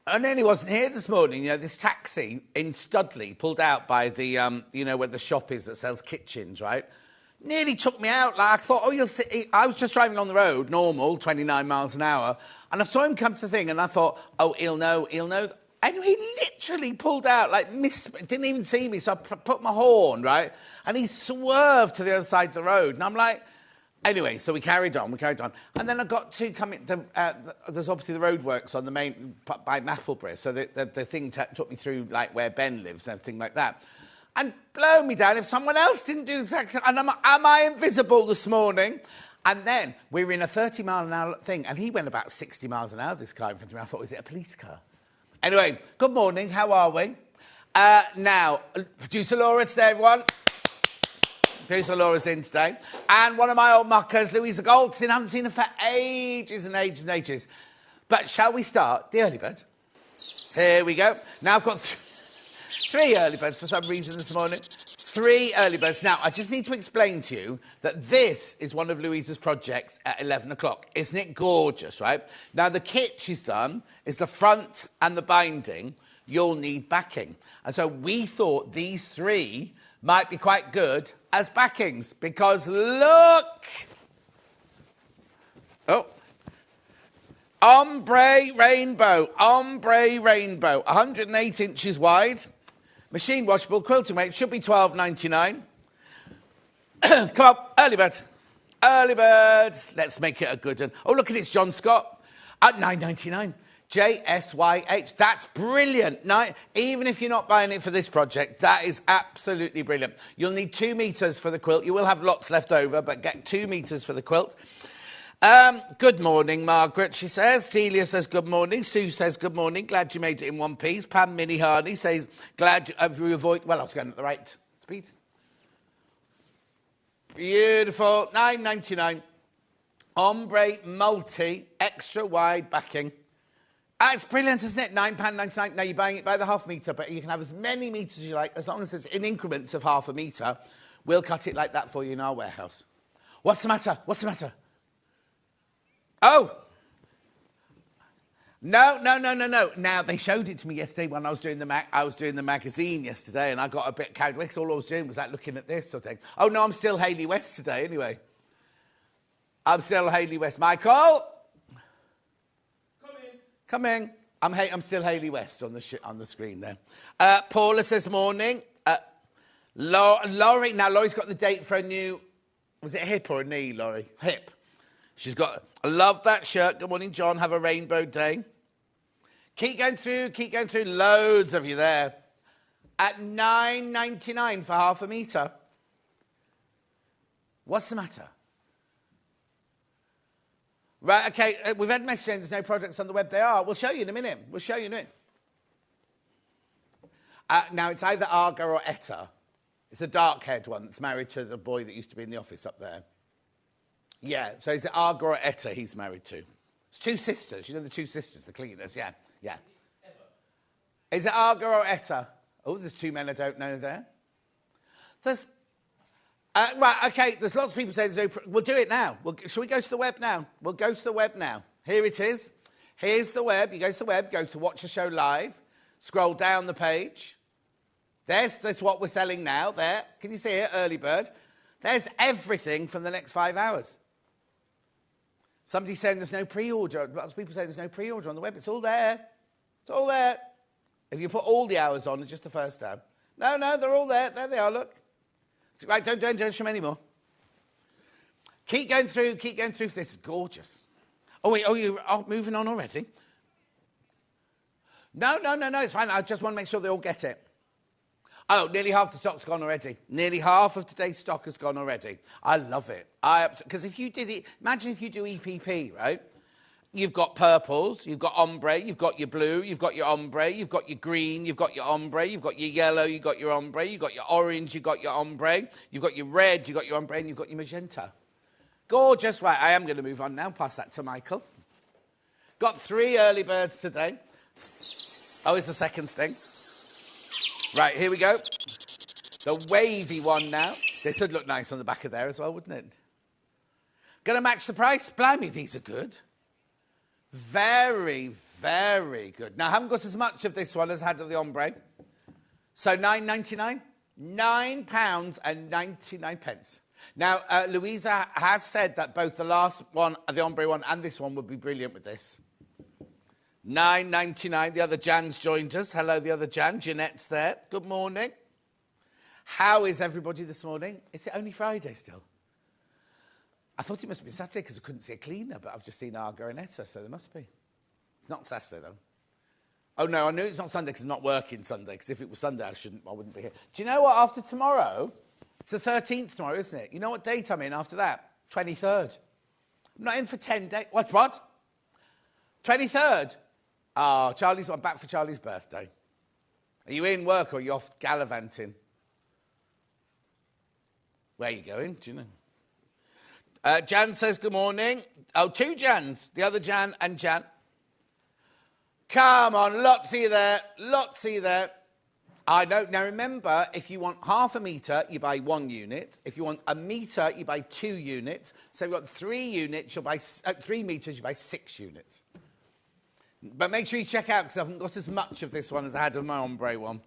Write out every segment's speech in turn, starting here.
I nearly wasn't here this morning. You know, this taxi in Studley pulled out by the, where the shop is that sells kitchens, right? Nearly took me out. Like, I thought, oh, you'll see. I was just driving on the road, normal, 29 miles an hour, and I saw him come to the thing, and I thought, oh, he'll know. And he literally pulled out, like, didn't even see me, so I put my horn, right? And he swerved to the other side of the road, and I'm like... Anyway, so we carried on. And then I got to come in, there's obviously the roadworks on the main, by Mapleborough, so the thing took me through, like, where Ben lives and everything like that. And blow me down if someone else didn't do exactly... And am I invisible this morning? And then we were in a 30-mile-an-hour thing, and he went about 60 miles an hour, this car in front of me. I thought, is it a police car? Anyway, good morning, how are we? Now, producer Laura today, everyone. Producer Laura's in today. And one of my old muckers, Louisa Goldstein. I haven't seen her for ages and ages and ages. But shall we start? The early bird. Here we go. Now I've got three early birds for some reason this morning. 3 early birds. Now, I just need to explain to you that this is one of Louisa's projects at 11 o'clock. Isn't it gorgeous, right? Now, the kit she's done is the front and the binding. You'll need backing. And so we thought these 3 might be quite good as backings, because look! Oh. Ombre rainbow, 108 inches wide, machine washable, quilting weight, should be £12.99. Come on, early bird, let's make it a good one. Oh, look at it, it's John Scott, at £9.99. JSYH, that's brilliant. Now, even if you're not buying it for this project, that is absolutely brilliant. You'll need 2 metres for the quilt. You will have lots left over, but get 2 metres for the quilt. Good morning, Margaret, she says. Celia says good morning. Sue says good morning. Glad you made it in one piece. Pam Minnie Harney says glad you avoid... Well, I was going at the right speed. Beautiful. £9.99. Ombre multi extra wide backing. It's brilliant, isn't it? £9.99. Now, you're buying it by the half metre, but you can have as many metres as you like, as long as it's in increments of half a metre. We'll cut it like that for you in our warehouse. What's the matter? Oh! No. Now, they showed it to me yesterday when I was doing the magazine yesterday, and I got a bit carried away, because all I was doing was like looking at this sort of thing. Oh, no, I'm still Hayley West today, anyway. I'm still Hayley West. Michael? Come in. I'm still Hayley West on the screen there. Paula says morning. Laurie. Now, Laurie's got the date for a new... Was it a hip or a knee, Laurie? Hip. She's got... I love that shirt. Good morning, John. Have a rainbow day. Keep going through. Loads of you there. At £9.99 for half a metre. What's the matter? Right, OK, we've had message saying there's no products on the web. They are. We'll show you in a minute. Now, it's either Arga or Etta. It's a dark-haired one that's married to the boy that used to be in the office up there. Yeah, so is it Arga or Etta he's married to? It's 2 sisters. You know the 2 sisters, the cleaners, yeah. Is it Arga or Etta? Oh, there's 2 men I don't know there. Right, OK, there's lots of people saying there's no... We'll do it now. Shall we go to the web now? We'll go to the web now. Here it is. Here's the web. You go to the web, go to Watch the Show Live, scroll down the page. There's what we're selling now, there. Can you see it, early bird? There's everything from the next 5 hours. Somebody's saying there's no pre-order. Lots of people saying there's no pre-order on the web. It's all there. If you put all the hours on, it's just the first hour. No, they're all there. There they are, look. Right, don't show me anymore. Keep going through for this. It's gorgeous. Oh, wait, you're moving on already? No, it's fine. I just want to make sure they all get it. Oh, nearly half the stock's gone already. Nearly half of today's stock has gone already. I love it. Because if you did it, imagine if you do EPP, right? You've got purples, you've got ombre, you've got your blue, you've got your ombre, you've got your green, you've got your ombre, you've got your yellow, you've got your ombre, you've got your orange, you've got your ombre, you've got your red, you've got your ombre, and you've got your magenta. Gorgeous. Right, I am going to move on now. Pass that to Michael. Got 3 early birds today. Oh, it's the second sting. Right, here we go. The wavy one now. This would look nice on the back of there as well, wouldn't it? Going to match the price? Blimey, these are good. Very, very good. Now, I haven't got as much of this one as I had of the ombre. So £9.99? £9.99. Now, Louisa has said that both the last one, the ombre one, and this one would be brilliant with this. £9.99. The other Jan's joined us. Hello, the other Jan. Jeanette's there. Good morning. How is everybody this morning? Is it only Friday still? I thought it must be Saturday because I couldn't see a cleaner, but I've just seen Argo and Etta, so there must be. It's not Saturday, though. Oh, no, I knew it's not Sunday because I'm not working Sunday, because if it was Sunday, I wouldn't be here. Do you know what? After tomorrow, it's the 13th tomorrow, isn't it? You know what date I'm in after that? 23rd. I'm not in for 10 days. What? 23rd? Oh, I'm back for Charlie's birthday. Are you in work or are you off gallivanting? Where are you going? Do you know? Jan says good morning. Oh, two Jans. The other Jan and Jan. Come on, Lotsy there. Lotsy there. I know. Now, remember, if you want half a metre, you buy 1 unit. If you want a metre, you buy 2 units. So if you've got 3 units, you'll buy 3 metres, you buy 6 units. But make sure you check out, because I haven't got as much of this one as I had of my ombre one.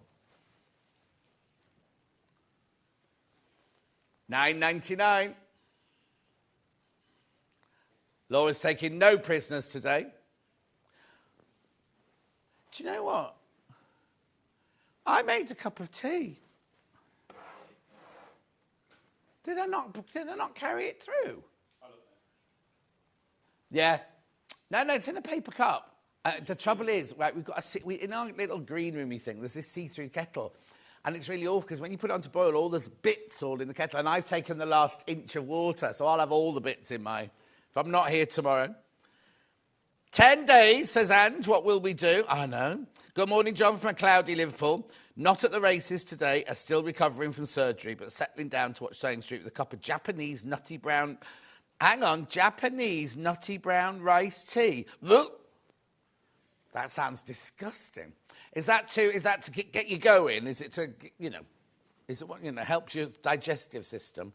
£9.99. Laura's taking no prisoners today. Do you know what? I made a cup of tea. Did I not carry it through? Yeah. No, it's in a paper cup. The trouble is, right, in our little green roomy thing, there's this see-through kettle. And it's really awful because when you put it on to boil, all there's bits all in the kettle. And I've taken the last inch of water, so I'll have all the bits in my... If I'm not here tomorrow. 10 days, says Ange, what will we do? I know. Good morning, John, from a cloudy Liverpool. Not at the races today, are still recovering from surgery, but settling down to watch Stone Street with a cup of Japanese nutty brown... Hang on, Japanese nutty brown rice tea. Look. That sounds disgusting. Is that to get you going? Is it to, is it what, helps your digestive system?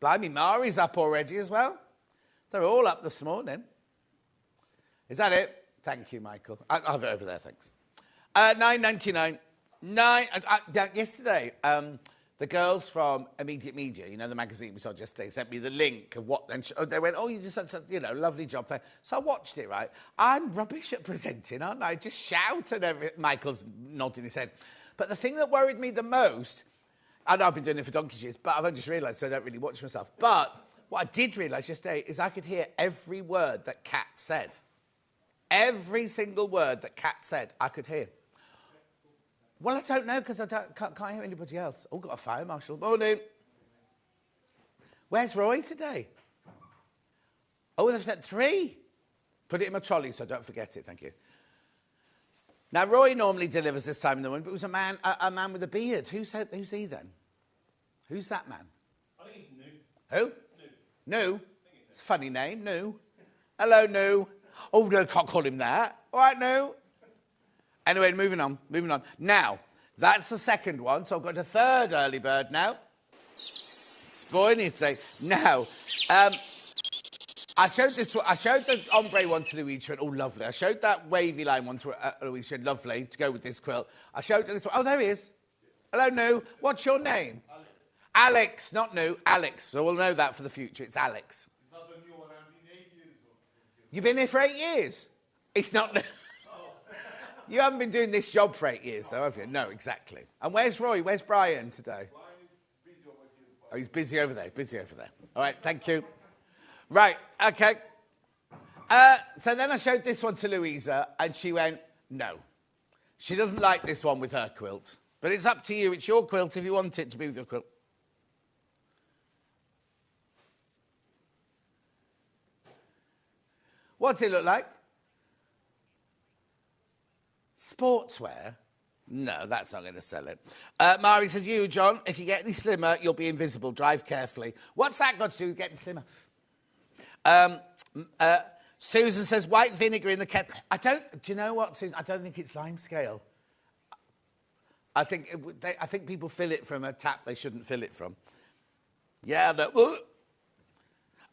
Blimey, Mari's up already as well. They're all up this morning. Is that it? Thank you, Michael. I'll have it over there, thanks. £9.99. Yesterday, the girls from Immediate Media, the magazine we saw yesterday, sent me the link of what... And they went, oh, you did such a, lovely job there. So I watched it, right? I'm rubbish at presenting, aren't I? Just shout and everything. Michael's nodding his head. But the thing that worried me the most... I know I've been doing it for donkey's years, but I've only just realised, so I don't really watch myself. But what I did realise yesterday is I could hear every word that Kat said. Every single word that Kat said, I could hear. Well, I don't know, because I can't hear anybody else. Oh, got a fire marshal. Morning. Where's Roy today? Oh, they've sent 3. Put it in my trolley so I don't forget it, thank you. Now, Roy normally delivers this time in the morning, but it was a man with a beard. Who's he then? Who's that man? I think it's New. Who? New. It's a funny name, New. Hello, New. Oh, no, can't call him that. All right, New. Anyway, moving on. Now, that's the second one, so I've got a third early bird now. Spoiling anything. Now, I showed the ombre one to Louise. She went, oh, lovely. I showed that wavy line one to Louise. She said, lovely, to go with this quilt. I showed her this one. Oh, there he is. Hello, New. What's your name? Alex, not New. Alex. So we'll know that for the future. It's Alex. It's not the new one. I've been 8 years. You've been here for 8 years? It's not... You haven't been doing this job for 8 years, though, have you? No, exactly. And where's Roy? Where's Brian today? Brian is busy over here. Oh, he's busy over there. All right, thank you. Right, OK. So then I showed this one to Louisa, and she went, no. She doesn't like this one with her quilt. But it's up to you. It's your quilt if you want it to be with your quilt. What's it look like? Sportswear? No, that's not going to sell it. Mari says, you, John, if you get any slimmer, you'll be invisible. Drive carefully. What's that got to do with getting slimmer? Susan says, white vinegar in the kettle. Do you know what, Susan? I don't think it's lime scale. I think people fill it from a tap they shouldn't fill it from. Yeah, no.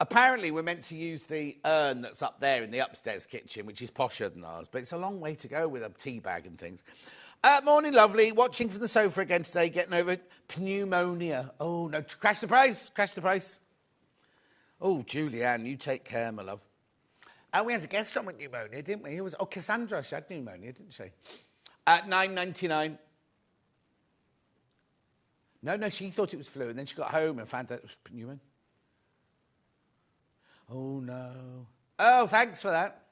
apparently we're meant to use the urn that's up there in the upstairs kitchen, which is posher than ours, but it's a long way to go with a tea bag and things. Morning, lovely. Watching from the sofa again today, getting over pneumonia. Oh, no, crash the price, crash the price. Oh, Julianne, you take care, my love. And we had a guest on with pneumonia, didn't we? Cassandra, she had pneumonia, didn't she? At $9.99. No, she thought it was flu, and then she got home and found out it was pneumonia. Oh, no. Oh, thanks for that.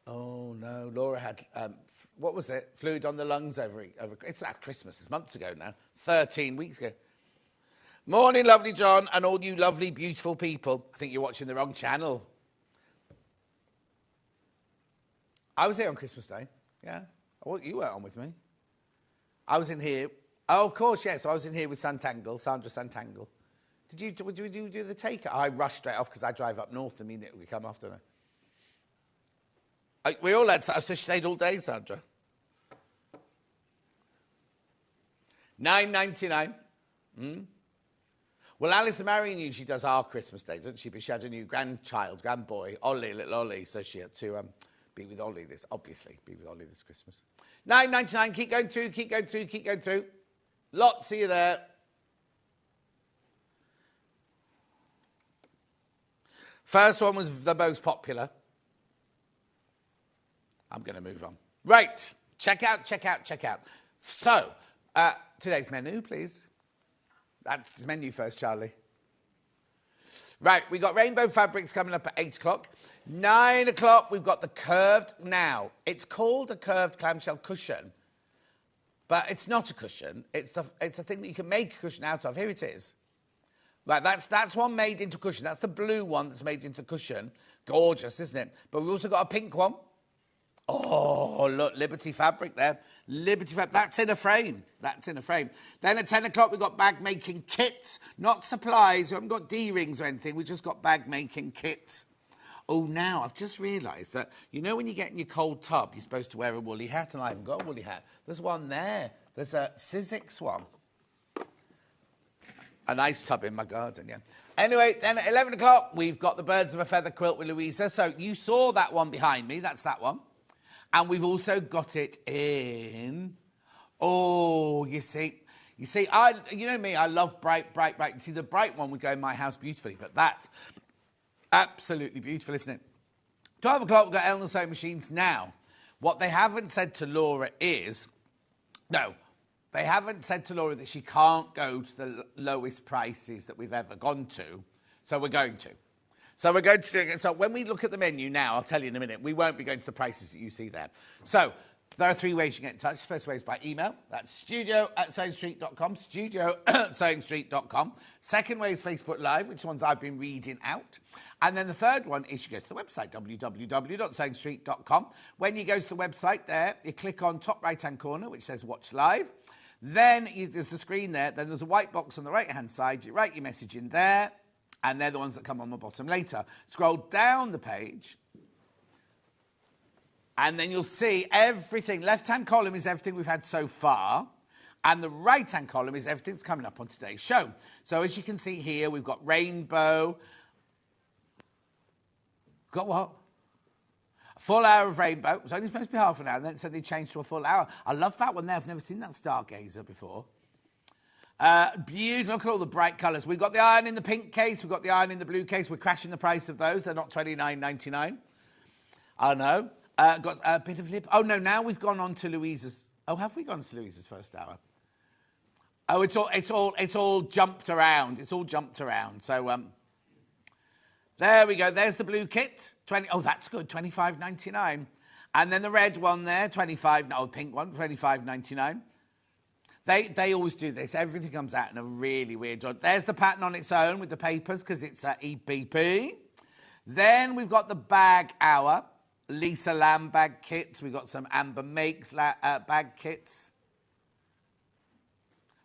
Oh, no. Laura had, what was it? Fluid on the lungs over it's at Christmas. It's months ago now. 13 weeks ago. Morning, lovely John, and all you lovely, beautiful people. I think you're watching the wrong channel. I was here on Christmas Day. Yeah. You weren't on with me. I was in here. Oh, of course, yes. I was in here with Sandra Santangle. Did you do the take? I rushed straight off because I drive up north the minute we come after me. We all had, so she stayed all day, Sandra. $9.99. Well, Alice Marion usually does our Christmas Day, doesn't she? But she had a new grandboy, Ollie, little Ollie, so she had to be with Ollie this Christmas. $9.99, keep going through. Lots of you there. First one was the most popular. I'm going to move on. Right, check out. So, today's menu, please. That's menu first, Charlie. Right, we got rainbow fabrics coming up at 8 o'clock. 9 o'clock, we've got the curved. Now, it's called a curved clamshell cushion, but it's not a cushion. It's a thing that you can make a cushion out of. Here it is. Right, that's one made into cushion. That's the blue one that's made into cushion. Gorgeous, isn't it? But we've also got a pink one. Oh, look, Liberty fabric there. Liberty fabric. That's in a frame. Then at 10 o'clock, we've got bag-making kits. Not supplies. We haven't got D-rings or anything. We've just got bag-making kits. Oh, now, I've just realised that, you know when you get in your cold tub, you're supposed to wear a woolly hat, and I haven't got a woolly hat. There's one there. There's a Sizzix one. A nice tub in my garden, yeah. Anyway, then at 11 o'clock, we've got the Birds of a Feather quilt with Louisa. So you saw that one behind me. That's that one. And we've also got it in... Oh, you see, you know me, I love bright. You see, the bright one would go in my house beautifully, but that's absolutely beautiful, isn't it? 12 o'clock, we've got Eleanor Sewing Machines. Now, what they haven't said to Laura is... No, they haven't said to Laura that she can't go to the lowest prices that we've ever gone to, so we're going to. So we're going to do it. So when we look at the menu now, I'll tell you in a minute, we won't be going to the prices that you see there. So there are 3 ways you get in touch. First way is by email. That's studio@sewingstreet.com, studio@sewingstreet.com. Second way is Facebook Live, which ones I've been reading out. And then the third one is you go to the website, www.sewingstreet.com. When you go to the website there, you click on top right-hand corner, which says Watch Live. Then there's a screen there. Then there's a white box on the right-hand side. You write your message in there. And they're the ones that come on the bottom later. Scroll down the page, and then you'll see everything. Left-hand column is everything we've had so far, and the right-hand column is everything that's coming up on today's show. So as you can see here, we've got rainbow. Got what? A full hour of rainbow. It was only supposed to be half an hour, and then it suddenly changed to a full hour. I love that one there. I've never seen that Stargazer before. Beautiful, look at all the bright colours. We've got the iron in the pink case. We've got the iron in the blue case. We're crashing the price of those. They're not $29.99. I know. Got a bit of lip. Oh, no, now we've gone on to Louisa's. Oh, have we gone to Louisa's first hour? Oh, it's all jumped around. It's all jumped around. So, there we go. There's the blue kit. Oh, that's good. $25.99. And then the red one there, pink one, $25.99. They always do this. Everything comes out in a really weird order. There's the pattern on its own with the papers because it's EPP. Then we've got the bag hour. Lisa Lamb bag kits. We've got some Amber Makes bag kits.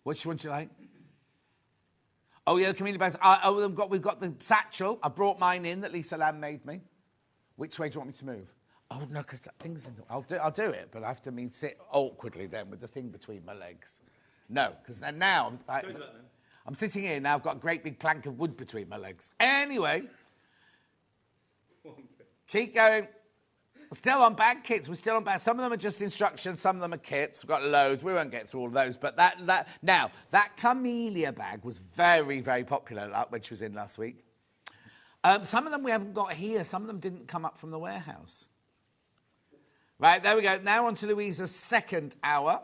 Which one do you like? Oh, yeah, the community bags. We've got the satchel. I brought mine in that Lisa Lamb made me. Which way do you want me to move? Oh, no, because that thing's in the... I'll do it, but I have to sit awkwardly then with the thing between my legs. No, because now... Go to that then. I'm sitting here now, I've got a great big plank of wood between my legs. Anyway, keep going. Still on bag kits. We're still on bag. Some of them are just instructions. Some of them are kits. We've got loads. We won't get through all of those. But that Camellia bag was very, very popular, which was in last week. Some of them we haven't got here. Some of them didn't come up from the warehouse. Right, there we go. Now on to Louisa's second hour.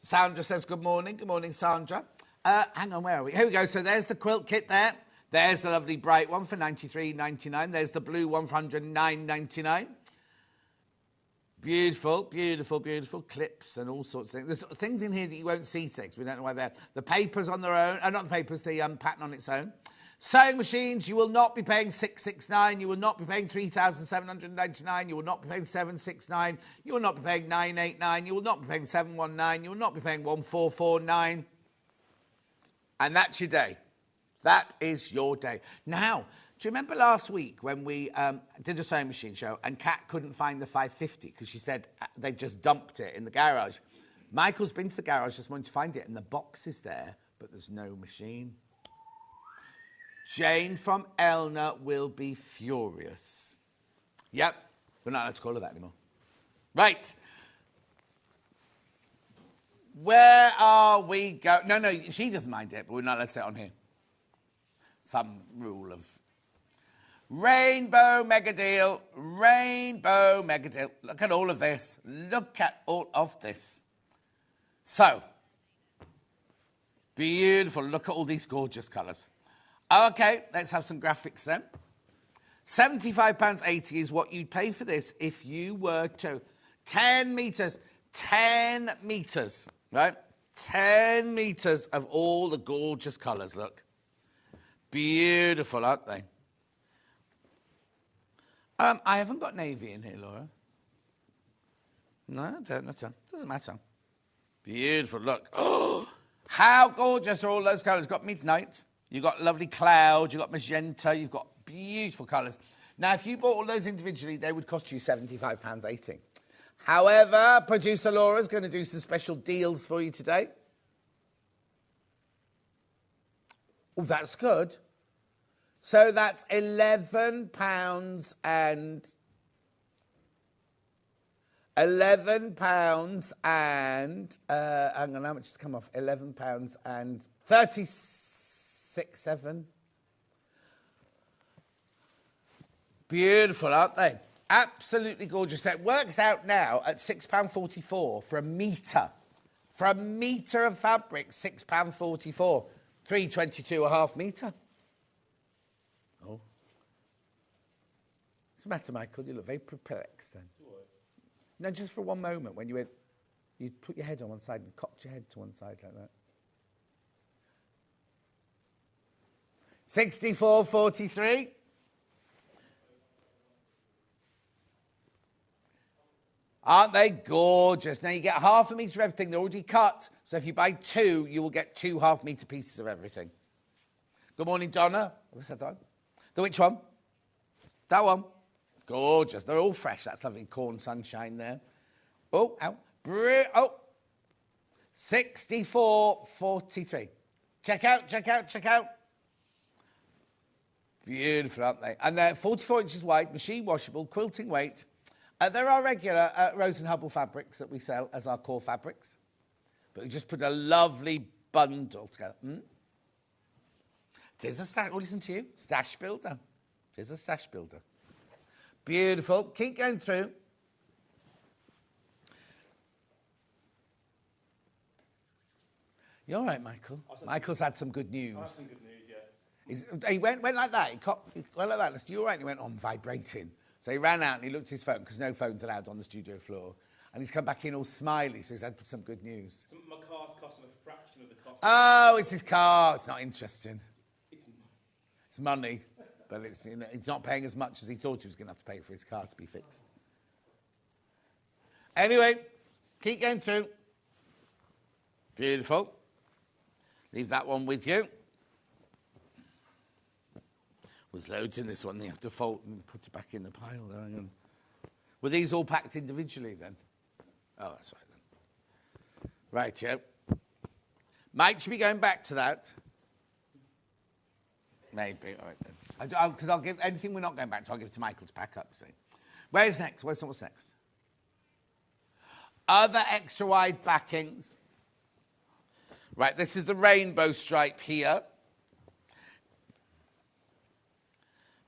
Sandra says good morning. Good morning, Sandra. Hang on, where are we? Here we go. So there's the quilt kit there. There's the lovely bright one for $93.99. There's the blue one for $109.99. Beautiful, beautiful, beautiful clips and all sorts of things. There's things in here that you won't see today because we don't know why they're. The papers on their own, not the papers, the pattern on its own. Sewing machines, you will not be paying $669. You will not be paying $3,799. You will not be paying $769. You will not be paying $989. You will not be paying $719. You will not be paying $1,449. And that's your day. That is your day. Now, do you remember last week when we did a sewing machine show and Kat couldn't find the 550 because she said they just dumped it in the garage? Michael's been to the garage just wanting to find it and the box is there, but there's no machine. Jane from Elna will be furious. Yep, we're not allowed to call her that anymore. Right. Where are we going? No, she doesn't mind it, but we're not allowed to say it on here. Some rule of Rainbow Mega Deal, Rainbow Mega Deal. Look at all of this. Look at all of this. So, beautiful. Look at all these gorgeous colours. Okay, let's have some graphics then. £75.80 is what you'd pay for this if you were to 10 metres, right? 10 metres of all the gorgeous colours, look. Beautiful, aren't they? I haven't got navy in here, Laura. No, I don't. Doesn't matter. Beautiful, look. Oh, how gorgeous are all those colours? You've got midnight, you've got lovely cloud, you've got magenta, you've got beautiful colours. Now, if you bought all those individually, they would cost you £75.80. However, producer Laura's going to do some special deals for you today. Oh, that's good. So that's £11 and hang on, how much has come off? £11 and 36.7. Beautiful, aren't they? Absolutely gorgeous. So it works out now at £6.44 for a metre. For a metre of fabric, £6.44. 322.5 metre. Oh. What's the matter, Michael? You look very perplexed then. What? No, just for one moment when you went, you put your head on one side and cocked your head to one side like that. 64.43. Aren't they gorgeous? Now you get half a metre of everything. They're already cut. So if you buy two, you will get 2 half-metre pieces of everything. Good morning, Donna. What's that one? The which one? That one. Gorgeous. They're all fresh. That's lovely corn sunshine there. Oh, ow. 64.43. Check out. Beautiful, aren't they? And they're 44 inches wide, machine washable, quilting weight. There are regular Rose and Hubble fabrics that we sell as our core fabrics. But we just put a lovely bundle together. Tis a stash, listen to you, stash builder. Tis a stash builder. Beautiful. Keep going through. You all right, Michael? Michael's had some good news. I have some good news, yeah. He went like that. He went like that. You all right? And he went on vibrating. So he ran out and he looked at his phone because no phone's allowed on the studio floor. And he's come back in all smiley, so he's had some good news. My car's costing a fraction of the cost. Oh, it's his car. It's not interesting. It's money, but it's, he's not paying as much as he thought he was going to have to pay for his car to be fixed. Anyway, keep going through. Beautiful. Leave that one with you. There's loads in this one. You have to fold and put it back in the pile. There. Were these all packed individually then? Oh, that's right then. Right, yeah. Might you be going back to that? Maybe. All right then. Because I'll give anything we're not going back to, I'll give to Michael to pack up, see. Where's next? What's next? Other extra wide backings. Right, this is the rainbow stripe here.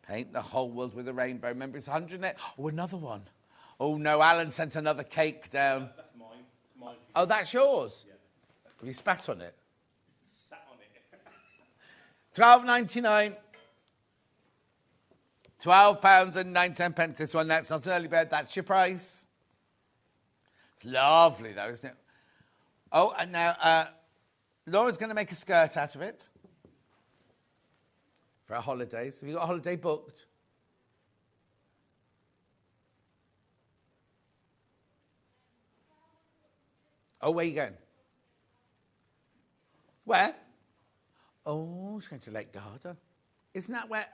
Paint the whole world with a rainbow. Remember, it's 108. Oh, another one. Oh, no, Alan sent another cake down. That's mine. It's mine. Oh, that's yours? Yeah. Have you spat on it? Sat on it. £12.99. £12 and 9-10 this one. That's not an early bird. That's your price. It's lovely, though, isn't it? Oh, and now Laura's going to make a skirt out of it for our holidays. Have you got a holiday booked? Oh, where are you going? Where? Oh, she's going to Lake Garda. Isn't that where...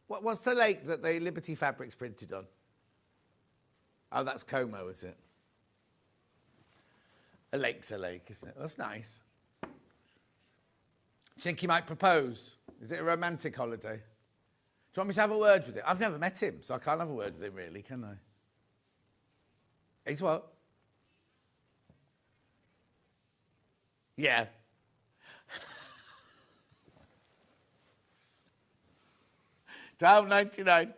What's the lake that the Liberty Fabrics printed on? Oh, that's Como, is it? A lake's a lake, isn't it? That's nice. Do you think he might propose? Is it a romantic holiday? Do you want me to have a word with him? I've never met him, so I can't have a word with him, really, can I? He's what? Yeah. £12.99.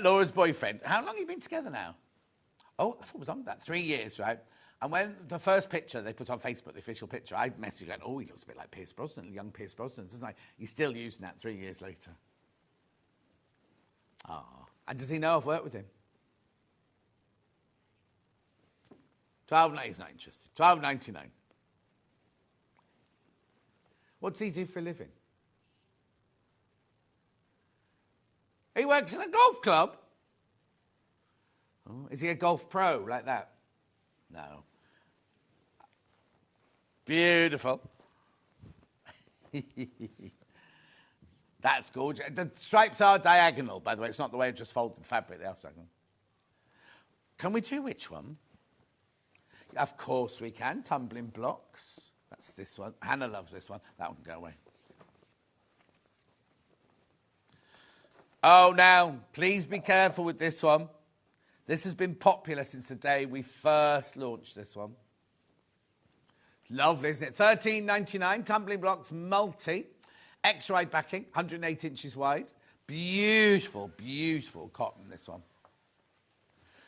Laura's boyfriend. How long have you been together now? Oh, I thought it was longer than that. 3 years, right? And when the first picture they put on Facebook, the official picture, I messaged going, oh, he looks a bit like Pierce Brosnan, young Pierce Brosnan, doesn't he? He's still using that 3 years later. Oh. And does he know I've worked with him? He's not interested. £12.99. What does he do for a living? He works in a golf club. Oh, is he a golf pro like that? No. Beautiful. That's gorgeous. The stripes are diagonal, by the way. It's not the way I just folded the fabric. They are diagonal. Can we do which one? Of course we can. Tumbling blocks. That's this one. Hannah loves this one. That one can go away. Oh, now, please be careful with this one. This has been popular since the day we first launched this one. Lovely, isn't it? £13.99, tumbling blocks, multi, extra wide backing, 108 inches wide. Beautiful, beautiful cotton, this one.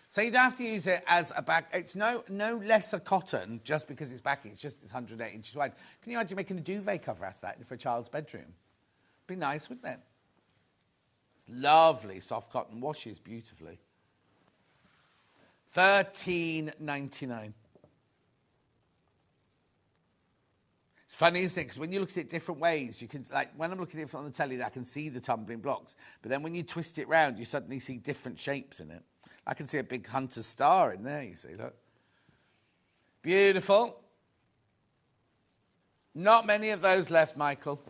So you don't have to use it as a back. It's no lesser cotton just because it's backing. It's just 108 inches wide. Can you imagine making a duvet cover out of that for a child's bedroom? Be nice, wouldn't it? Lovely, soft cotton, washes beautifully. £13.99. It's funny, isn't it? Because when you look at it different ways, you can, like, when I'm looking at it on the telly, I can see the tumbling blocks. But then when you twist it round, you suddenly see different shapes in it. I can see a big hunter star in there, you see, look. Beautiful. Not many of those left, Michael.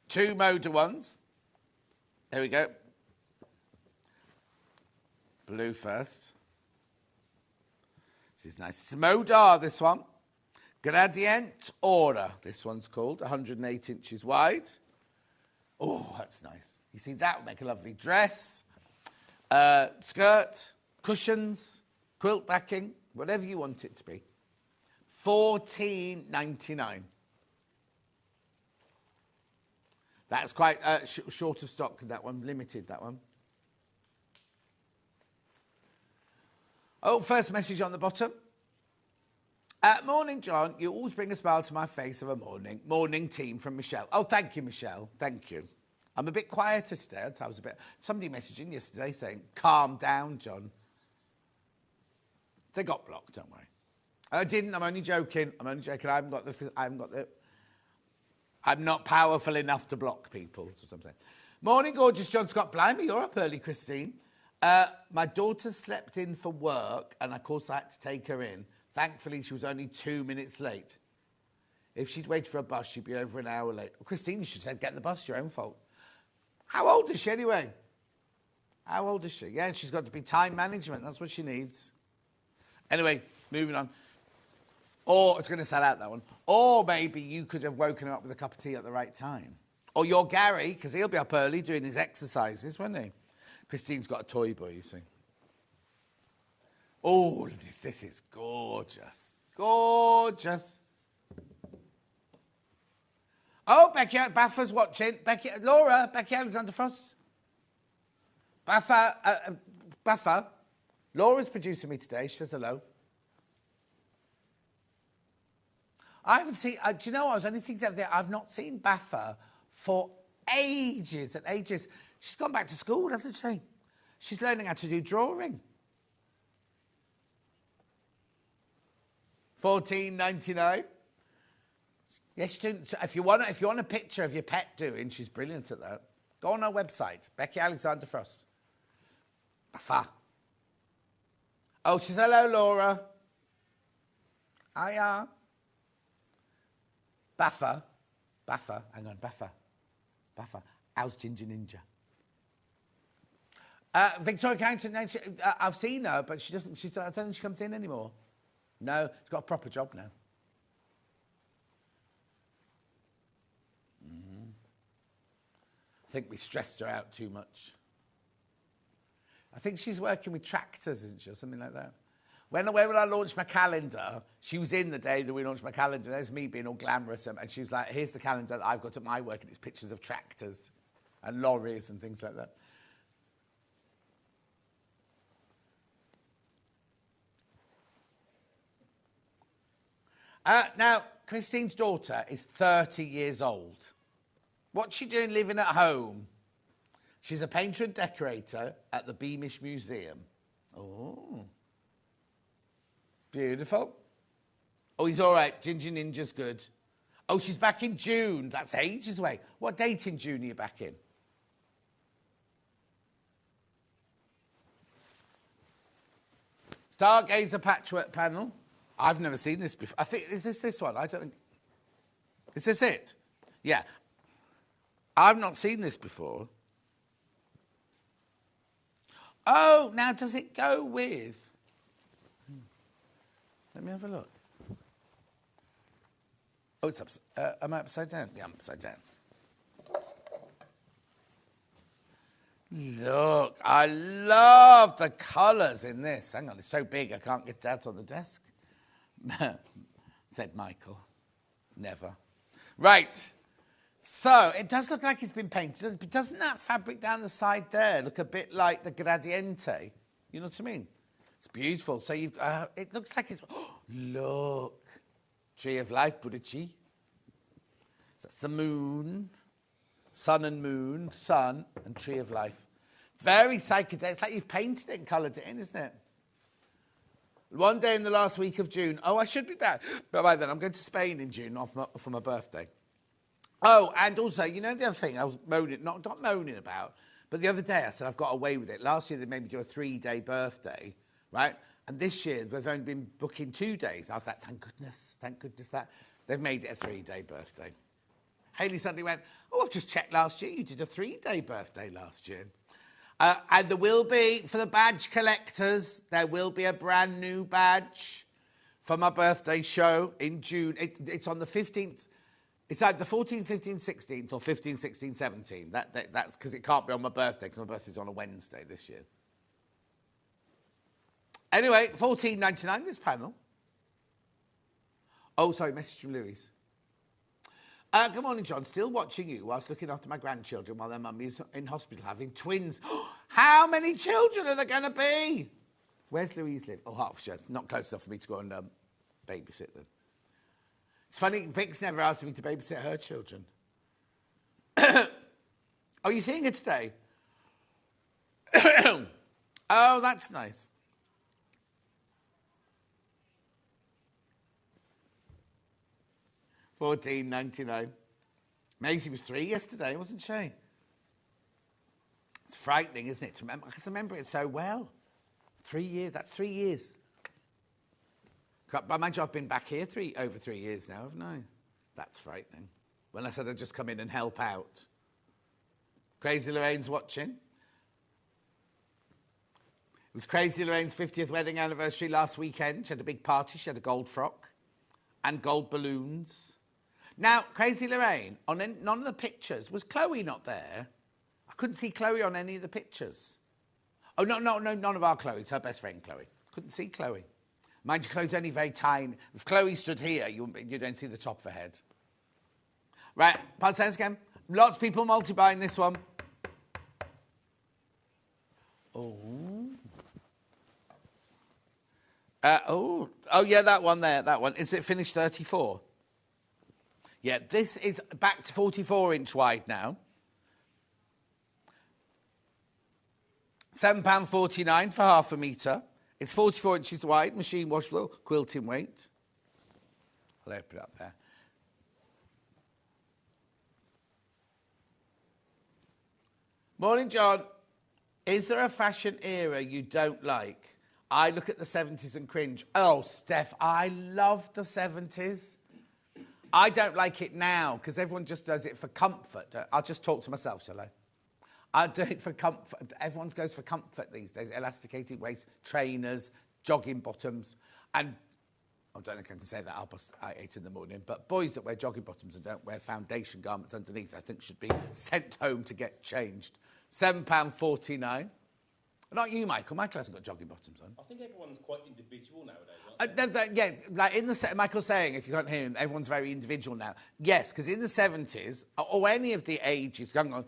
2 Moda ones. There we go. Blue first. This is nice. It's Modar, this one. Gradient Aura, this one's called. 108 inches wide. Oh, that's nice. You see, that would make a lovely dress. Skirt, cushions, quilt backing, whatever you want it to be. £14.99. That's quite short of stock, that one, limited, that one. Oh, first message on the bottom. Morning, John. You always bring a smile to my face of a morning. Morning team from Michelle. Oh, thank you, Michelle. Thank you. I'm a bit quieter today. I was a bit... Somebody messaging yesterday saying, calm down, John. They got blocked, don't worry. I didn't. I'm only joking. I haven't got the... I'm not powerful enough to block people, is what I'm saying. Morning, gorgeous John Scott. Blimey, you're up early, Christine. My daughter slept in for work, and of course I had to take her in. Thankfully, she was only 2 minutes late. If she'd waited for a bus, she'd be over an hour late. Well, Christine, you should have said, get the bus, your own fault. How old is she anyway? How old is she? Yeah, she's got to be time management. That's what she needs. Anyway, moving on. Or it's going to sell out, that one. Or maybe you could have woken him up with a cup of tea at the right time. Or you're Gary, because he'll be up early doing his exercises, won't he? Christine's got a toy boy, you see. Oh, this is gorgeous. Gorgeous. Oh, Becky, Baffa's watching. Laura, Becky Alexander Frost. Baffa. Laura's producing me today. She says hello. I haven't seen, do you know, I was only thinking the other day, I've not seen Baffa for ages and ages. She's gone back to school, hasn't she? She's learning how to do drawing. $14.99. Yes, if you want a picture of your pet doing, she's brilliant at that. Go on our website, Becky Alexander Frost. Baffa. Oh, she says hello, Laura. Hiya. Baffa. Hang on, Baffa. How's Ginger Ninja? Victoria County, I've seen her, but I don't think she comes in anymore. No, she's got a proper job now. I think we stressed her out too much. I think she's working with tractors, isn't she, or something like that. When I launched my calendar, she was in the day that we launched my calendar. There's me being all glamorous, and she was like, here's the calendar that I've got at my work, and it's pictures of tractors and lorries and things like that. Now, Christine's daughter is 30 years old. What's she doing living at home? She's a painter and decorator at the Beamish Museum. Oh. Beautiful. Oh, he's all right. Ginger Ninja's good. Oh, she's back in June. That's ages away. What date in June are you back in? Stargazer patchwork panel. I've never seen this before. I think, is this one? I don't think. Is this it? Yeah. I've not seen this before. Oh, now does it go with... Let me have a look. Oh, it's upside... am I upside down? Yeah, I'm upside down. Look, I love the colours in this. Hang on, it's so big I can't get it out on the desk. Said Michael. Never. Right. So, it does look like it's been painted, but doesn't that fabric down the side there look a bit like the Gradiente? You know what I mean? It's beautiful. So, you've it looks like it's... Oh, look. Tree of Life, Buddha-chi. That's the moon. Sun and moon. Sun and Tree of Life. Very psychedelic. It's like you've painted it and coloured it in, isn't it? One day in the last week of June. Oh, I should be back. But by then, I'm going to Spain in June for my birthday. Oh, and also, you know the other thing I was moaning, not moaning about, but the other day I said I've got away with it. Last year they made me do a 3-day birthday, right? And this year they've only been booking 2 days. I was like, thank goodness that. They've made it a 3-day birthday. Hayley suddenly went, oh, I've just checked last year. You did a 3-day birthday last year. And there will be, for the badge collectors, there will be a brand new badge for my birthday show in June. It's on the 15th. It's like the 14th, 15th, 16th, or 15th, 16th, 17th. That's because it can't be on my birthday, because my birthday's on a Wednesday this year. Anyway, $14.99, this panel. Oh, sorry, message from Louise. Good morning, John. Still watching you whilst looking after my grandchildren while their mummy is in hospital having twins. How many children are there going to be? Where's Louise live? Oh, Hertfordshire. Not close enough for me to go and babysit them. It's funny, Vic's never asked me to babysit her children. Are you seeing her today? Oh, that's nice. $14.99. Maisie was 3 yesterday, wasn't she? It's frightening, isn't it? To remember, I can remember it so well. 3 years, that's 3 years. But mind you, I've been back here over 3 years now, haven't I? That's frightening. When I said I'd just come in and help out. Crazy Lorraine's watching. It was Crazy Lorraine's 50th wedding anniversary last weekend. She had a big party. She had a gold frock. and gold balloons. Now, Crazy Lorraine, none of the pictures, was Chloe not there? I couldn't see Chloe on any of the pictures. Oh, no, none of our Chloe's, her best friend Chloe. Couldn't see Chloe. Mind you, Chloe's only very tiny. If Chloe stood here, you don't see the top of her head. Right, part sense again. Lots of people multi-buying this one. Oh, yeah, that one there, that one. Is it finished 34? Yeah, this is back to 44-inch wide now. £7.49 for half a metre. It's 44 inches wide, machine washable, quilting weight. I'll open it up there. Morning, John. Is there a fashion era you don't like? I look at the 70s and cringe. Oh, Steph, I love the 70s. I don't like it now because everyone just does it for comfort. I'll just talk to myself, shall I? I do it for comfort. Everyone goes for comfort these days. Elasticated waist, trainers, jogging bottoms. And I don't think I can say that up at 8 in the morning, but boys that wear jogging bottoms and don't wear foundation garments underneath, I think should be sent home to get changed. £7.49. Not you, Michael. Michael hasn't got jogging bottoms on. I think everyone's quite individual nowadays, aren't they? Yeah, like Michael's saying, if you can't hear him, everyone's very individual now. Yes, because in the 70s, or any of the ages going on,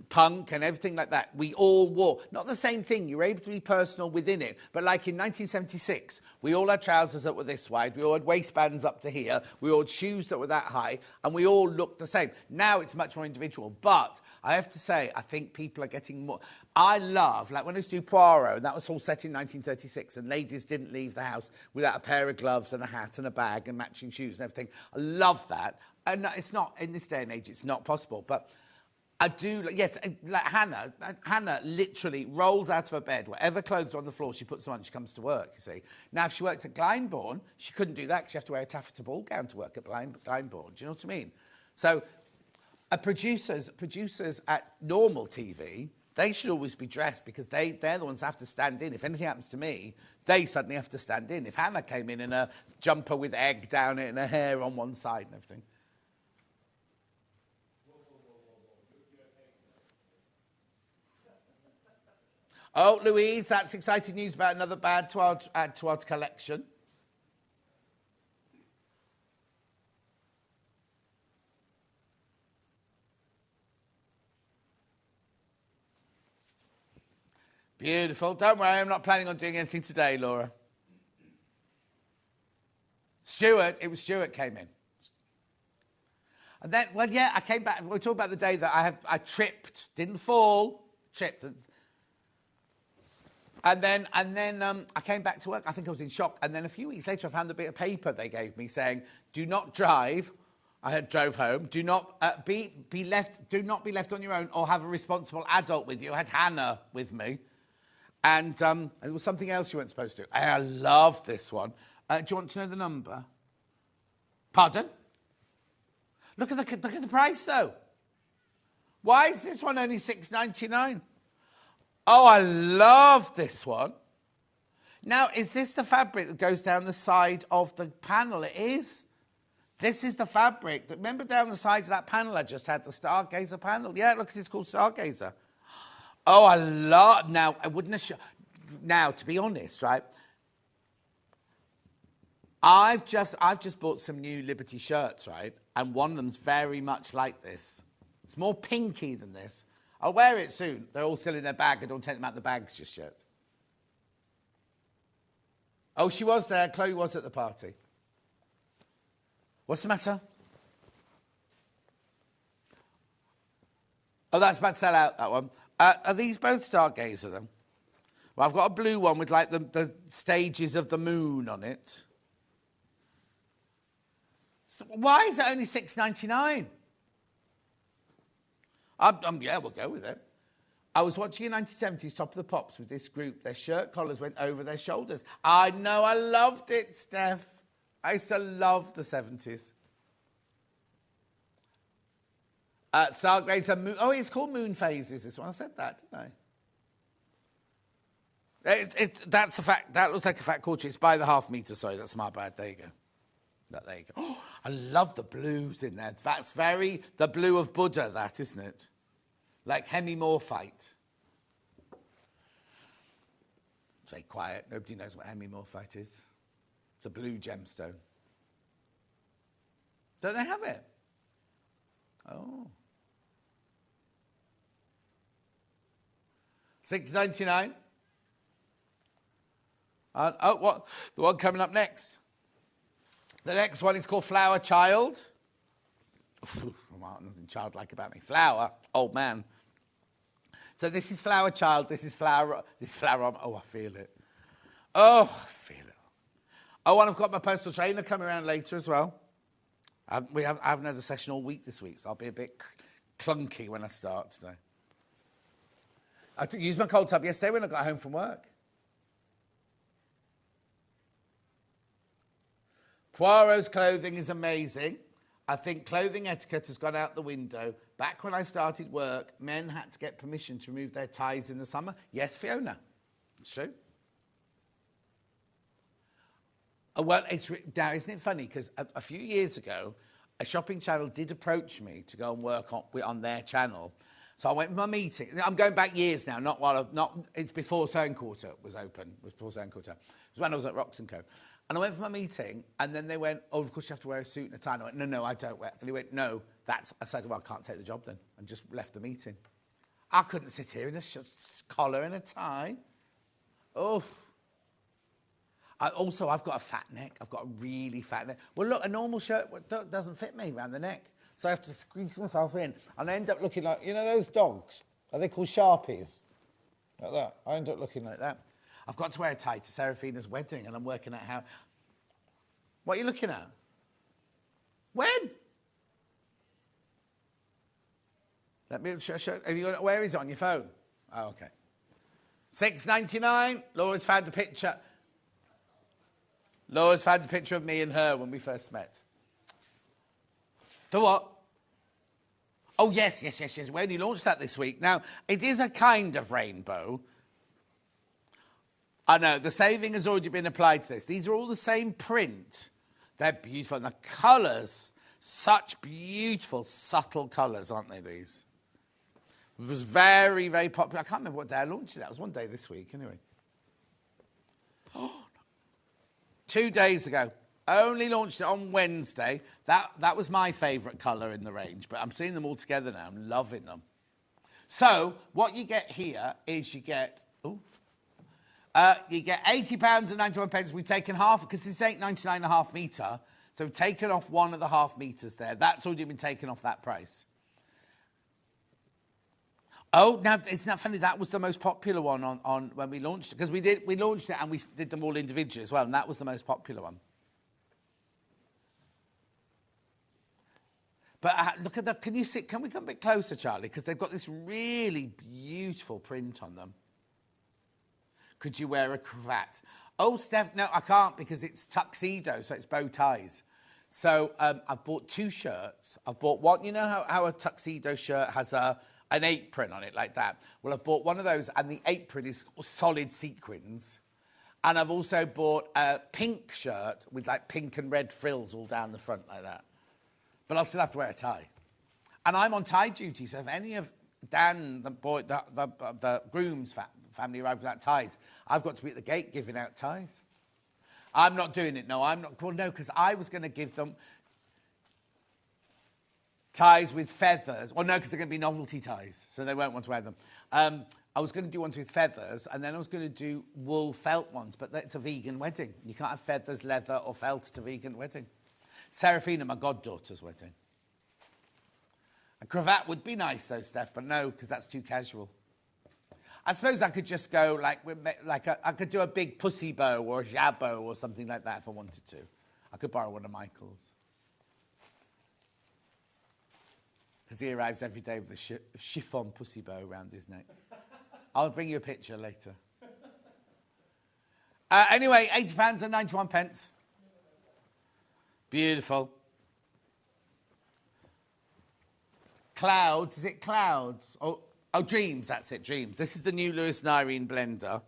punk and everything like that, we all wore, not the same thing, you were able to be personal within it, but like in 1976, we all had trousers that were this wide, we all had waistbands up to here, we all had shoes that were that high, and we all looked the same. Now it's much more individual, but I have to say, I think people are getting more... I love, like when I used to do Poirot, and that was all set in 1936, and ladies didn't leave the house without a pair of gloves and a hat and a bag and matching shoes and everything. I love that. And it's not, in this day and age, it's not possible, but I do, yes, like Hannah literally rolls out of her bed, whatever clothes are on the floor, she puts them on, she comes to work, you see. Now, if she worked at Glyndebourne, she couldn't do that because you have to wear a taffeta ball gown to work at Glyndebourne. Do you know what I mean? So, producers at normal TV, they should always be dressed because they're the ones who have to stand in. If anything happens to me, they suddenly have to stand in. If Hannah came in a jumper with egg down it and her hair on one side and everything. Oh, Louise, that's exciting news about another bag to add to our collection. Beautiful. Don't worry, I'm not planning on doing anything today, Laura. It was Stuart came in. And then, well, yeah, I came back. We're talking about the day that I tripped, didn't fall, tripped. And then I came back to work. I think I was in shock. And then a few weeks later, I found the bit of paper they gave me saying, "Do not drive." I had drove home. Do not be left. Do not be left on your own, or have a responsible adult with you. I had Hannah with me, and there was something else you weren't supposed to do. I love this one. Do you want to know the number? Pardon? Look at the price though. Why is this one only £6.99? Oh, I love this one. Now, is this the fabric that goes down the side of the panel? It is. This is the fabric. Remember down the side of that panel I just had, the Stargazer panel? Yeah, look, it's called Stargazer. Oh, I love... Now, I wouldn't have... Now, to be honest, right, I've just bought some new Liberty shirts, right, and one of them's very much like this. It's more pinky than this. I'll wear it soon. They're all still in their bag. I don't take them out of the bags just yet. Oh, she was there. Chloe was at the party. What's the matter? Oh, that's about to sell out, that one. Are these both Stargazer, then? Well, I've got a blue one with, like, the stages of the moon on it. So why is it only £6.99? Yeah, we'll go with it. I was watching a 1970s Top of the Pops with this group. Their shirt collars went over their shoulders. I know, I loved it, Steph. I used to love the 70s. Stargazer Moon. Oh, it's called Moon Phases, this one. I said that, didn't I? That's a fact. That looks like a fat quarter. It's by the half metre. Sorry, that's my bad. There you go. But there you go. Oh, I love the blues in there. That's very the blue of Buddha, that, isn't it? Like hemimorphite. It's very quiet. Nobody knows what hemimorphite is. It's a blue gemstone. Don't they have it? Oh. $6.99. Oh, what? The one coming up next. The next one is called Flower Child. Nothing childlike about me. Flower, old man. So this is Flower Child. This is Flower. Oh, I feel it. Oh, I feel it. Oh, and I've got my personal trainer coming around later as well. I haven't had a session all week this week, so I'll be a bit clunky when I start today. I used my cold tub yesterday when I got home from work. Poirot's clothing is amazing. I think clothing etiquette has gone out the window. Back when I started work, men had to get permission to remove their ties in the summer. Yes, Fiona, it's true. Well, now, isn't it funny? Because a few years ago, a shopping channel did approach me to go and work on their channel. So I went to my meeting. I'm going back years now, it's before Zone Quarter was open. It was before Zone Quarter. It was when I was at Rox & Co. And I went for my meeting, and then they went, oh, of course you have to wear a suit and a tie. And I went, no, I don't wear. And he went, no, I said, well, I can't take the job then, and just left the meeting. I couldn't sit here in a collar and a tie. Oh. I've got a fat neck. I've got a really fat neck. Well, look, a normal shirt doesn't fit me around the neck. So I have to squeeze myself in. And I end up looking like, you know those dogs? Are they called Sharpies? Like that. I end up looking like that. I've got to wear a tie to Serafina's wedding, and I'm working out how... What are you looking at? When? Let me show. Have you got it? Where is it on your phone? Oh, okay. $6.99. Laura's found a picture. Laura's found a picture of me and her when we first met. To what? Oh, yes. We only launched that this week. Now, it is a kind of rainbow. I know, the saving has already been applied to this. These are all the same print. They're beautiful. And the colours, such beautiful, subtle colours, aren't they, these? It was very, very popular. I can't remember what day I launched it. That was one day this week, anyway. Oh, 2 days ago. Only launched it on Wednesday. That was my favourite colour in the range, but I'm seeing them all together now. I'm loving them. So, what you get here is you get £80 and 91 pence. We've taken half, because this is 8.99 and a half metre, so we've taken off 1.5 metres there. That's already been taken off that price. Oh, now, isn't that funny? That was the most popular one on when we launched it, because we launched it and we did them all individually as well, and that was the most popular one. But look at that. Can you see? Can we come a bit closer, Charlie? Because they've got this really beautiful print on them. Could you wear a cravat? Oh, Steph, no, I can't, because it's tuxedo, so it's bow ties. So I've bought 2 shirts. I've bought one. You know how a tuxedo shirt has an apron on it like that? Well, I've bought one of those, and the apron is solid sequins. And I've also bought a pink shirt with like pink and red frills all down the front like that. But I'll still have to wear a tie. And I'm on tie duty, so if any of Dan, the groom's family arrived without ties, I've got to be at the gate giving out ties. I'm not doing it, no, I'm not. Well, no, because I was going to give them ties with feathers. Well, no, because they're going to be novelty ties, so they won't want to wear them. I was going to do ones with feathers, and then I was going to do wool felt ones, but it's a vegan wedding. You can't have feathers, leather, or felt at a vegan wedding. Serafina, my goddaughter's wedding. A cravat would be nice, though, Steph, but no, because that's too casual. I suppose I could just go, I could do a big pussy bow or a jabot or something like that if I wanted to. I could borrow one of Michael's. Because he arrives every day with a chiffon pussy bow around his neck. I'll bring you a picture later. Anyway, £80 and 91 pence. Beautiful. Clouds, is it Clouds? Oh, Dreams, that's it, Dreams. This is the new Lewis and Irene blender.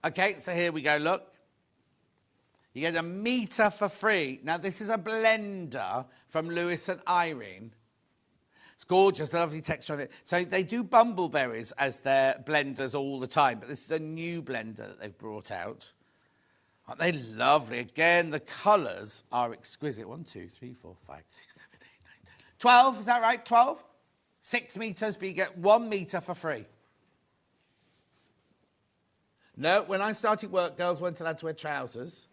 Okay, so here we go, look. You get a metre for free. Now, this is a blender from Lewis and Irene. It's gorgeous, lovely texture on it. So they do bumbleberries as their blenders all the time, but this is a new blender that they've brought out. Aren't they lovely? Again, the colours are exquisite. 1, 2, 3, 4, 5, 6, 7, 8, 9, 10. 12, is that right? 12? 6 metres, but you get 1 metre for free. No, when I started work, girls weren't allowed to wear trousers.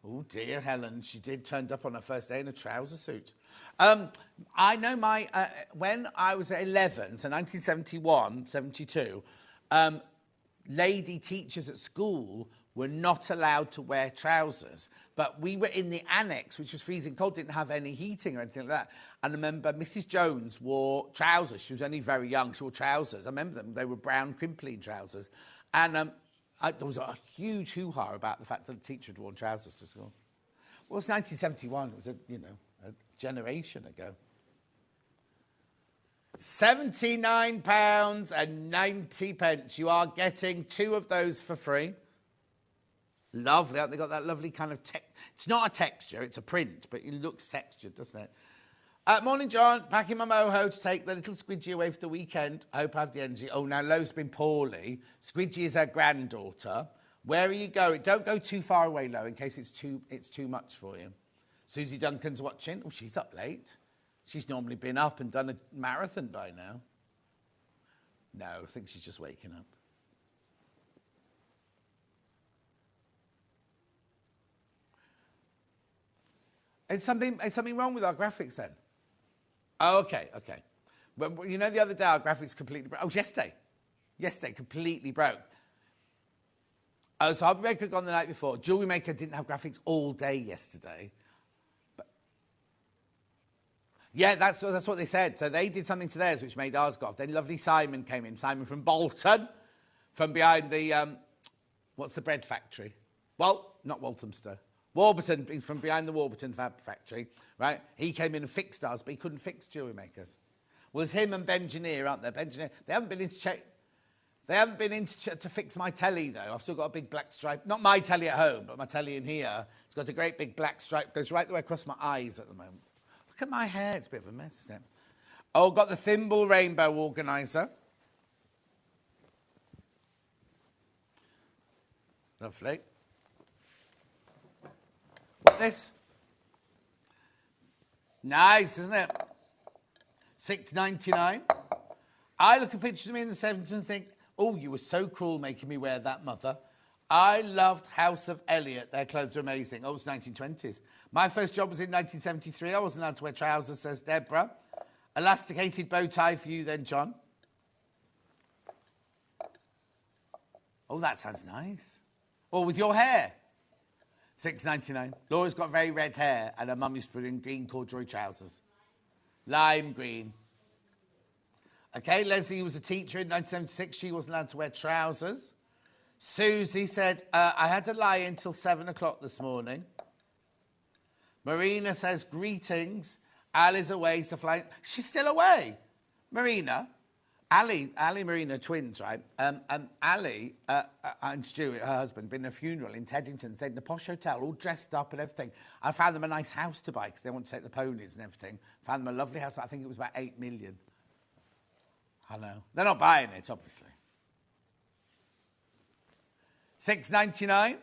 Oh, dear, Helen, she turned up on her first day in a trouser suit. I know when I was 11, so 1971, 72, lady teachers at school were not allowed to wear trousers. But we were in the annex, which was freezing cold, didn't have any heating or anything like that. And I remember Mrs. Jones wore trousers. She was only very young. She wore trousers. I remember them. They were brown, crimply trousers. And there was a huge hoo-ha about the fact that the teacher had worn trousers to school. Well, it was 1971. It was a generation ago. £79.90. You are getting 2 of those for free. Lovely. They got that lovely kind of it's not a texture, it's a print, but it looks textured, doesn't it? Morning, John. Packing my moho to take the little Squidgy away for the weekend. I hope I have the energy. Oh, now Lo's been poorly. Squidgy is her granddaughter. Where are you going? Don't go too far away, Lo, in case it's too much for you. Susie Duncan's watching. Oh, she's up late. She's normally been up and done a marathon by now. No, I think she's just waking up. Is something wrong with our graphics then? Oh, okay. But you know, the other day our graphics completely broke. Oh, yesterday completely broke. Oh, so Hobby Maker gone the night before. Jewelry Maker didn't have graphics all day yesterday. But yeah, that's what they said. So they did something to theirs which made ours go off. Then lovely Simon came in. Simon from Bolton, from behind the what's the bread factory? Well, not Walthamstow. Warburton, from behind the Warburton Fab Factory, right? He came in and fixed ours, but he couldn't fix Jewelry Makers. Well, it's him and Bengineer, aren't they? Bengineer. They haven't been in to check. They haven't been in to fix my telly, though. I've still got a big black stripe. Not my telly at home, but my telly in here. It's got a great big black stripe. Goes right the way across my eyes at the moment. Look at my hair. It's a bit of a mess, isn't it? Oh, got the Thimble Rainbow Organiser. Lovely. What this? Nice, isn't it? $6.99. I look at pictures of me in the 70s and think, oh, you were so cruel making me wear that, Mother. I loved House of Elliot. Their clothes are amazing. Oh, it was 1920s. My first job was in 1973. I wasn't allowed to wear trousers, says Deborah. Elasticated bow tie for you then, John. Oh, that sounds nice. Or with your hair. $6.99. Laura's got very red hair and her mum used to put in green corduroy trousers. Lime green. Okay, Leslie was a teacher in 1976. She wasn't allowed to wear trousers. Susie said, I had to lie until 7 o'clock this morning. Marina says, greetings. Ali's away, so flying. She's still away. Marina. Ali, Marina, twins, right? Ali and Stuart, her husband, been in a funeral in Teddington. Stayed in a posh hotel, all dressed up and everything. I found them a nice house to buy because they want to take the ponies and everything. Found them a lovely house. I think it was about 8 million. I know. They're not buying it, obviously. $6.99.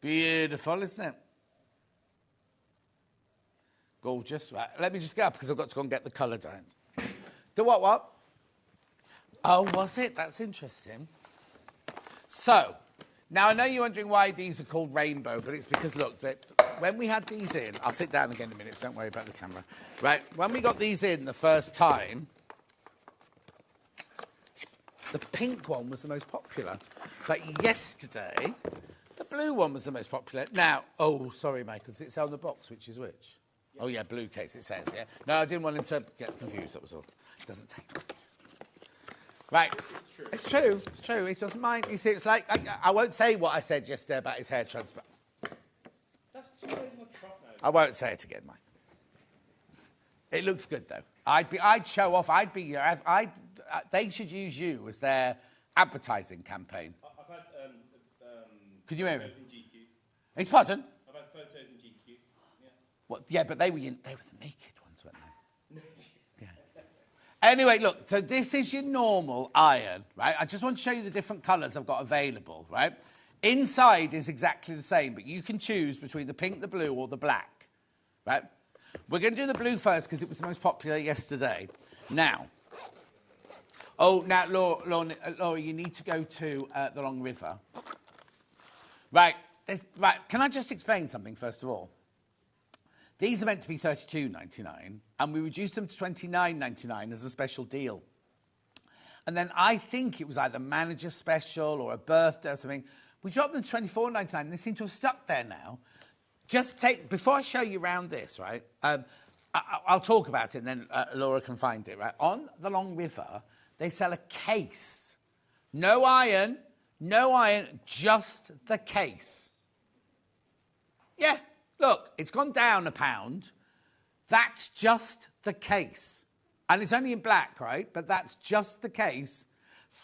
Beautiful, isn't it? Gorgeous. Right, let me just get up because I've got to go and get the colour downs. The what? Oh, was it? That's interesting. So, now I know you're wondering why these are called rainbow, but it's because, look, when we had these in, I'll sit down again in a minute, so don't worry about the camera. Right, when we got these in the first time, the pink one was the most popular. Like yesterday, the blue one was the most popular. Now, oh, sorry, Michael, does it say on the box which is which? Oh, yeah, blue case, it says, yeah. No, I didn't want him to get confused, that was all. It doesn't say. Right, it's true. He doesn't mind. You see, it's like, I won't say what I said yesterday about his hair transplant. That's 2 days on the trot now. I won't say it again, Mike. It looks good, though. I'd show off, they should use you as their advertising campaign. I've had Could you hear photos him? in GQ. Hey, pardon? I've had photos in GQ. Yeah. What? Yeah, but they were the naked ones, weren't they? Yeah. Anyway, look, so this is your normal iron, right? I just want to show you the different colours I've got available, right? Inside is exactly the same, but you can choose between the pink, the blue, or the black, right? We're going to do the blue first because it was the most popular yesterday. Now, Laura, you need to go to the Long River. Right, can I just explain something first of all? These are meant to be $32.99, and we reduced them to $29.99 as a special deal. And then I think it was either manager special or a birthday or something. We dropped them to $24.99, and they seem to have stuck there now. Before I show you around this, right, I'll talk about it, and then Laura can find it, right? On the Long River, they sell a case. No iron, just the case. Yeah, look, it's gone down £1. That's just the case. And it's only in black, right? But that's just the case.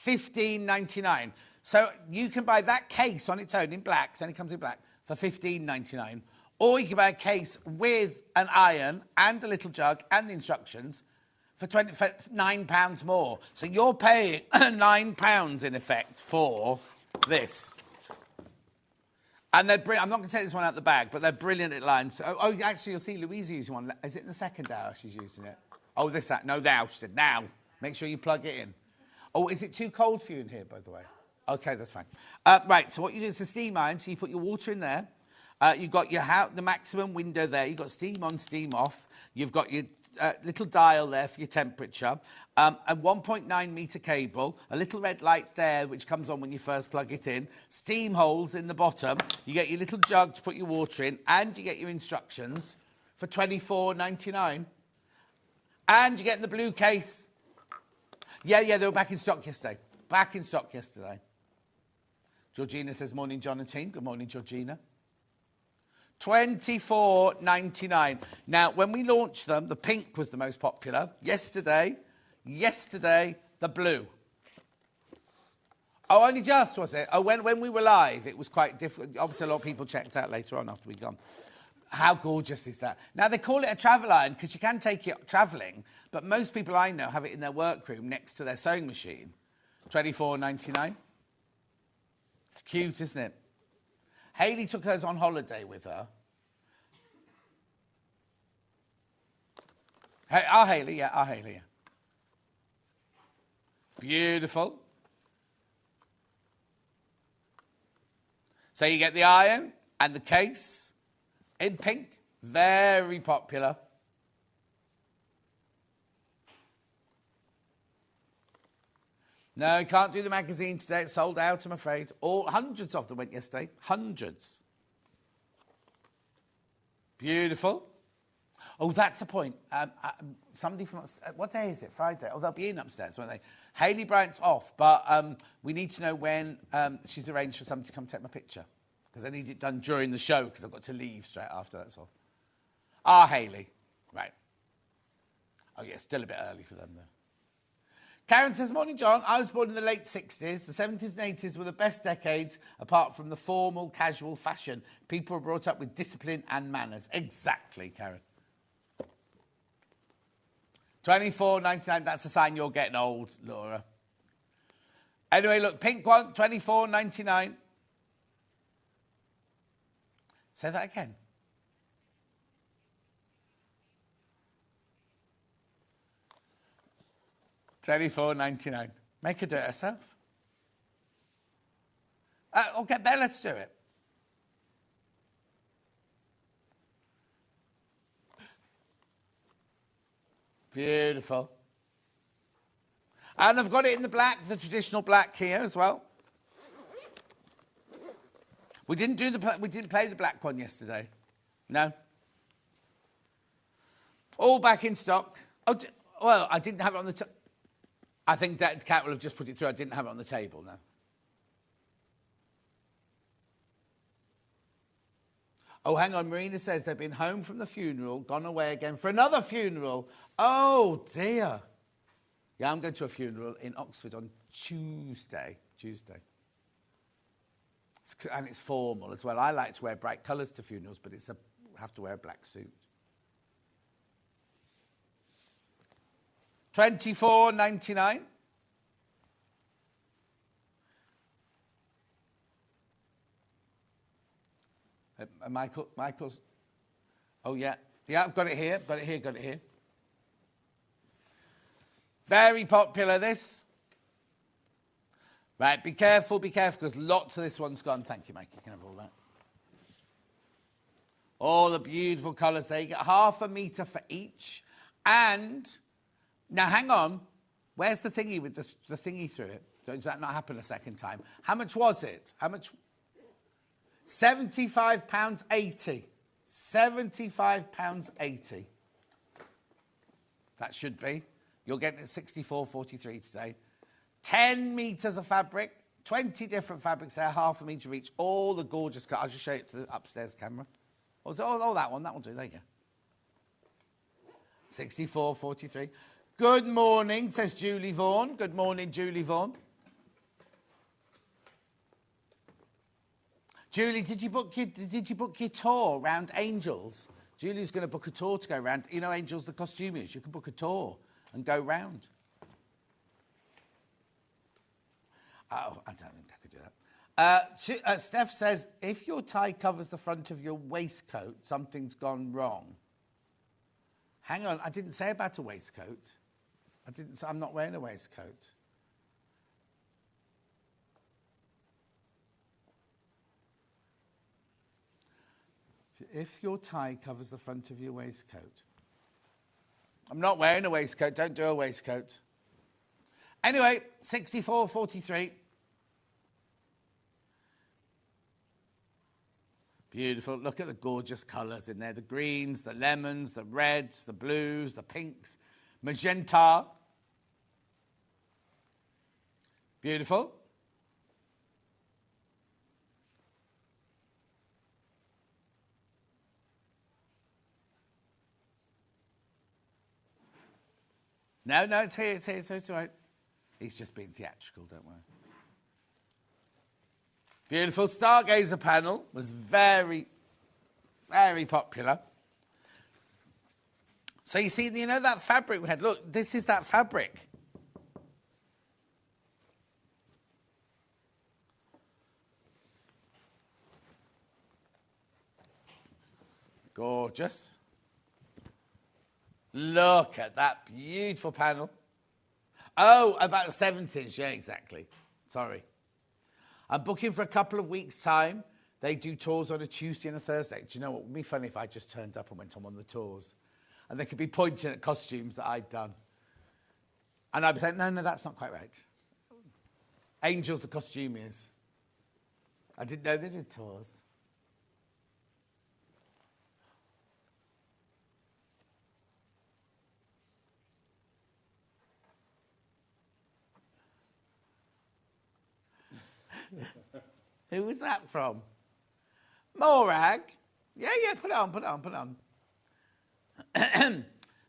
$15.99. So you can buy that case on its own in black, it only comes in black, for $15.99. Or you can buy a case with an iron and a little jug and the instructions for £9 more. So you're paying £9 in effect for this. And they're brilliant. I'm not going to take this one out of the bag, but they're brilliant at lines. Oh, actually, you'll see Louise using one. Is it in the second hour she's using it? Oh, no, now. She said, now. Make sure you plug it in. Oh, is it too cold for you in here, by the way? Okay, that's fine. Right, so what you do is a steam iron. So you put your water in there. You've got the maximum window there. You've got steam on, steam off. You've got your little dial there for your temperature. A 1.9 metre cable. A little red light there, which comes on when you first plug it in. Steam holes in the bottom. You get your little jug to put your water in. And you get your instructions for $24.99. And you get the blue case. Yeah, they were back in stock yesterday. Georgina says, morning, John and team. Good morning, Georgina. $24.99. Now, when we launched them, the pink was the most popular. Yesterday, the blue. Oh, only just, was it? Oh, when we were live, it was quite different. Obviously, a lot of people checked out later on after we'd gone. How gorgeous is that? Now, they call it a travel iron because you can take it travelling, but most people I know have it in their workroom next to their sewing machine. $24.99. It's cute, isn't it? Hayley took hers on holiday with her. Hey, our Hayley, yeah. Beautiful. So you get the iron and the case in pink. Very popular. No, you can't do the magazine today. It's sold out, I'm afraid. Hundreds of them went yesterday. Hundreds. Beautiful. Oh, that's a point. Somebody from... What day is it? Friday? Oh, they'll be in upstairs, won't they? Hayley Bryant's off, but we need to know when she's arranged for somebody to come take my picture. Because I need it done during the show, because I've got to leave straight after, that's all. Hayley. Right. Oh, yeah, still a bit early for them, though. Karen says, morning, John. I was born in the late 60s. The 70s and 80s were the best decades, apart from the formal, casual fashion. People were brought up with discipline and manners. Exactly, Karen. $24.99, that's a sign you're getting old, Laura. Anyway, look, pink one, $24.99. Say that again. $24.99. Make her do it herself. Or get Bella to do it. Beautiful. And I've got it in the black, the traditional black here as well. We didn't play the black one yesterday. No. All back in stock. Oh, well, I didn't have it on the... I think Kat will have just put it through. I didn't have it on the table, no. Oh, hang on. Marina says they've been home from the funeral, gone away again for another funeral. Oh, dear. Yeah, I'm going to a funeral in Oxford on Tuesday. And it's formal as well. I like to wear bright colours to funerals, but I have to wear a black suit. $24.99. Michael's. Oh yeah, I've got it here. Got it here. Very popular, this. Right, be careful, because lots of this one's gone. Thank you, Mike. You can have all that. All the beautiful colours there. You get half a metre for each. And, now hang on. Where's the thingy with the thingy through it? Does that not happen a second time? How much was it? How much? £75.80. £75.80. That should be. You're getting it 64.43 today. 10 metres of fabric, 20 different fabrics there, half a metre each, all the gorgeous colours. I'll just show it to the upstairs camera. Oh, that one, that'll do, there you go. 64.43. Good morning, says Julie Vaughan. Good morning, Julie Vaughan. Julie, did you book your tour around Angels? Julie's going to book a tour to go round. You know Angels, the costumiers. You can book a tour and go round. Oh, I don't think I could do that. Steph says, if your tie covers the front of your waistcoat, something's gone wrong. Hang on, I didn't say about a waistcoat. I'm not wearing a waistcoat. If your tie covers the front of your waistcoat. I'm not wearing a waistcoat. Don't do a waistcoat. Anyway, 64.43. Beautiful. Look at the gorgeous colours in there. The greens, the lemons, the reds, the blues, the pinks, magenta. Beautiful. No, it's here, so it's all right. He's just being theatrical, don't worry. Beautiful. Stargazer panel was very, very popular. So you see, you know that fabric we had? Look, this is that fabric. Gorgeous. Look at that beautiful panel. Oh, about the 70s. Yeah, exactly. Sorry. I'm booking for a couple of weeks' time. They do tours on a Tuesday and a Thursday. Do you know what? It would be funny if I just turned up and went on one of the tours. And they could be pointing at costumes that I'd done. And I'd be saying, no, that's not quite right. Angels, the costumiers. I didn't know they did tours. Who was that from? Morag? Yeah, put it on.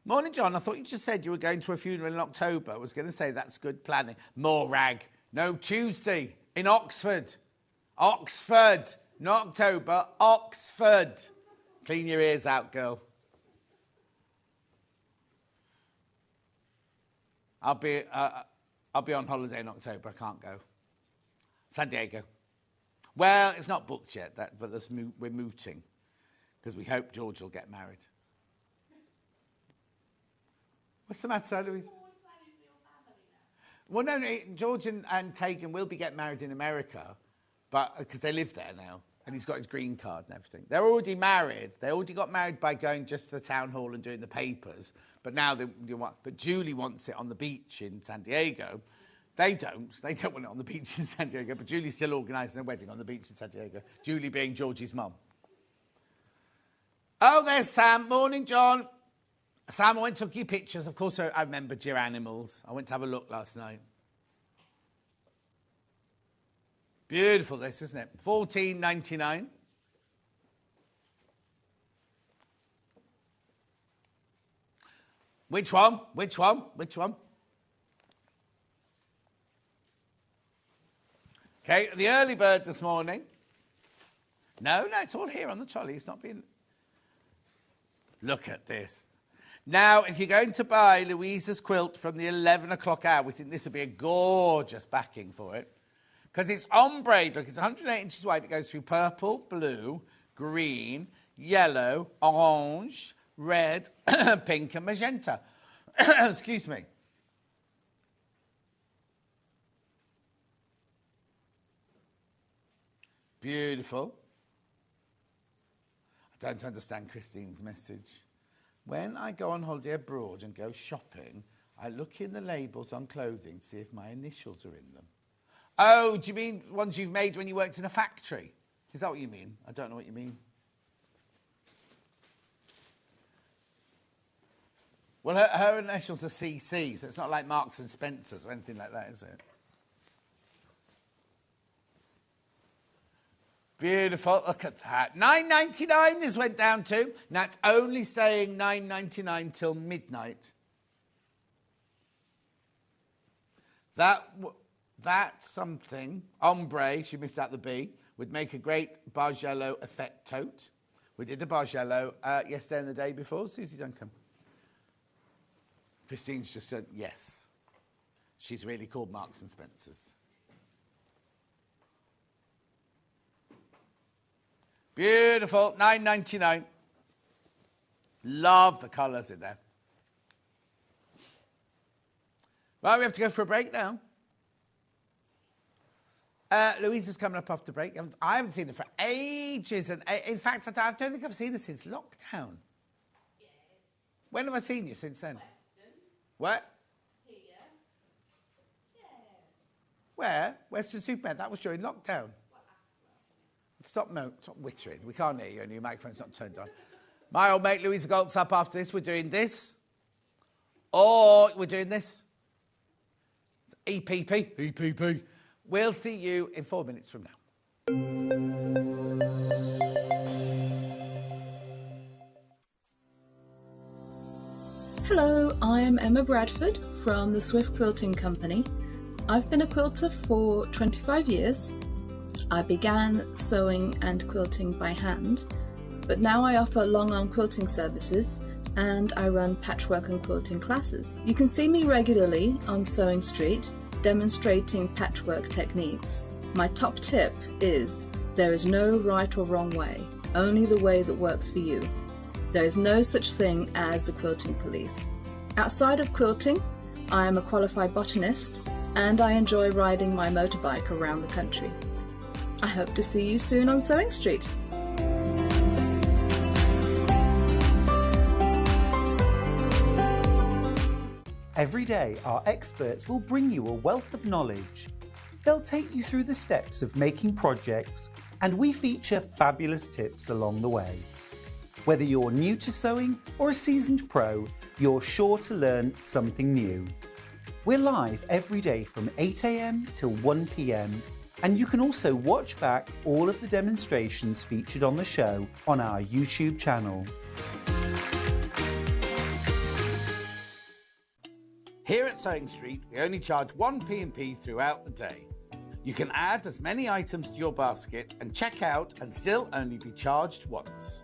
Morning, John. I thought you just said you were going to a funeral in October. I was going to say that's good planning. Morag. No, Tuesday in Oxford. Oxford. Not October. Oxford. Clean your ears out, girl. I'll be on holiday in October. I can't go. San Diego. Well, it's not booked yet, but we're mooting because we hope George will get married. What's the matter, Louise? Well, no, George and Tegan will be getting married in America, but because they live there now, and he's got his green card and everything. They're already married. They already got married by going just to the town hall and doing the papers, but now but Julie wants it on the beach in San Diego. They don't want it on the beach in San Diego, but Julie's still organising a wedding on the beach in San Diego. Julie being Georgie's mum. Oh, there's Sam. Morning, John. Sam, I went and took you pictures. Of course, I remembered your animals. I went to have a look last night. Beautiful, this, isn't it? $14.99. Which one? Okay, the early bird this morning. No, it's all here on the trolley. It's not being... Look at this. Now, if you're going to buy Louisa's quilt from the 11 o'clock hour, we think this would be a gorgeous backing for it. Because it's ombre. Look, it's 108 inches wide. It goes through purple, blue, green, yellow, orange, red, pink and magenta. Excuse me. Beautiful. I don't understand Christine's message. When I go on holiday abroad and go shopping, I look in the labels on clothing to see if my initials are in them. Oh, do you mean ones you've made when you worked in a factory? Is that what you mean? I don't know what you mean. Well, her initials are CC, so it's not like Marks and Spencer's or anything like that, is it? Beautiful. Look at that. $9.99 this went down to. Now, it's only staying $9.99 till midnight. That something, ombre, she missed out the B, would make a great Bargello effect tote. We did a Bargello yesterday and the day before. Susie Duncan. Christine's just said yes. She's really called Marks and Spencer's. Beautiful, $9.99. Love the colours in there. Well, we have to go for a break now. Louisa's coming up after break. I haven't seen her for ages. And in fact, I don't think I've seen her since lockdown. Yes. When have I seen you since then? Western. What? Here. Yes. Where? Western Superman. That was during lockdown. Stop whittering. We can't hear you and your microphone's not turned on. My old mate Louisa Galt's up after this. We're doing this. Or we're doing this. EPP. EPP. We'll see you in 4 minutes from now. Hello, I'm Emma Bradford from the Swift Quilting Company. I've been a quilter for 25 years. I began sewing and quilting by hand, but now I offer long arm quilting services and I run patchwork and quilting classes. You can see me regularly on Sewing Street demonstrating patchwork techniques. My top tip is there is no right or wrong way, only the way that works for you. There is no such thing as the quilting police. Outside of quilting, I am a qualified botanist and I enjoy riding my motorbike around the country. I hope to see you soon on Sewing Street. Every day, our experts will bring you a wealth of knowledge. They'll take you through the steps of making projects, and we feature fabulous tips along the way. Whether you're new to sewing or a seasoned pro, you're sure to learn something new. We're live every day from 8 a.m. till 1 p.m. And you can also watch back all of the demonstrations featured on the show on our YouTube channel. Here at Sewing Street, we only charge one P&P throughout the day. You can add as many items to your basket and check out and still only be charged once.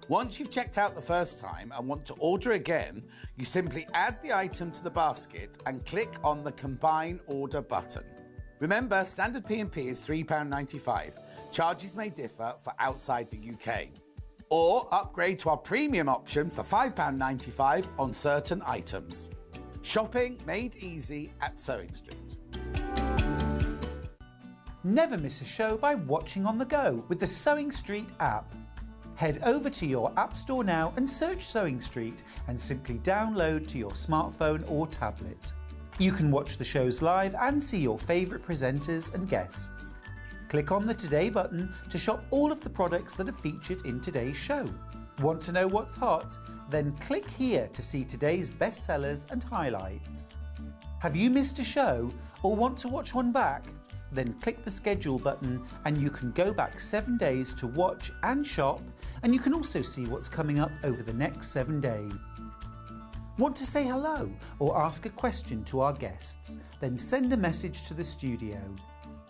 Once you've checked out the first time and want to order again, you simply add the item to the basket and click on the Combine Order button. Remember, standard P&P is £3.95. Charges may differ for outside the UK. Or upgrade to our premium option for £5.95 on certain items. Shopping made easy at Sewing Street. Never miss a show by watching on the go with the Sewing Street app. Head over to your App Store now and search Sewing Street and simply download to your smartphone or tablet. You can watch the shows live and see your favourite presenters and guests. Click on the Today button to shop all of the products that are featured in today's show. Want to know what's hot? Then click here to see today's bestsellers and highlights. Have you missed a show or want to watch one back? Then click the schedule button and you can go back 7 days to watch and shop, and you can also see what's coming up over the next 7 days. Want to say hello or ask a question to our guests? Then send a message to the studio.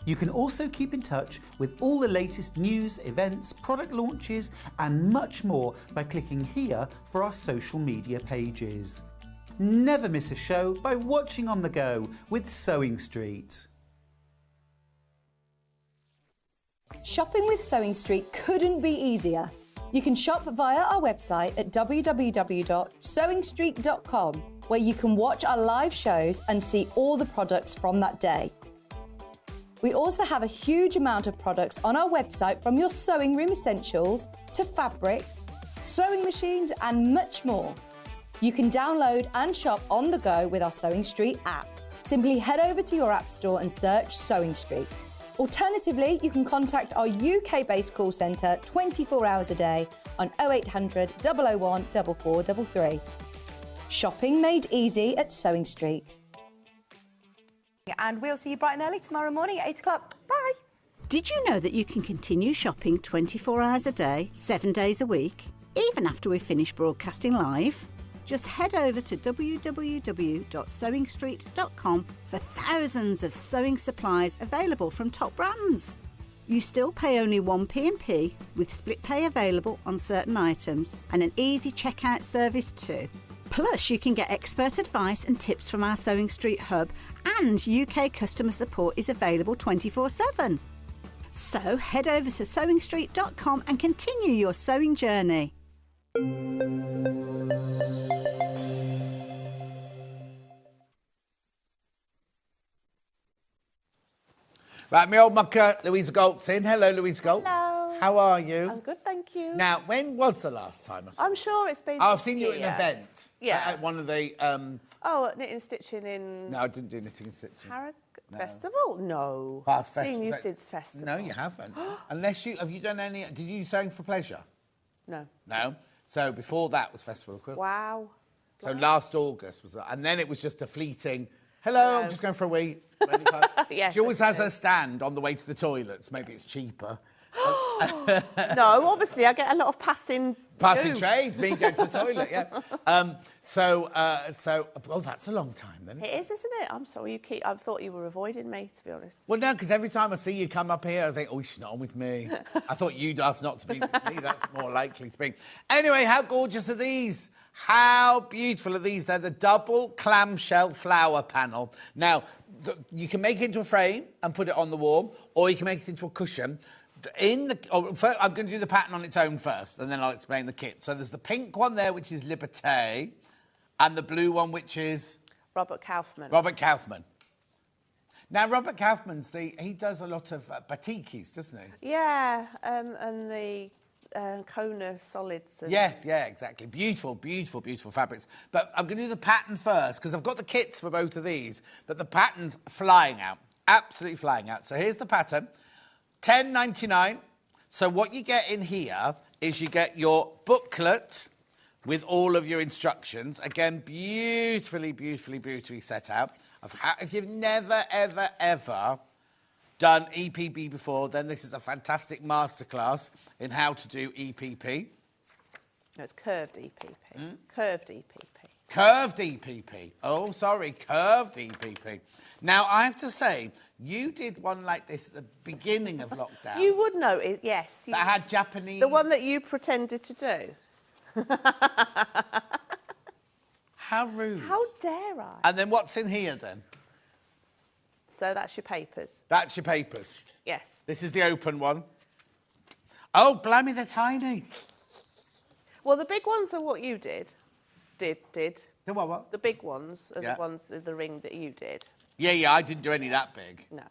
You can also keep in touch with all the latest news, events, product launches and much more by clicking here for our social media pages. Never miss a show by watching on the go with Sewing Street. Shopping with Sewing Street couldn't be easier. You can shop via our website at www.sewingstreet.com, where you can watch our live shows and see all the products from that day. We also have a huge amount of products on our website, from your sewing room essentials to fabrics, sewing machines and much more. You can download and shop on the go with our Sewing Street app. Simply head over to your app store and search Sewing Street. Alternatively, you can contact our UK-based call centre 24 hours a day on 0800 001 4433. Shopping made easy at Sewing Street. And we'll see you bright and early tomorrow morning at 8 o'clock. Bye. Did you know that you can continue shopping 24 hours a day, 7 days a week, even after we've finished broadcasting live? Just head over to www.sewingstreet.com for thousands of sewing supplies available from top brands. You still pay only 1p&p, with split pay available on certain items and an easy checkout service too. Plus, you can get expert advice and tips from our Sewing Street hub, and UK customer support is available 24/7. So head over to sewingstreet.com and continue your sewing journey. Right, my old mucker, Louisa Galt's in. Hello, Louisa Galt. Hello. How are you? I'm good, thank you. Now, when was the last time I saw I'm sure it's been. I've this seen you at an year. event. Yeah. At one of the... Oh, at Knitting Stitching in No, I didn't do knitting and stitching. Harrogate No. Festival? No. Bath Seen Festival. you since Festival. No, you haven't. Unless you... Have you done any... Did you do Sewing for Pleasure? No. No. So before that was Festival of Quilt. Wow. So last August was... And then it was just a fleeting... Hello, I'm just going for a wee. Really fun. Yes, She always that's has her stand on the way to the toilets. Maybe it's cheaper. No, obviously I get a lot of passing. Passing do. trade, me going to the toilet, yeah. Well, that's a long time then. It is, isn't it? I'm sorry. I thought you were avoiding me, to be honest. Well, no, because every time I see you come up here, I think, oh, she's not on with me. I thought you'd asked not to be with me. That's more likely to be. Anyway, how gorgeous are these? How beautiful are these? They're the double clamshell flower panel. Now, you can make it into a frame and put it on the wall, or you can make it into a cushion. First, I'm going to do the pattern on its own first, and then I'll explain the kit. So there's the pink one there, which is Liberté, and the blue one, which is... Robert Kaufman. Robert Kaufman. Now, Robert Kaufman's he does a lot of batikis, doesn't he? Yeah, and the Kona solids. And Yes, yeah, exactly. Beautiful, beautiful, beautiful fabrics. But I'm going to do the pattern first, because I've got the kits for both of these, but the pattern's flying out, absolutely flying out. So here's the pattern, $10.99. So what you get in here is you get your booklet with all of your instructions. Again, beautifully, beautifully, beautifully set out. If you've never, ever, ever done EPP before, then this is a fantastic masterclass in how to do EPP. No, it's curved EPP. Curved EPP. Curved EPP. Oh, sorry, curved EPP. Now, I have to say, you did one like this at the beginning of lockdown. You would know it, yes. That had Japanese... The one that you pretended to do. How rude. How dare I? And then what's in here, then? So that's your papers. That's your papers. Yes. This is the open one. Oh, blimey, they're tiny. Well, the big ones are what you did. Did. The what? The big ones are Yeah. the ones, the ring that you did. Yeah, I didn't do any that big. No,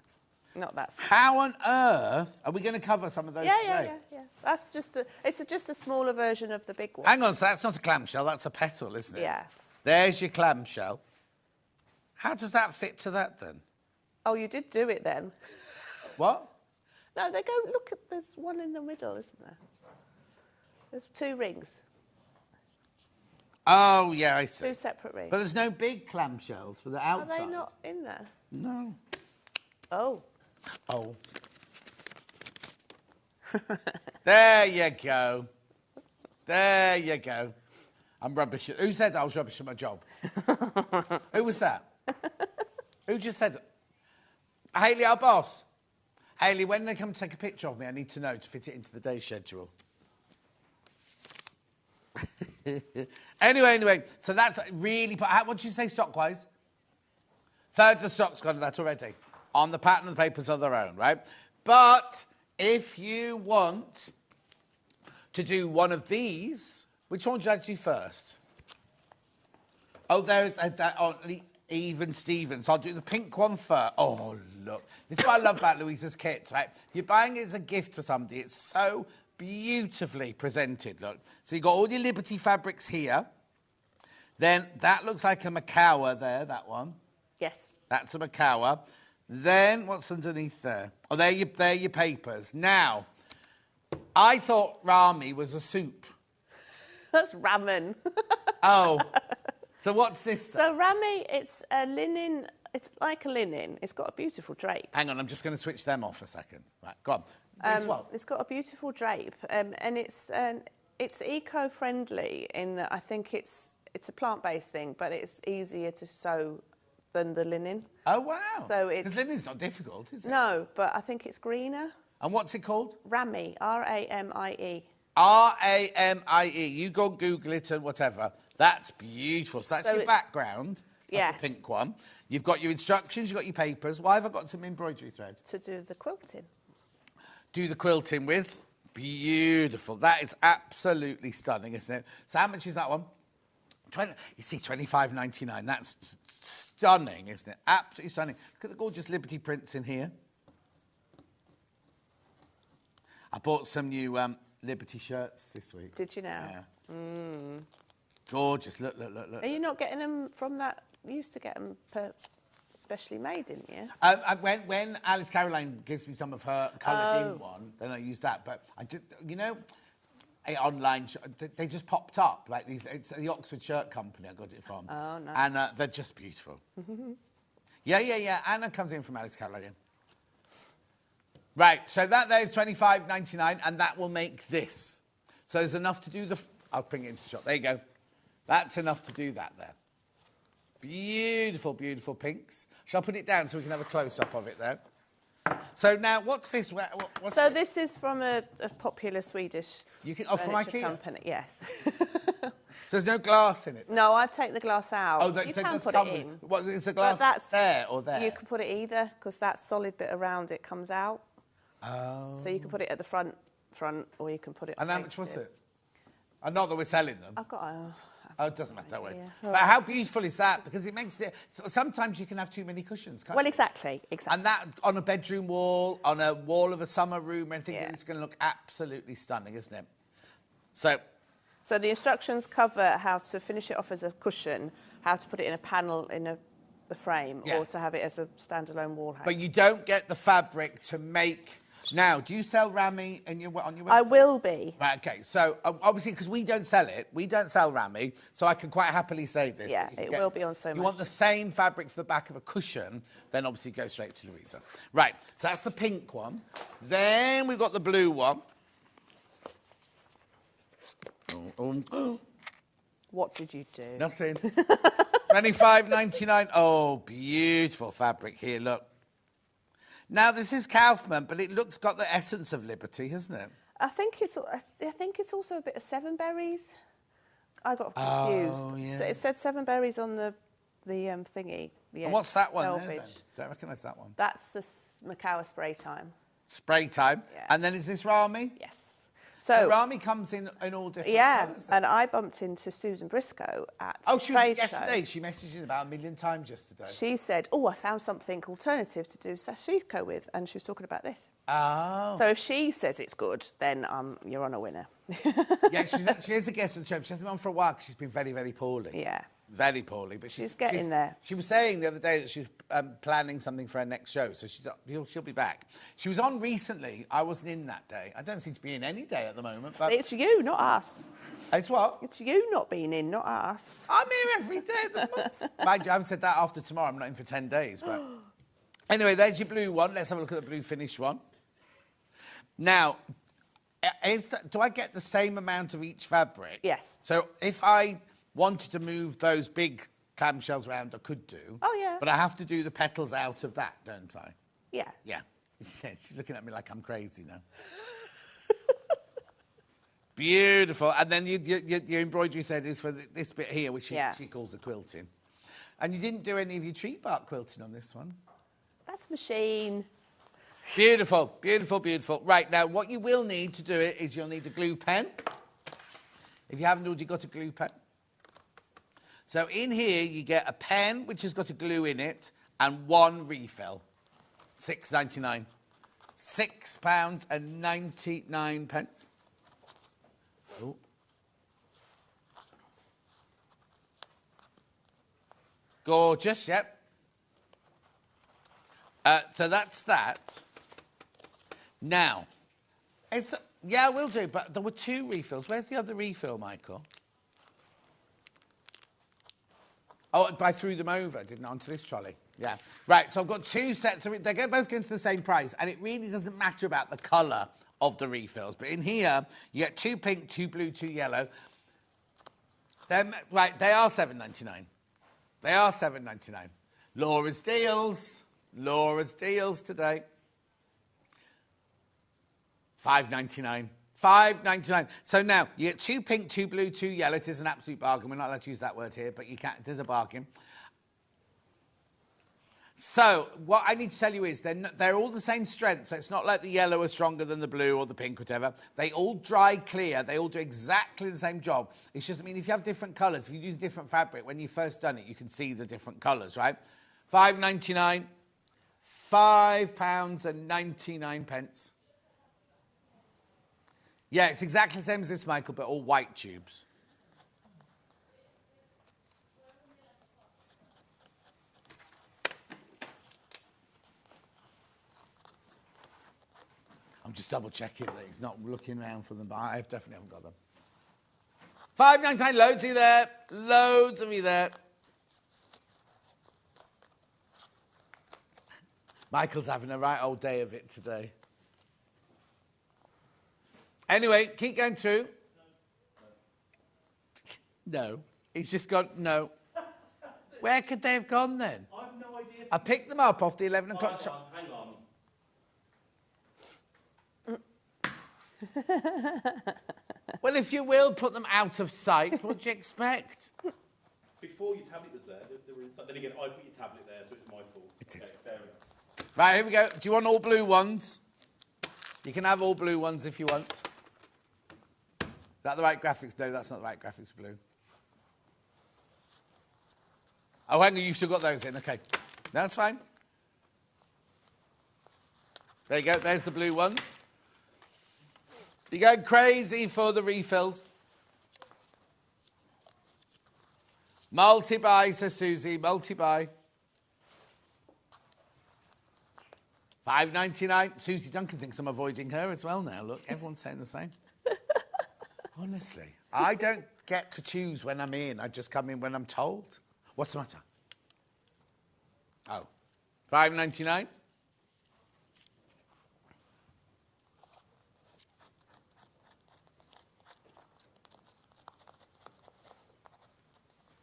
not that. How on earth are we going to cover some of those today? Yeah. That's just just a smaller version of the big one. Hang on, so that's not a clamshell, that's a petal, isn't it? Yeah. There's your clamshell. How does that fit to that, then? Oh, you did do it then. What? No, they go, look, there's one in the middle, isn't there? There's two rings, Oh, yeah, I see. two separate rings. But there's no big clamshells for the Are outside. they not in there? No. Oh. Oh. There you go. There you go. I'm rubbish. Who said I was rubbish at my job? Who was that? Who just said it? Hayley, our boss. Hayley, when they come take a picture of me, I need to know to fit it into the day schedule. Anyway, so that's really... What did you say stock-wise? Third of the stock's gone, that's already. On the pattern, the papers are their own, right? But if you want to do one of these, which one would you like to do first? Oh, there's Even Stevens. I'll do the pink one first. Oh, look. This is what I love about Louisa's kits, right? If you're buying it as a gift for somebody, it's so beautifully presented, look. So you've got all your Liberty fabrics here. Then that looks like a Macawa there, that one. Yes. That's a Macawa. Then what's underneath there? Oh, they're your papers. Now, I thought Rami was a soup. That's ramen. Oh. So what's this then? So rami, it's a linen. It's like a linen. It's got a beautiful drape. Hang on, I'm just going to switch them off a second. Right, go on. This one. It's got a beautiful drape, and it's eco-friendly in that I think it's a plant-based thing, but it's easier to sew than the linen. Oh, wow. So it's... Because linen's not difficult, is it? No, but I think it's greener. And what's it called? Rami, R-A-M-I-E. R-A-M-I-E. You go Google it and whatever. That's beautiful. So that's your background. Yes. The pink one. You've got your instructions, you've got your papers. Why have I got some embroidery thread? To do the quilting. Do the quilting with. Beautiful. That is absolutely stunning, isn't it? So how much is that one? You see, $25.99. That's stunning, isn't it? Absolutely stunning. Look at the gorgeous Liberty prints in here. I bought some new Liberty shirts this week. Did you now? Yeah. Gorgeous. Look. Are you not getting them from that? You used to get them specially made, didn't you? When Alice Caroline gives me some of her coloured in one, then I use that. But I just, online, they just popped up. Like these, it's the Oxford Shirt Company I got it from. Oh, nice. And they're just beautiful. Yeah. Anna comes in from Alice Caroline. Right, so there's $25.99, and that will make this. So there's enough to do I'll bring it into the shot. There you go. That's enough to do that there. Beautiful, beautiful pinks. Shall I put it down so we can have a close-up of it there? So now, what's this? This is from a popular Swedish from IKEA? company. Yes. So there's no glass in it? No, I've taken the glass out. Oh, you can put it in. What, is the glass there or there? You can put it either, because that solid bit around it comes out. Oh. So you can put it at the front, or you can put it... And how much was it? Not that we're selling them. I've got... Oh, it doesn't matter, don't worry. Yeah. But how beautiful is that? Because it makes it... Sometimes you can have too many cushions, can't you? Well, exactly. And that on a bedroom wall, on a wall of a summer room, anything, it's going to look absolutely stunning, isn't it? So the instructions cover how to finish it off as a cushion, how to put it in a panel in the frame, or to have it as a standalone wall hanger. But you don't get the fabric to make... Now, do you sell Rami on your website? I will be. Right, OK. So, obviously, because we don't sell it, we don't sell Rami, so I can quite happily say this. Yeah, it will be on so much. You want the same fabric for the back of a cushion, then obviously go straight to Louisa. Right, so that's the pink one. Then we've got the blue one. What did you do? Nothing. $25.99. Oh, beautiful fabric here, look. Now, this is Kaufman, but it looks got the essence of Liberty, hasn't it? I think it's also a bit of Seven Berries. I got confused. Oh, yeah. So it said Seven Berries on the thingy. And what's that one there, selvage. then? Don't recognise that one. That's the Macawa Spray Time. Spray Time. Yeah. And then is this Rami? Yes. So Rami comes in all different colours. And I bumped into Susan Briscoe at the trade yesterday. show. She messaged me about 1 million times yesterday. She said, I found something alternative to do sashiko with, and she was talking about this. Oh. So if she says it's good, then you're on a winner. Yeah, she is a guest on the show. She hasn't been on for a while because she's been very, very poorly. Yeah. Very poorly. But she's getting there. She was saying the other day that she's planning something for her next show, so she'll be back. She was on recently. I wasn't in that day. I don't seem to be in any day at the moment. But it's you, not us. It's what? It's you not being in, not us. I'm here every day of the month. Mind you, I haven't said that after tomorrow. I'm not in for 10 days. But anyway, there's your blue one. Let's have a look at the blue finish one. Now, do I get the same amount of each fabric? Yes. So if I wanted to move those big clamshells around, I could do. Oh, yeah. But I have to do the petals out of that, don't I? Yeah. Yeah. Yeah, she's looking at me like I'm crazy now. Beautiful. And then your embroidery thread is for this bit here, which she calls the quilting. And you didn't do any of your tree bark quilting on this one. That's machine. Beautiful, beautiful, beautiful. Right, now what you will need to do it is you'll need a glue pen. If you haven't already got a glue pen. So in here you get a pen which has got a glue in it and one refill. £6.99. £6.99. Oh. Gorgeous, yep. So that's that. Now, yeah, we'll do, but there were 2 refills. Where's the other refill, Michael? Oh, I threw them over, didn't I, onto this trolley? Yeah. Right, so I've got 2 sets of it. They're both going to the same price, and it really doesn't matter about the colour of the refills. But in here, you get 2 pink, 2 blue, 2 yellow. Right, they are £7.99. They are £7.99. Laura's deals. Laura's deals today. £5.99. £5.99. So now, you get 2 pink, 2 blue, 2 yellow. It is an absolute bargain. We're not allowed to use that word here, but you can. It is a bargain. So, what I need to tell you is they're all the same strength. So it's not like the yellow is stronger than the blue or the pink, whatever. They all dry clear. They all do exactly the same job. It's just, I mean, if you have different colours, if you use different fabric, when you first done it, you can see the different colours, right? £5.99. £5.99. Yeah, it's exactly the same as this, Michael, but all white tubes. I'm just double checking that he's not looking around for them, but I definitely haven't got them. £5.99, loads of you there. Loads of you there. Michael's having a right old day of it today. Anyway, keep going through. No. He's just gone, no. Where could they have gone then? I have no idea. I picked them up off the 11 o'clock. Hang on. Well, if you will, put them out of sight. What do you expect? Before your tablet was there, they were inside. Then again, I put your tablet there, so it's my fault. It is. Okay, fair enough. Right, here we go. Do you want all blue ones? You can have all blue ones if you want. Is that the right graphics? No, that's not the right graphics for blue. Oh, hang on, you've still got those in. Okay. No, that's fine. There you go. There's the blue ones. You're going crazy for the refills. Multi-buy, says Susie. Multi-buy. £5.99. Susie Duncan thinks I'm avoiding her as well now. Look, everyone's saying the same. Honestly, I don't get to choose when I'm in. I just come in when I'm told. What's the matter? Oh, £5.99.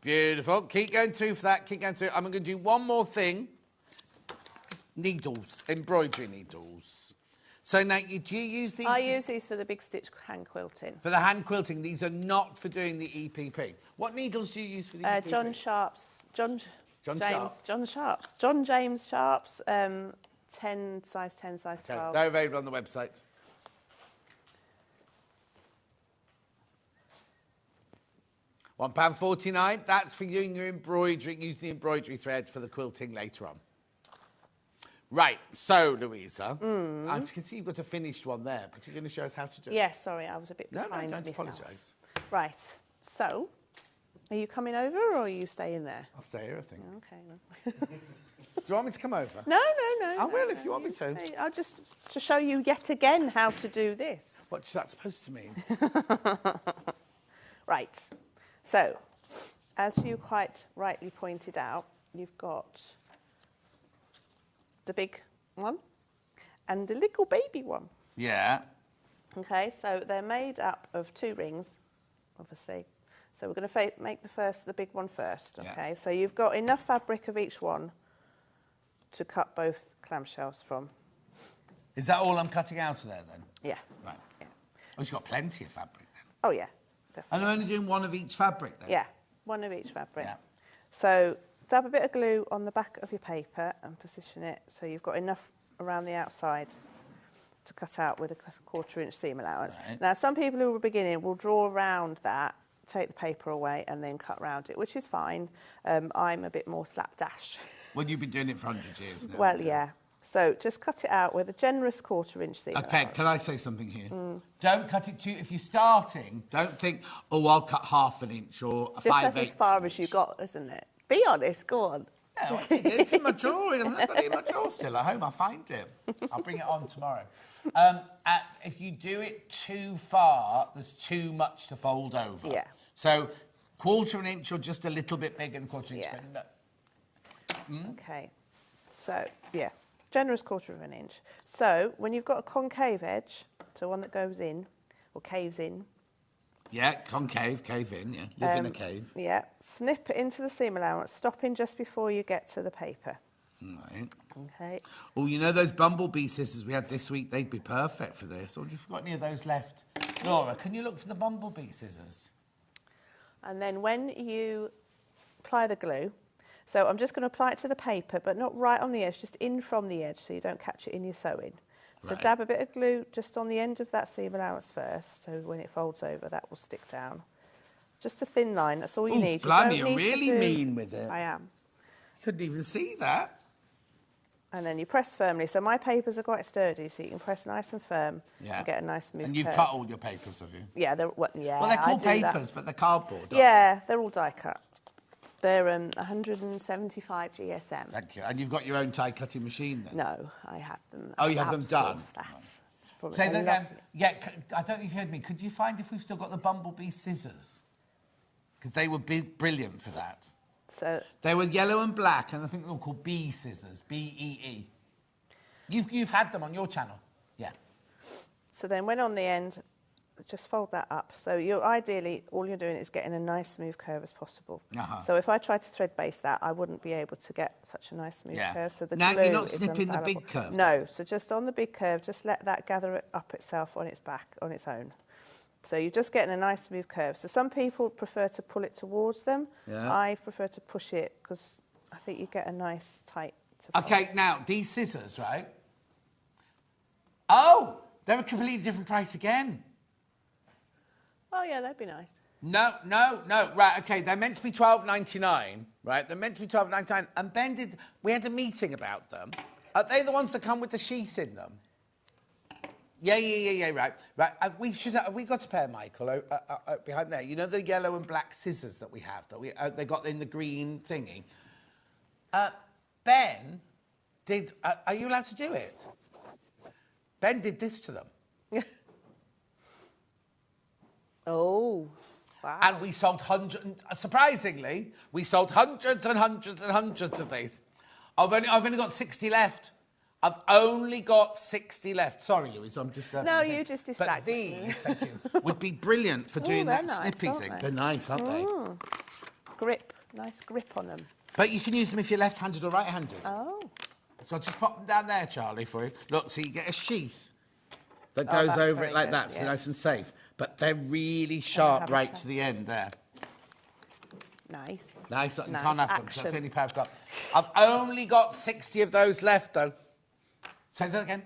Beautiful. Keep going through for that. Keep going through. I'm going to do one more thing. Needles, embroidery needles. So now, do you use these? I use these for the big stitch hand quilting. For the hand quilting, these are not for doing the EPP. What needles do you use for the EPP? John James Sharps, 10, size 10, size 12. Okay. They're available on the website. £1.49. That's for doing your embroidery, using the embroidery thread for the quilting later on. Right, so, Louisa, I can see you've got a finished one there, but you're going to show us how to do it. Yes, sorry, I was a bit behind. No, don't myself. apologise. Right, so, are you coming over or are you staying there? I'll stay here, I think. Okay. No. Do you want me to come over? No. I will if you want me to. I'll just to show you yet again how to do this. What's that supposed to mean? Right, so, as you quite rightly pointed out, you've got the big one and the little baby one. Yeah. Okay, so they're made up of 2 rings, obviously. So we're going to make the big one first, okay? Yeah. So you've got enough fabric of each one to cut both clamshells from. Is that all I'm cutting out of there then? Yeah. Right. Yeah. Oh, you've got plenty of fabric then. Oh, yeah. Definitely. And I'm only doing one of each fabric then? Yeah, one of each fabric. Yeah. So dab a bit of glue on the back of your paper and position it so you've got enough around the outside to cut out with a 1/4 inch seam allowance. Right. Now, some people who are beginning will draw around that, take the paper away and then cut around it, which is fine. I'm a bit more slapdash. Well, you've been doing it for 100 years now. Well, yeah. So just cut it out with a generous 1/4 inch seam Okay, allowance. can I say something here? Don't cut it too... If you're starting, don't think, oh, I'll cut 1/2 inch or a Just 5/8. that's as far as you got, isn't it? Be honest, go on. No, it's in my drawer. I've not got it in my drawer still at home. I'll find it. I'll bring it on tomorrow. If you do it too far, there's too much to fold over. Yeah. So 1/4 inch or just a little bit bigger than 1/4 inch. Yeah. But no. Okay. So, yeah, generous 1/4 inch. So, when you've got a concave edge, so one that goes in or caves in. Yeah, concave, cave in, yeah. Live in a cave. Yeah, snip it into the seam allowance, stopping just before you get to the paper. Right. Okay. Oh, you know those bumblebee scissors we had this week? They'd be perfect for this. Or have you got any of those left? Laura, can you look for the bumblebee scissors? And then when you apply the glue, so I'm just going to apply it to the paper, but not right on the edge, just in from the edge so you don't catch it in your sewing. So Right. dab a bit of glue just on the end of that seam allowance first, so when it folds over, that will stick down. Just a thin line, that's all you Ooh, need. blimey, you don't you're need to really do- mean with it. I am. Couldn't even see that. And then you press firmly. So my papers are quite sturdy, so you can press nice and firm Yeah. and get a nice smooth And you've curve. cut all your papers, have you? Yeah, they're Well, they're I called do that. papers, but they're cardboard. aren't Yeah, they're all die cut. They're 175 GSM. they? Thank you. And you've got your own tie cutting machine then? No, I have them. Oh, you have them done? outsourced that from Say a that again. lovely- Yeah, I don't know if you heard me. Could you find if we've still got the bumblebee scissors? Because they would be brilliant for that. So They were yellow and black, and I think they were called bee scissors, B-E-E. You've had them on your channel? Yeah. So then when on the end, just fold that up. So you're ideally, all you're doing is getting a nice smooth curve as possible. Uh-huh. So if I tried to thread base that, I wouldn't be able to get such a nice smooth Yeah. curve. So the Now, glue you're not is snipping the big infallible. curve, No, so just on the big curve, just let that gather it up itself on its back, on its own. So you're just getting a nice smooth curve. So some people prefer to pull it towards them. Yeah. I prefer to push it because I think you get a nice tight to fold. Okay, now, these scissors, right? Oh, they're a completely different price again. Oh yeah, that'd be nice. No. Right, okay, they're meant to be $12.99, right? They're meant to be $12.99. And we had a meeting about them. Are they the ones that come with the sheath in them? Yeah, right. Have we got a pair, Michael, behind there? You know the yellow and black scissors that we have, they got in the green thingy? Ben did, are you allowed to do it? Ben did this to them. Oh, wow. And we sold surprisingly, we sold hundreds and hundreds and hundreds of these. I've only got 60 left. I've only got 60 left. Sorry, Louise, I'm just... No, you just But distracted me. these, thank you, would be brilliant for doing they're that nice, snippy aren't thing. they? They're nice, aren't they? Grip, nice grip on them. But you can use them if you're left-handed or right-handed. Oh. So I'll just pop them down there, Charlie, for you. Look, so you get a sheath that Oh, goes that's over very it like good, that, so yes. nice and safe. But they're really sharp have a right try. to the end there. Nice. Nice, you Nice can't have them, 'cause that's action. the only pair I've got. I've only got 60 of those left, though. Say that again.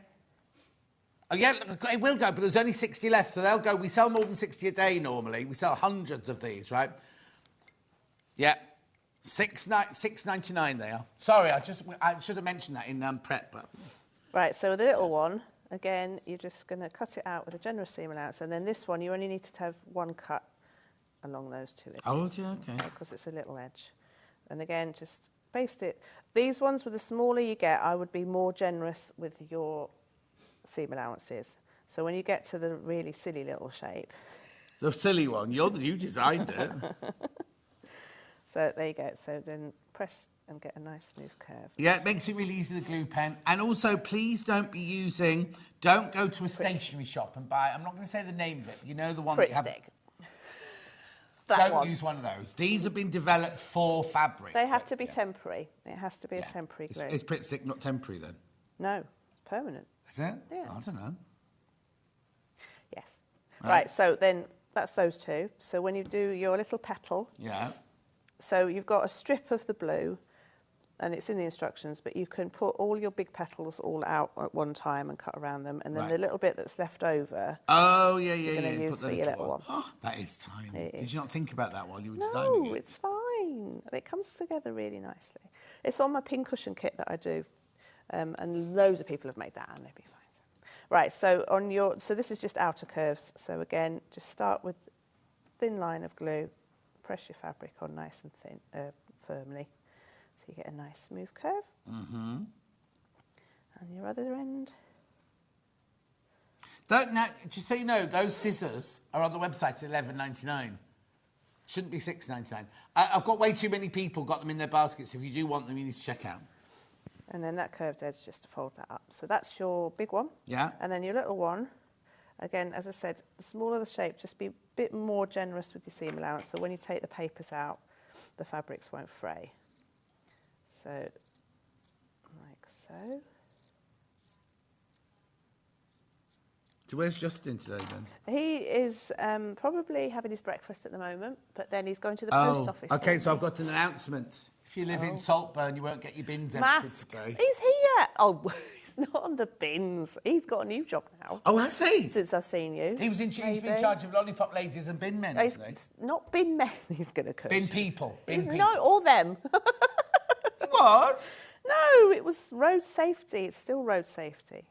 Oh, yeah, it will go, but there's only 60 left, so they'll go. We sell more than 60 a day normally. We sell hundreds of these, right? Yeah. $6.99 they are. Sorry, I should have mentioned that in prep, but... Right, so with the little one, again, you're just going to cut it out with a generous seam allowance, and then this one, you only need to have one cut along those two edges. Oh, yeah, okay. Because it's a little edge. And again, just baste it. These ones, with the smaller you get, I would be more generous with your seam allowances. So when you get to the really silly little shape, The silly one. You designed it. so there you go. So then press and get a nice smooth curve. Yeah, it makes it really easy, the glue pen. And also, please don't go to a stationery shop and buy, I'm not going to say the name of it, but you know the one that Pritt you have... stick. That Don't one. use one of those. These have been developed for fabric. They have to be temporary. It has to be a temporary It's, glue. it's Pritt stick, not temporary then. No, it's permanent. Is it? Yeah. I don't know. Yes. Right, so then that's those two. So when you do your little petal, Yeah. so you've got a strip of the blue, and it's in the instructions, but you can put all your big petals all out at one time and cut around them, and then the little bit that's left over, Oh, yeah. you're going to use Put the for your little one. Oh, that is tiny. It Did is. you not think about that while you were designing No, it? it's fine. It comes together really nicely. It's on my pincushion kit that I do, and loads of people have made that, and they'd be fine. Right, so so this is just outer curves. So again, just start with thin line of glue, press your fabric on nice and thin, firmly, so you get a nice smooth curve. Mm-hmm. And your other end. Now, just so you know, those scissors are on the website at $11.99. Shouldn't be $6.99. I've got way too many people got them in their baskets. If you do want them, you need to check out. And then that curved edge, just to fold that up. So that's your big one. Yeah. And then your little one, again, as I said, the smaller the shape, just be a bit more generous with your seam allowance. So when you take the papers out, the fabrics won't fray. So, like so. So where's Justin today, then? He is probably having his breakfast at the moment, but then he's going to the post office. Okay, so I've got an announcement. If you live in Saltburn, you won't get your bins emptied Mask. today. He's here. Oh, he's not on the bins. He's got a new job now. Oh, has he? Since I've seen you. He's been Maybe. in charge of lollipop ladies and bin men, He's isn't he? not bin men. He's going to cook. Bin people. Bin people. No, all them. What? No, it was road safety. It's still road safety.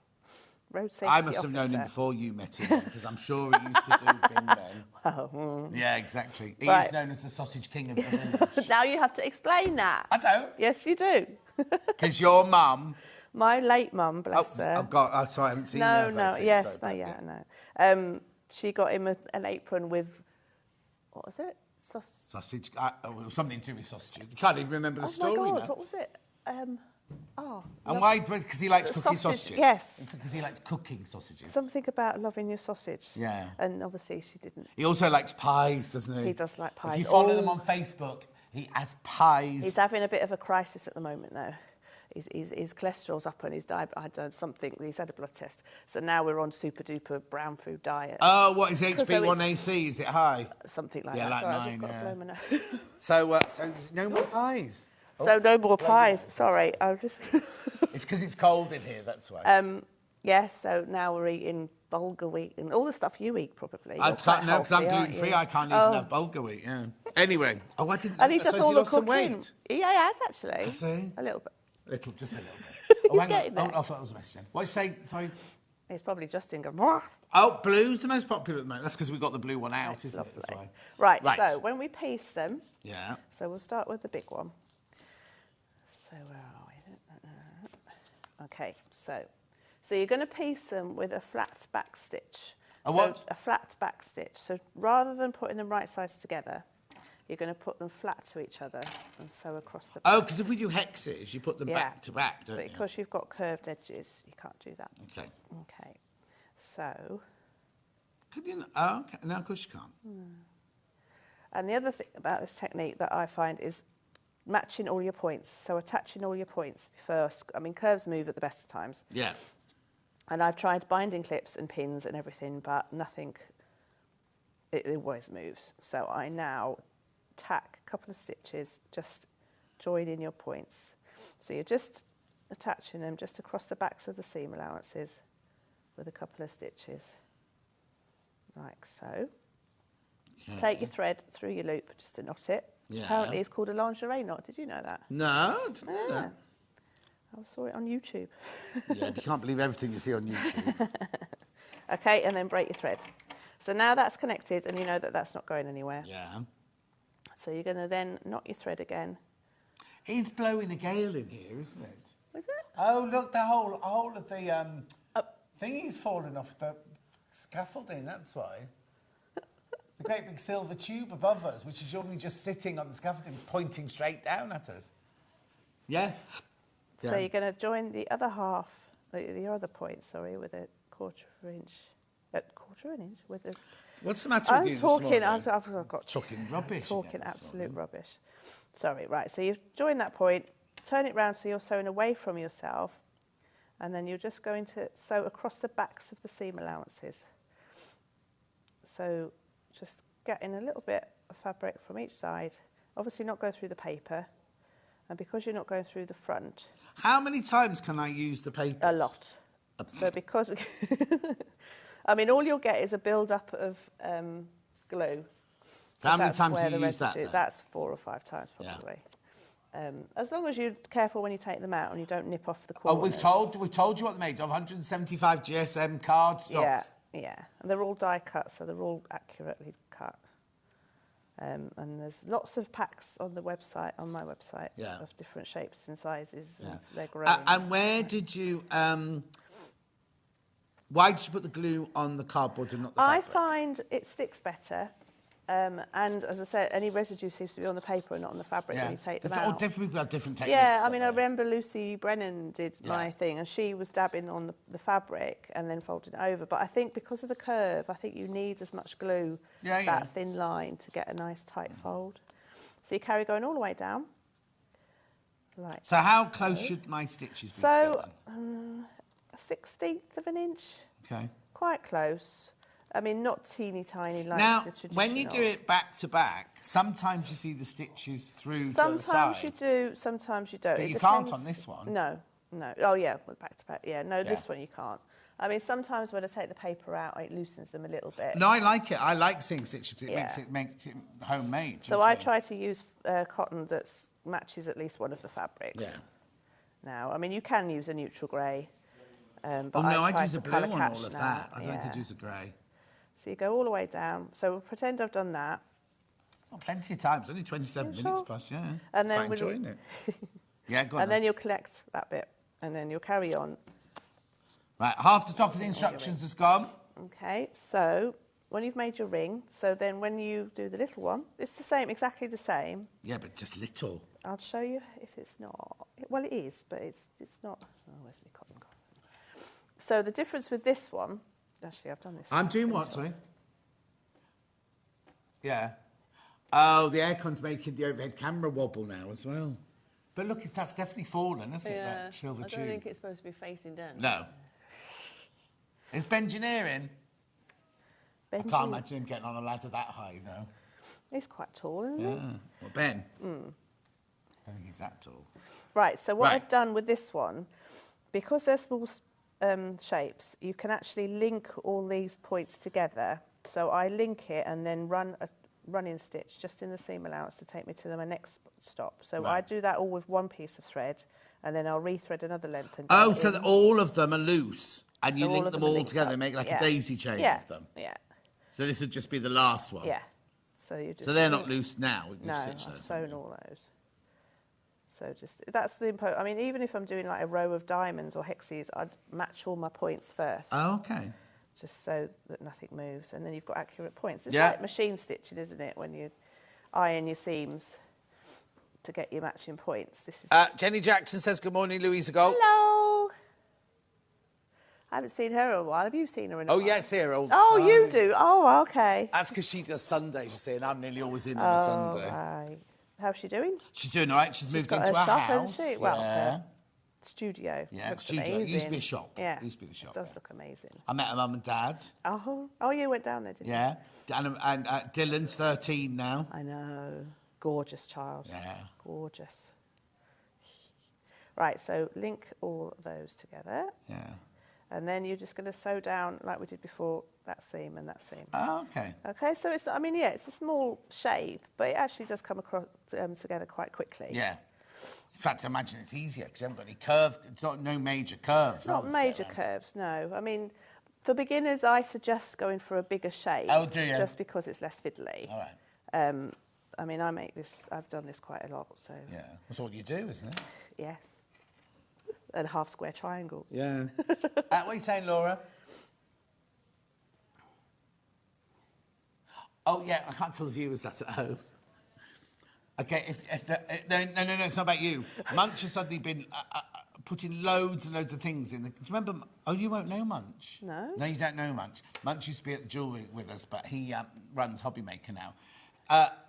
Road safety I must have known him officer. before you met him, because I'm sure he used to do bin men. Oh, Yeah, exactly. He Right. is known as the sausage king of the village. now you have to explain that. I don't. Yes, you do. Because your mum... My late mum, bless her. I've got... Oh, sorry, I haven't seen No, her no, face yet, yes, so no, bad, yeah, no. She got him an apron with, what was it? Sausage... something to do with sausages. You can't even remember the story Oh my God, now. what was it? And why? Because he likes cooking Sausage, sausages? yes. Because he likes cooking sausages. Something about loving your sausage. Yeah. And obviously she didn't. He also likes pies, doesn't he? He does like pies. If you follow Oh. them on Facebook, he has pies. He's having a bit of a crisis at the moment, though. His cholesterol's up and his diabetes. I done something. He's had a blood test, so now we're on super duper brown food diet. Oh, what is So HB1AC? Is it high? Something like Yeah, that. like Sorry, I've mine, just got to yeah. blow my nose. So no more pies. So no more pies. Sorry, I was just. It's because it's cold in here. That's why. Yes. So now we're eating bulgur wheat and all the stuff you eat, probably. I You're can't quite know because I'm healthy, aren't gluten free. you? I can't even have bulgur wheat. Yeah. Anyway, I didn't. And he know- does so all he the lost some cooking. weight. Yeah, he has actually. Has he? A little bit. Just a little bit. He's hang getting on. there. Oh, I thought it was a message. What did you say? Sorry. It's probably Justin going. "Wah." Oh, blue's the most popular at the moment. That's because we got the blue one out, That's isn't it? That's lovely. why. Right. So when we piece them, Yeah. so we'll start with the big one. So where are we? Okay. So you're going to piece them with a flat back stitch. A what? So a flat back stitch. So rather than putting them right sides together, you're going to put them flat to each other and sew across the back. Oh, because if we do hexes, you put them back to back, don't but you? because you've got curved edges, you can't do that. Okay. Okay. So, Could you? Oh, okay. No, of course you can't. and the other thing about this technique that I find is matching all your points. So attaching all your points first. I mean, curves move at the best of times. Yeah. And I've tried binding clips and pins and everything, but nothing, it always moves. So I now tack a couple of stitches, just join in your points. So you're just attaching them just across the backs of the seam allowances with a couple of stitches, like so. Okay. Take your thread through your loop just to knot it. Yeah. Apparently it's called a lingerie knot. Did you know that? No, I didn't know that. I saw it on YouTube. Yeah, you can't believe everything you see on YouTube. Okay, and then break your thread. So now that's connected and you know that that's not going anywhere. Yeah. So you're going to then knot your thread again. It's blowing a gale in here, isn't it? Is it? Oh, look, the whole of the thingy's fallen off the scaffolding, that's why. The great big silver tube above us, which is only just sitting on the scaffolding, is pointing straight down at us. Yeah. So you're going to join the other half, the other point, sorry, with a quarter inch with a... What's the matter with you this morning? I've got Talking rubbish. talking again this absolute morning. rubbish. Sorry, right. So you've joined that point, turn it round so you're sewing away from yourself, And then you're just going to sew across the backs of the seam allowances. So just get in a little bit of fabric from each side. Obviously not go through the paper. And because you're not going through the front... How many times can I use the paper? A lot. So because... I mean, all you'll get is a build-up of glue. So how many That's times where do you the use that residue- then? That's 4 or 5 times probably. As long as you're careful when you take them out and you don't nip off the Oh, corners. we've told you what they're made of. 175 GSM cardstock. Yeah, yeah. And they're all die cut, so they're all accurately cut. And there's lots of packs on the website, on my website, of different shapes and sizes, and they're growing. And where did you? Why did you put the glue on the cardboard and not the fabric? I find it sticks better. And as I said, any residue seems to be on the paper and not on the fabric when you take them All out. different people have different techniques. Yeah, I don't mean, they? I remember Lucy Brennan did my thing, and she was dabbing on the fabric and then folding it over. But I think because of the curve, I think you need as much glue, that thin line, to get a nice tight fold. So you carry going all the way down. Like So how close should my stitches be? So, a 1/16 of an inch. Okay. Quite close. I mean, not teeny tiny like Now, the traditional. when you do it back to back, sometimes you see the stitches through to the Sometimes side. you do, sometimes you don't. But It you can't depends. on this one. No. Oh, yeah, well, back to back. Yeah, no, this one you can't. I mean, sometimes when I take the paper out, it loosens them a little bit. No, I like it. I like seeing stitches. It Yeah. makes it homemade. So I try to use cotton that matches at least one of the fabrics. Yeah. Now, I mean, you can use a neutral grey. But Oh, no, I I'd try use to a blue colour on catch all of now. that. I don't think I'd Yeah. use a grey. So you go all the way down. So pretend I've done that. Oh, plenty of times. Only 27 Sure. minutes plus, yeah. And then Quite we'll- enjoying it. Yeah, go on. And then you'll collect that bit. And then you'll carry on. Right, half the top of the instructions has gone. Okay, so when you've made your ring, so then when you do the little one, it's the same, exactly the same. Yeah, but just little. I'll show you if it's not. Well, it is, but it's not. Oh, where's my cotton gone? So the difference with this one, actually, I've done this. I'm doing what, sorry? Yeah. Oh, the aircon's making the overhead camera wobble now as well. But look, that's definitely fallen, hasn't it, that silver tube? I don't think it's supposed to be facing down. No. Is Benjineering? I can't imagine him getting on a ladder that high, though. He's quite tall, isn't he? Well, Ben? I don't think he's that tall. Right, so what Right. I've done with this one, because they're small shapes, you can actually link all these points together. So I link it and then run a running stitch just in the seam allowance to take me to my next stop. So I do that all with one piece of thread, and then I'll rethread another length. And Oh, go so in. that all of them are loose, and you So link of them are all linked together up. and make like Yeah. a daisy chain Yeah. of them. Yeah. So this would just be the last one. Yeah. So you just So they're not link- loose now. We can No, stitch I've those. sewn all those. So just that's the I mean, even if I'm doing like a row of diamonds or hexes, I'd match all my points first. Oh, okay. Just so that nothing moves, and then you've got accurate points. It's Yeah. like machine stitching, isn't it? When you iron your seams to get your matching points. This is Jenny Jackson says, good morning, Louisa Gold. hello. I haven't seen her in a while. Have you seen her in a Oh, while? yeah, it's here all the Oh, time. you do? Oh, okay. That's because she does Sundays, you see, and I'm nearly always in on a Sunday. Right. How's she doing? She's doing all right. She's moved got into her her shop, house. hasn't she? Well, yeah. her studio. Yeah, Looks studio. It amazing. used to be a shop. Yeah. It used to be the shop, It does yeah. look amazing. I met her mum and dad. Oh, you went down there, didn't you? Yeah. And Dylan's 13 now. I know. Gorgeous child. Yeah. Gorgeous. Right, so link all those together. Yeah. And then you're just going to sew down, like we did before, that seam and that seam. Oh, okay. Okay, so it's, I mean, yeah, it's a small shape, but it actually does come across together quite quickly. Yeah. In fact, I imagine it's easier because you haven't got any curves. It's not no major curves. It's not major curves, no. I mean, for beginners, I suggest going for a bigger shape. Oh, do you? Just because it's less fiddly. All right. I mean, I've done this quite a lot, so. Yeah. That's what you do, isn't it? Yes. And half square triangles. Yeah. What are you saying, Laura? Oh, yeah, I can't tell the viewers that at home. Okay, no, it's not about you. Munch has suddenly been putting loads and loads of things in. Do you remember? Oh, you won't know Munch? No. No, you don't know Munch. Munch used to be at the jewellery with us, but he runs Hobby Maker now.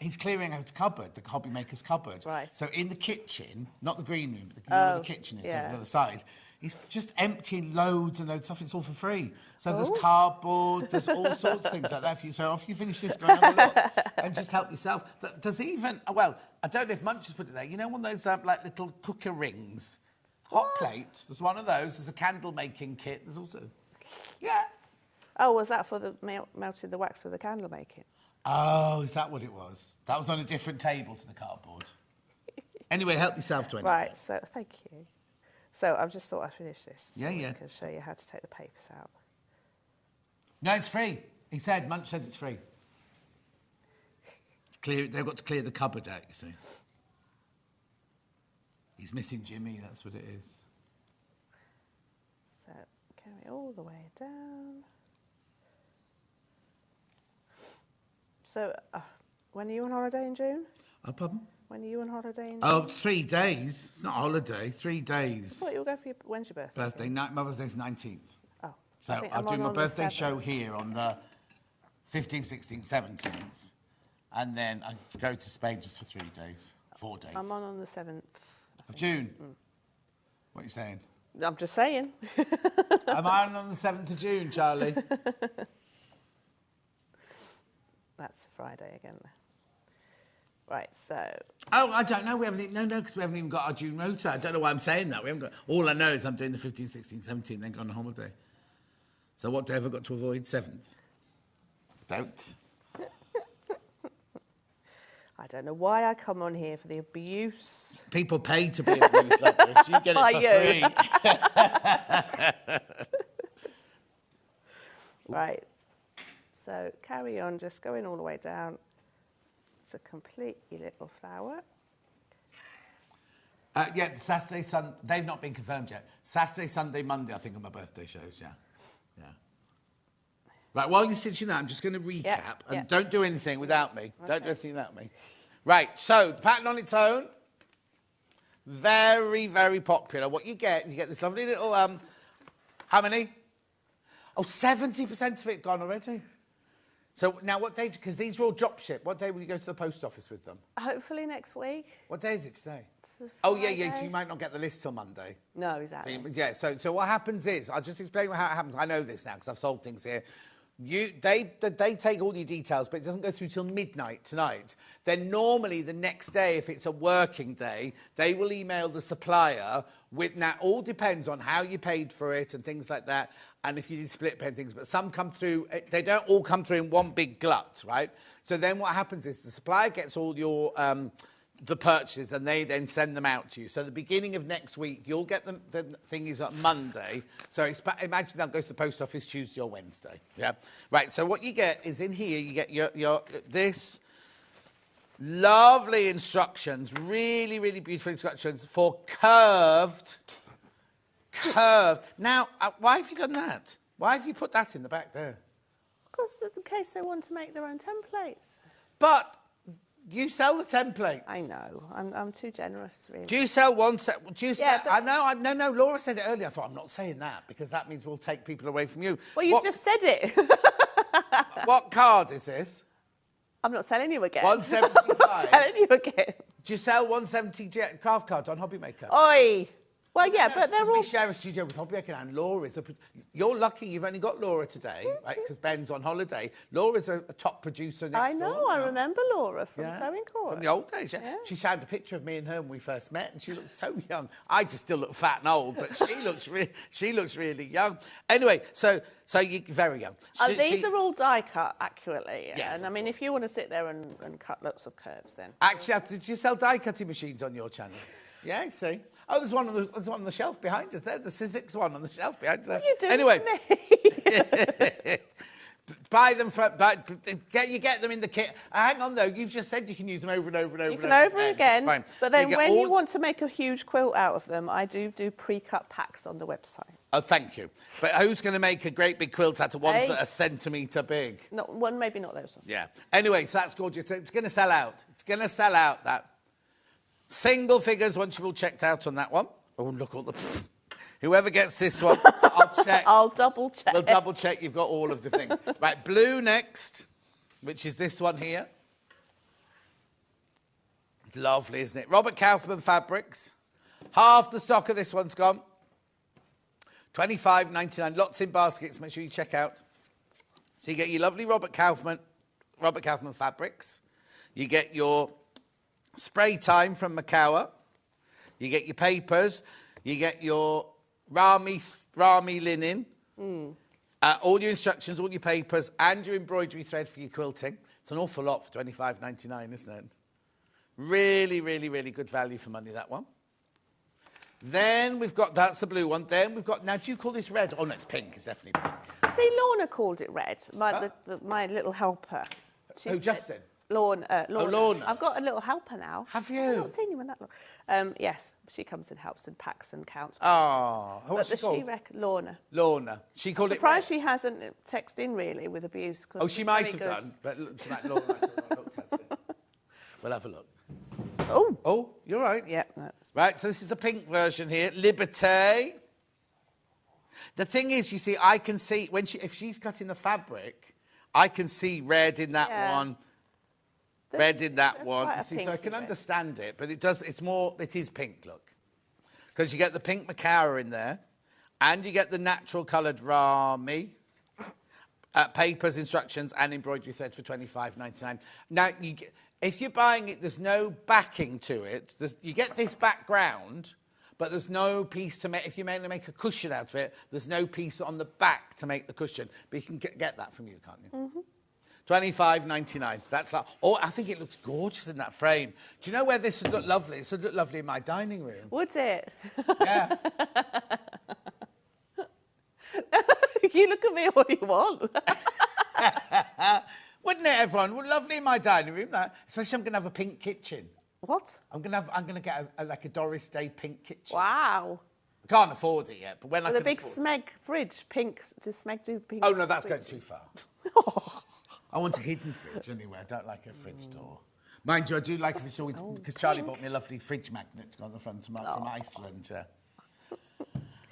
He's clearing out a cupboard, the Hobby Maker's cupboard. Right. So in the kitchen, not the green room, but the kitchen is over the other side, He's just emptying loads and loads of stuff. It's all for free. So there's cardboard, there's all sorts of things like that for you. So after you finish this, go and have a look and just help yourself. There's even, well, I don't know if Munch has put it there. You know one of those like little cooker rings? Hot plate. There's one of those. There's a candle making kit. There's also, yeah. Oh, was that for the melting the wax for the candle making? Oh, is that what it was? That was on a different table to the cardboard. Anyway, help yourself to anything. Right, so thank you. So I've just thought I'd finish this. Yeah, so yeah. I can show you how to take the papers out. No, it's free. He said, Munch said it's free. They've got to clear the cupboard out, you see. He's missing Jimmy, that's what it is. So carry all the way down. So, when are you on holiday in June? Oh, pardon? When are you on holiday in June? Oh, 3 days. It's not a holiday. 3 days. I thought you were going for when's your birthday? My birthday's 19th. Oh. So I'll do my birthday show here on the 15th, 16th, 17th. And then I go to Spain just for 3 days. 4 days. I'm on the 7th. Of June? What are you saying? I'm just saying. I'm on the 7th of June, Charlie. That's Friday again. Right, so... Oh, I don't know. We haven't... No, because we haven't even got our June rota. I don't know why I'm saying that. We haven't got... All I know is I'm doing the 15th, 16th, 17th, then going on holiday. So what day have I got to avoid? 7th? Don't. I don't know why I come on here for the abuse. People pay to be abused like this. You get it for free. Right. So carry on, just going all the way down. It's a complete little flower. Yeah, Saturday, Sunday. They've not been confirmed yet. Saturday, Sunday, Monday, I think, are my birthday shows, yeah. Yeah. Right, while you're sitting there, I'm just going to recap. And don't do anything without me. Okay. Don't do anything without me. Right, so the pattern on its own, very, very popular. What you get this lovely little, how many? Oh, 70% of it gone already. So now what day, because these are all drop ship, what day will you go to the post office with them? Hopefully next week. What day is it today? Oh, yeah, so you might not get the list till Monday. No, exactly. Yeah, so what happens is, I'll just explain how it happens. I know this now because I've sold things here. They take all your details, but it doesn't go through till midnight tonight. Then normally the next day, if it's a working day, they will email the supplier with, now all depends on how you paid for it and things like that, and if you did split pay and things, but some come through, they don't all come through in one big glut, right? So then what happens is the supplier gets all your... the purchases, and they then send them out to you. So the beginning of next week, you'll get them, the thing is on Monday. So imagine they'll go to the post office Tuesday or Wednesday. Yeah. Right, so what you get is in here, you get your this lovely instructions, really, really beautiful instructions for curved. Now, why have you done that? Why have you put that in the back there? Because in case they want to make their own templates. But... you sell the template. I know. I'm too generous, really. Do you sell one set? Do you yeah, sell, I know. No. Laura said it earlier. I thought, I'm not saying that because that means we'll take people away from you. Well, you just said it. What card is this? I'm not selling you again. 175. I'm not selling you again. Do you sell 170 craft cards on Hobbymaker? Oi. Well, yeah, but they're all... We share a studio with Hobbymaker and Laura's... You're lucky you've only got Laura today, right, because Ben's on holiday. Laura's a top producer next I know, door. I remember Laura from Sewing Court. From the old days, yeah. She found a picture of me and her when we first met, and she looked so young. I just still look fat and old, but she looks really young. Anyway, so you're very young. These are all die cut accurately. Yes, and I mean, if you want to sit there and cut lots of curves, then... Actually, did you sell die cutting machines on your channel? Yeah, see. Oh, there's one on the shelf behind us there. The Sizzix one on the shelf behind us there. What are you doing anyway, to me? buy them you get them in the kit. Hang on though, you've just said you can use them over and over and over. You can over again. Fine. But then when you want to make a huge quilt out of them, I do pre-cut packs on the website. Oh, thank you. But who's going to make a great big quilt out of ones that are a centimetre big? Not one, maybe not those ones. Yeah. Anyway, so that's gorgeous. It's going to sell out. It's going to sell out, that. Single figures once you've all checked out on that one. Oh, look all the... Whoever gets this one, I'll check. I'll double check. We'll double check you've got all of the things. Right, blue next, which is this one here. Lovely, isn't it? Robert Kaufman Fabrics. Half the stock of this one's gone. $25.99. Lots in baskets. Make sure you check out. So you get your lovely Robert Kaufman fabrics. You get your spray time from Makawa. You get your papers. You get your Rami linen. All your instructions, all your papers, and your embroidery thread for your quilting. It's an awful lot for $25.99, isn't it? Really, really, really good value for money, that one. Then we've got, that's the blue one. Then we've got, now do you call this red? Oh, no, it's pink. It's definitely pink. See, Lorna called it red, my little helper. Who, Justin? Lorna. Oh, Lorna. I've got a little helper now. Have you? I've not seen you in that long. Yes, she comes and helps and packs and counts. Oh, what's she But called? Lorna. Lorna. She called Surprised it red. she hasn't texted in really with abuse. Oh, she might have done, but looks like Lorna might have looked at it. We'll have a look. Oh. Oh, you're right. Yeah. Right, so this is the pink version here. Liberté. The thing is, you see, I can see, if she's cutting the fabric, I can see red in that one, red in that one. You see, so I can understand it, but it is pink, look. Because you get the pink Makawa in there, and you get the natural coloured Rami, papers, instructions, and embroidery thread for $25.99. Now, if you're buying it, there's no backing to it. You get this background, but there's no piece to make. If you make a cushion out of it, there's no piece on the back to make the cushion. But you can get that from you, can't you? $25.99. That's like, oh, I think it looks gorgeous in that frame. Do you know where this would look lovely? This would look lovely in my dining room. Would it? Yeah. You look at me all you want. Wouldn't it, everyone? Well, lovely in my dining room, that. Especially I'm going to have a pink kitchen. What? I'm going to get like a Doris Day pink kitchen. Wow. I can't afford it yet, but when I With can a big afford... Smeg fridge, pink. Does Smeg do pink? Oh, no, that's going too far. I want a hidden fridge anyway. I don't like a fridge door. Mind you, I do like a fridge door because Charlie bought me a lovely fridge magnet to go on the front from Iceland. Yeah.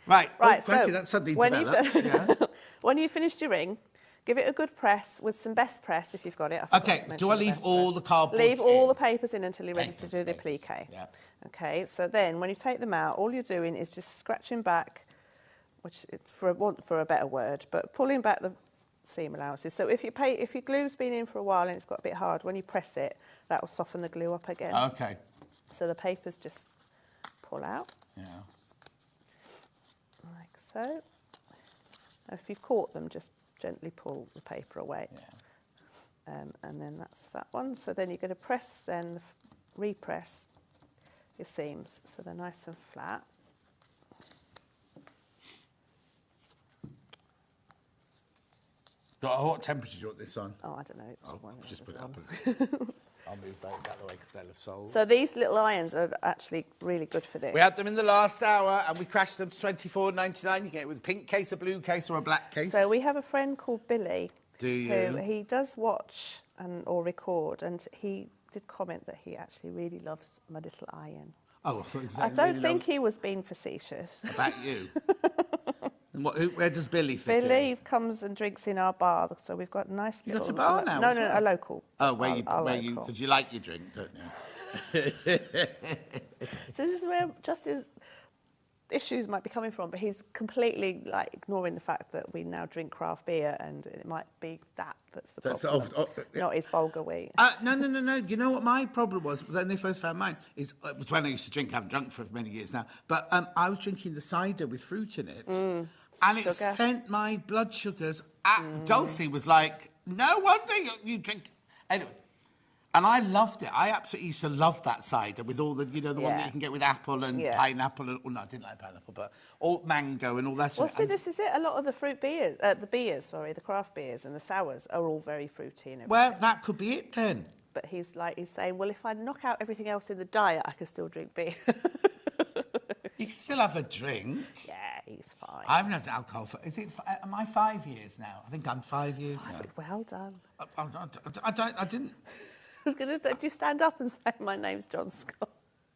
Right. Right, Thank so you. That's suddenly when developed. Yeah. When you've finished your ring, give it a good press with some best press if you've got it. Okay, do I leave all the cardboard Leave all the papers in until you're ready to Papers, do the papers, applique. yeah. Okay, so then when you take them out, all you're doing is just scratching back, which is for a better word, but pulling back the seam allowances. So if your glue's been in for a while and it's got a bit hard, when you press it, that will soften the glue up again. Okay. So the papers just pull out. Yeah. Like so. If you've caught them, just gently pull the paper away. Yeah. And then that's that one. So then you're going to press, then repress your seams so they're nice and flat. What temperature do you want this on? Oh, I don't know. Just put it up. I'll move those out of the way because they'll have sold. So these little irons are actually really good for this. We had them in the last hour and we crashed them to $24.99. You get it with a pink case, a blue case or a black case. So we have a friend called Billy. Do you? Who he does watch or record, and he did comment that he actually really loves my little iron. Oh, I thought you I don't think he was being facetious. About you. And where does Billy fit Billy in? comes and drinks in our bar, so we've got a nice You little... got a bar now? No, as no, well? a local. Oh, local. because you like your drink, don't you? So this is where Justin's issues might be coming from, but he's completely like ignoring the fact that we now drink craft beer, and it might be that's the problem, not his vulgar way. No. You know what my problem was when they first found mine? It was when I used to drink. I haven't drunk for many years now. But I was drinking the cider with fruit in it. And it sent my blood sugars up. Dulcie was like, no wonder you drink... Anyway. And I loved it. I absolutely used to love that cider with all the, the one that you can get with apple and pineapple. And, well, no, I didn't like pineapple, but all mango and all that. Well, see, this is it. A lot of the the craft beers and the sours are all very fruity and everything. Well, that could be it then. But he's saying, well, if I knock out everything else in the diet, I can still drink beer. You can still have a drink. Yeah, he's fine. I haven't had alcohol for... Am I 5 years now? I think I'm 5 years now. Well done. I didn't... I was going to... Did you stand up and say, my name's John Scott?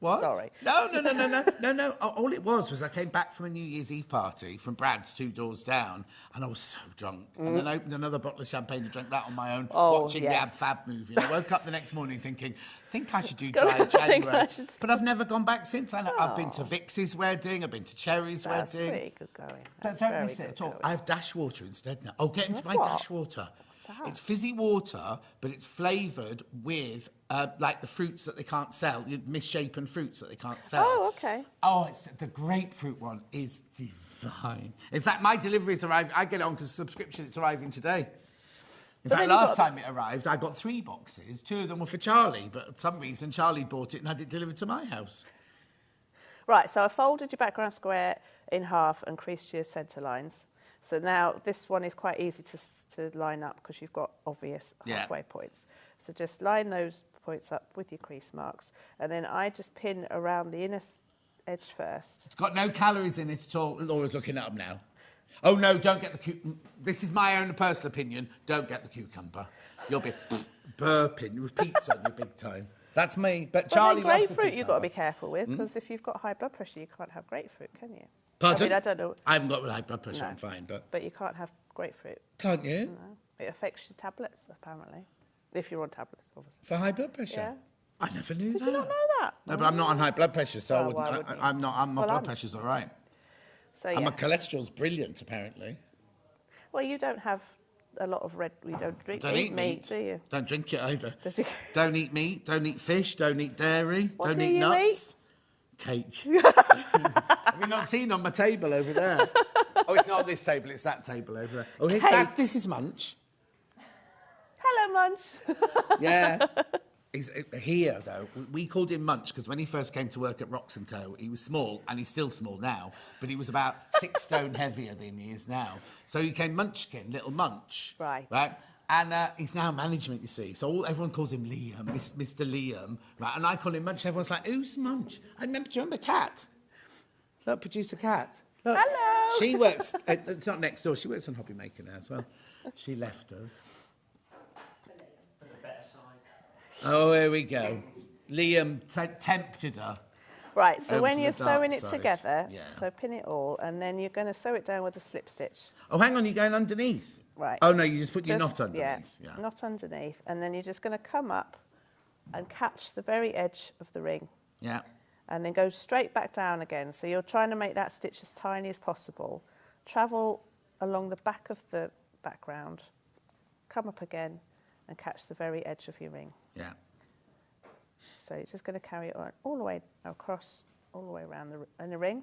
What? Sorry. No. All it was I came back from a New Year's Eve party from Brad's 2 doors down, and I was so drunk. And then I opened another bottle of champagne and drank that on my own, watching the Ab Fab movie. And I woke up the next morning thinking, I think I should do dry January. But I've never gone back since. I've been to Vix's wedding, I've been to Cherry's That's wedding. pretty good going. Don't miss it at all. I have dash water instead now. I'll get into my dash water. It's fizzy water, but it's flavoured with like the fruits that they can't sell, misshapen fruits that they can't sell. Oh, okay. Oh, the grapefruit one is divine. In fact, my delivery's arrived. I get it on because subscription. It's arriving today. In fact, last time it arrived, I got 3 boxes. 2 of them were for Charlie, but for some reason Charlie bought it and had it delivered to my house. Right, so I folded your background square in half and creased your centre lines. So now this one is quite easy to line up because you've got obvious halfway points. So just line those points up with your crease marks. And then I just pin around the inner edge first. It's got no calories in it at all. Laura's looking at them now. Oh, no, don't get the cucumber. This is my own personal opinion. Don't get the cucumber. You'll be burping. Repeats on you big time. That's me. But Charlie loves the grapefruit you've got to be careful with because if you've got high blood pressure, you can't have grapefruit, can you? Pardon? I mean, I don't know. I haven't got high blood pressure, I'm fine, but... But you can't have grapefruit. Can't you? No. It affects your tablets, apparently. If you're on tablets, obviously. For high blood pressure? Yeah. I never knew that. Did you not know that? No, but I'm not on high blood pressure, so Oh, why wouldn't you? I'm not. My blood pressure's all right. So, And my cholesterol's brilliant, apparently. Well, you don't have a lot of red... You don't eat meat, do you? Don't drink it either. Don't eat meat, don't eat fish, don't eat dairy, What don't do eat you nuts. eat? Cake. Have you not seen on my table over there? Oh, it's not on this table, it's that table over there. Oh, here's Dad. This is Munch. Hello, Munch. Yeah. He's here, though. We called him Munch because when he first came to work at Rox & Co, he was small, and he's still small now, but he was about 6 stone heavier than he is now. So he came Munchkin, little Munch. Right. And he's now management, you see. So everyone calls him Liam, Mr. Liam. Right? And I call him Munch. Everyone's like, who's Munch? Do you remember Kat? Look, producer Kat. Look. Hello. She works, it's not next door, she works on Hobby Maker now as well. She left us. Oh, here we go. Liam tempted her. Right, so Over when to you're the dark sewing it side. together, Yeah. so pin it all, and then you're going to sew it down with a slip stitch. Oh, hang on, you're going underneath? Right. Oh, no, you just put your knot underneath. Yeah, knot underneath. And then you're just going to come up and catch the very edge of the ring. Yeah. And then go straight back down again. So you're trying to make that stitch as tiny as possible. Travel along the back of the background, come up again, and catch the very edge of your ring. Yeah. So you're just going to carry it on all the way across, all the way around the inner ring.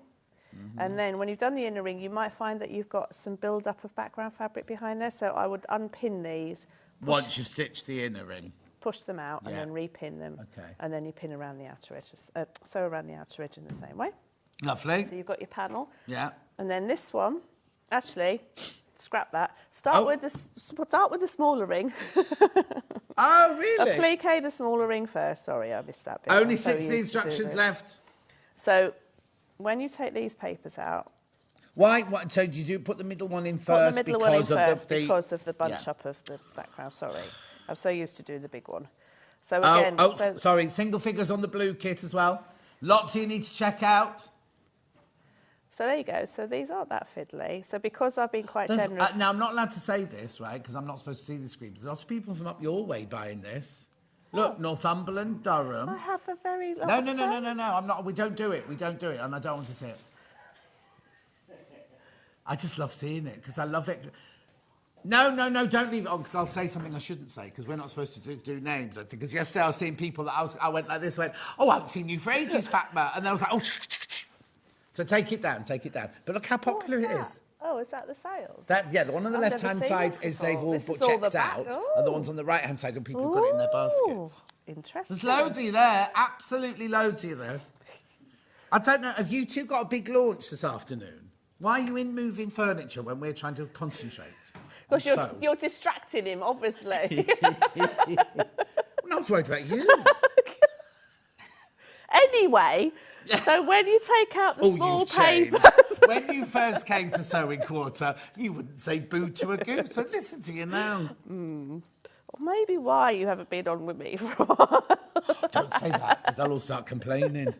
And then when you've done the inner ring, you might find that you've got some build-up of background fabric behind there. So I would unpin these. Once you've stitched the inner ring. Push them out and Yeah. then repin them. Okay. And then you pin around the outer edges. Sew around the outer edge in the same way. Lovely. So you've got your panel. Yeah. And then this one, actually, scrap that. Start with the smaller ring. Oh, really? Applique the smaller ring first. Sorry, I missed that bit. Only I'm so 60 used to instructions doing it. left. So when you take these papers out, Why? What, so you do put the middle one in put first the middle one in because of first the... because of the bunch Yeah. up of the background. Sorry, I'm so used to doing the big one. So again, sorry, single figures on the blue kit as well. Lots you need to check out. So there you go. So these aren't that fiddly. So because I've been quite generous... Now, I'm not allowed to say this, right, because I'm not supposed to see the screen. There's lots of people from up your way buying this. Look, Northumberland, Durham. I have a very... No. I'm not. We don't do it. We don't do it, and I don't want to see it. I just love seeing it because I love it. No, don't leave it on because I'll say something I shouldn't say because we're not supposed to do names. I think because yesterday I was seeing people that I went like this, I haven't seen you for ages, Fatma, and I was like, So take it down. But look how popular it is. Oh, is that the sales? The one on the I've left-hand never seen side that is before. they've all This put is all the checked back. out, Oh. and the ones on the right-hand side are people put it in their baskets. Interesting. There's loads of you there, absolutely loads of you there. I don't know, have you two got a big launch this afternoon? Why are you in moving furniture when we're trying to concentrate? Because you're distracting him, obviously. I'm not worried about you. Anyway, so when you take out the small you've papers... changed. When you first came to Sewing Quarter, you wouldn't say boo to a goose. So listen to you now. maybe why you haven't been on with me for a while. Don't say that, because they'll all start complaining.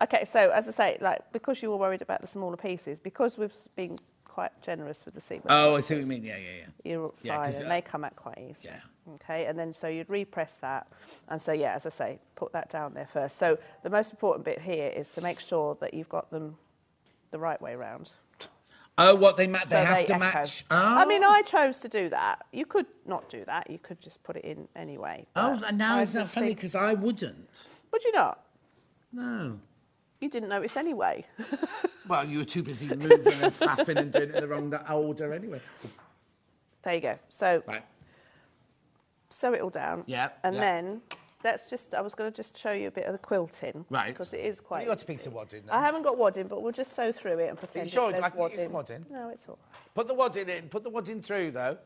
Okay, so as I say, like, because you were worried about the smaller pieces, because we've been quite generous with the seam. Oh, I see what you mean. Yeah. You're Yeah, fine, 'cause, and they come out quite easy. Yeah. Okay, and then so you'd repress that, and so yeah, as I say, put that down there first. So the most important bit here is to make sure that you've got them the right way round. Oh, what they match? So They have to echo. match. Oh. I mean, I chose to do that. You could not do that. You could just put it in anyway. Oh, but and now I isn't that just funny? think- Because I wouldn't. Would you not? No. You didn't notice anyway. Well, you were too busy moving and faffing and doing it in the wrong order anyway. There you go. So Right. sew it all down. Yeah, And yeah. then I was going to just show you a bit of the quilting. Right. Because it is quite. You got a piece of wadding then? I haven't got wadding, but we'll just sew through it and pretend. sure? there's I can get you some wadding. wadding. No, it's all right. Put the wadding in. Put the wadding through, though.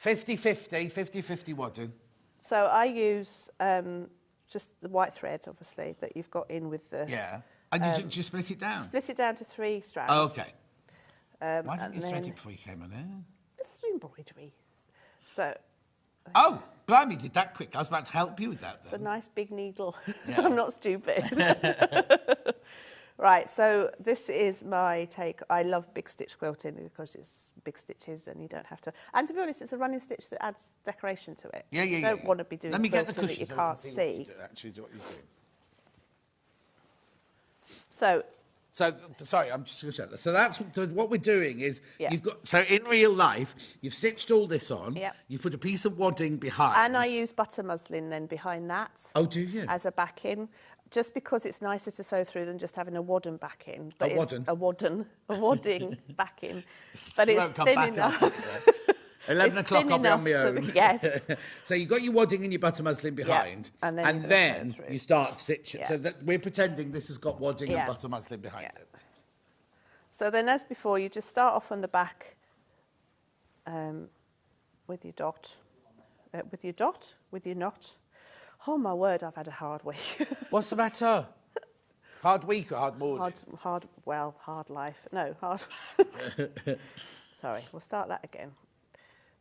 50-50, 50-50 wadding. So I use just the white thread, obviously, that you've got in with the. Yeah. And you just split it down? Split it down to 3 strands. Oh, okay. Why didn't and you thread then- it before you came on air? It's embroidery. So Oh, blimey, did that quick. I was about to help you with that it's a then. nice big needle. Yeah. I'm not stupid. Right, so this is my take. I love big stitch quilting because it's big stitches and you don't have to. And to be honest, it's a running stitch that adds decoration to it. Yeah. You don't want to be doing Let me get the quilting cushion that you can't so we see. can actually do what you're doing. So So, sorry, I'm just going to say that. So that's what we're doing is Yeah. you've got. So in real life, you've stitched all this on. Yep. You put a piece of wadding behind. and I use butter muslin then behind that. Oh, do you? As a backing, just because it's nicer to sew through than just having a wadding backing. But A it's wadding? a wadding backing. But She it's won't come thin back enough. after today. 11 It's o'clock, thin I'll be on my enough own. to- yes. So you've got your wadding and your butter muslin behind. and then and you then sew through. you start stitching. Yeah. So that we're pretending this has got wadding Yeah. and butter muslin behind Yeah. it. So then, as before, you just start off on the back with your dot, with your knot. Oh my word, I've had a hard week. What's the matter? Hard week or hard morning? hard life. No, hard. Sorry, we'll start that again.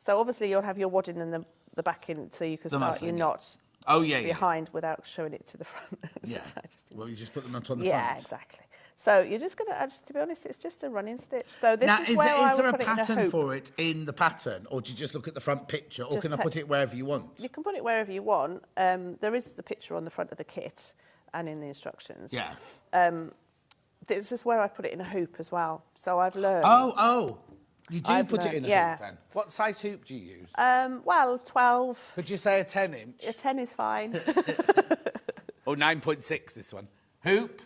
So obviously you'll have your wadding and the backing, so you can The start muslin, your yeah. knot Oh, yeah, yeah. behind without showing it to the front. Yeah. I just didn't- Well, you just put the knot on the yeah, front. exactly. So you're just going to, to be honest, it's just a running stitch. So this Now, is where I is there would a put it in a pattern hoop. for it in the pattern, or do you just look at the front picture, or Just can I put it wherever you want? You can put it wherever you want. There is the picture on the front of the kit and in the instructions. Yeah. This is where I put it in a hoop as well. So I've learned. Oh, you do I've put it learned- in a yeah. hoop then? What size hoop do you use? Well, 12. Could you say a 10-inch? A 10 is fine. Or 9.6, this one. Hoop.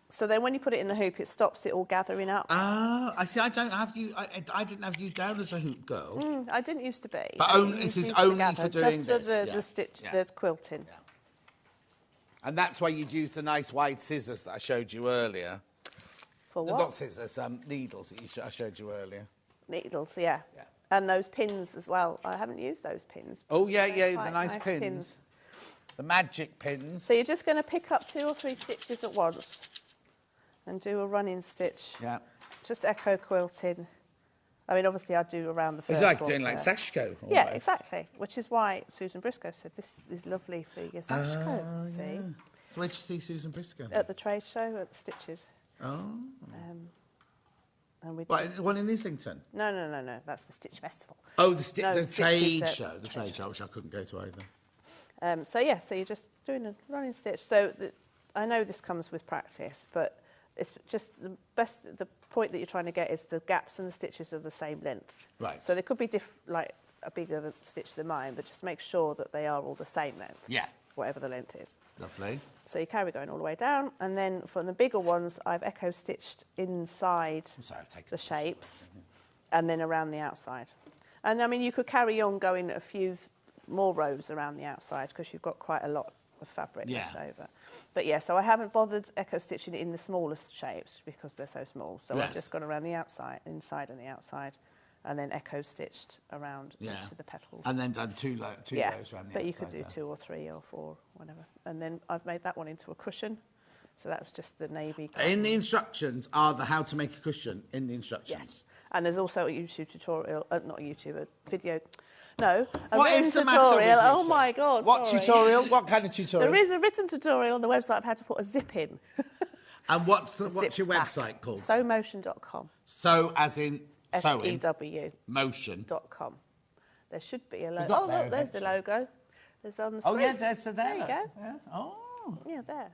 So then when you put it in the hoop, it stops it all gathering up. Ah, I see. I don't have you. I didn't have you down as a hoop girl. I didn't used to be. But I only- used this is to only gather for doing just this, for yeah. the stitch, Yeah. the quilting. Yeah. And that's why you'd use the nice wide scissors that I showed you earlier. For what? Not scissors, needles that I showed you earlier. Needles, yeah. Yeah. And those pins as well. I haven't used those pins. Oh, yeah, They're yeah, the quite nice pins. The magic pins. So you're just going to pick up 2 or 3 stitches at once and do a running stitch. Yeah. Just echo quilting. I mean, obviously, I do around the first It's like one doing like first. Sashko. Yeah, almost. exactly. Which is why Susan Briscoe said this is lovely for your sash coat. See, So where'd you see Susan Briscoe? at the trade show at the Stitches. Oh. And we What, is it one in Islington? no. That's the Stitch Festival. Oh, No, the Stitches trade at- show. The trade show, which I couldn't go to either. So yeah, so you're just doing a running stitch. So I know this comes with practice, but it's just the point that you're trying to get is the gaps and the stitches are the same length. Right. So they could be like a bigger stitch than mine, but just make sure that they are all the same length. Yeah. Whatever the length is. Lovely. So you carry going all the way down, and then for the bigger ones, I've echo stitched inside Sorry, I've taken the shapes, and then around the outside. And I mean, you could carry on going a few more rows around the outside because you've got quite a lot of fabric left over. But yeah, so I haven't bothered echo stitching it in the smallest shapes because they're so small. So Yes. I've just gone around the outside, inside and the outside, and then echo stitched around each of the petals. And then done two rows around the but you outside could do there. 2 or 3 or 4, whatever. And then I've made that one into a cushion. So that was just the navy cotton. In the instructions are the how to make a cushion in the instructions. Yes. And there's also a YouTube tutorial, not a YouTube, a video. No, a What written is the matter tutorial. with you, Oh sir? my God! What sorry. tutorial? What kind of tutorial? There is a written tutorial on the website of how to put a zip in. And what's your Zipped back. website called? Sewmotion.com. So, as in sewing. SEW. Motion. .com. There should be a We've logo. got Oh, there look, there's the logo. There's on the Oh, screen. yeah, there's the There you go. Yeah. Oh. Yeah, there.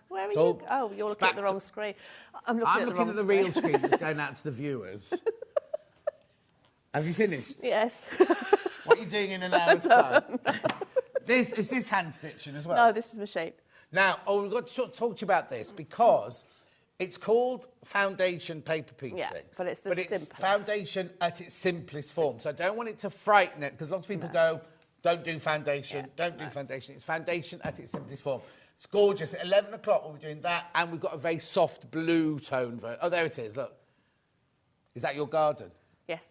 Where are So, you? Oh, you're looking at the wrong screen. I'm looking I'm at the looking wrong at the screen. real screen that's going out to the viewers. Have you finished? Yes. What are you doing in an hour's time? Is this hand stitching as well? No, this is machine. Now, we've got to talk to you about this because it's called foundation paper piecing. Yeah, but it's the simplest. foundation at its simplest form. So I don't want it to frighten it because lots of people go, don't do foundation, don't do foundation. It's foundation at its simplest form. It's gorgeous. At 11 o'clock, we'll be doing that, and we've got a very soft blue tone version. Oh, there it is, look. Is that your garden? Yes.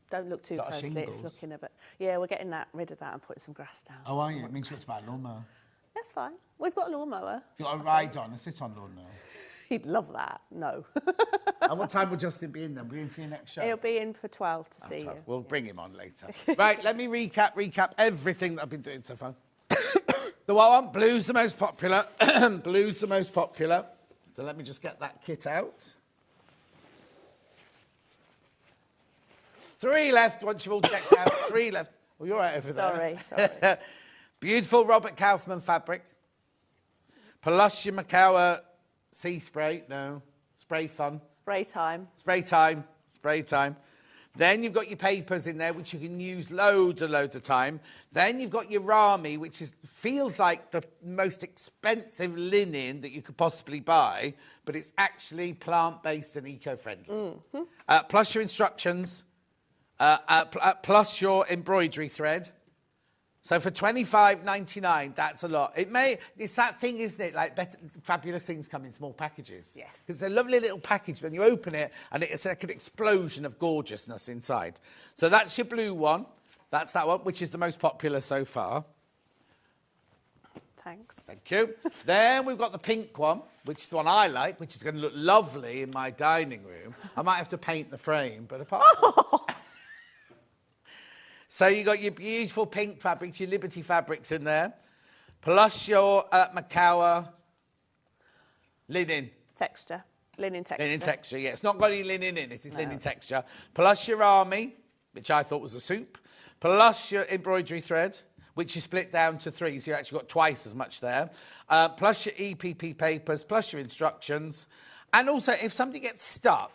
Don't look too Lot of closely. shingles. It's looking a bit. Yeah, we're getting rid of that and putting some grass down. Oh, are you? It means you have to buy a lawnmower. That's fine. We've got a lawnmower. You've got a ride on, a sit-on lawnmower. He'd love that. No. And what time will Justin be in then? Will he be in for your next show? He'll be in for 12 to see 12. you. We'll bring him on later. Right, let me recap everything that I've been doing so far. The one, blue's the most popular. Blue's the most popular. So let me just get that kit out. 3 left once you've all checked out. 3 left. Oh, you're right over there. Sorry. Beautiful Robert Kaufman fabric. Pelusha Makawa sea spray. No. Spray fun. Spray time. Spray time. Spray time. Then you've got your papers in there, which you can use loads of time. Then you've got your Rami, which feels like the most expensive linen that you could possibly buy, but it's actually plant-based and eco-friendly. Mm-hmm. Plus your instructions, plus your embroidery thread. So for $25.99, that's a lot. It's that thing, isn't it? Like fabulous things come in small packages. Yes. It's a lovely little package when you open it, and it's like an explosion of gorgeousness inside. So that's your blue one. That's that one, which is the most popular so far. Thanks. Thank you. Then we've got the pink one, which is the one I like, which is going to look lovely in my dining room. I might have to paint the frame, but apart from So you got your beautiful pink fabrics, your Liberty fabrics in there, plus your Makawa linen. Texture. Linen texture. Linen texture, yeah. It's not got any linen in it, it's linen texture. Plus your Army, which I thought was a soup. Plus your embroidery thread, which you split down to 3, so you actually got twice as much there. Plus your EPP papers, plus your instructions. And also, if somebody gets stuck,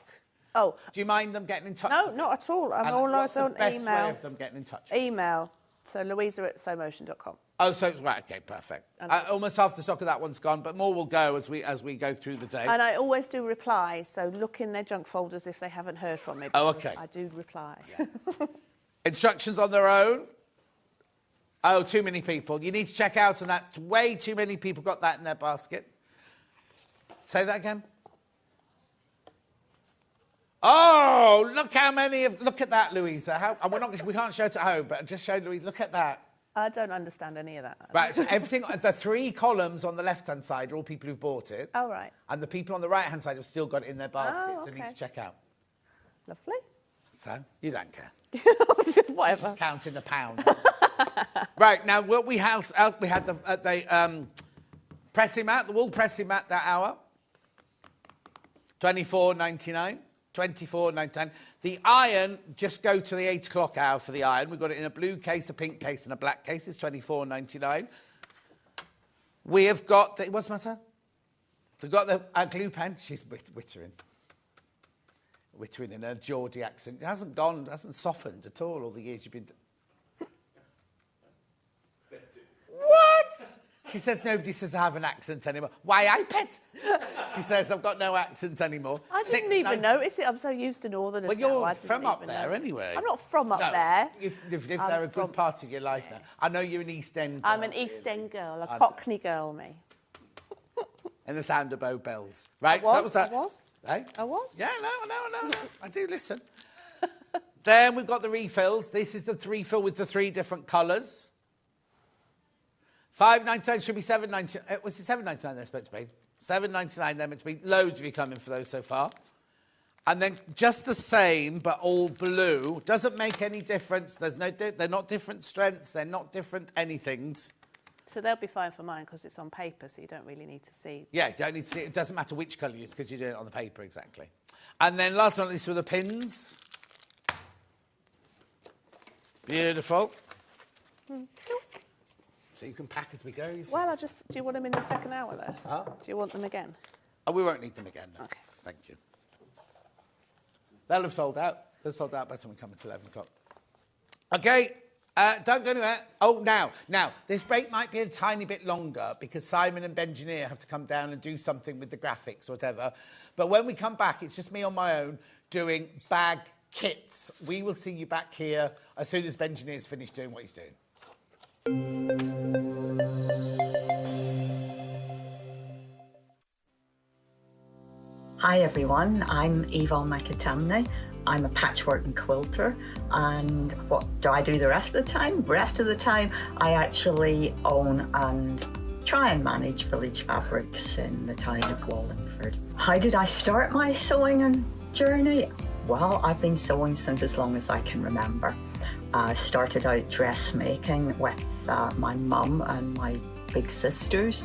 oh, do you mind them getting in touch? No, not at all. I'm all what's the on best email. way of them getting in touch? With you? Email. So Louisa@sewmotion.com. Oh, so it's right. Okay, perfect. Almost half the stock of that one's gone, but more will go as we go through the day. And I always do reply, so look in their junk folders if they haven't heard from me. Oh, because okay. I do reply. Yeah. Instructions on their own. Oh, too many people. You need to check out on that. Way too many people got that in their basket. Say that again. Oh, look how many of... Look at that, Louisa. And we can't show it at home, but just show Louisa. Look at that. I don't understand any of that. Right, so everything... The 3 columns on the left-hand side are all people who've bought it. Oh, right. And the people on the right-hand side have still got it in their basket, Oh, so you need to check out. Lovely. So, you don't care. Whatever. Just counting the pound. Right, now, what we had the pressing mat, the wool pressing mat that hour. $24.99. $24.99. The iron, just go to the 8 o'clock hour for the iron. We've got it in a blue case, a pink case, and a black case. It's $24.99. We have got the... What's the matter? They've got the glue pen. She's wittering. Wittering in her Geordie accent. It hasn't softened at all the years you've been... What? She says nobody says I have an accent anymore. Why, I pet? She says I've got no accent anymore. I didn't even notice it. I'm so used to Northerners. Well, now, you're I didn't from up even there know. anyway. I'm not from up there. You've lived I'm there a good from- part of your life now. I know you're an East End girl. I'm an East End girl, a I know. Cockney girl, me. And the sound of Bow Bells. Right? I was, so that was that. I was. Hey? I was. Yeah, no. I do listen. Then we've got the refills. This is the refill with the 3 different colours. $5.99 should be $7.99. Was it $7.99 they're supposed to be? $7.99 they're meant to be. Loads of you coming for those so far. And then just the same, but all blue. Doesn't make any difference. There's no, they're not different strengths. They're not different anythings. So they'll be fine for mine because it's on paper, so you don't really need to see. Yeah, you don't need to see. It doesn't matter which colour you use because you're doing it on the paper, exactly. And then last but not least with the pins. Beautiful. So you can pack as we go. You see. Well, do you want them in the second hour, though? Huh? Do you want them again? Oh, we won't need them again. No. Okay. Thank you. They'll have sold out. They'll sold out by the time we come at 11 o'clock. Okay, don't go anywhere. Oh, now, this break might be a tiny bit longer because Simon and Benjineer have to come down and do something with the graphics or whatever. But when we come back, it's just me on my own doing bag kits. We will see you back here as soon as Benjineer's finished doing what he's doing. Hi everyone, I'm Yvonne McAtamney. I'm a patchwork and quilter, and what do I do the rest of the time? The rest of the time I actually own and try and manage Village Fabrics in the town of Wallingford. How did I start my sewing and journey? Well, I've been sewing since as long as I can remember. I started out dressmaking with my mum and my big sisters.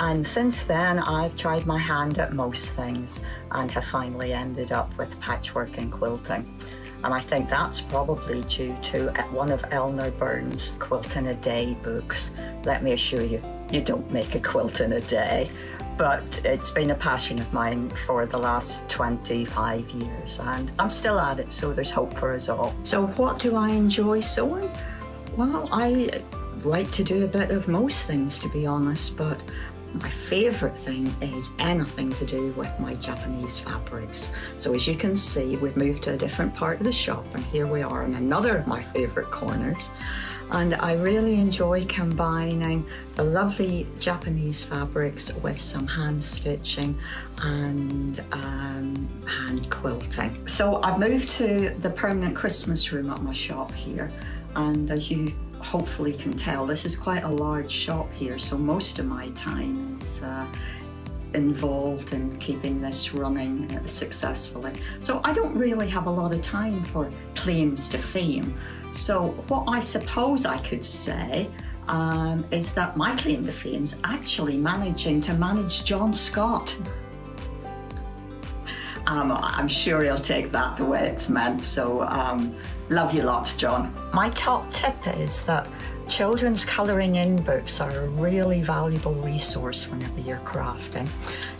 And since then, I've tried my hand at most things and have finally ended up with patchwork and quilting. And I think that's probably due to one of Eleanor Burns' Quilt in a Day books. Let me assure you, you don't make a quilt in a day. But it's been a passion of mine for the last 25 years, and I'm still at it, so there's hope for us all. So what do I enjoy sewing? Well, I like to do a bit of most things, to be honest, but my favourite thing is anything to do with my Japanese fabrics. So as you can see, we've moved to a different part of the shop, and here we are in another of my favourite corners. And I really enjoy combining the lovely Japanese fabrics with some hand stitching and hand quilting. So I've moved to the permanent Christmas room at my shop here, and as you hopefully can tell, this is quite a large shop here, so most of my time is involved in keeping this running successfully. So I don't really have a lot of time for claims to fame. So what I suppose I could say is that my claim to fame is actually managing to manage John Scott. I'm sure he'll take that the way it's meant, so love you lots, John. My top tip is that children's colouring in books are a really valuable resource whenever you're crafting.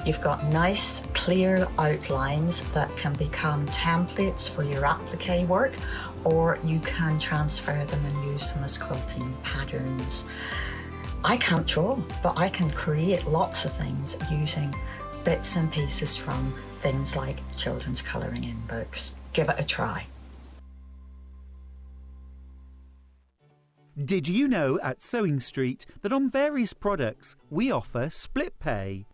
You've got nice, clear outlines that can become templates for your applique work, or you can transfer them and use them as quilting patterns. I can't draw, but I can create lots of things using bits and pieces from things like children's colouring in books. Give it a try. Did you know at Sewing Street that on various products we offer split pay?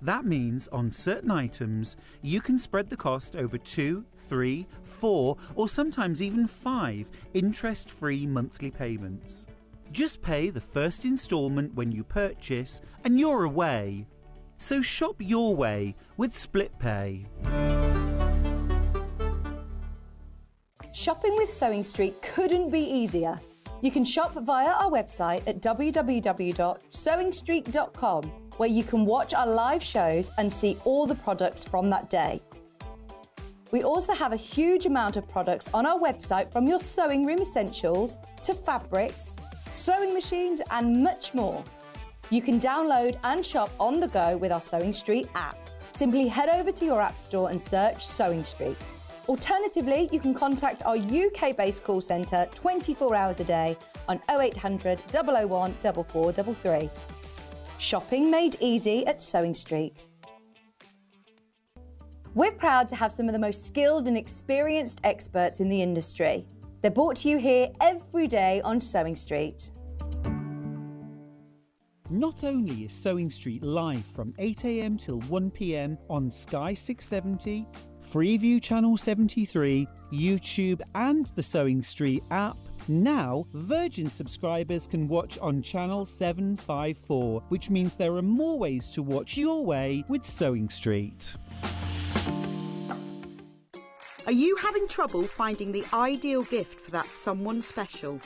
That means on certain items you can spread the cost over 2, 3, 4 or sometimes even 5 interest-free monthly payments. Just pay the first instalment when you purchase and you're away. So shop your way with split pay. Shopping with Sewing Street couldn't be easier. You can shop via our website at www.sewingstreet.com, where you can watch our live shows and see all the products from that day. We also have a huge amount of products on our website, from your sewing room essentials to fabrics, sewing machines and much more. You can download and shop on the go with our Sewing Street app. Simply head over to your app store and search Sewing Street. Alternatively, you can contact our UK-based call centre 24 hours a day on 0800 001 4433. Shopping made easy at Sewing Street. We're proud to have some of the most skilled and experienced experts in the industry. They're brought to you here every day on Sewing Street. Not only is Sewing Street live from 8 AM till 1 PM on Sky 670, Freeview Channel 73, YouTube and the Sewing Street app, now Virgin subscribers can watch on Channel 754, which means there are more ways to watch your way with Sewing Street. Are you having trouble finding the ideal gift for that someone special?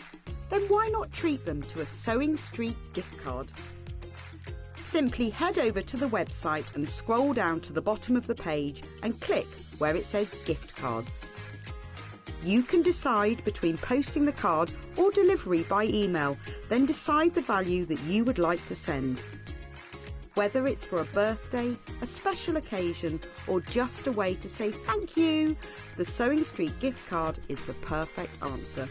Then why not treat them to a Sewing Street gift card? Simply head over to the website and scroll down to the bottom of the page and click where it says gift cards. You can decide between posting the card or delivery by email, then decide the value that you would like to send. Whether it's for a birthday, a special occasion, or just a way to say thank you, the Sewing Street gift card is the perfect answer.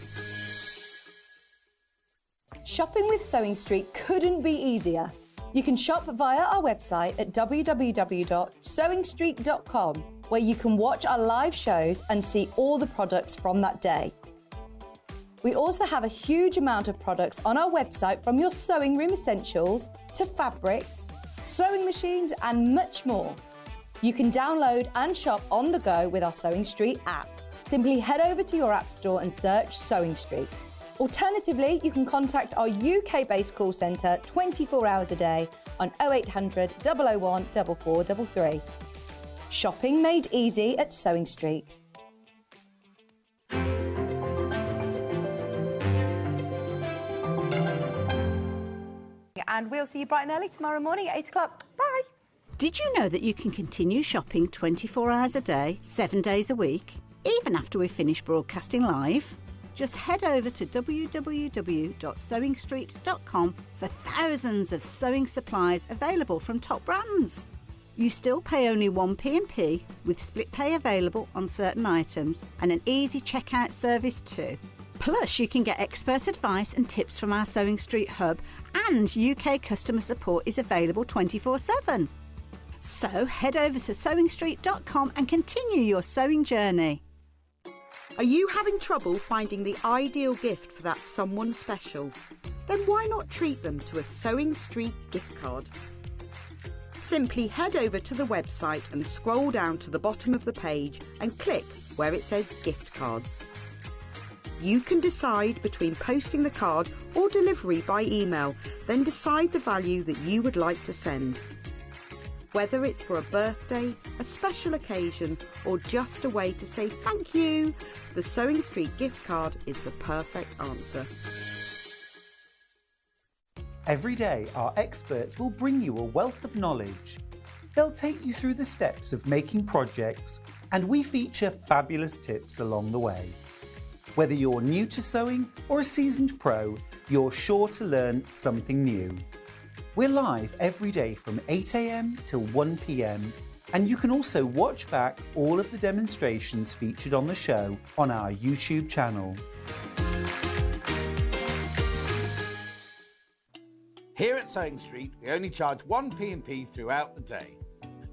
Shopping with Sewing Street couldn't be easier. You can shop via our website at www.sewingstreet.com, where you can watch our live shows and see all the products from that day. We also have a huge amount of products on our website, from your sewing room essentials to fabrics, sewing machines and much more. You can download and shop on the go with our Sewing Street app. Simply head over to your app store and search Sewing Street. Alternatively, you can contact our UK-based call centre 24 hours a day on 0800 001 4433. Shopping made easy at Sewing Street. And we'll see you bright and early tomorrow morning at 8 o'clock. Bye. Did you know that you can continue shopping 24 hours a day, 7 days a week, even after we've finished broadcasting live? Just head over to www.sewingstreet.com for thousands of sewing supplies available from top brands. You still pay only 1p&p, with split pay available on certain items and an easy checkout service too. Plus, you can get expert advice and tips from our Sewing Street hub, and UK customer support is available 24/7. So head over to sewingstreet.com and continue your sewing journey. Are you having trouble finding the ideal gift for that someone special? Then why not treat them to a Sewing Street gift card? Simply head over to the website and scroll down to the bottom of the page and click where it says gift cards. You can decide between posting the card or delivery by email, then decide the value that you would like to send. Whether it's for a birthday, a special occasion, or just a way to say thank you, the Sewing Street gift card is the perfect answer. Every day, our experts will bring you a wealth of knowledge. They'll take you through the steps of making projects, and we feature fabulous tips along the way. Whether you're new to sewing or a seasoned pro, you're sure to learn something new. We're live every day from 8 a.m. till 1 p.m, and you can also watch back all of the demonstrations featured on the show on our YouTube channel. Here at Sewing Street, we only charge 1p&p throughout the day.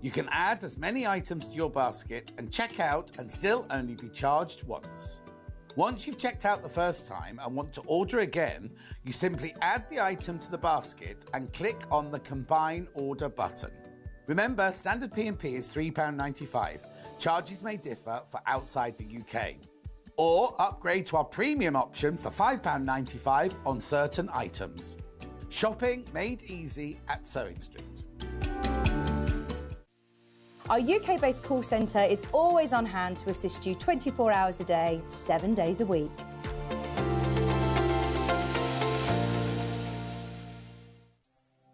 You can add as many items to your basket and check out and still only be charged once. Once you've checked out the first time and want to order again, you simply add the item to the basket and click on the Combine Order button. Remember, standard P&P is £3.95. Charges may differ for outside the UK. Or upgrade to our premium option for £5.95 on certain items. Shopping made easy at Sewing Street. Our UK-based call centre is always on hand to assist you 24 hours a day, 7 days a week.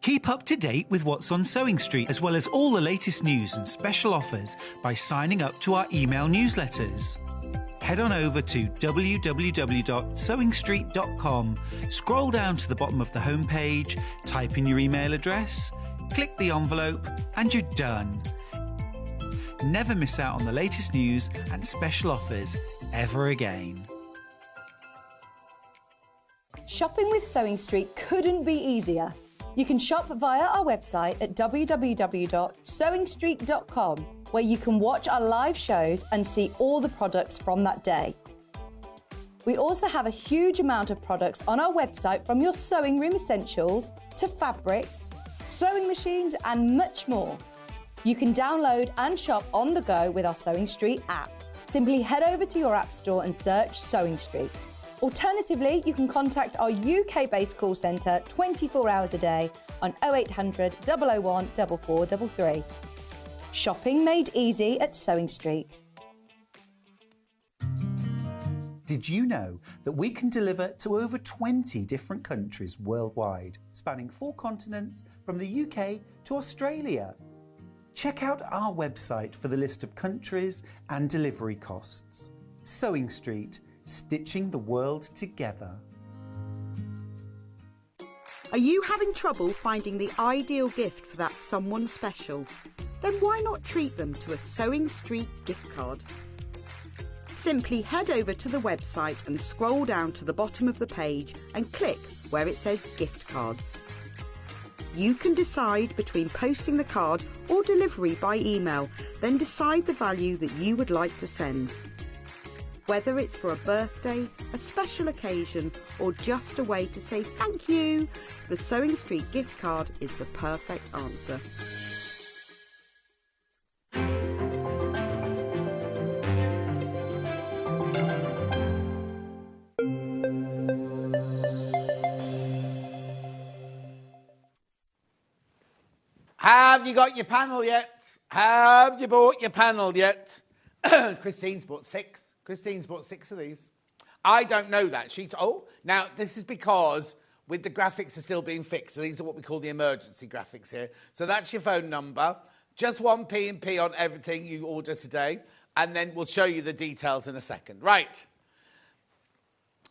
Keep up to date with what's on Sewing Street, as well as all the latest news and special offers by signing up to our email newsletters. Head on over to www.sewingstreet.com, scroll down to the bottom of the homepage, type in your email address, click the envelope, and you're done. Never miss out on the latest news and special offers ever again. Shopping with Sewing Street couldn't be easier. You can shop via our website at www.sewingstreet.com, where you can watch our live shows and see all the products from that day. We also have a huge amount of products on our website, from your sewing room essentials to fabrics, sewing machines and much more. You can download and shop on the go with our Sewing Street app. Simply head over to your app store and search Sewing Street. Alternatively, you can contact our UK-based call centre 24 hours a day on 0800 001 4433. Shopping made easy at Sewing Street. Did you know that we can deliver to over 20 different countries worldwide, spanning 4 continents from the UK to Australia? Check out our website for the list of countries and delivery costs. Sewing Street, stitching the world together. Are you having trouble finding the ideal gift for that someone special? Then why not treat them to a Sewing Street gift card? Simply head over to the website and scroll down to the bottom of the page and click where it says gift cards. You can decide between posting the card or delivery by email, then decide the value that you would like to send. Whether it's for a birthday, a special occasion, or just a way to say thank you, the Sewing Street gift card is the perfect answer. Have you got your panel yet? Have you bought your panel yet? Christine's bought 6. Christine's bought 6 of these. I don't know that. Now, this is because with the graphics are still being fixed. So these are what we call the emergency graphics here. So that's your phone number. Just 1 P&P on everything you order today. And then we'll show you the details in a second. Right.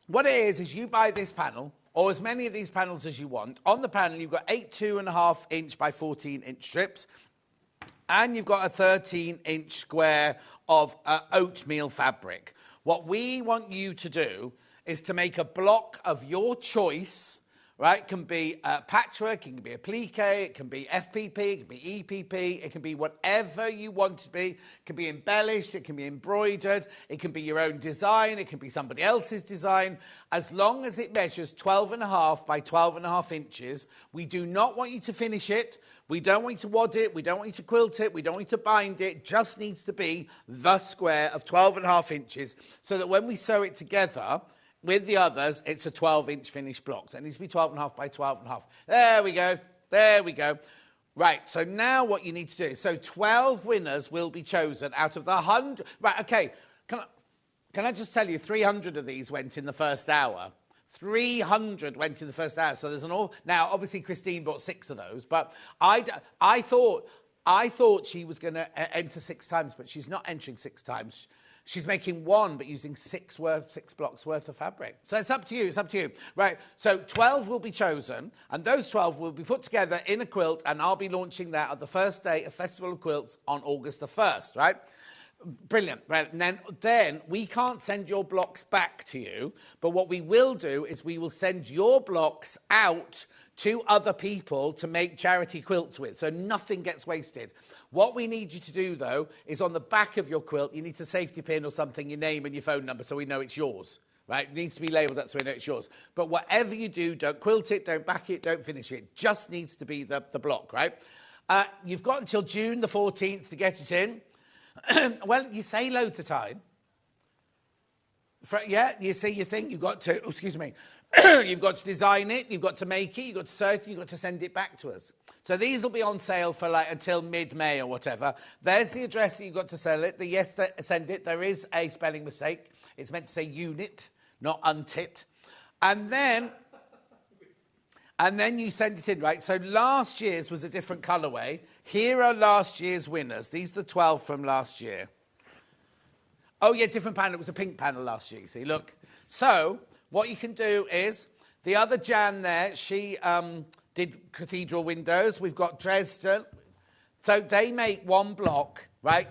What it is you buy this panel, or as many of these panels as you want. On the panel, you've got 8 2.5 inch by 14 inch strips. And you've got a 13-inch square of oatmeal fabric. What we want you to do is to make a block of your choice, right? It can be patchwork, it can be applique, it can be FPP, it can be EPP, it can be whatever you want it to be. It can be embellished, it can be embroidered, it can be your own design, it can be somebody else's design. As long as it measures 12.5 by 12.5 inches, we do not want you to finish it. We don't want you to wad it, we don't want you to quilt it, we don't want you to bind it. It just needs to be the square of 12.5 inches so that when we sew it together with the others, it's a 12-inch finished block. So it needs to be 12.5 by 12.5. There we go, there we go. Right, so now what you need to do, so 12 winners will be chosen out of the 100. Right, okay, can I just tell you, 300 of these went in the first hour. 300 went in the first hour, so there's an all. Now, obviously, Christine bought 6 of those, but I thought she was going to enter 6 times, but she's not entering 6 times. She's making 1, but using 6 blocks worth of fabric. So it's up to you. It's up to you. Right. So 12 will be chosen, and those 12 will be put together in a quilt, and I'll be launching that at the first day of Festival of Quilts on August the 1st. Right. Brilliant. Right. And then we can't send your blocks back to you, but what we will do is we will send your blocks out to other people to make charity quilts with, so nothing gets wasted. What we need you to do, though, is on the back of your quilt, you need a safety pin or something, your name and your phone number, so we know it's yours. Right? It needs to be labelled, that's so we know it's yours. But whatever you do, don't quilt it, don't back it, don't finish it. It just needs to be the block, right? You've got until June the 14th to get it in. Well, you say loads of time. You see, you think you've got to, you've got to design it, you've got to make it, you've got to sew it, you've got to send it back to us. So these will be on sale for until mid-May or whatever. There's the address that you've got to send it. There is a spelling mistake. It's meant to say unit, not untit. And then you send it in, right? So last year's was a different colourway. Here are last year's winners. These are the 12 from last year. Oh, yeah, different panel. It was a pink panel last year, you see. Look. So what you can do is, the other Jan there, she did cathedral windows. We've got Dresden. So they make 1 block, right?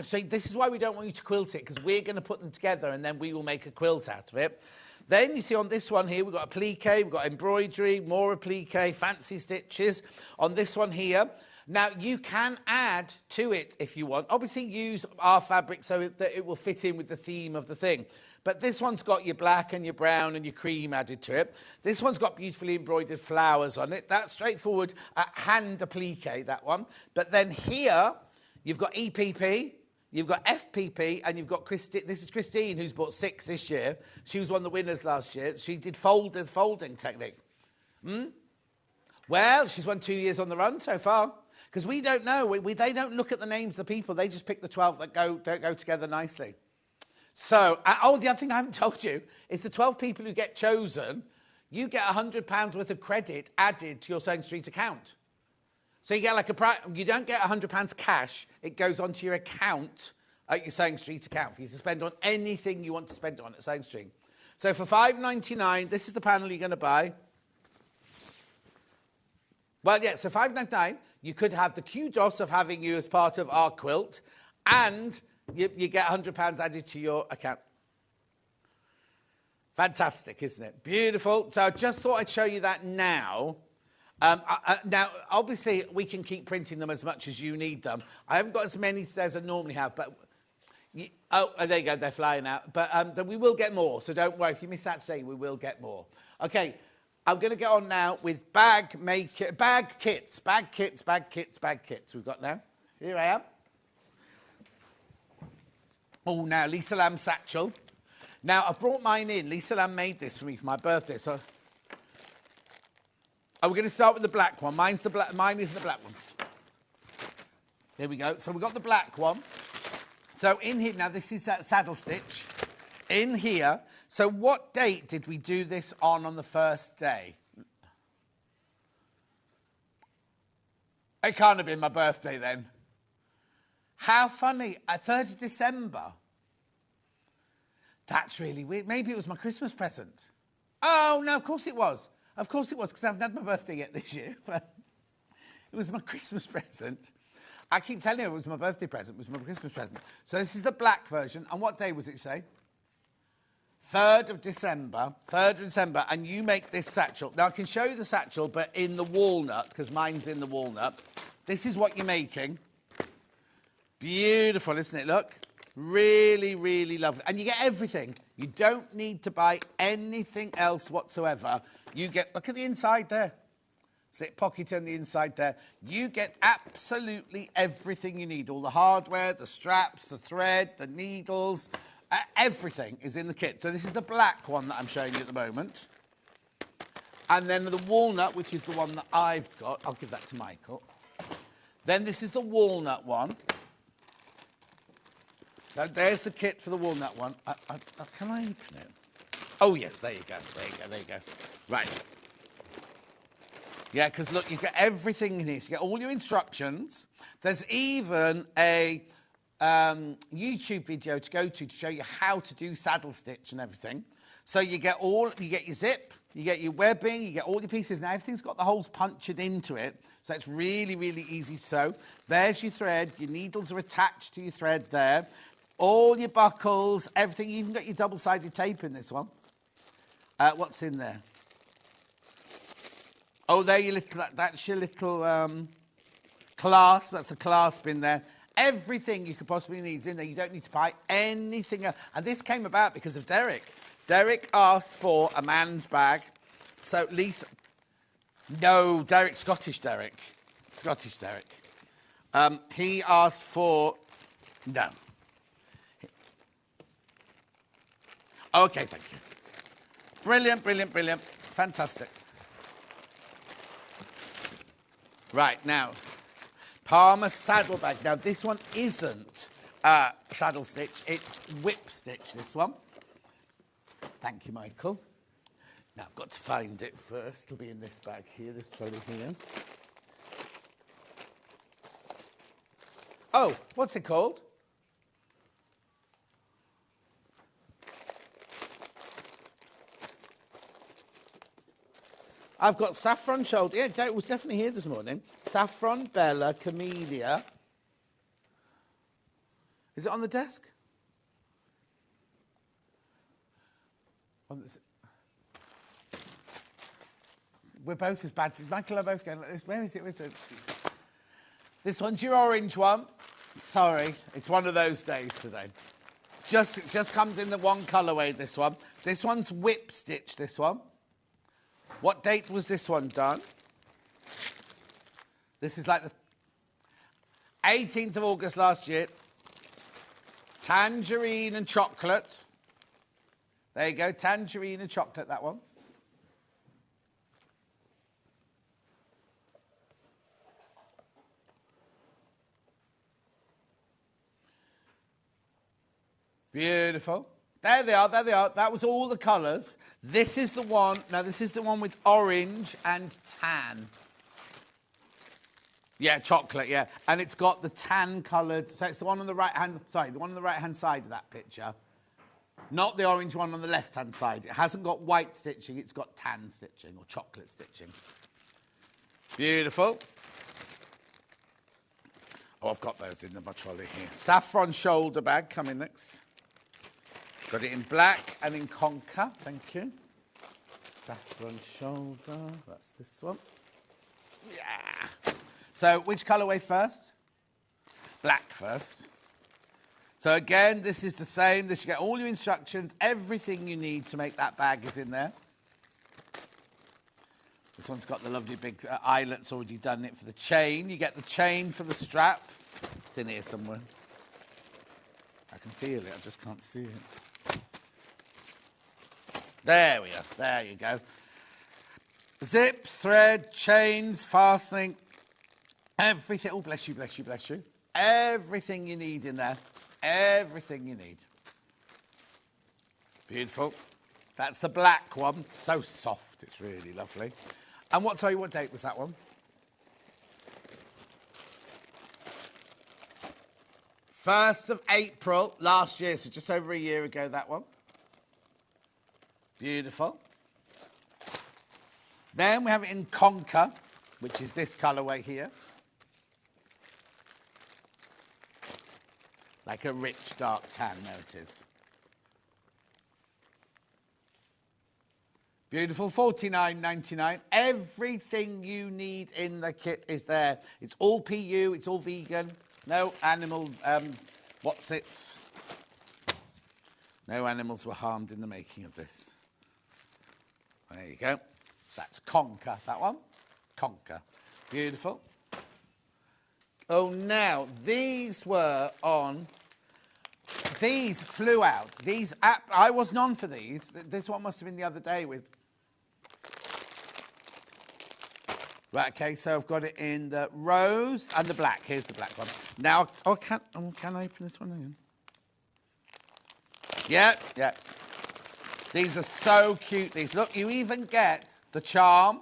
See, this is why we don't want you to quilt it, because we're going to put them together and then we will make a quilt out of it. Then you see on this one here, we've got applique, we've got embroidery, more applique, fancy stitches. On this one here, now you can add to it if you want. Obviously use our fabric so that it will fit in with the theme of the thing. But this one's got your black and your brown and your cream added to it. This one's got beautifully embroidered flowers on it. That's straightforward hand applique, that one. But then here, you've got EPP, you've got FPP, and you've got Christine. This is Christine, who's bought 6 this year. She was one of the winners last year. She did folding technique. Well, she's won 2 years on the run so far. Because we don't know. They don't look at the names of the people. They just pick the 12 that don't go together nicely. So, the other thing I haven't told you is the 12 people who get chosen, you get £100 worth of credit added to your Sewing Street account. So you get like you don't get £100 cash, it goes onto your account at your Sewing Street account for you to spend on anything you want to spend on at Sewing Street. So for £5.99, this is the panel you're going to buy. Well, yeah, so £5.99, you could have the kudos of having you as part of our quilt, and you get £100 added to your account. Fantastic, isn't it? Beautiful. So I just thought I'd show you that now. Now, obviously, we can keep printing them as much as you need them. I haven't got as many today as I normally have, but... there you go, they're flying out. But we will get more, so don't worry. If you miss that today, we will get more. Okay, I'm going to get on now with bag kits. We've got now. Here I am. Oh, now, Lisa Lamb satchel. Now, I brought mine in. Lisa Lamb made this for me for my birthday. So, we're going to start with the black one. Mine is the black one. There we go. So we've got the black one. So in here, now this is that saddle stitch. In here, so what date did we do this on the first day? It can't have been my birthday then. How funny, 3rd of December. That's really weird. Maybe it was my Christmas present. Oh, no, of course it was. Of course it was, because I haven't had my birthday yet this year. But it was my Christmas present. I keep telling you it was my birthday present, it was my Christmas present. So this is the black version. And what day was it, say? 3rd of December, and you make this satchel. Now, I can show you the satchel, but in the walnut, because mine's in the walnut. This is what you're making. Beautiful, isn't it? Look. Really, really lovely. And you get everything. You don't need to buy anything else whatsoever. You get, look at the inside there. Zip pocket on the inside there. You get absolutely everything you need. All the hardware, the straps, the thread, the needles, everything is in the kit. So this is the black one that I'm showing you at the moment. And then the walnut, which is the one that I've got. I'll give that to Michael. Then this is the walnut one. Now, there's the kit for the walnut one. Can I open it? Oh, yes, there you go. There you go. Right. Yeah, because, look, you get everything in here. So you get all your instructions. There's even a YouTube video to go to show you how to do saddle stitch and everything. So you get your zip, you get your webbing, you get all your pieces. Now, everything's got the holes punched into it. So it's really, really easy to sew. There's your thread. Your needles are attached to your thread there. All your buckles, everything. You even got your double-sided tape in this one. What's in there? Oh, there your little, that's your little clasp. That's a clasp in there. Everything you could possibly need is in there. You don't need to buy anything else. And this came about because of Derek. Derek asked for a man's bag. So Lisa... No, Derek, Scottish Derek. He asked for... No. Okay, thank you. Brilliant. Fantastic. Right, now, Palmer saddle bag. Now, this one isn't saddle stitch. It's whip stitch, this one. Thank you, Michael. Now, I've got to find it first. It'll be in this bag here, this trolley here. Oh, what's it called? I've got saffron shoulder. Yeah, it was definitely here this morning. Saffron, Bella, Camellia. Is it on the desk? We're both as bad. Michael and I are both going like this. Where is it? This one's your orange one. Sorry, it's one of those days today. Just comes in the one colourway, this one. This one's whip stitch, this one. What date was this one done? This is like the 18th of August last year. Tangerine and chocolate. There you go, tangerine and chocolate, that one. Beautiful. There they are, there they are. That was all the colours. This is the one, now this is the one with orange and tan. Yeah, chocolate, yeah. And it's got the tan coloured, so it's the one on the right-hand, the one on the right-hand side of that picture. Not the orange one on the left-hand side. It hasn't got white stitching, it's got tan stitching or chocolate stitching. Beautiful. Oh, I've got those in my trolley here. Saffron shoulder bag coming next. Got it in black and in conker, thank you. Saffron shoulder, that's this one. Yeah. So, which colourway first? Black first. So again, this is the same. This, you get all your instructions, everything you need to make that bag is in there. This one's got the lovely big eyelets already done it for the chain. You get the chain for the strap. It's in here somewhere. I can feel it, I just can't see it. There we are, there you go. Zips, thread, chains, fastening, everything. Oh, bless you, bless you, bless you. Everything you need in there. Everything you need. Beautiful. That's the black one. So soft, it's really lovely. And what date was that one? 1st of April last year, so just over a year ago, that one. Beautiful. Then we have it in conker, which is this colourway here. Like a rich dark tan, there it is. Beautiful, $49.99. Everything you need in the kit is there. It's all PU, it's all vegan. No animal, what's-its. No animals were harmed in the making of this. There you go. That's conker, that one. Conker. Beautiful. Oh, now, these were on... These flew out. I wasn't on for these. This one must have been the other day with... Right, okay, so I've got it in the rose and the black. Here's the black one. Now, can I open this one again? Yeah, yeah. These are so cute, these. Look, you even get the charm.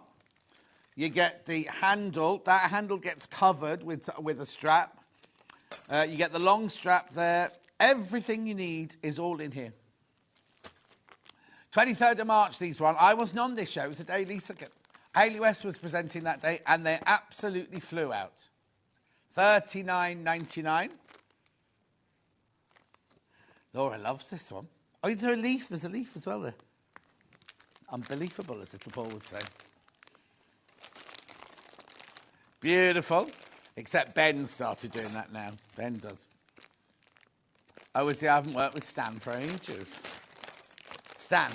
You get the handle. That handle gets covered with a strap. You get the long strap there. Everything you need is all in here. 23rd of March, these one. I wasn't on this show. It was the day Lisa... Hayley West was presenting that day, and they absolutely flew out. $39.99. Laura loves this one. Oh, there's a leaf. There's a leaf as well there. Unbelievable, as little Paul would say. Beautiful. Except Ben started doing that now. Ben does. Oh, I haven't worked with Stan for ages. Stan.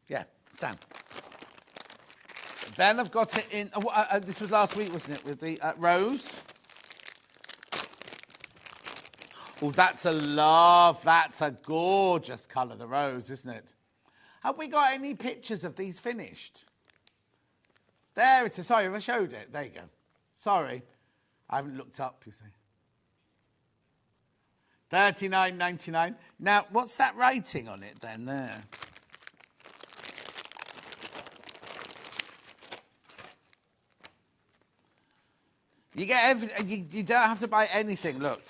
Yeah, Stan. Then I've got it in... this was last week, wasn't it? With the rose. Oh, that's a love. That's a gorgeous colour, the rose, isn't it? Have we got any pictures of these finished? There it is. Sorry, if I showed it. There you go. Sorry. I haven't looked up, you see. $39.99. Now, what's that writing on it then there? You get everything. You don't have to buy anything. Look.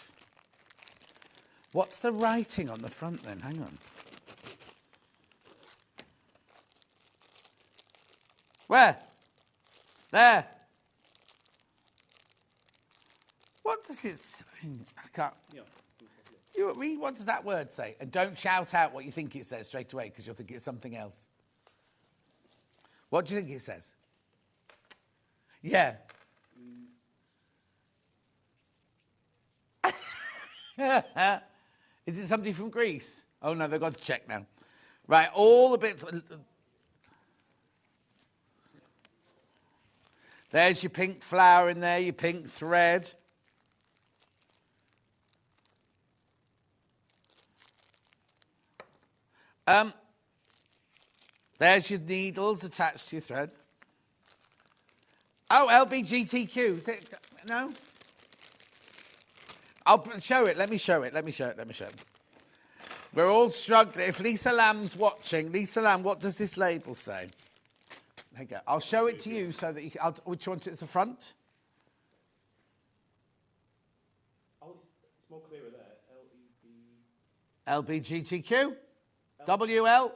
What's the writing on the front then? Hang on. Where? There. What does it say? I can't. Yeah. You read, what does that word say? And don't shout out what you think it says straight away, because you'll think it's something else. What do you think it says? Yeah. Is it somebody from Greece? Oh, no, they've got to check now. Right, all the bits... There's your pink flower in there, your pink thread. There's your needles attached to your thread. Oh, LBGTQ. No? show it. Let me show it. We're all struggling. If Lisa Lamb's watching, Lisa Lamb, what does this label say? There you go. I'll show it to you so that you can... which one's at the front? Oh, it's more clearer there. LBGTQ? WL?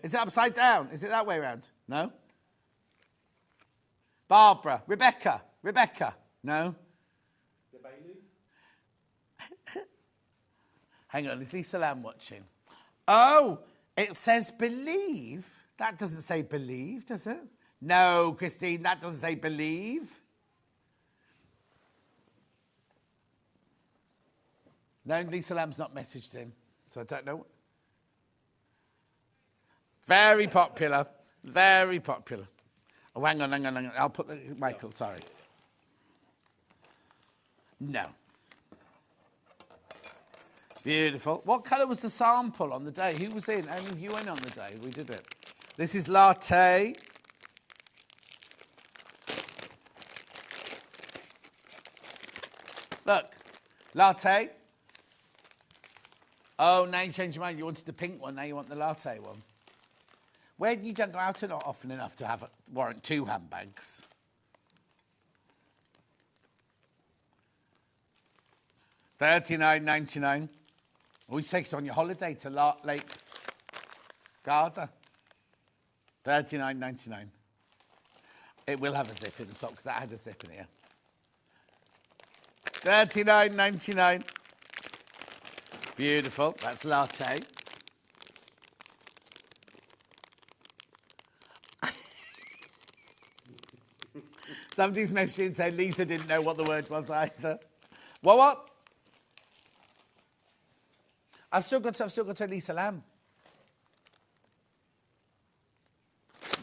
Is it upside down? Is it that way around? No? Barbara? Rebecca? No? The Bailey? Hang on, is Lisa Lamb watching? Oh, it says believe. That doesn't say believe, does it? No, Christine, that doesn't say believe. No, Lisa Lamb's not messaged in, so I don't know. Very popular. Oh, hang on. I'll put the... Michael, sorry. No. Beautiful. What colour was the sample on the day? Who was in? Only you went on the day. We did it. This is latte. Look. Latte. Oh, now you changed your mind. You wanted the pink one. Now you want the latte one. Where you don't go out often enough to have warrant 2 handbags. $39.99. Or you take it on your holiday to Lake Garda. $39.99. It will have a zip in the top because that had a zip in here. $39.99. Beautiful. That's latte. Somebody's messaging saying Lisa didn't know what the word was either. What? I've still got to Lisa Lamb.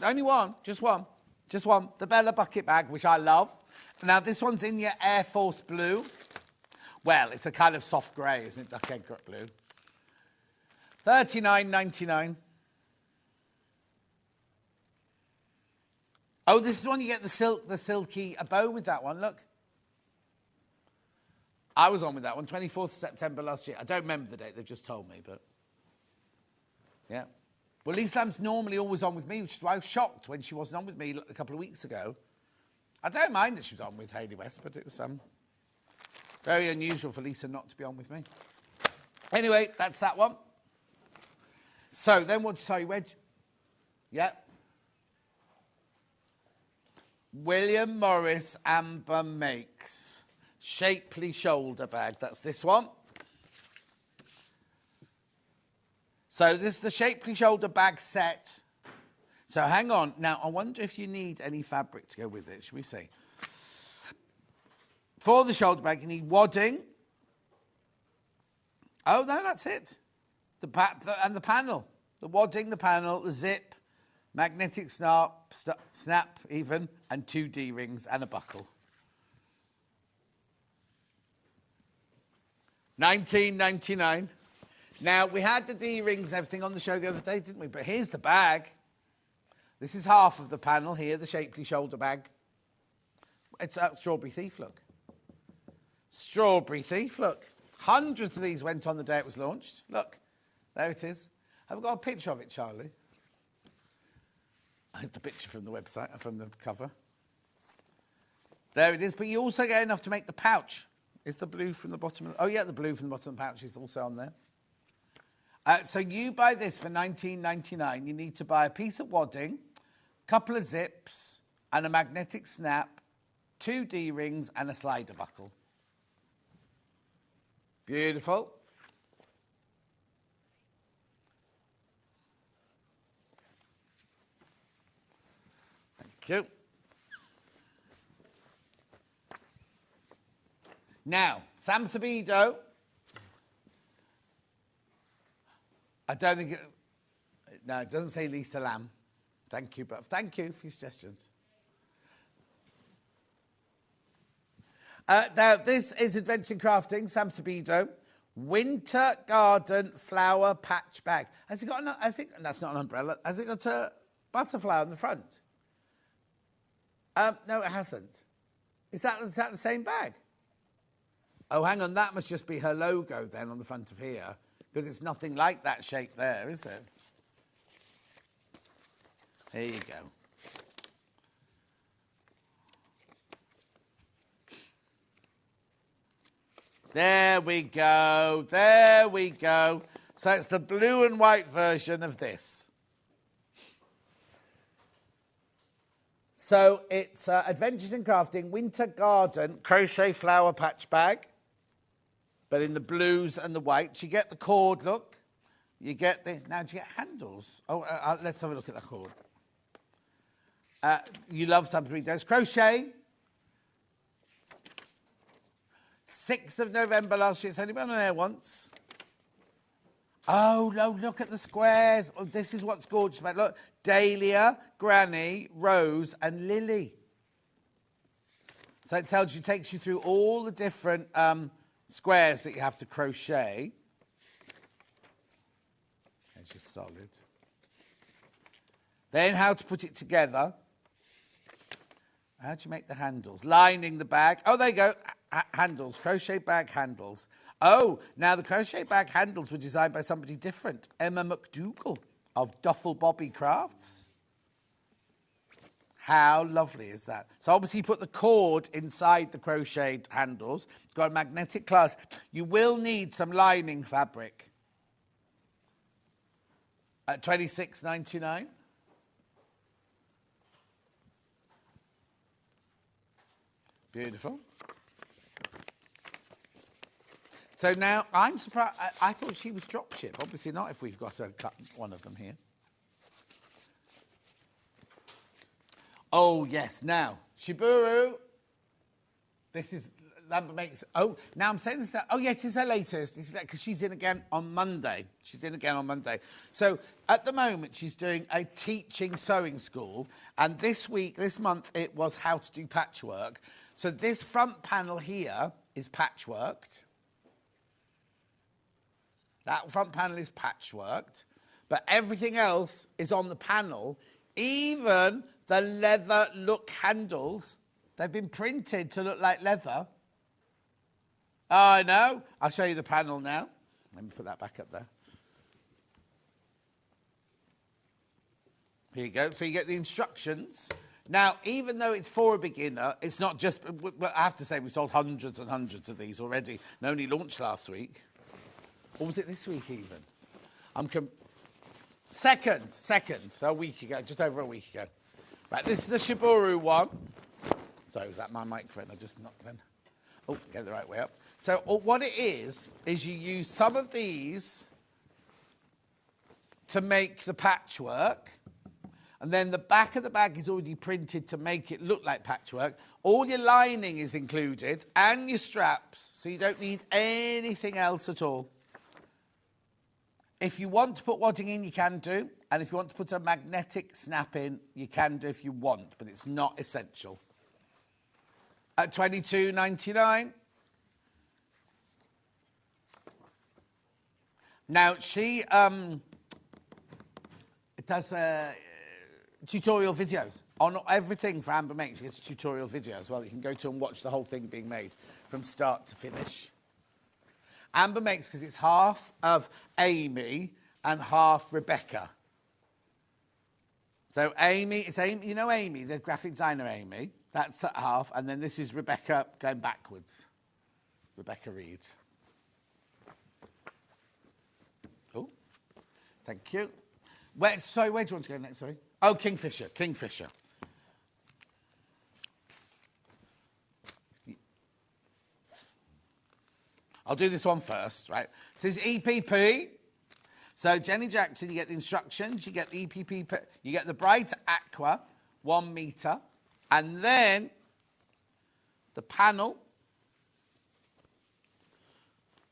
Only one, just one. The Bella bucket bag, which I love. Now, this one's in your Air Force blue. Well, it's a kind of soft grey, isn't it? Duck egg blue. $39.99. Oh, this is when you get the silky bow with that one, look. I was on with that one, 24th of September last year. I don't remember the date, they've just told me, but... Yeah. Well, Lisa Lamb's normally always on with me, which is why I was shocked when she wasn't on with me a couple of weeks ago. I don't mind that she was on with Hayley West, but it was very unusual for Lisa not to be on with me. Anyway, that's that one. So, then what, sorry, Wedge? Yeah. William Morris Amber Makes Shapely Shoulder Bag. That's this one. So this is the Shapely Shoulder Bag set. So hang on. Now, I wonder if you need any fabric to go with it. Shall we see? For the shoulder bag, you need wadding. Oh, no, that's it. And the panel. The wadding, the panel, the zip, magnetic snap even, and 2 D-rings and a buckle. $19.99. Now, we had the D-rings and everything on the show the other day, didn't we? But here's the bag. This is half of the panel here, the Shapely shoulder bag. It's a Strawberry Thief, look. Strawberry Thief, look. Hundreds of these went on the day it was launched. Look, there it is. Have I got a picture of it, Charlie? I had the picture from the website, from the cover. There it is, but you also get enough to make the pouch. Is the blue from the bottom? Oh, yeah, the blue from the bottom of the pouch is also on there. So you buy this for $19.99. You need to buy a piece of wadding, a couple of zips, and a magnetic snap, 2 D-rings, and a slider buckle. Beautiful. Thank you. Now, Sam Sabido. I don't think it... No, it doesn't say Lisa Lamb. Thank you, but thank you for your suggestions. Now, this is Adventure in Crafting, Sam Sabido. Winter Garden Flower Patch Bag. Has it got that's not an umbrella. Has it got a butterfly on the front? No, it hasn't. Is that the same bag? Oh, hang on, that must just be her logo then on the front of here, because it's nothing like that shape there, is it? Here you go. There we go, there we go. So it's the blue and white version of this. So it's Adventures in Crafting Winter Garden Crochet Flower Patch Bag, but in the blues and the whites. You get the cord, look. You get the, now do you get handles? Oh, let's have a look at the cord. You love something, does crochet. 6th of November last year. It's only been on air once. Oh, no, look at the squares. Oh, this is what's gorgeous about it. Look, Dahlia, Granny, Rose, and Lily. So it tells you, takes you through all the different squares that you have to crochet. It's just solid. Then how to put it together. How do you make the handles? Lining the bag. Oh, there you go. Handles. Crochet bag handles. Oh, now the crochet bag handles were designed by somebody different. Emma McDougall of Duffel Bobby Crafts. How lovely is that? So obviously you put the cord inside the crocheted handles. It's got a magnetic clasp. You will need some lining fabric. At $26.99. Beautiful. So now I'm surprised. I thought she was dropship. Obviously not if we've got one of them here. Oh, yes. Now, Shiburu. This is Lambert Makes. Oh, now I'm saying this. Oh, yeah, it is her latest. Because she's in again on Monday. She's in again on Monday. So at the moment, she's doing a teaching sewing school. And this month, it was how to do patchwork. So this front panel here is patchworked. That front panel is patchworked. But everything else is on the panel. Even the leather look handles, they've been printed to look like leather. Oh, I know. I'll show you the panel now. Let me put that back up there. Here you go. So you get the instructions. Now, even though it's for a beginner, it's not just... I have to say, we sold hundreds and hundreds of these already. And only launched last week. Or was it this week even? Second. So a week ago, just over a week ago. Right, this is the Shiburu one. Sorry, was that my microphone? I just knocked then. Oh, get the right way up. So what it is you use some of these to make the patchwork. And then the back of the bag is already printed to make it look like patchwork. All your lining is included and your straps, so you don't need anything else at all. If you want to put wadding in, you can do. And if you want to put a magnetic snap in, you can do if you want, but it's not essential. At $22.99. Now, she does tutorial videos on everything for Amber Makes. She gets a tutorial video as well. You can go to and watch the whole thing being made from start to finish. Amber Makes, because it's half of Amy and half Rebecca. So Amy, it's Amy, you know Amy, the graphic designer Amy. That's that half, and then this is Rebecca going backwards. Rebecca Reed. Oh, thank you. Sorry, where do you want to go next? Sorry. Oh, Kingfisher. I'll do this one first, right? This is EPP. So Jenny Jackson, you get the instructions, you get the EPP, you get the Bright Aqua, 1 metre, and then the panel.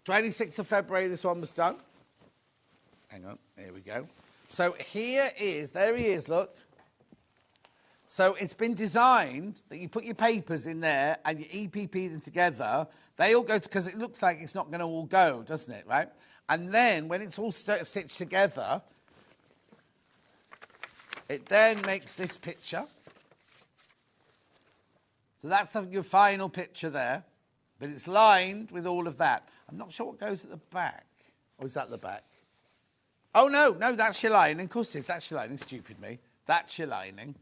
26th of February, this one was done. Hang on, here we go. So there he is, look. So it's been designed that you put your papers in there and you EPP them together. They all go, because it looks like it's not going to all go, doesn't it, right? And then when it's all stitched together, it then makes this picture. So that's your final picture there. But it's lined with all of that. I'm not sure what goes at the back. Or is that the back? Oh, no, that's your lining. Of course it is. That's your lining. Stupid me. That's your lining.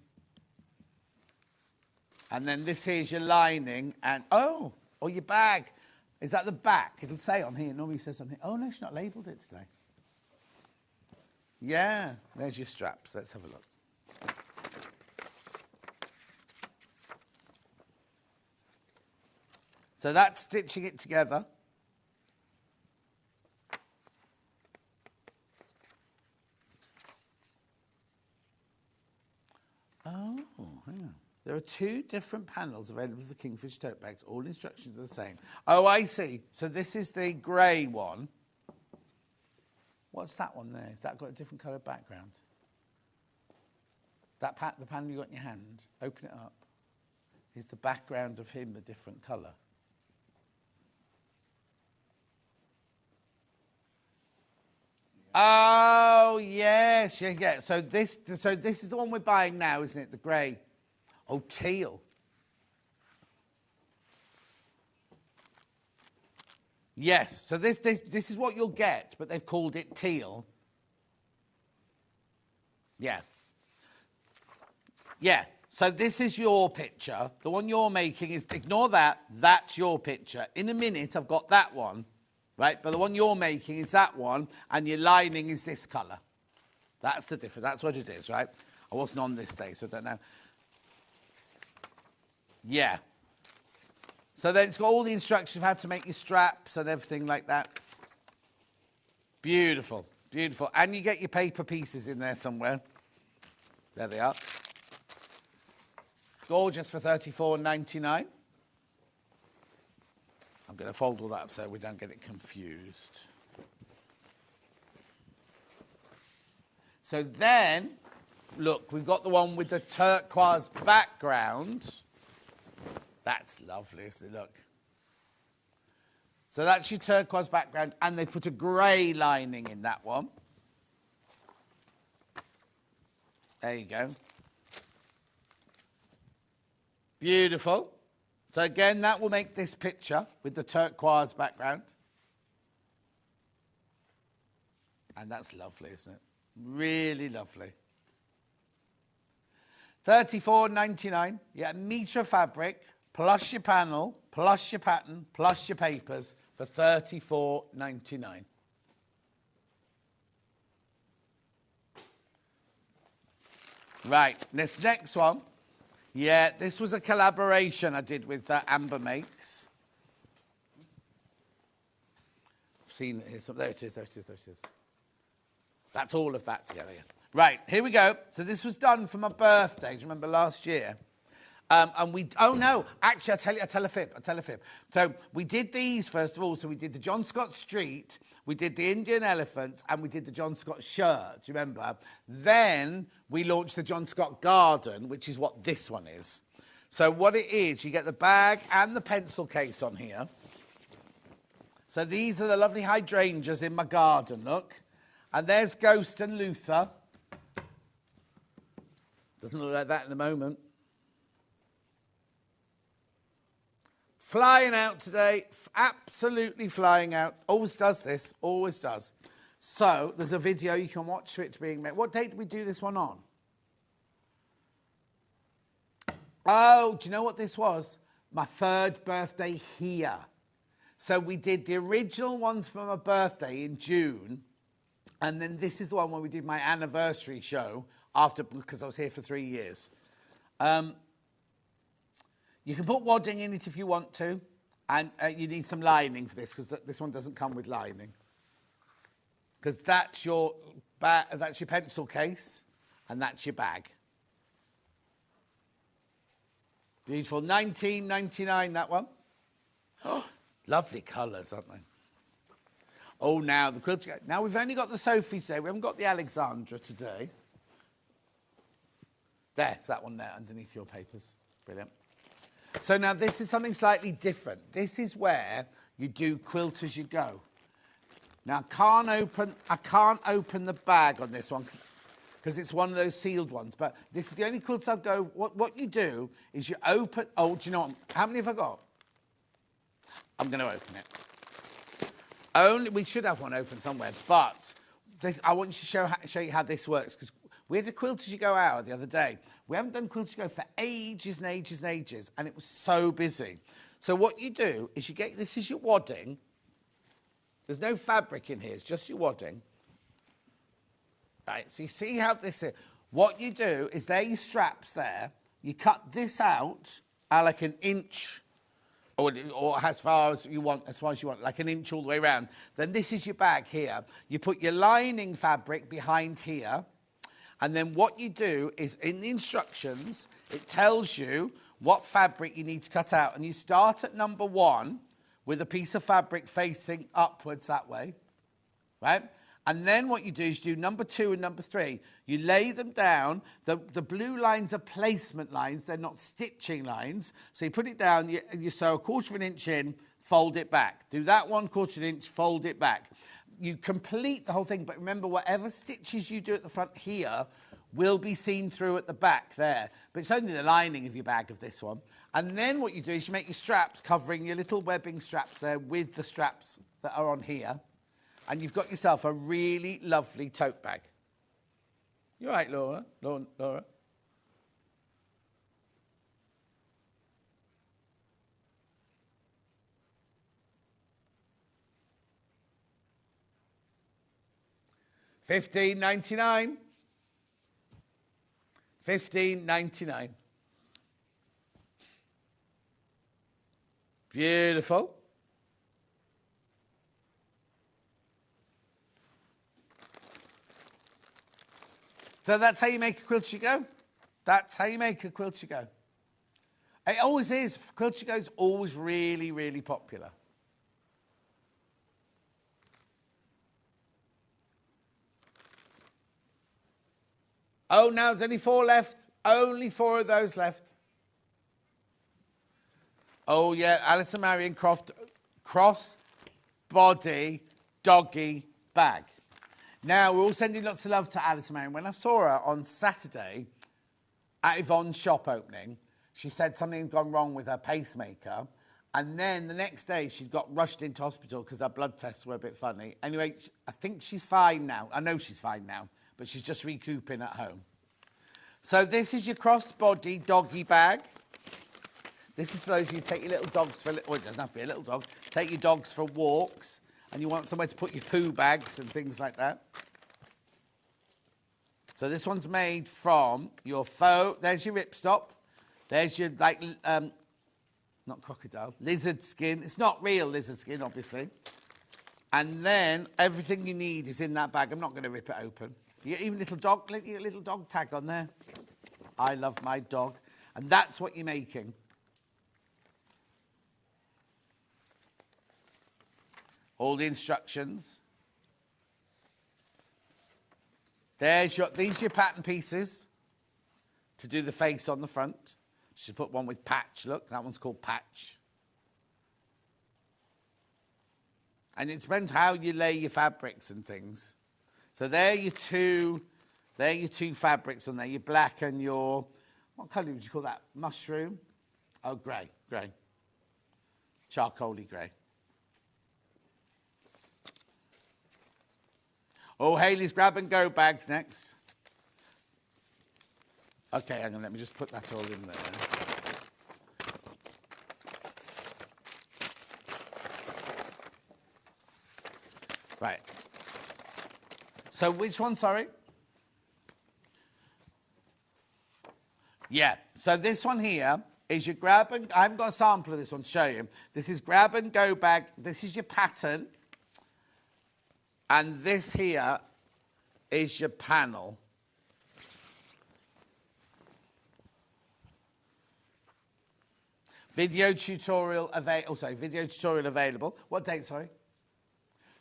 And then this here's your lining. And, or your bag. Is that the back? It'll say on here. Normally it says on here. Oh, no, she's not labelled it today. Yeah, there's your straps. Let's have a look. So that's stitching it together. Oh, hang on. There are 2 different panels available for Kingfish tote bags. All instructions are the same. Oh, I see. So this is the grey one. What's that one there? Has that got a different coloured background? That the panel you got in your hand, open it up. Is the background of him a different colour? Oh, yes. Yeah. So this is the one we're buying now, isn't it? The grey. Oh, teal. Yes. So this is what you'll get, but they've called it teal. Yeah. Yeah. So this is your picture. The one you're making is, ignore that. That's your picture. In a minute, I've got that one. Right, but the one you're making is that one, and your lining is this colour. That's the difference. That's what it is, right? I wasn't on this day, so I don't know. Yeah. So then it's got all the instructions of how to make your straps and everything like that. Beautiful, beautiful. And you get your paper pieces in there somewhere. There they are. Gorgeous for $34.99. I'm going to fold all that up so we don't get it confused. So then, look, we've got the one with the turquoise background. That's lovely, isn't it? Look. So that's your turquoise background, and they put a grey lining in that one. There you go. Beautiful. So again, that will make this picture with the turquoise background. And that's lovely, isn't it? Really lovely. $34.99. Yeah, a metre of fabric, plus your panel, plus your pattern, plus your papers for $34.99. Right, this next one. Yeah, this was a collaboration I did with Amber Makes. I've seen it here. So there it is. That's all of that together. Yeah. Right, here we go. So this was done for my birthday. Do you remember last year? And we, oh no, actually, I tell a fib. So we did these first of all. So we did the John Scott Street, we did the Indian Elephant, and we did the John Scott shirt. Do you remember? Then we launched the John Scott Garden, which is what this one is. So what it is, you get the bag and the pencil case on here. So these are the lovely hydrangeas in my garden, look. And there's Ghost and Luther. Doesn't look like that in the moment. Flying out today, absolutely flying out. Always does this, always does. So there's a video you can watch for it being made. What date did we do this one on? Oh, do you know what this was? My 3rd birthday here. So we did the original ones for my birthday in June. And then this is the one where we did my anniversary show after, because I was here for 3 years. You can put wadding in it if you want to, and you need some lining for this because this one doesn't come with lining. Because that's your pencil case, and that's your bag. Beautiful, $19.99 that one. Oh, lovely colours, aren't they? Oh, now the quilts. Now we've only got the Sophie today. We haven't got the Alexandra today. There's that one there underneath your papers. Brilliant. So now this is something slightly different. This is where you do quilt as you go. Now I can't open the bag on this one because it's one of those sealed ones. But this is the only quilts I'll go. What you do is you open. Oh, do you know what? How many have I got? I'm going to open it. We should have one open somewhere, but I want you to show you how this works, because we had a Quilters You Go hour the other day. We haven't done Quilters You Go for ages and ages and ages, and it was so busy. So what you do is this is your wadding. There's no fabric in here, it's just your wadding. Right, so you see how this is. What you do is there are your straps there. You cut this out like an inch, or as far as you want, like an inch all the way around. Then this is your bag here. You put your lining fabric behind here. And then what you do is in the instructions, it tells you what fabric you need to cut out. And you start at number 1 with a piece of fabric facing upwards that way, right? And then what you do is you do number 2 and number 3. You lay them down. The blue lines are placement lines. They're not stitching lines. So you put it down, you sew 1/4 of an inch in, fold it back. Do that 1/4 of an inch, fold it back. You complete the whole thing, but remember, whatever stitches you do at the front here will be seen through at the back there. But it's only the lining of your bag of this one. And then what you do is you make your straps, covering your little webbing straps there with the straps that are on here. And you've got yourself a really lovely tote bag. You all right, Laura? Laura? $15.99. $15.99. Beautiful. So that's how you make a Quilters You Go. That's how you make a Quilters You Go. It always is. Quilters You Go is always really, really popular. Oh, now there's only 4 left. Only 4 of those left. Oh, yeah, Alison Marion Croft cross body doggy bag. Now, we're all sending lots of love to Alison Marion. When I saw her on Saturday at Yvonne's shop opening, she said something had gone wrong with her pacemaker. And then the next day, she got rushed into hospital because her blood tests were a bit funny. Anyway, I think she's fine now. I know she's fine now, but she's just recouping at home. So this is your crossbody doggy bag. This is for those of you who take your little dogs for, well, it doesn't have to be a little dog, take your dogs for walks, and you want somewhere to put your poo bags and things like that. So this one's made from your faux, there's your ripstop, there's your, like, not crocodile, lizard skin. It's not real lizard skin, obviously. And then everything you need is in that bag. I'm not going to rip it open. You get even little dog tag on there. I love my dog. And that's what you're making. All the instructions. These are your pattern pieces to do the face on the front. Should put one with patch, look, that one's called patch. And it depends how you lay your fabrics and things. So they're your two fabrics on there, your black and your, what colour would you call that? Mushroom? Oh, grey. Charcoaly grey. Oh, Hayley's grab and go bags next. Okay, hang on, let me just put that all in there. Right. So which one, sorry? Yeah, so this one here is your grab and, I haven't got a sample of this one to show you. This is grab and go bag. This is your pattern. And this here is your panel. Video tutorial available. What date, sorry?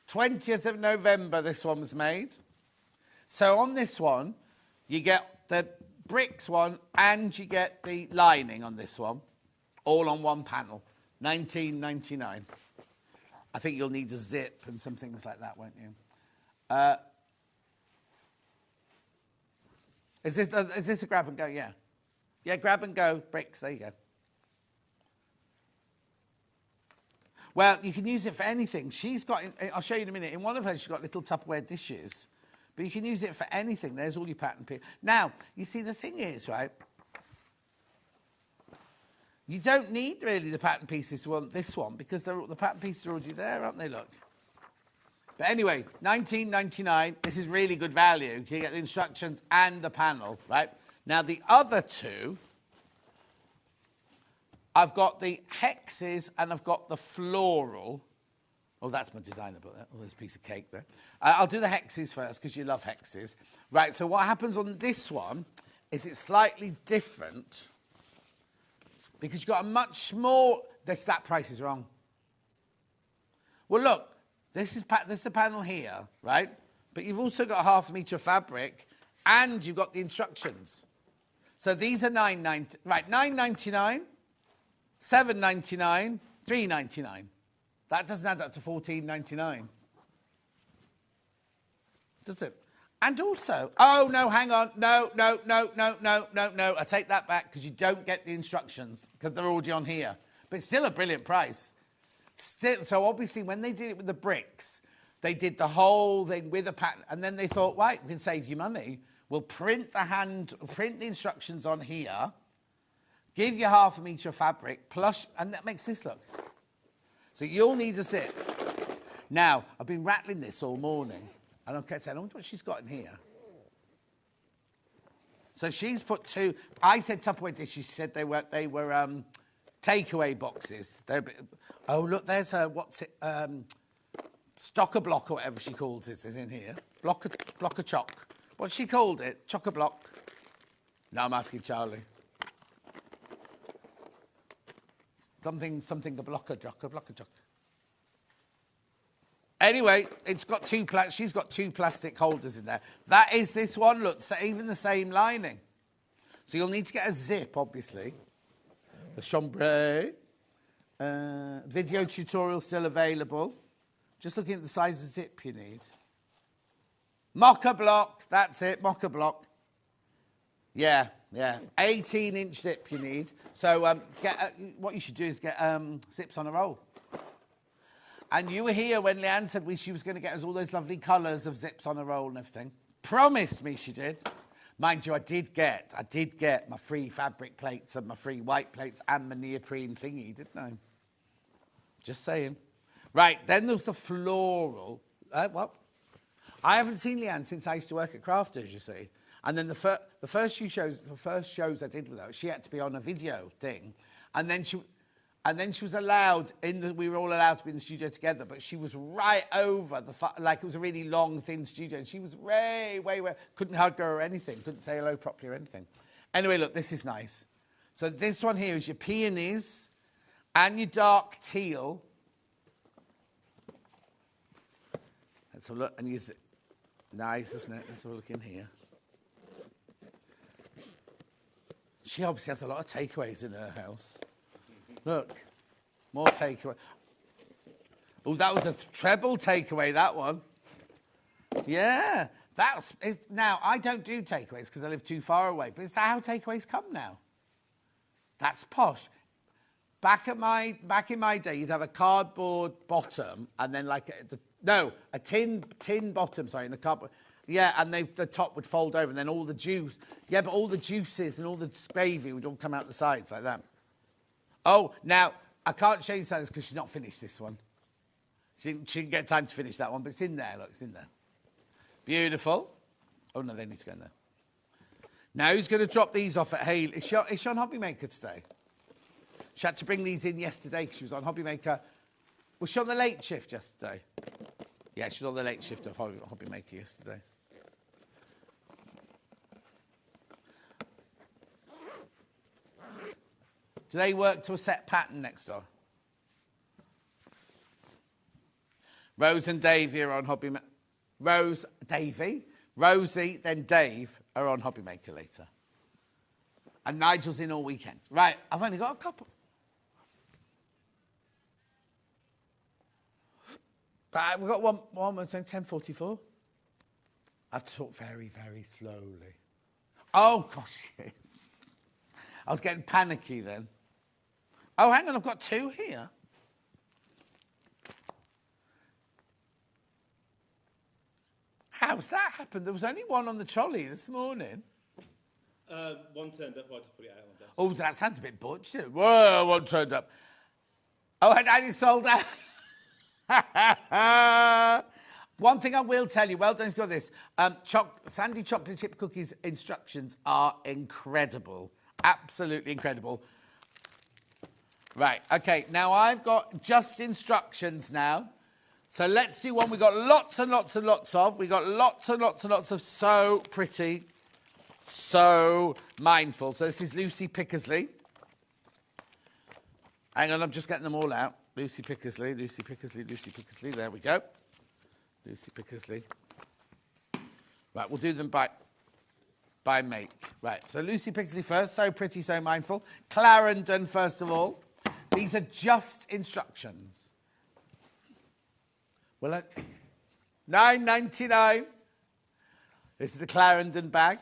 20th of November this one was made. So on this one, you get the bricks one and you get the lining on this one, all on one panel, $19.99. I think you'll need a zip and some things like that, won't you? Is this a grab and go? Yeah. Yeah, grab and go bricks. There you go. Well, you can use it for anything. She's got, I'll show you in a minute, in one of hers she's got little Tupperware dishes, but you can use it for anything. There's all your pattern pieces. Now, you see, the thing is, right, you don't need really the pattern pieces to want this one because the pattern pieces are already there, aren't they, look? But anyway, $19.99, this is really good value. You get the instructions and the panel, right? Now, the other two, I've got the hexes and I've got the floral. Oh, that's my designer book there. Oh, there's a piece of cake there. I'll do the hexes first because you love hexes. Right, so what happens on this one is it's slightly different because you've got a much small... That price is wrong. Well, look, this is a panel here, right? But you've also got a half a metre of fabric and you've got the instructions. So these are $9.90. Right, $9.99. $7.99, $3.99. That doesn't add up to $14.99. Does it? And also, oh, no, hang on. No. I take that back because you don't get the instructions because they're already on here. But it's still a brilliant price. Still, so obviously when they did it with the bricks, they did the whole thing with a pattern. And then they thought, right, we can save you money. We'll print the instructions on here. Give you half a metre of fabric, plus, and that makes this look. So you'll need a zip. Now, I've been rattling this all morning, and I kept saying, I wonder what she's got in here. So she's put two, I said Tupperware dishes, she said they were takeaway boxes. Oh, look, there's her, Stock-a-block or whatever she calls it is in here. Block of choc. What she called it? Chock-a-block. No, I'm asking Charlie. Something a blocker jock. Anyway, it's got she's got two plastic holders in there. That is this one, look, so even the same lining. So you'll need to get a zip, obviously. The chambray. Video tutorial still available. Just looking at the size of zip you need. Mocha block, that's it, mocha block. Yeah. 18-inch zip you need. So what you should do is get zips on a roll. And you were here when Leanne said she was going to get us all those lovely colours of zips on a roll and everything. Promised me she did. Mind you, I did get my free fabric plates and my free white plates and my neoprene thingy, didn't I? Just saying. Right, then there's the floral. What? I haven't seen Leanne since I used to work at Crafters, you see. And then the first shows I did with her, she had to be on a video thing, and then she was allowed we were all allowed to be in the studio together, but she was right over like it was a really long, thin studio, and she was way, couldn't hug her or anything, couldn't say hello properly or anything. Anyway, look, this is nice. So this one here is your peonies and your dark teal. Let's have a look and use it. Nice, isn't it? Let's have a look in here. She obviously has a lot of takeaways in her house. Look, more takeaway. Oh, that was a treble takeaway, that one. Yeah, now, I don't do takeaways because I live too far away, but is that how takeaways come now? That's posh. Back in my day, you'd have a cardboard bottom and then like a tin bottom, sorry, and a cardboard. Yeah, and the top would fold over, and then all the juice. Yeah, but all the juices and all the gravy would all come out the sides like that. Oh, now, I can't show you this because she's not finished this one. She didn't get time to finish that one, but it's in there, look, it's in there. Beautiful. Oh, no, they need to go in there. Now, who's going to drop these off at Haley? Is she on Hobby Maker today? She had to bring these in yesterday because she was on Hobby Maker. Was she on the late shift yesterday? Yeah, she was on the late shift of Hobby Maker yesterday. Do they work to a set pattern next door? Rose and Davey are on Hobby Maker. Rosie, then Dave are on Hobby Maker later. And Nigel's in all weekend. Right, I've only got a couple. We've got one more, 10:44. I have to talk very, very slowly. Oh, gosh, yes. I was getting panicky then. Oh, hang on, I've got two here. how's that happened? There was only one on the trolley this morning. One turned up, I just put it out on desk. Oh, that sounds a bit butch. Doesn't it? Whoa, one turned up. Oh, and it's sold out. One thing I will tell you, well done, you've got this. Sandy chocolate chip cookies instructions are incredible. Absolutely incredible. Right, okay, now I've got just instructions now. So let's do one we've got lots and lots and lots of. We've got lots and lots and lots of So Pretty, So Mindful. So this is Lucy Pickersley. Hang on, I'm just getting them all out. Lucy Pickersley, Lucy Pickersley, Lucy Pickersley. There we go. Lucy Pickersley. Right, we'll do them by make. Right, so Lucy Pickersley first. So Pretty, So Mindful. Clarendon, first of all. These are just instructions. Well, $9.99. This is the Clarendon bag.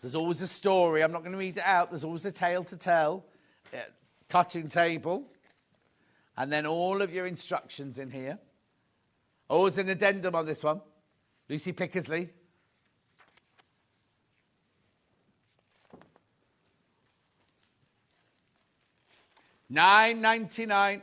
There's always a story. I'm not going to read it out. There's always a tale to tell. Cutting table. And then all of your instructions in here. Oh, there's an addendum on this one. Lucy Pickersley. $9.99.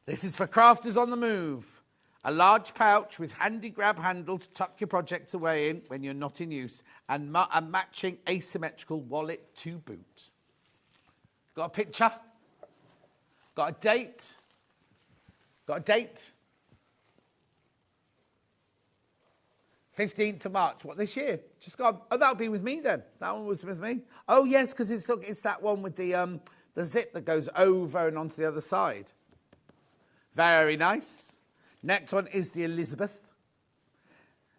This is for crafters on the move. A large pouch with handy grab handle to tuck your projects away in when you're not in use, and a matching asymmetrical wallet to boot. Got a picture? Got a date? Got a date? 15th of March. What, this year? Just got. Oh, that'll be with me then. That one was with me. Oh yes, because it's that one with the zip that goes over and onto the other side. Very nice. Next one is the Elizabeth.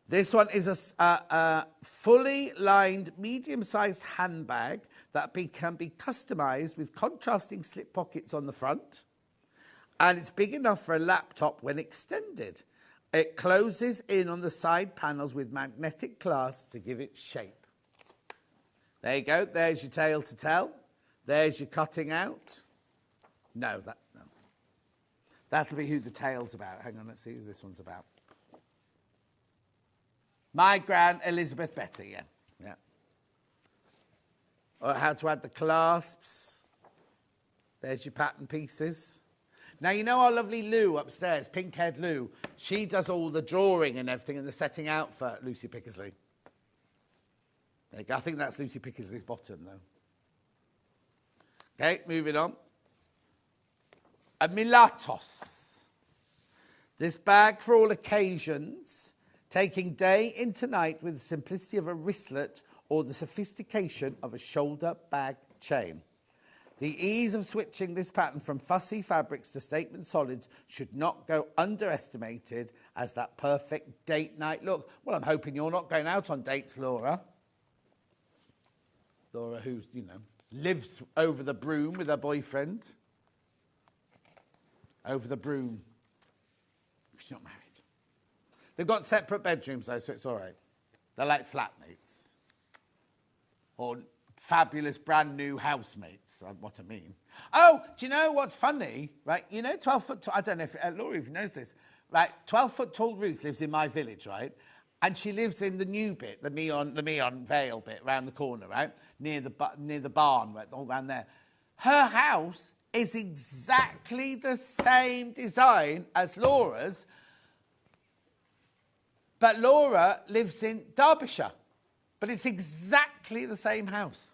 This one is a fully lined, medium-sized handbag that can be customised with contrasting slip pockets on the front. And it's big enough for a laptop when extended. It closes in on the side panels with magnetic clasps to give it shape. There you go. There's your tale to tell. There's your cutting out. No. That'll be who the tale's about. Hang on, let's see who this one's about. My Gran Elizabeth Betty, yeah. Or how to add the clasps. There's your pattern pieces. Now, you know our lovely Lou upstairs, pink-haired Lou? She does all the drawing and everything and the setting out for Lucy Pickersley. There you go. I think that's Lucy Pickersley's bottom, though. Okay, moving on. A Milatos. This bag for all occasions, taking day into night with the simplicity of a wristlet or the sophistication of a shoulder bag chain. The ease of switching this pattern from fussy fabrics to statement solids should not go underestimated as that perfect date night look. Well, I'm hoping you're not going out on dates, Laura. Laura, who, lives over the broom with her boyfriend. Over the broom. She's not married. They've got separate bedrooms, though, so it's all right. They're like flatmates. Or fabulous brand new housemates, what I mean. Oh, do you know what's funny? Right, 12 foot tall, I don't know if, Laura even knows this, right, 12 foot tall Ruth lives in my village, right? And she lives in the new bit, the Meon Vale bit, round the corner, right? Near the barn, right, all round there. Her house is exactly the same design as Laura's, but Laura lives in Derbyshire. But it's exactly the same house.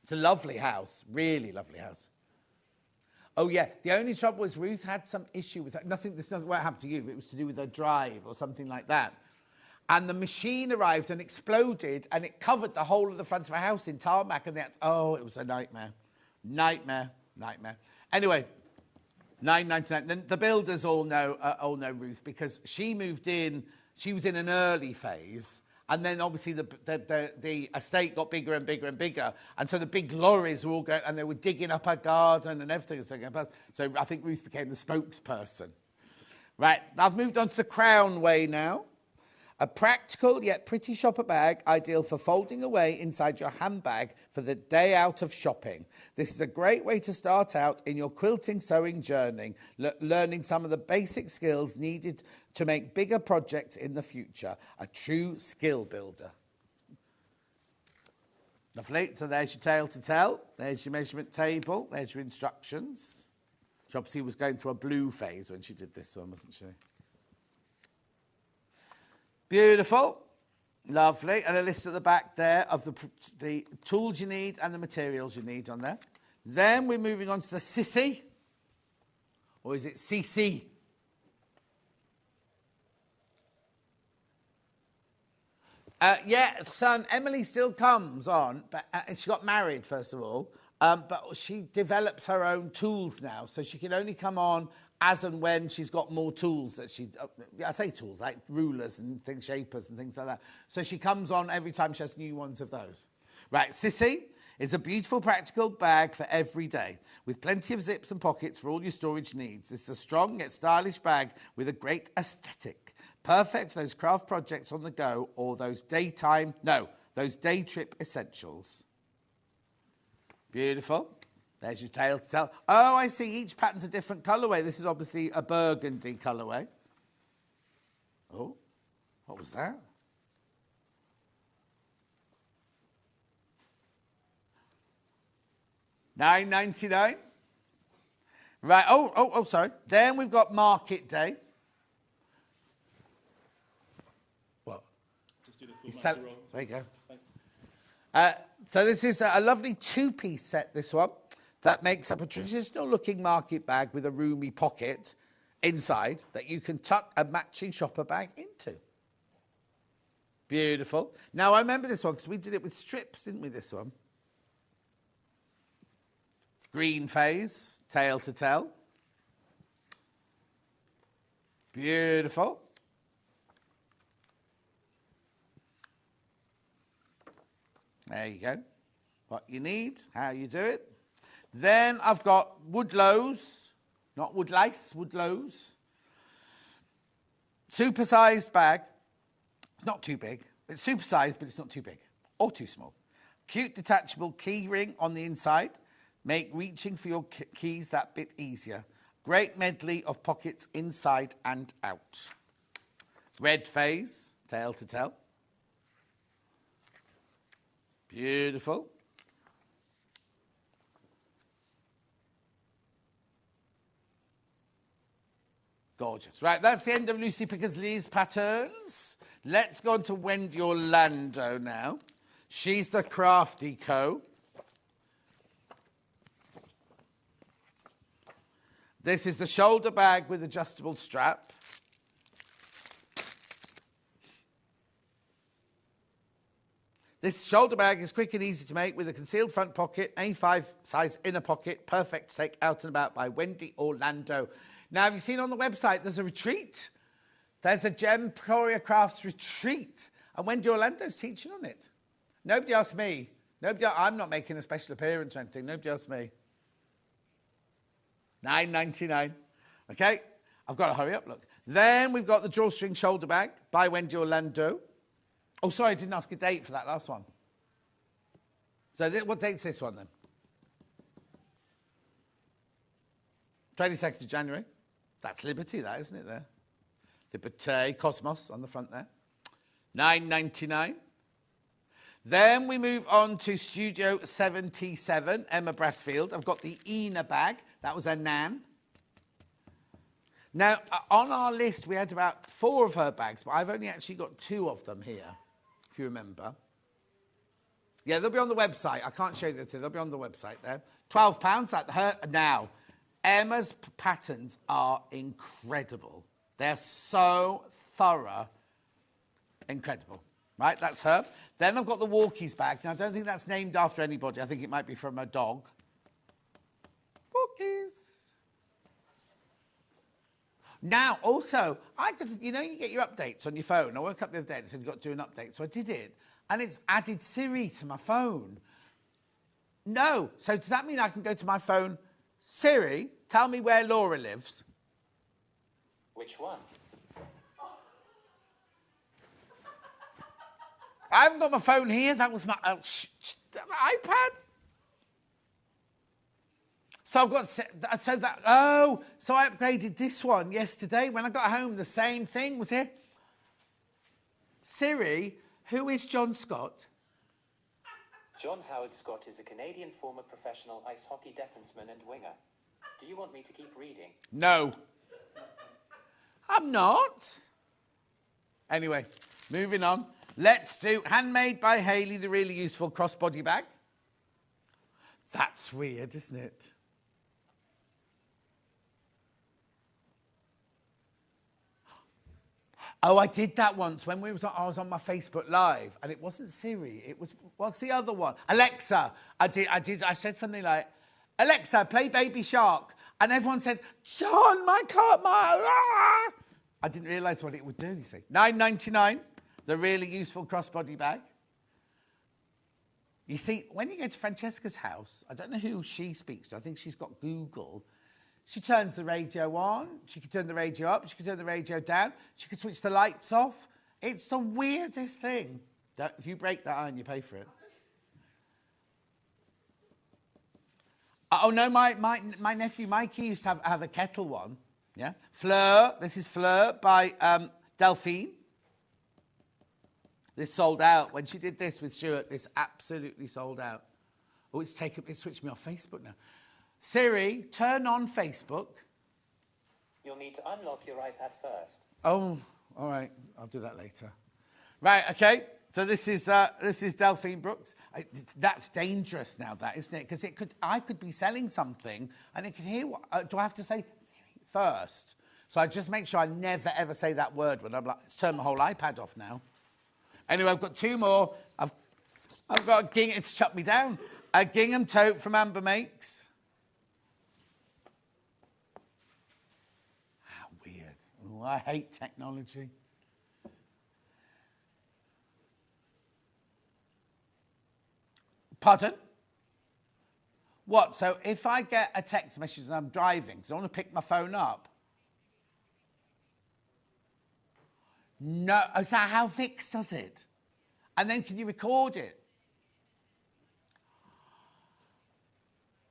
It's a lovely house, really lovely house. Oh, yeah, the only trouble was Ruth had some issue with that. There's nothing what happened to you. It was to do with her drive or something like that. And the machine arrived and exploded, and it covered the whole of the front of her house in tarmac. And it was a nightmare. Nightmare. Anyway, $9.99. Then the builders all know Ruth because she moved in. She was in an early phase. And then obviously the estate got bigger and bigger and bigger. And so the big lorries were all going, and they were digging up her garden and everything. So I think Ruth became the spokesperson. Right, I've moved on to the Crown Way now. A practical yet pretty shopper bag, ideal for folding away inside your handbag for the day out of shopping. This is a great way to start out in your quilting sewing journey, learning some of the basic skills needed to make bigger projects in the future. A true skill builder. Lovely. So there's your tale to tell. There's your measurement table. There's your instructions. She obviously was going through a blue phase when she did this one, wasn't she? Beautiful. Lovely. And a list at the back there of the tools you need and the materials you need on there. Then we're moving on to the Sissy. Or is it CC? Yeah, son, Emily still comes on, but she got married, first of all. But she develops her own tools now, so she can only come on as and when she's got more tools that she... I say tools, like rulers and things, shapers and things like that. So she comes on every time she has new ones of those. Right, Sissy is a beautiful practical bag for every day, with plenty of zips and pockets for all your storage needs. It's a strong yet stylish bag with a great aesthetic. Perfect for those craft projects on the go or those day trip essentials. Beautiful. There's your tale to tell. Oh, I see. Each pattern's a different colourway. This is obviously a burgundy colourway. Oh, what was that? $9.99. Right. Oh, sorry. Then we've got Market Day. What? Just do the full master roll. There you go. Thanks. So this is a lovely two-piece set, this one, that makes up a traditional-looking market bag with a roomy pocket inside that you can tuck a matching shopper bag into. Beautiful. Now, I remember this one because we did it with strips, didn't we, this one? Green phase, tale to tell. Beautiful. There you go. What you need, how you do it. Then I've got Woodlows, not Woodlice, Woodlows. Super-sized bag. Not too big. It's super-sized, but it's not too big or too small. Cute detachable key ring on the inside. Make reaching for your keys that bit easier. Great medley of pockets inside and out. Red phase, tale to tell. Beautiful. Gorgeous. Right, that's the end of Lucy Pickersley's patterns. Let's go on to Wendy Orlando now. She's the Crafty Co. This is the shoulder bag with adjustable strap. This shoulder bag is quick and easy to make with a concealed front pocket, A5 size inner pocket, perfect to take out and about by Wendy Orlando. Now, have you seen on the website, there's a retreat. There's a Gem Courier Crafts retreat, and Wendy Orlando's teaching on it. Nobody asked me. I'm not making a special appearance or anything. Nobody asked me. $9.99. Okay, I've got to hurry up, look. Then we've got the drawstring shoulder bag by Wendy Orlando. Oh, sorry, I didn't ask a date for that last one. So what date's this one then? 22nd of January. That's Liberty, that, isn't it, there? Liberty, Cosmos on the front there. $9.99. Then we move on to Studio 77, Emma Brassfield. I've got the Ena bag. That was a Nan. Now, on our list, we had about 4 of her bags, but I've only actually got 2 of them here, if you remember. Yeah, they'll be on the website. I can't show you the 2. They'll be on the website there. £12 at her now. Emma's patterns are incredible. They're so thorough. Incredible. Right, that's her. Then I've got the Walkies bag. Now, I don't think that's named after anybody. I think it might be from a dog. Walkies. Now, also, you get your updates on your phone. I woke up the other day and said you've got to do an update. So I did it. And it's added Siri to my phone. No. So does that mean I can go to my phone, Siri, tell me where Laura lives? Which one? I haven't got my phone here. That was my iPad. So I've got, so I upgraded this one yesterday. When I got home, the same thing was here. Siri, who is John Scott? John Howard Scott is a Canadian former professional ice hockey defenseman and winger. Do you want me to keep reading? No. I'm not. Anyway, moving on. Let's do Handmade by Hayley, the really useful crossbody bag. That's weird, isn't it? Oh, I did that once when I was on my Facebook Live, and it wasn't Siri. It was, what's the other one? Alexa. I said something like, Alexa, play Baby Shark. And everyone said, John, my car, I didn't realise what it would do, you see. $9.99, the really useful crossbody bag. You see, when you go to Francesca's house, I don't know who she speaks to. I think she's got Google. She turns the radio on. She can turn the radio up. She can turn the radio down. She can switch the lights off. It's the weirdest thing. If you break that iron, you pay for it. Oh, no, my nephew Mikey used to have a kettle one. Yeah? Fleur. This is Fleur by Delphine. This sold out. When she did this with Stuart, this absolutely sold out. Oh, it's switched me off Facebook now. Siri, turn on Facebook. You'll need to unlock your iPad first. Oh, all right. I'll do that later. Right, okay. So this is Delphine Brooks. That's dangerous now, that, isn't it? Because I could be selling something and it can hear what... do I have to say first? So I just make sure I never, ever say that word when I'm like, it's turned my whole iPad off now. Anyway, I've got two more. I've got a gingham... It's shut me down. A gingham tote from Amber Makes. Oh, I hate technology. Pardon? What? So if I get a text message and I'm driving, because I want to pick my phone up. No. Is that how Vix does it? And then can you record it?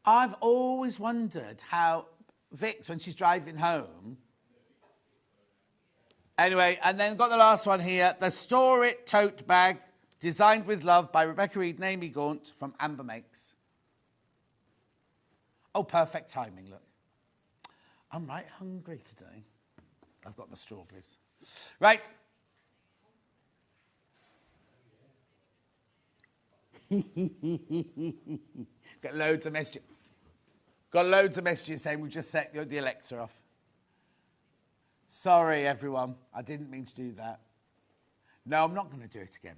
I've always wondered how Vix, when she's driving home... Anyway, and then got the last one here. The Store It tote bag, designed with love by Rebecca Reed and Amy Gaunt from Amber Makes. Oh, perfect timing, look. I'm right hungry today. I've got my strawberries. Right. Got loads of messages. Got loads of messages saying we've just set the Alexa off. Sorry, everyone. I didn't mean to do that. No, I'm not going to do it again.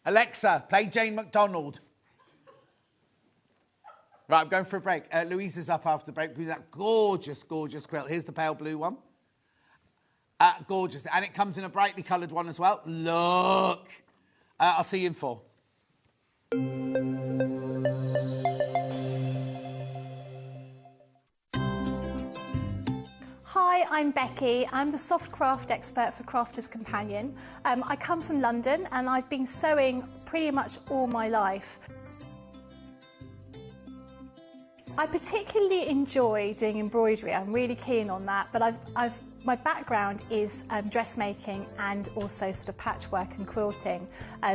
Alexa, play Jane McDonald. Right, I'm going for a break. Louise is up after the break with that gorgeous, gorgeous quilt. Here's the pale blue one. Gorgeous. And it comes in a brightly coloured one as well. Look. I'll see you in 4. Hi, I'm Becky. I'm the soft craft expert for Crafters Companion. I come from London and I've been sewing pretty much all my life. I particularly enjoy doing embroidery. I'm really keen on that, but my background is dressmaking and also sort of patchwork and quilting.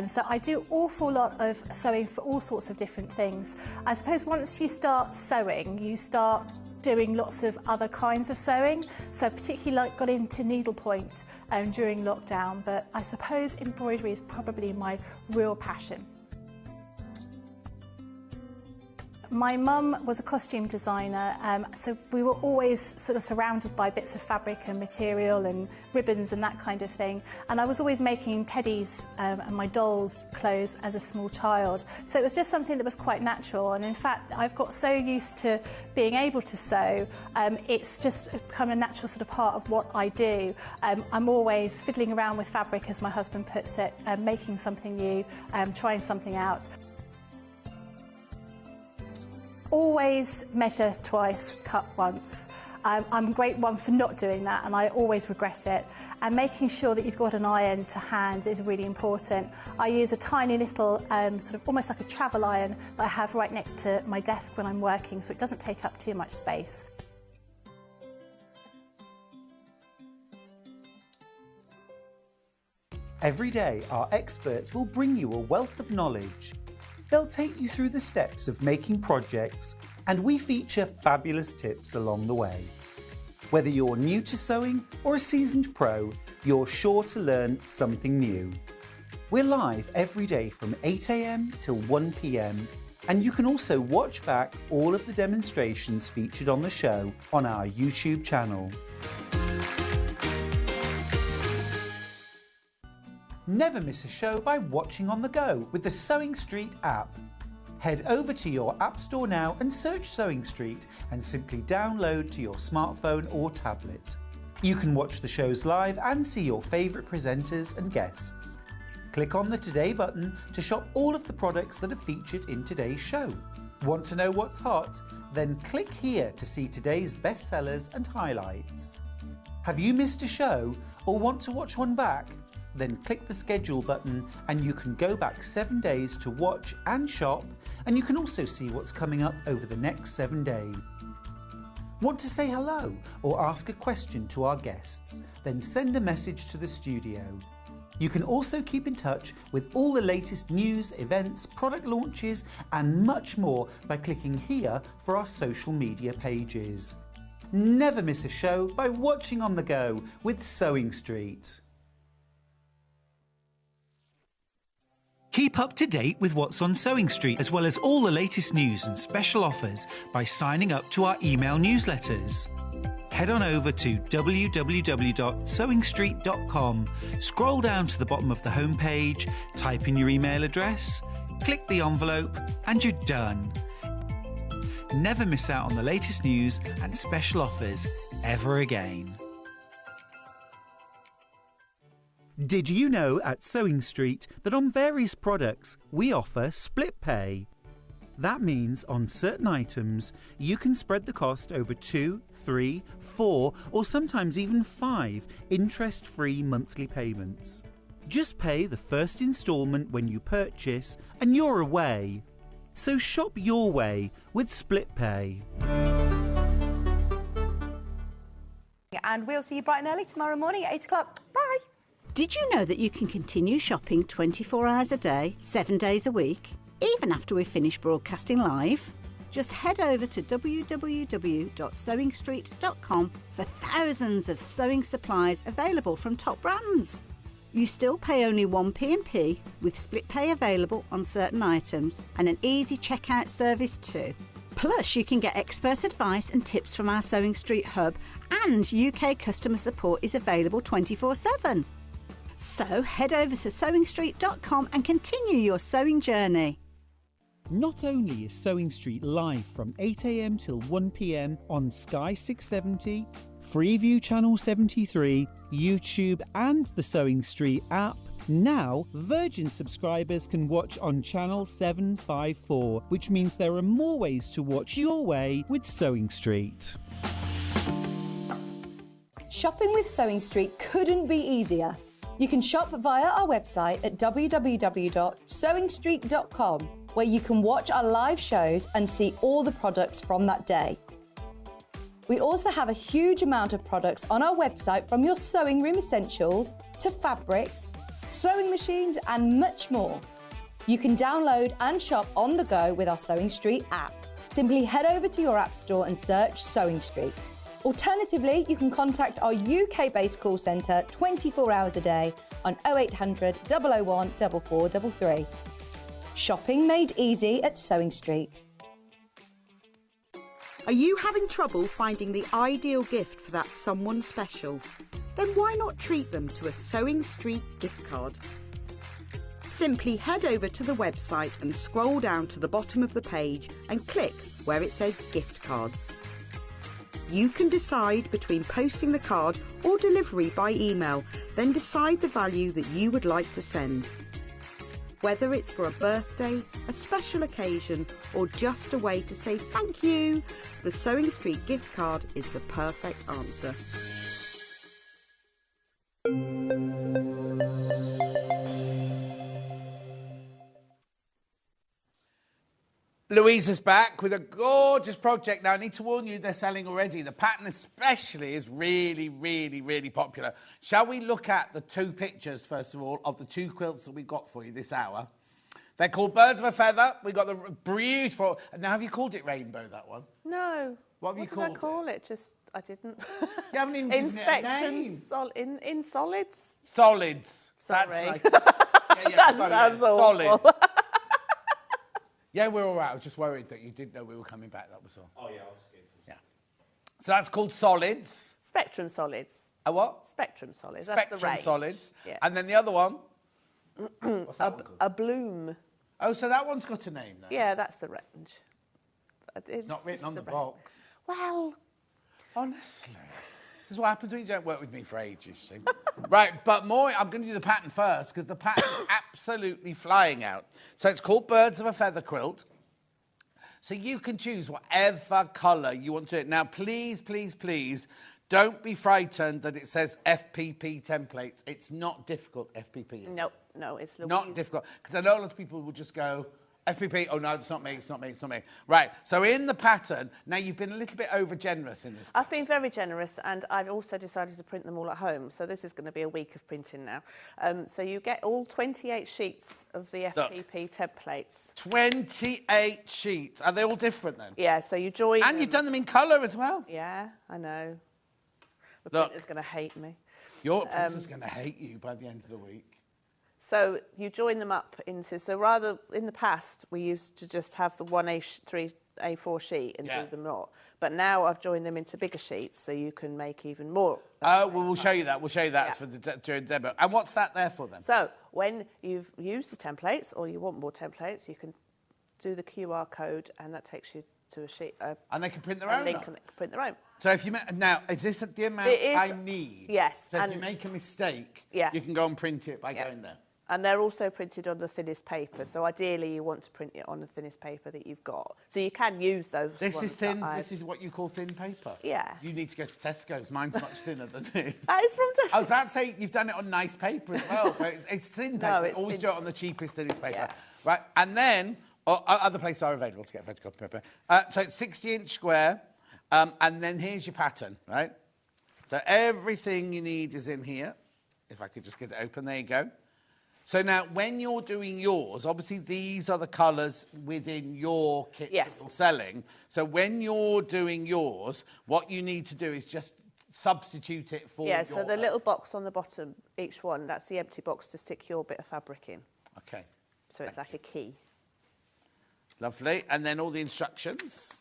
So I do an awful lot of sewing for all sorts of different things. I suppose once you start sewing, you start doing lots of other kinds of sewing. So particularly got into needlepoint during lockdown, but I suppose embroidery is probably my real passion. My mum was a costume designer, so we were always sort of surrounded by bits of fabric and material and ribbons and that kind of thing. And I was always making teddies and my dolls' clothes as a small child. So it was just something that was quite natural. And in fact, I've got so used to being able to sew, it's just become a natural sort of part of what I do. I'm always fiddling around with fabric, as my husband puts it, making something new, trying something out. Always measure twice, cut once. I'm a great one for not doing that, and I always regret it. And making sure that you've got an iron to hand is really important. I use a tiny little, sort of almost like a travel iron that I have right next to my desk when I'm working, so it doesn't take up too much space. Every day, our experts will bring you a wealth of knowledge. They'll take you through the steps of making projects, and we feature fabulous tips along the way. Whether you're new to sewing or a seasoned pro, you're sure to learn something new. We're live every day from 8 AM till 1 PM, and you can also watch back all of the demonstrations featured on the show on our YouTube channel. Never miss a show by watching on the go with the Sewing Street app. Head over to your App Store now and search Sewing Street and simply download to your smartphone or tablet. You can watch the shows live and see your favourite presenters and guests. Click on the Today button to shop all of the products that are featured in today's show. Want to know what's hot? Then click here to see today's bestsellers and highlights. Have you missed a show or want to watch one back? Then click the schedule button and you can go back 7 days to watch and shop, and you can also see what's coming up over the next 7 days. Want to say hello or ask a question to our guests? Then send a message to the studio. You can also keep in touch with all the latest news, events, product launches and much more by clicking here for our social media pages. Never miss a show by watching on the go with Sewing Street. Keep up to date with what's on Sewing Street, as well as all the latest news and special offers by signing up to our email newsletters. Head on over to www.sewingstreet.com, scroll down to the bottom of the homepage, type in your email address, click the envelope, and you're done. Never miss out on the latest news and special offers ever again. Did you know at Sewing Street that on various products we offer split pay? That means on certain items you can spread the cost over 2, 3, 4 or sometimes even 5 interest-free monthly payments. Just pay the first instalment when you purchase and you're away. So shop your way with split pay. And we'll see you bright and early tomorrow morning at 8 o'clock. Bye. Did you know that you can continue shopping 24 hours a day, 7 days a week, even after we've finished broadcasting live? Just head over to www.sewingstreet.com for thousands of sewing supplies available from top brands. You still pay only 1 P&P with split pay available on certain items and an easy checkout service too. Plus, you can get expert advice and tips from our Sewing Street hub, and UK customer support is available 24/7. So head over to sewingstreet.com and continue your sewing journey. Not only is Sewing Street live from 8 AM till 1 PM on Sky 670, Freeview Channel 73, YouTube and the Sewing Street app, now Virgin subscribers can watch on Channel 754, which means there are more ways to watch your way with Sewing Street. Shopping with Sewing Street couldn't be easier. You can shop via our website at www.sewingstreet.com, where you can watch our live shows and see all the products from that day. We also have a huge amount of products on our website, from your sewing room essentials to fabrics, sewing machines and much more. You can download and shop on the go with our Sewing Street app. Simply head over to your App Store and search Sewing Street. Alternatively, you can contact our UK-based call centre 24 hours a day on 0800 001 4433. Shopping made easy at Sewing Street. Are you having trouble finding the ideal gift for that someone special? Then why not treat them to a Sewing Street gift card? Simply head over to the website and scroll down to the bottom of the page and click where it says gift cards. You can decide between posting the card or delivery by email, then decide the value that you would like to send. Whether it's for a birthday, a special occasion, or just a way to say thank you, the Sewing Street gift card is the perfect answer. Louisa's back with a gorgeous project. Now, I need to warn you, they're selling already. The pattern especially is really, really, really popular. Shall we look at the two pictures, first of all, of the two quilts that we've got for you this hour? They're called Birds of a Feather. We've got the beautiful... Now, have you called it Rainbow, that one? No. What have you called it? What did I call it? Just, I didn't. You haven't even given it a name. In solids? Solids. Sorry. That's nice. That sounds awful. Solids. Yeah, we're all right. I was just worried that you didn't know we were coming back, that was all. Oh, yeah, I was scared. Yeah. So that's called Solids. Spectrum solids. A what? Spectrum solids. Spectrum That's the range. solids. Yeah. And then the other one? What's that one called? A bloom. Oh, so that one's got a name then? Yeah, that's the range. It's not written on the range. box. Well, honestly, this is what happens when you don't work with me for ages. See? Right, but more, I'm going to do the pattern first because the pattern is absolutely flying out. So it's called Birds of a Feather Quilt. So you can choose whatever colour you want to. Now, please, please, please, don't be frightened that it says FPP templates. It's not difficult, FPP. No, it's Louise. Not difficult. Because I know a lot of people will just go, FPP, oh no, it's not me, it's not me, it's not me. Right, so in the pattern, now you've been a little bit over generous in this. I've been very generous, and I've also decided to print them all at home. So this is going to be a week of printing now. So you get all 28 sheets of the FPP templates. 28 sheets. Are they all different then? Yeah, so you join And you've done them in colour as well. Yeah, I know. The Look, printer's going to hate me. Your printer's going to hate you by the end of the week. So you join them up into, so rather, in the past, we used to just have the one A4 sheet and do them all. But now I've joined them into bigger sheets, so you can make even more. Oh, well, we'll show you that. We'll show you that for during the demo. And what's that there for then? So when you've used the templates, or you want more templates, you can do the QR code, and that takes you to a sheet. And they can print their own. Link, and they can print their own. So if you now, is this the amount I need? Yes. So if you make a mistake, Yeah. you can go and print it by going there. And they're also printed on the thinnest paper. So ideally, you want to print it on the thinnest paper that you've got. So you can use those. This is thin. This is what you call thin paper. Yeah. You need to go to Tesco's. Mine's much thinner than this. That is from Tesco. I was about to say you've done it on nice paper as well, but it's thin paper. No, it's Always thin. do it on the cheapest, thinnest paper. Yeah. Right, and then other places are available to get photocopy paper. So it's 60-inch square, and then here's your pattern, right? So everything you need is in here. If I could just get it open, there you go. So now, when you're doing yours, obviously these are the colours within your kit that you're selling. So when you're doing yours, what you need to do is just substitute it for Yeah, so the little box on the bottom, each one, that's the empty box to stick your bit of fabric in. Okay. So it's like a key. Lovely. And then all the instructions.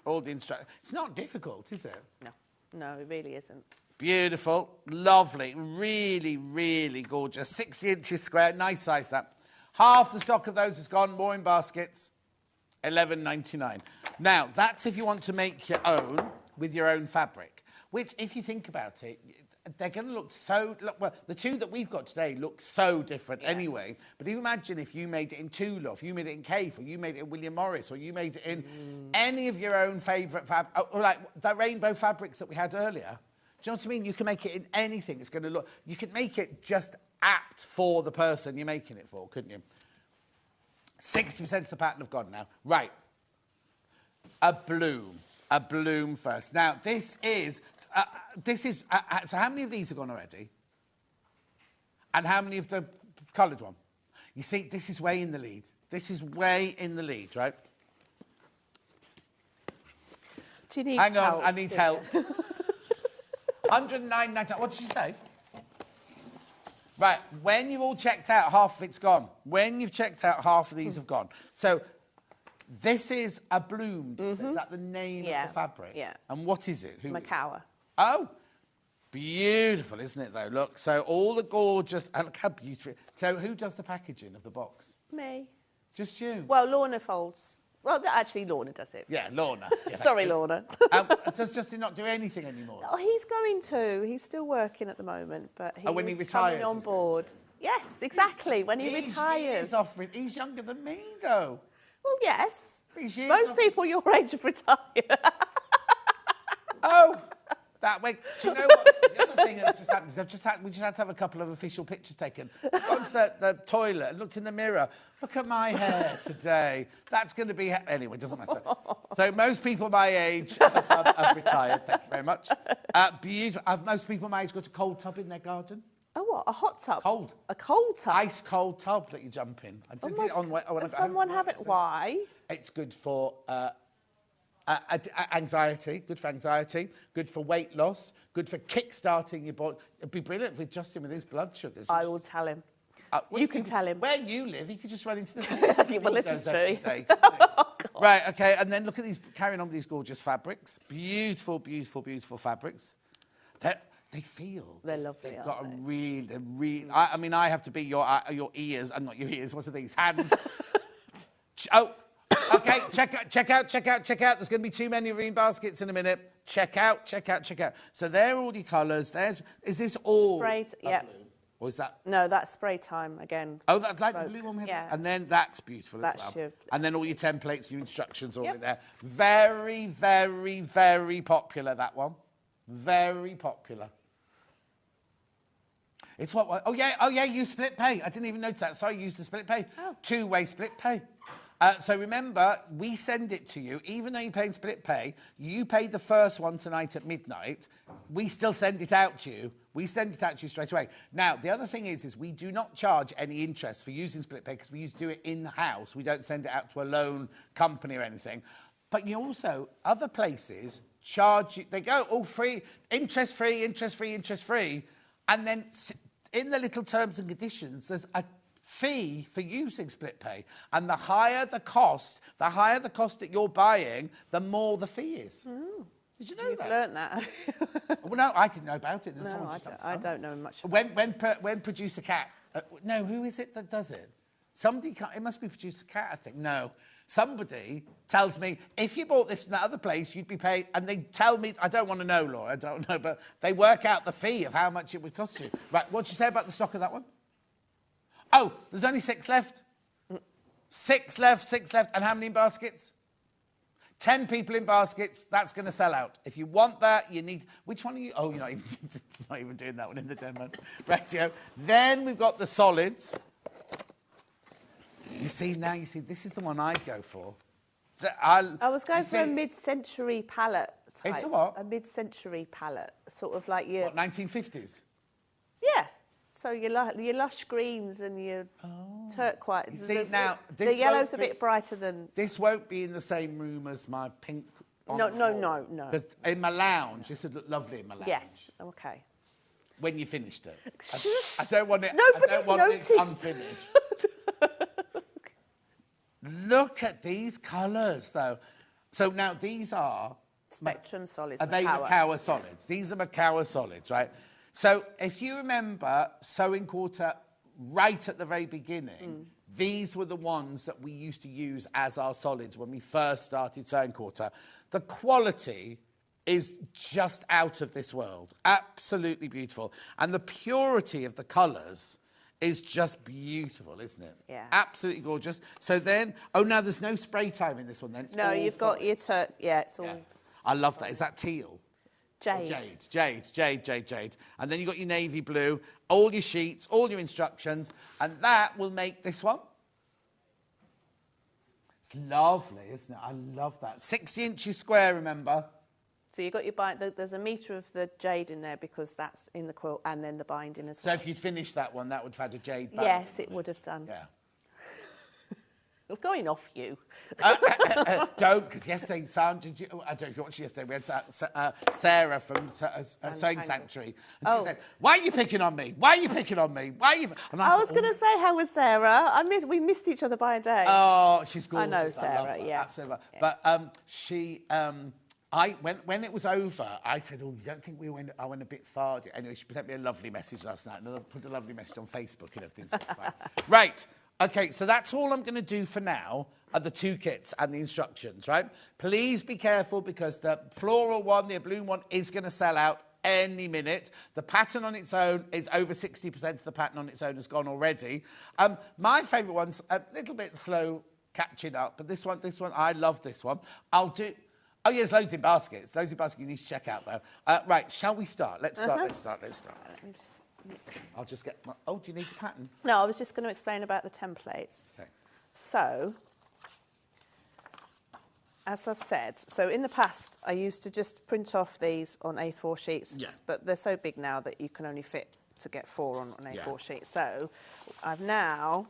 All the instructions. It's not difficult, is it? No, it really isn't. Beautiful, lovely, really, really gorgeous. 60 inches square, nice size that. Half the stock of those is gone, more in baskets, $11.99. Now, that's if you want to make your own with your own fabric, which, if you think about it, they're going to look so... well, the two that we've got today look so different anyway. But imagine if you made it in Tula, if you made it in Kaffe, or you made it in William Morris, or you made it in any of your own favourite fabric, or like the rainbow fabrics that we had earlier. Do you know what I mean? You can make it in anything. It's going to look... You can make it just apt for the person you're making it for, couldn't you? 60% of the pattern have gone now. Right. A bloom. A bloom first. Now, this is... so how many of these have gone already? And how many of the coloured one? You see, this is way in the lead. This is way in the lead, right? Do you need Hang help? on, I need help. 109.99. What did you say? Right, when you've all checked out, half of it's gone. When you've checked out, half of these have gone. So this is a bloom. Is that the name of the fabric? Yeah. And what is it? Macawa. Oh, beautiful, isn't it, though? Look, so all the gorgeous... And look how beautiful... So who does the packaging of the box? Me. Just you? Well, Lorna folds. Well, actually, Lorna does it. Yeah, Lorna. Yeah, Sorry, Lorna. Does Justin not do anything anymore? Oh, he's going to. He's still working at the moment, but when he was retires, coming on is it? board. Yes, exactly. When he retires. He's younger than me, though. Well, yes. He's years Most off. people your age have retired. Oh, that way. Do you know what? The other thing that just happened is we just had to have a couple of official pictures taken. Gone to the toilet and looked in the mirror. Look at my hair today. That's going to be... Anyway, it doesn't matter. So most people my age have retired. Thank you very much. Beautiful. Have most people my age got a cold tub in their garden? Oh, what? A hot tub? Cold. A cold tub? Ice cold tub that you jump in. I did it on when I got home someone from have work, it? so Why? It's good for anxiety, good for anxiety, good for weight loss, good for kick-starting your body. It'd be brilliant for Justin with his blood sugars. I will tell him. You can tell him. Where you live, he could just run into the Well, this is true. Right, okay, and then look at these, carrying on with these gorgeous fabrics. Beautiful, beautiful, beautiful fabrics. They feel. They're lovely, They've aren't got they? a really... I mean, I have to be your ears, and not your ears, what are these? Hands. Oh, okay, check out. There's going to be too many green baskets in a minute. Check out. So there are all your colours. Is this all Sprayed, yeah. blue? Or is that... No, that's spray time again. Oh, that's like Smoke. the blue one we had? Yeah. And then that's beautiful That's as well. your- And then all your templates, your instructions, all Yep. in there. Very, very, very popular, that one. Very popular. It's what... Oh, yeah, you split pay. I didn't even notice that. Sorry, use the split pay. Oh. Two-way split pay. So remember, we send it to you. Even though you're paying split pay, you paid the first one tonight at midnight. We still send it out to you. We send it out to you straight away. Now, the other thing is we do not charge any interest for using split pay because we used to do it in-house. We don't send it out to a loan company or anything. But you also, other places charge you, they go, oh, free, interest-free. And then in the little terms and conditions, there's a fee for using split pay. And the higher the cost that you're buying, the more the fee is. Did you know You've that? learnt that. Well, no, I didn't know about it. No, I don't know much. When Producer Cat... no, who is it that does it? Somebody... It must be Producer Cat, I think. No. Somebody tells me, if you bought this from that other place, you'd be paid... And they tell me... I don't want to know, Laura. I don't know. But they work out the fee of how much it would cost you. Right, what'd you say about the stock of that one? Oh, there's only 6 left. 6 left. And how many in baskets? 10 people in baskets. That's going to sell out. If you want that, you need... Which one are you... Oh, you're not even doing that one in the demo. Rightio. Then we've got the solids. You see, this is the one I'd go for. So I was going for a mid-century palette type. It's a what? A mid-century palette. Sort of like your... What, 1950s? Yeah. So your lush greens and your turquoise. You see, now... The yellow's a bit brighter than... This won't be in the same room as my pink... No. But in my lounge, this would look lovely in my lounge. Yes, okay. When you finished it. I don't want it... Nobody's noticed. It unfinished. Look at these colours, though. So now these are... Spectrum solids. Are they Macawa solids? These are Macawa solids, right? So if you remember Sewing Quarter right at the very beginning, these were the ones that we used to use as our solids when we first started Sewing Quarter. The quality is just out of this world. Absolutely beautiful. And the purity of the colours is just beautiful, isn't it? Yeah. Absolutely gorgeous. So then... Oh, no, there's no spray time in this one then. It's No, all you've got your Yeah, it's all... Yeah. I love that. Is that teal? Jade. Jade. And then you've got your navy blue, all your sheets, all your instructions, and that will make this one. It's lovely, isn't it? I love that. 60 inches square, remember? So you've got your there's a metre of the jade in there because that's in the quilt and then the binding as So well. if you'd finished that one, that would have had a jade band. Yes, it would have done. Yeah. We're going off you. Don't, because yesterday, Sandra, I don't know if you watched yesterday, we had Sarah from Sewing Sanctuary. And she said, why are you picking on me? Why are you picking on me? Why are you... And I was going to say, how was Sarah? We missed each other by a day. Oh, she's gorgeous. I know love Sarah, her, yes. absolutely. Yes. But she... when it was over, I said, oh, you don't think I went a bit far? Anyway, she sent me a lovely message last night, and I put a lovely message on Facebook and everything, so it's fine. Right, okay, so that's all I'm going to do for now, are the 2 kits and the instructions, right? Please be careful, because the floral one, the balloon one, is going to sell out any minute. The pattern on its own is over 60% of the pattern on its own has gone already. My favourite one's a little bit slow catching up, but this one, I love this one. I'll do... Oh, yeah, there's loads in baskets. Loads in baskets you need to check out, though. Right, shall we start? Let's start. Uh-huh. Let's start. Let me just... I'll just get my... Oh, do you need a pattern? No, I was just going to explain about the templates. Okay. So, as I said, so in the past, I used to just print off these on A4 sheets. Yeah. But they're so big now that you can only fit to get 4 on an A4 sheet. So, I've now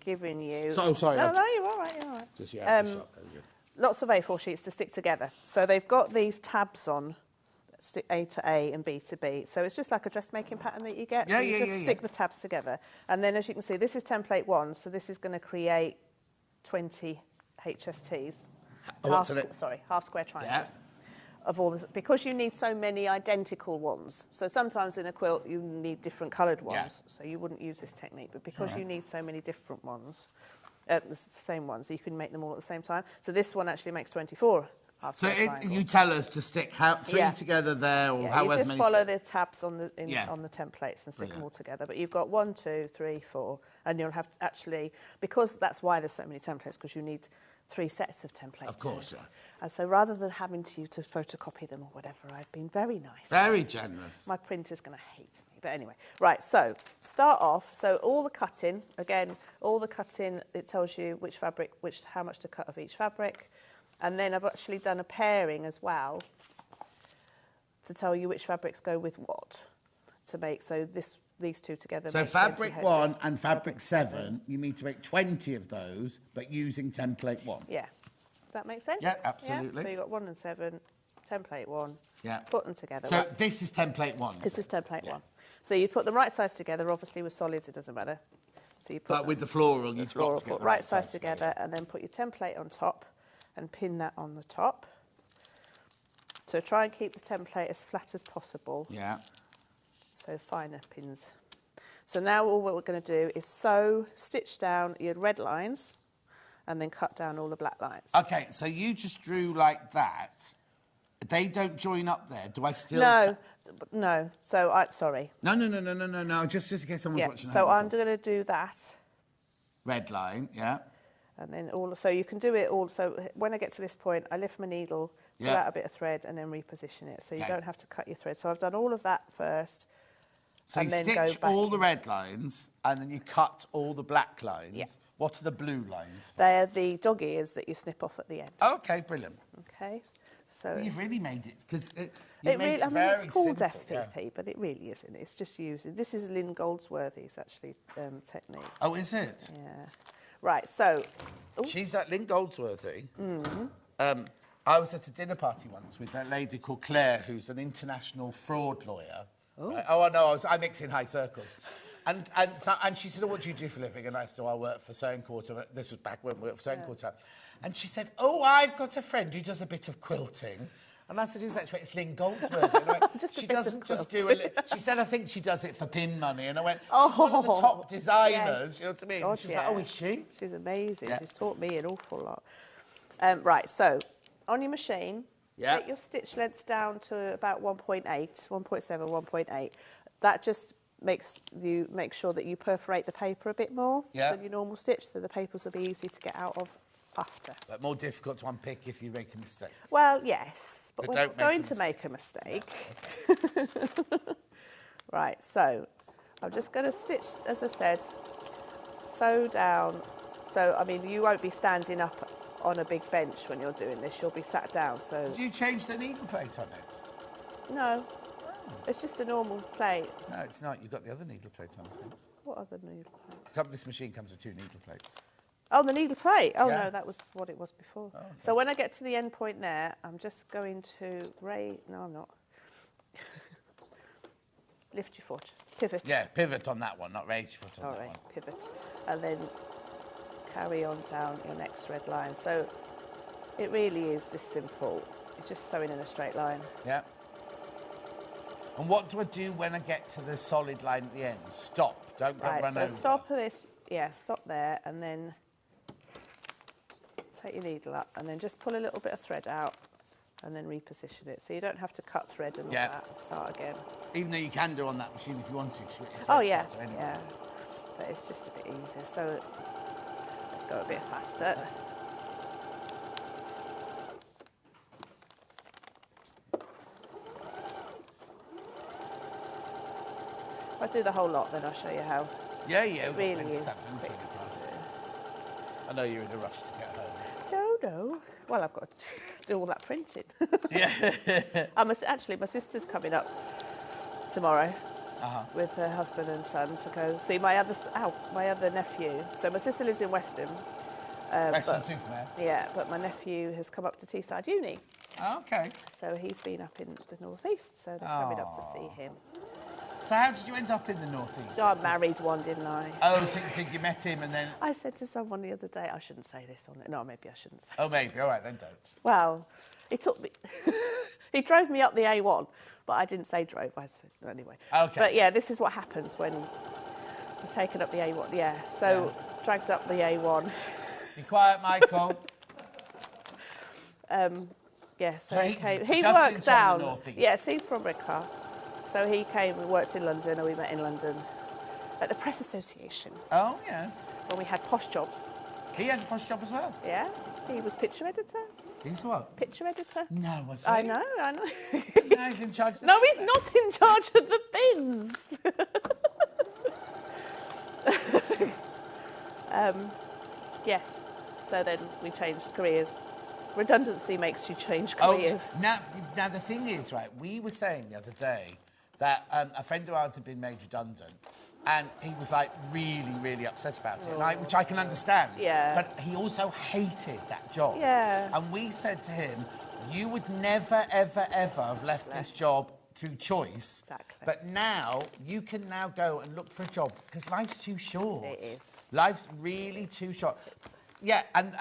given you... So, sorry. No, you're all right, you're all right. Just, yeah, just shop. There we go. Lots of A4 sheets to stick together. So they've got these tabs on, A to A and B to B. So it's just like a dressmaking pattern that you get. So you just stick the tabs together. And then, as you can see, this is template 1. So this is going to create 20 HSTs. Half square triangles. Yeah. Of all this, because you need so many identical ones. So sometimes in a quilt you need different coloured ones. Yeah. So you wouldn't use this technique. But because you need so many different ones, the same ones, so you can make them all at the same time. So this one actually makes 24 half So square triangles. you tell us to stick 3 together there, or however you just many... follow the tabs on the templates and stick them all together. But you've got 1, 2, 3, 4, and you'll have to actually, because that's why there's so many templates, because you need 3 sets of templates. Of course, yeah. And so rather than having to photocopy them or whatever, I've been very nice. Very generous. My printer's going to hate me. But anyway, right, so start off. So all the cutting, again, it tells you which fabric, how much to cut of each fabric. And then I've actually done a pairing as well to tell you which fabrics go with what to make. So these two together. So fabric 1 and fabric 7, you need to make 20 of those, but using template 1. Yeah. Does that make sense? Yeah, absolutely. Yeah? So you've got 1 and 7, template 1. Yeah. Put them together. So this is template 1. This is template 1. So you put the right size together. Obviously with solids it doesn't matter. So you put but with the floral, you've got to get put the right size together, and then put your template on top, and pin that on the top. So try and keep the template as flat as possible. Yeah. So finer pins. So now all what we're going to do is stitch down your red lines, and then cut down all the black lines. Okay, so you just drew like that. They don't join up there. Do I still... No. So, sorry. No. Just in case someone's watching. So I'm going to do that. Red line, yeah. And then so you can do it all. So when I get to this point, I lift my needle, pull out a bit of thread, and then reposition it. So you don't have to cut your thread. So I've done all of that first. So and you then stitch all the red lines, and then you cut all the black lines. Yeah. What are the blue lines? They're the dog ears that you snip off at the end. Okay, brilliant. Okay. So well, you've really made it, because it's called FPP, but it really isn't. It's just using... This is Lynn Goldsworthy's, actually, technique. Oh, is it? Yeah. Right, so... She's at Lynn Goldsworthy. Mm-hmm. I was at a dinner party once with a lady called Claire, who's an international fraud lawyer. Oh. Right? Oh, no, I mix in high circles. And she said, what do you do for a living? And I said, I work for Sewing Quarter. This was back when we worked for Sewing Quarter. And she said, I've got a friend who does a bit of quilting. And I said, who's that? It's Lynn Goldsworthy. And I went, she doesn't just do it. She said, I think she does it for pin money. And I went, she's one of the top designers. Yes. You know what I mean? God, She was like, is she? She's amazing. Yeah. She's taught me an awful lot. Right, so on your machine, get your stitch length down to about 1.8, 1.7, 1.8. That just make sure that you perforate the paper a bit more than your normal stitch, so the papers will be easy to get out of after. But more difficult to unpick if you make a mistake. Well, yes, but we're don't going to make a mistake. Yeah, okay. Right, so I'm just going to stitch, as I said, sew down. So, I mean, you won't be standing up on a big bench when you're doing this. You'll be sat down, so... Did you change the needle plate on it? No. It's just a normal plate. No, it's not. You've got the other needle plate on, I think. What other needle plate? This machine comes with 2 needle plates. Oh, the needle plate. Oh, Yeah. no, that was what it was before. Oh, okay. So when I get to the end point there, I'm just going to No, I'm not. Lift your foot. Pivot. Yeah, pivot on that one, not raise your foot on that All right, one. pivot. And then carry on down your next red line. So it really is this simple. It's just sewing in a straight line. Yeah. And what do I do when I get to the solid line at the end? Stop. Don't Right, run so over. stop this. Yeah, stop there, and then take your needle up, and then just pull a little bit of thread out, and then reposition it. So you don't have to cut thread and all Yeah. that and start again. Even though you can do on that machine if you want to. 'cause it's Oh, very yeah, fast anyway. yeah. But it's just a bit easier. So let's go a bit faster. If I do the whole lot, then I'll show you how Yeah, it really is That's quick really to fast. do. I know you're in a rush to get home. No. Well, I've got to do all that printing. Yeah. Actually, my sister's coming up tomorrow Uh-huh. with her husband and son to go see my other nephew. So my sister lives in Weston. Western Superman. Yeah, but my nephew has come up to Teesside Uni. Okay. So he's been up in the northeast, so they're coming up to see him. So how did you end up in the northeast? So I married one, didn't I? Oh, think you met him and then... I said to someone the other day, I shouldn't say this on it. No, maybe I shouldn't say. Oh, maybe. All right, then don't. Well, he took me. He drove me up the A1, but I didn't say drove. I said anyway. Okay. But yeah, this is what happens when you're taken up the A1. Yeah. So dragged up the A1. Be quiet, Michael. Yeah. So So he he- came. He Justin's worked from the down. northeast. Yes, he's from Redcar. So he came and worked in London, and we met in London at the Press Association Oh, yes. when we had posh jobs. He had a posh job as well. Yeah. He was picture editor. He was what? Picture editor. No, was he? I know. Now he's in charge of the... No, he's not in charge of the bins. Yes. So then we changed careers. Redundancy makes you change careers. Now the thing is, right, we were saying the other day that a friend of ours had been made redundant and he was like really, really upset about it, which I can understand. Yeah. But he also hated that job. Yeah. And we said to him, you would never, ever, ever have left this job through choice. Exactly. But now, you can now go and look for a job because life's too short. It is. Life's really too short. Yeah, and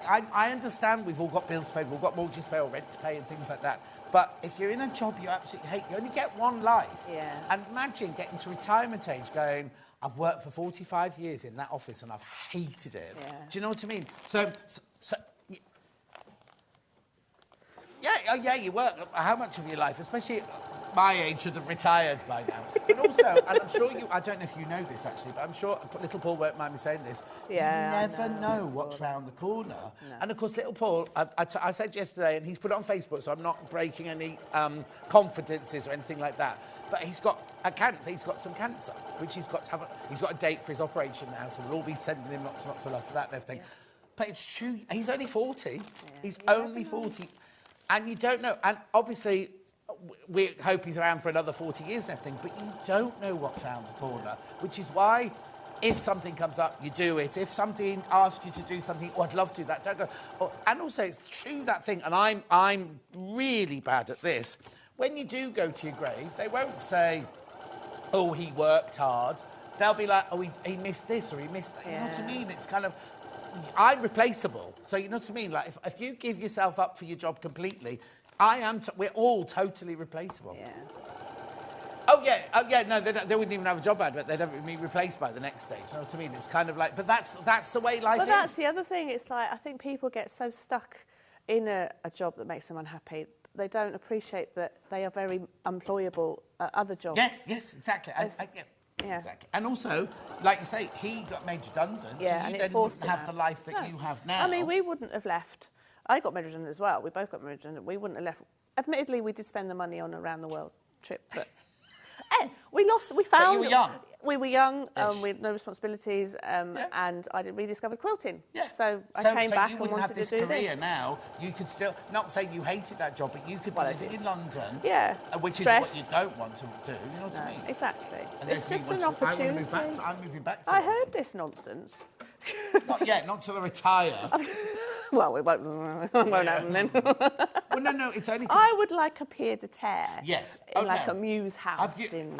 I understand we've all got bills to pay, we've all got mortgages to pay or rent to pay and things like that. But if you're in a job you absolutely hate, you only get one life. Yeah. And imagine getting to retirement age going, I've worked for 45 years in that office and I've hated it. Yeah. Do you know what I mean? So yeah, you work. How much of your life, especially at my age, should have retired by now. But also, and I'm sure I don't know if you know this actually, but I'm sure little Paul won't mind me saying this. Yeah, You never know what's round the corner. No. And of course, little Paul, I said yesterday, and he's put it on Facebook, so I'm not breaking any confidences or anything like that. But he's got a cancer. He's got some cancer, which he's got to have. He's got a date for his operation now, so we'll all be sending him lots of love for that and everything. Yes. But it's true. He's only 40. He's only 40. And you don't know. And obviously, we hope he's around for another 40 years and everything, but you don't know what's around the corner, which is why if something comes up, you do it. If something asks you to do something, oh, I'd love to do that, don't go. Oh, and also, it's true, that thing, and I'm really bad at this. When you do go to your grave, they won't say, oh, he worked hard. They'll be like, oh, he missed this or he missed that. You know what I mean? It's kind of... I'm replaceable. So you know what I mean? Like, if you give yourself up for your job completely, we're all totally replaceable. Yeah. Oh, yeah, no, they wouldn't even have a job advert. They'd have be replaced by the next stage. You know what I mean? It's kind of like, but that's the way life is. But that's the other thing. It's like, I think people get so stuck in a job that makes them unhappy. They don't appreciate that they are very employable at other jobs. Yes, exactly. Yeah. Exactly. And also, like you say, he got made redundant, Yeah, so and you it then forced wouldn't him have out. the life that No. you have now. I mean, we wouldn't have left. I got made redundant as well. We both got made redundant. We wouldn't have left. Admittedly, we did spend the money on a round the world trip, but we found. But you were young. We were young, we had no responsibilities, and I rediscovered quilting. Yeah. So I came so back you and wouldn't wanted have this to do career this. now. You could still, not saying you hated that job, but you could Well, I be living did. in London. Yeah. Which Stressed. is what you don't want to do. You know what I mean? Exactly. And It's there's me just an wanting- opportunity. I'm moving back to I London. heard this nonsense. Not yet, not till I retire. Well, we won't happen then. Well, no, it's only 'cause- I would like a pied de terre. Yes. In like a muse house.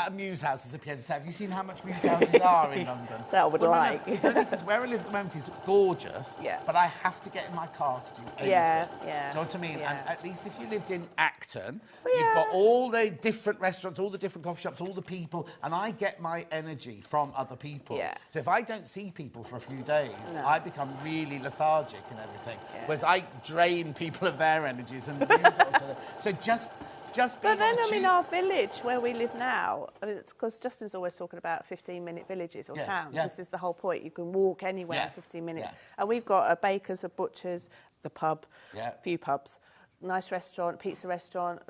A muse house is a pied de terre. Have you seen how much muse houses are in London? So I would like. No, it's only because where I live at the moment is gorgeous, Yeah. but I have to get in my car to do anything. Yeah. Do you know what I mean? Yeah. And at least if you lived in Acton, you've got all the different restaurants, all the different coffee shops, all the people, and I get my energy from other people. Yeah. So if I don't see people for a few days, No. I become really lethargic and everything. Whereas I drain people of their energies and use it also. So just being But then, on I mean, tube- our village where we live now, it's because Justin's always talking about 15-minute villages or towns. yeah. This is the whole point. You can walk anywhere Yeah, in 15 minutes. yeah. And we've got a baker's, a butcher's, the pub, Yeah. a few pubs, nice restaurant, pizza restaurant,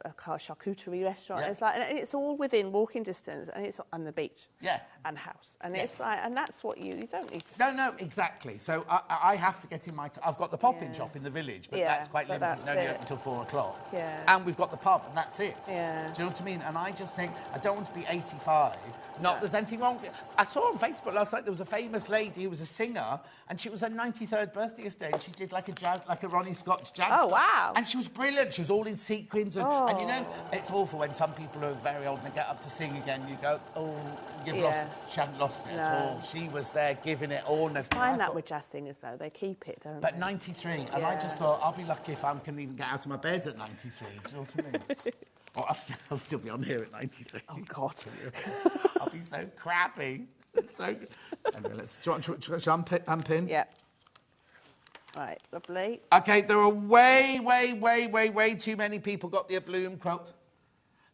a charcuterie restaurant. Yeah. It's like, and it's all within walking distance, and the beach. Yeah. And house. And Yeah. it's like, and that's what you don't need to. No, exactly. So I have to get in my car. I've got the pop-in shop in the village, but Yeah, that's quite but limited. that's Only it. open until 4 o'clock. Yeah. And we've got the pub, and that's it. Yeah. Do you know what I mean? And I just think, I don't want to be 85. Not there's anything wrong. I saw on Facebook last night there was a famous lady who was a singer, and she was her 93rd birthday yesterday, and she did like a Ronnie Scott's jazz. Oh, wow. And she was brilliant. She was all in sequins. And you know, it's awful when some people are very old and they get up to sing again. You go, oh, you've lost. She hadn't lost it at all. She was there giving it all. And I find that with jazz singers, though. They keep it, don't But they? 93, and I just thought, I'll be lucky if I can even get out of my bed at 93. Do you know what I mean? Or I'll still be on here at 93. Oh, God. I'll be so crappy. So, anyway, shall I unpin? Yeah. Right, lovely. Okay, there are way too many people got the Bloom quilt.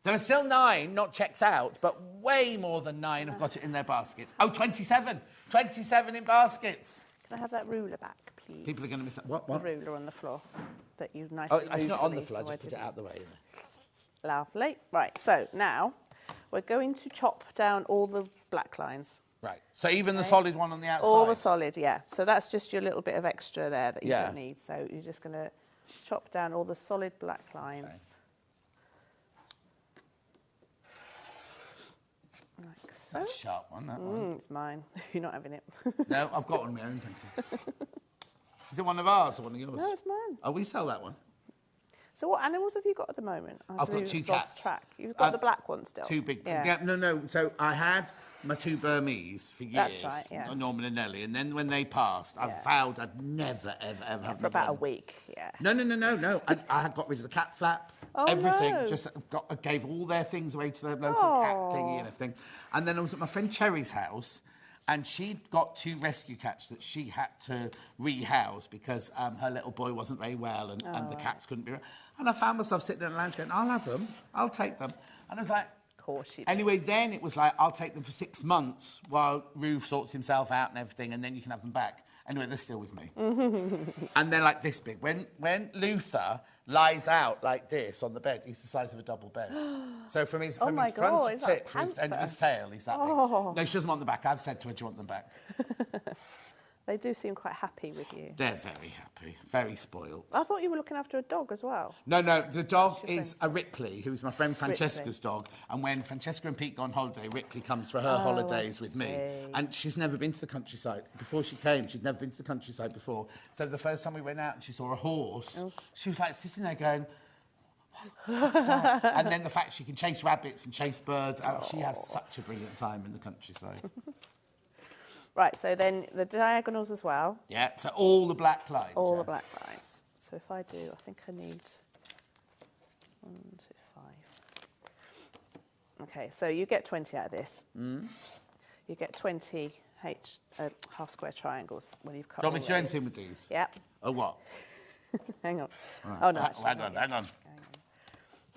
There are still 9 not checked out, but way more than 9 have got it in their baskets. Oh, 27. 27 in baskets. Can I have that ruler back, please? People are going to miss that. What? The ruler on the floor that you've nicely Oh, it's not on the moved floor. for me, Just put so it I out the way. didn't- Lovely. Right, so now we're going to chop down all the black lines. Right. So even the solid one on the outside? All the solid, yeah. So that's just your little bit of extra there that you Yeah. don't need. So you're just going to chop down all the solid black lines. Okay. Like so. That's a sharp one, that one. It's mine. You're not having it. No, I've got one of my own, thank you. Is it one of ours or one of yours? No, it's mine. Oh, we sell that one. So what animals have you got at the moment? I've got 2 lost cats. Track. You've got the black one still? 2 big... Yeah. No. So I had my 2 Burmese for years. That's right, yeah. Norman and Nellie. And then when they passed, I vowed I'd never, ever have For about a one. week, yeah. No. I had got rid of the cat flap. Oh, everything. no. Just gave all their things away to the local cat thingy and everything. And then I was at my friend Cherry's house, and she'd got 2 rescue cats that she had to rehouse because her little boy wasn't very well and the cats couldn't be... And I found myself sitting in the lounge going, I'll have them. I'll take them. And I was like... Of course you did. Anyway, then it was like, I'll take them for 6 months while Roof sorts himself out and everything, and then you can have them back. Anyway, they're still with me. And they're like this big. When Luther lies out like this on the bed, he's the size of a double bed. So from his, from his front it's like tip a to his end of panther. his tail, he's that big. No, she doesn't want them back. I've said to her, do you want them back? They do seem quite happy with you. They're very happy, very spoiled. I thought you were looking after a dog as well. No, the dog is a Ripley, who's my friend Francesca's Ripley. dog. And when Francesca and Pete go on holiday, Ripley comes for her holidays with me. And she's never been to the countryside. Before she came, she'd never been to the countryside before. So the first time we went out and she saw a horse, she was like sitting there going, what's that? And then the fact she can chase rabbits and chase birds, she has such a brilliant time in the countryside. Right, so then the diagonals as well. Yeah, so all the black lines. All yeah. the black lines. So if I do, I think I need 1, 2, 5. Okay, so you get 20 out of this. You get 20 half square triangles when you've cut Do you want me all to do those. anything with these? Yep. Oh, what? Hang on. Right. Oh, no. Hang actually, on.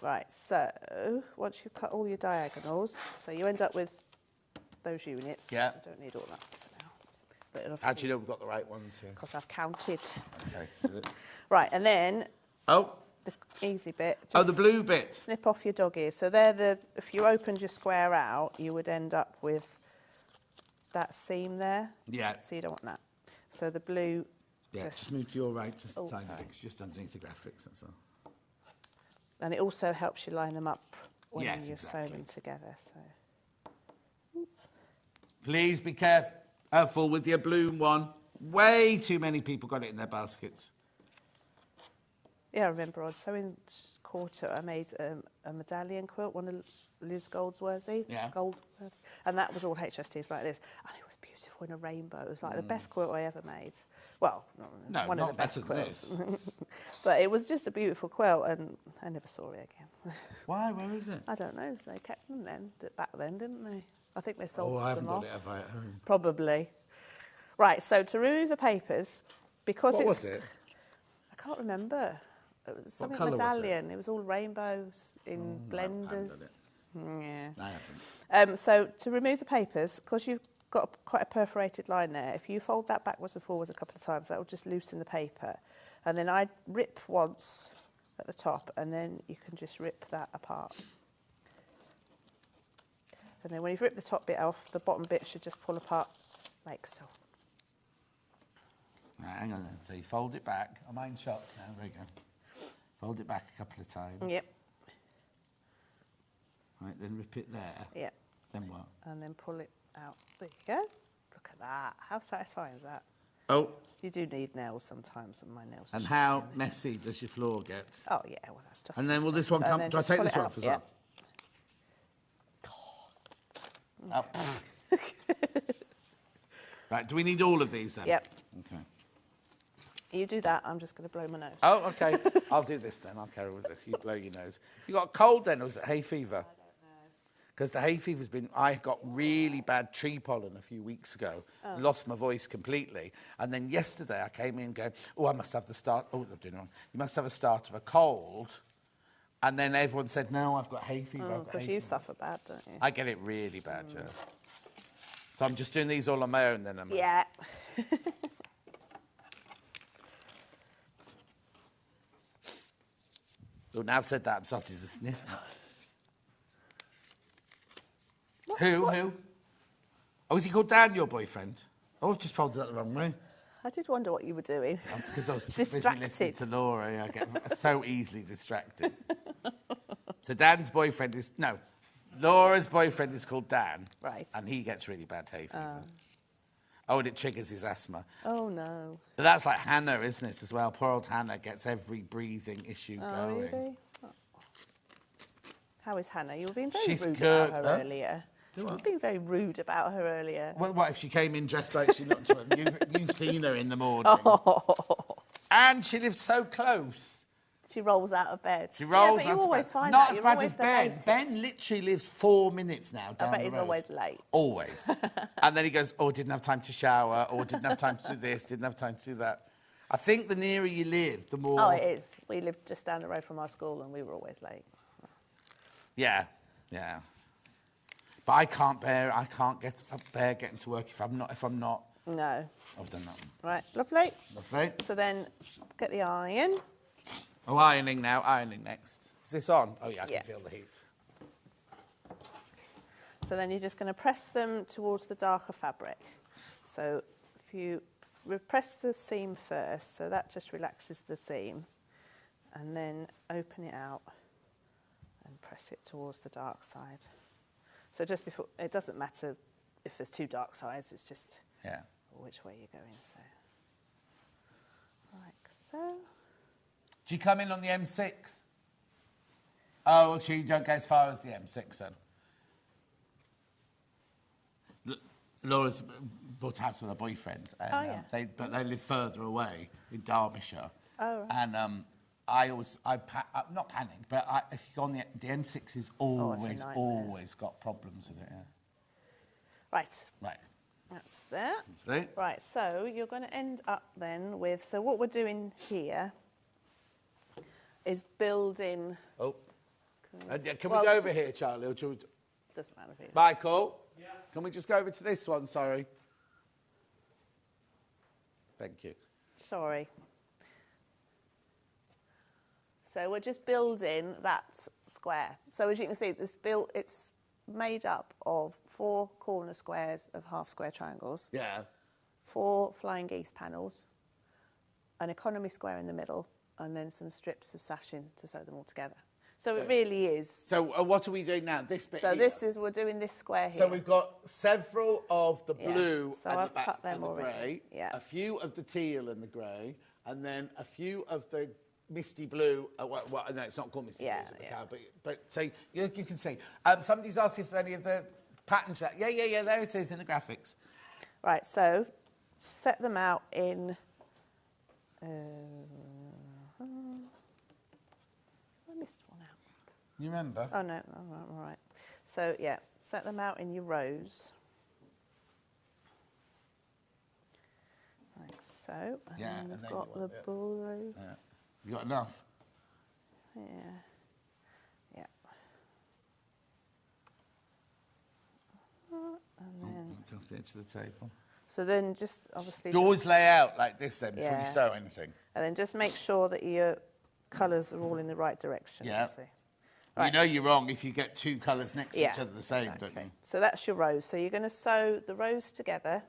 Right, so once you've cut all your diagonals, so you end up with those units. Yeah. I don't need all that for now. But How do you know we've got the right ones here? Because I've counted. Okay. Right, and then Oh, the easy bit. oh, just the blue bit. snip off your dog ears. So they're if you opened your square out, you would end up with that seam there. Yeah. So you don't want that. So the blue. Yeah, just move to your right, just Oh, tiny sorry. bit, 'cause just underneath the graphics, that's all. And it also helps you line them up when Yes, you sew exactly. them together. So. Please be careful with your bloom one. Way too many people got it in their baskets. Yeah, I remember on sewing quarter, I made a medallion quilt, one of Liz Goldsworthy's. Yeah. Goldsworthy, and that was all HSTs like this. And it was beautiful in a rainbow. It was like the best quilt I ever made. Well, No, one of the not best better than quilts. this. But it was just a beautiful quilt, and I never saw it again. Why? Where is it? I don't know. So they kept them then, back then, didn't they? I think they sold Oh, I haven't them got off. it, have I, at home? Probably. Right, so to remove the papers, because What it's... was it? can't remember. It was something colour was it? medallion. It was all rainbows in I haven't blenders. done it. Yeah. I haven't. So to remove the papers, because you've got quite a perforated line there, if you fold that backwards and forwards a couple of times, that will just loosen the paper. And then I rip once at the top, and then you can just rip that apart. And then when you've ripped the top bit off, the bottom bit should just pull apart like so. Right, hang on then. So you fold it back. I'm in shock now. There you go. Fold it back a couple of times. Yep. Right, then rip it there. Yep. Then what? And then pull it out. There you go. Look at that. How satisfying is that? Oh. You do need nails sometimes, and my nails are And how messy does your floor get? Oh, yeah, well, that's just... And then will this one come... Do I take this one off as well? Oh. Right, do we need all of these then? Yep. Okay. You do that, I'm just going to blow my nose. Oh, okay. I'll do this then. I'll carry with this. You blow your nose. You got a cold then, or was it hay fever? I don't know. Because the hay fever's been... I got really bad tree pollen a few weeks ago. Oh. Lost my voice completely. And then yesterday I came in going, oh, I must have the start... Oh, I'm doing it wrong. You must have a start of a cold. And then everyone said, no, I've got hay fever. Because you suffer bad, don't you? I get it really bad, yeah. So I'm just doing these all on my own then, am I? Yeah. Oh, now I've said that, I'm starting to sniff now. Who? Oh, is he called Dan, your boyfriend? Oh, I've just folded that the wrong way. I did wonder what you were doing. Because I was busy listening to Laura. Yeah, I get so easily distracted. So Dan's boyfriend is... No, Laura's boyfriend is called Dan. Right. And he gets really bad hay fever. Oh, and it triggers his asthma. Oh, no. But that's like Hannah, isn't it, as well? Poor old Hannah gets every breathing issue going. Really? Oh. How is Hannah? You were being very She's rude good. about her earlier. You were being very rude about her earlier. Well, what if she came in dressed like she looked to him? You've seen her in the morning. Oh. And she lives so close. She rolls out of bed. She rolls but you out always of bed. find Not that. as You're bad always as the Ben. latest. Ben literally lives 4 minutes now down I bet the he's road. always late. Always. And then he goes, oh, didn't have time to shower, or didn't have time to do this, didn't have time to do that. I think the nearer you live, the more... Oh, it is. We lived just down the road from our school and we were always late. Yeah, yeah. But I can't bear getting to work if I'm not. No. I've done that one. Right, lovely. Lovely. So then get the iron. Oh, ironing now. Ironing next. Is this on? Oh, yeah, I can feel the heat. So then you're just going to press them towards the darker fabric. So if you press the seam first, so that just relaxes the seam, and then open it out and press it towards the dark side. So just before, it doesn't matter if there's 2 dark sides, it's just which way you're going. So, like so. Do you come in on the M6? Oh, so you don't go as far as the M6 then? Laura's bought a house with her boyfriend. And, but they live further away in Derbyshire. Oh, right. And not panic, but if you go on the M6 is always got problems with it. Yeah. Right. That's that. See? Right, so you're going to end up then with... So what we're doing here is building... Oh. Can we go over here, Charlie? Or doesn't matter if it... Michael? Yeah? Can we just go over to this one? Sorry. Thank you. Sorry. So we're just building that square. So as you can see, it's made up of 4 corner squares of half-square triangles. Yeah. 4 flying geese panels, an economy square in the middle, and then some strips of sashing to sew them all together. So it really is. So what are we doing now? This bit So here? we're doing this square here. So we've got several of the blue So and I've the back cut them and the already. grey, a few of the teal and the grey, and then a few of the misty blue. No, it's not called misty blue, it's a cow, but so you can see. Somebody's asked if any of the patterns... Yeah, there it is in the graphics. Right, so set them out in... I missed one out. You remember? Oh, no, all right. So, yeah, set them out in your rows. Like so. And then we've got the bull row. You got enough? Yeah. Yeah. And then, Go off the edge of the table. so then just obviously... You always lay out like this then before Yeah. you sew anything. And then just make sure that your colours are all in the right direction. Yeah. So. You know you're wrong if you get two colours next to Yeah, each other the same, exactly. don't you? So that's your rows. So you're going to sew the rows together,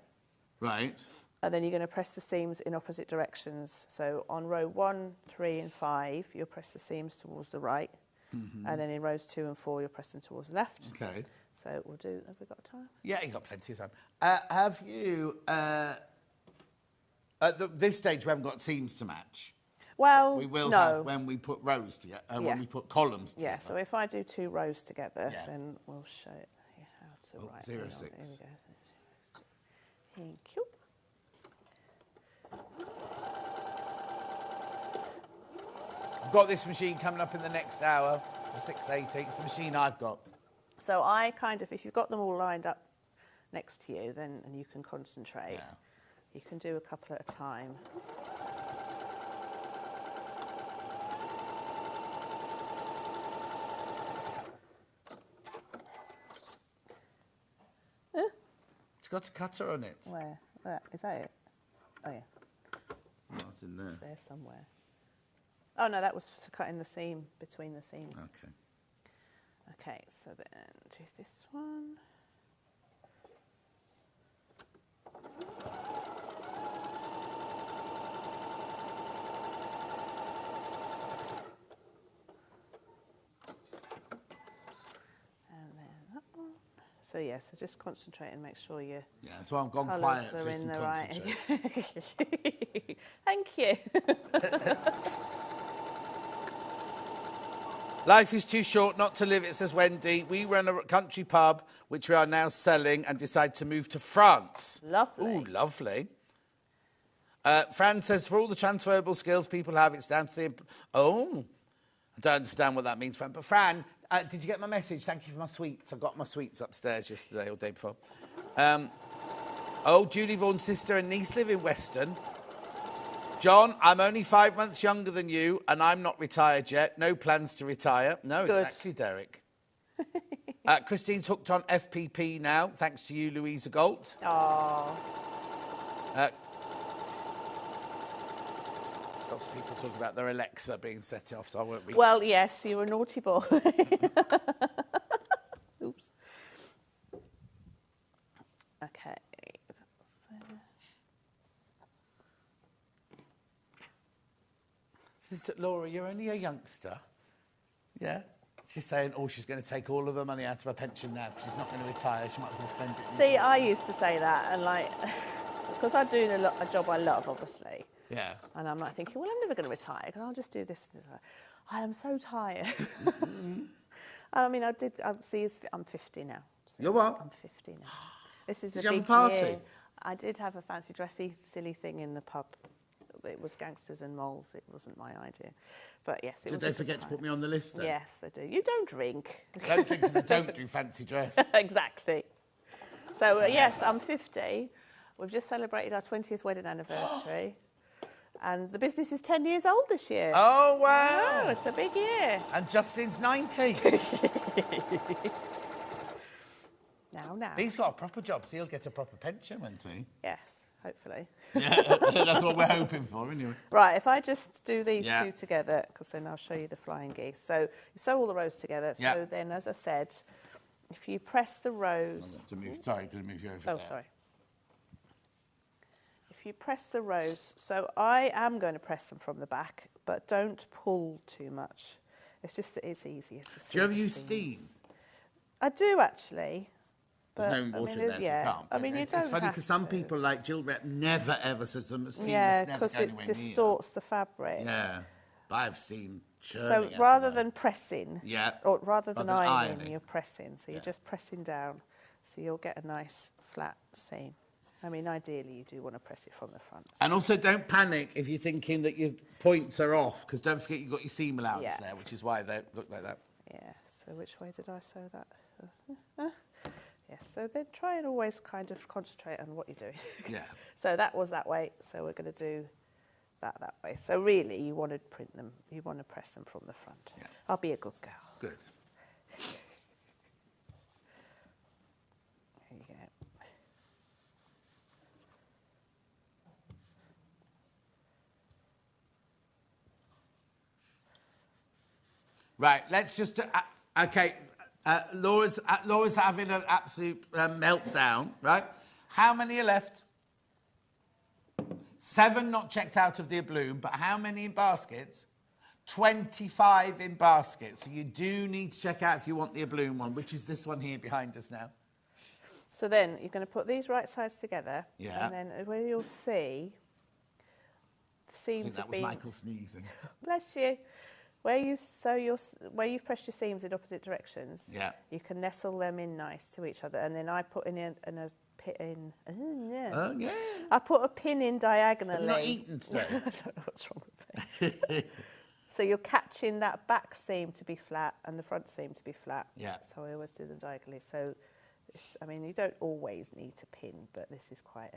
Right. and then you're going to press the seams in opposite directions. So on row 1, 3 and 5, you'll press the seams towards the right, and then in rows 2 and 4, you'll press them towards the left. Okay. So we'll do, have we got time? Yeah, you got plenty of time. Have you, at this stage, we haven't got seams to match. Well, We will no. have when we put rows together, Yeah. when we put columns together. Yeah, so if I do 2 rows together, Yeah. then we'll show you how to write. 0.06. Here we go. Thank you. I've got this machine coming up in the next hour, the 680. It's the machine I've got. So I kind of, if you've got them all lined up next to you, then and you can concentrate. You can do a couple at a time. It's got a cutter on it. Where? Is that it? Oh yeah, What's in there? it's there somewhere. Oh no, that was to cut in the seam, between the seams. Okay. Okay, so then do this one. And then that one. So yeah, so just concentrate and make sure your Yeah, that's why I've gone colours quiet are so you in can the right. concentrate. Thank you. Life is too short not to live it, says Wendy. We run a country pub, which we are now selling, and decide to move to France. Lovely. Ooh, lovely. Fran says, for all the transferable skills people have, it's down to the... Oh, I don't understand what that means, Fran. But Fran, did you get my message? Thank you for my sweets. I got my sweets upstairs yesterday or day before. Julie Vaughan's sister and niece live in Weston. John, I'm only 5 months younger than you, and I'm not retired yet. No plans to retire. No, Good. exactly, Derek. Christine's hooked on FPP now, thanks to you, Louisa Galt. Oh. Lots of people talk about their Alexa being set off, so I won't read. Well, yes, you're a naughty boy. Oops. Okay. Laura, you're only a youngster. Yeah? She's saying, she's going to take all of her money out of her pension now because she's not going to retire. She might as well spend it. See, I used to say that, and like, because I'm doing a job I love, obviously. Yeah. And I'm like thinking, well, I'm never going to retire because I'll just do this. I am so tired. I mean, I'm 50 now. So You're what? I'm 50 now. This is Did a you have a big party? year. I did have a fancy dressy, silly thing in the pub. It was gangsters and moles. It wasn't my idea. But yes, it Did was they a good forget to time. put me on the list then? Yes, they do. You don't drink. Don't drink and don't do fancy dress. Exactly. So, yes, I'm 50. We've just celebrated our 20th wedding anniversary. And the business is 10 years old this year. Oh, wow. Oh, it's a big year. And Justin's 90. Now. He's got a proper job, so he'll get a proper pension, won't he? Yes, hopefully. Yeah, that's what we're hoping for, anyway. Right, if I just do these Yeah. two together, because then I'll show you the flying geese. So you sew all the rows together. Yeah. So then, as I said, if you press the rows... Sorry, going to move you over Oh, there. sorry. If you press the rows, so I am going to press them from the back, but don't pull too much. It's just that it's easier to see. Do you ever the use seams. steam? I do, actually. There's But, no water I mean, in there, yeah. so you can't. I mean, you it's don't funny have because some to. people, like Jill Rep, never ever says to them, steam Yeah, must never because go it anywhere near. distorts the fabric. Yeah, but I have steam churning So out of rather there. than pressing, Yeah. or rather than Rather than ironing, ironing. you're pressing. So you're just pressing down, so you'll get a nice flat seam. I mean, ideally, you do want to press it from the front. And also, don't panic if you're thinking that your points are off, because don't forget you've got your seam allowance Yeah. there, which is why they look like that. Yeah, so which way did I sew that? Yes, so then try and always kind of concentrate on what you're doing. Yeah. So that was that way, so we're going to do that way. So really, you want to print them. You want to press them from the front. Yeah. I'll be a good girl. Good. There you go. Right, let's just... okay, Laura's having an absolute meltdown, right? How many are left? 7 not checked out of the bloom, but how many in baskets? 25 in baskets. So you do need to check out if you want the bloom one, which is this one here behind us now. So then you're going to put these right sides together. Yeah. And then where you'll see the I think seams that have was been... Michael sneezing. Bless you. Where you've pressed your seams in opposite directions, Yeah. you can nestle them in nice to each other. And then I put in a pin in. Oh, yeah. I put a pin in diagonally. Have you not eaten today? I don't know what's wrong with me. So you're catching that back seam to be flat and the front seam to be flat. Yeah. So I always do them diagonally. So, I mean, you don't always need to pin, but this is quite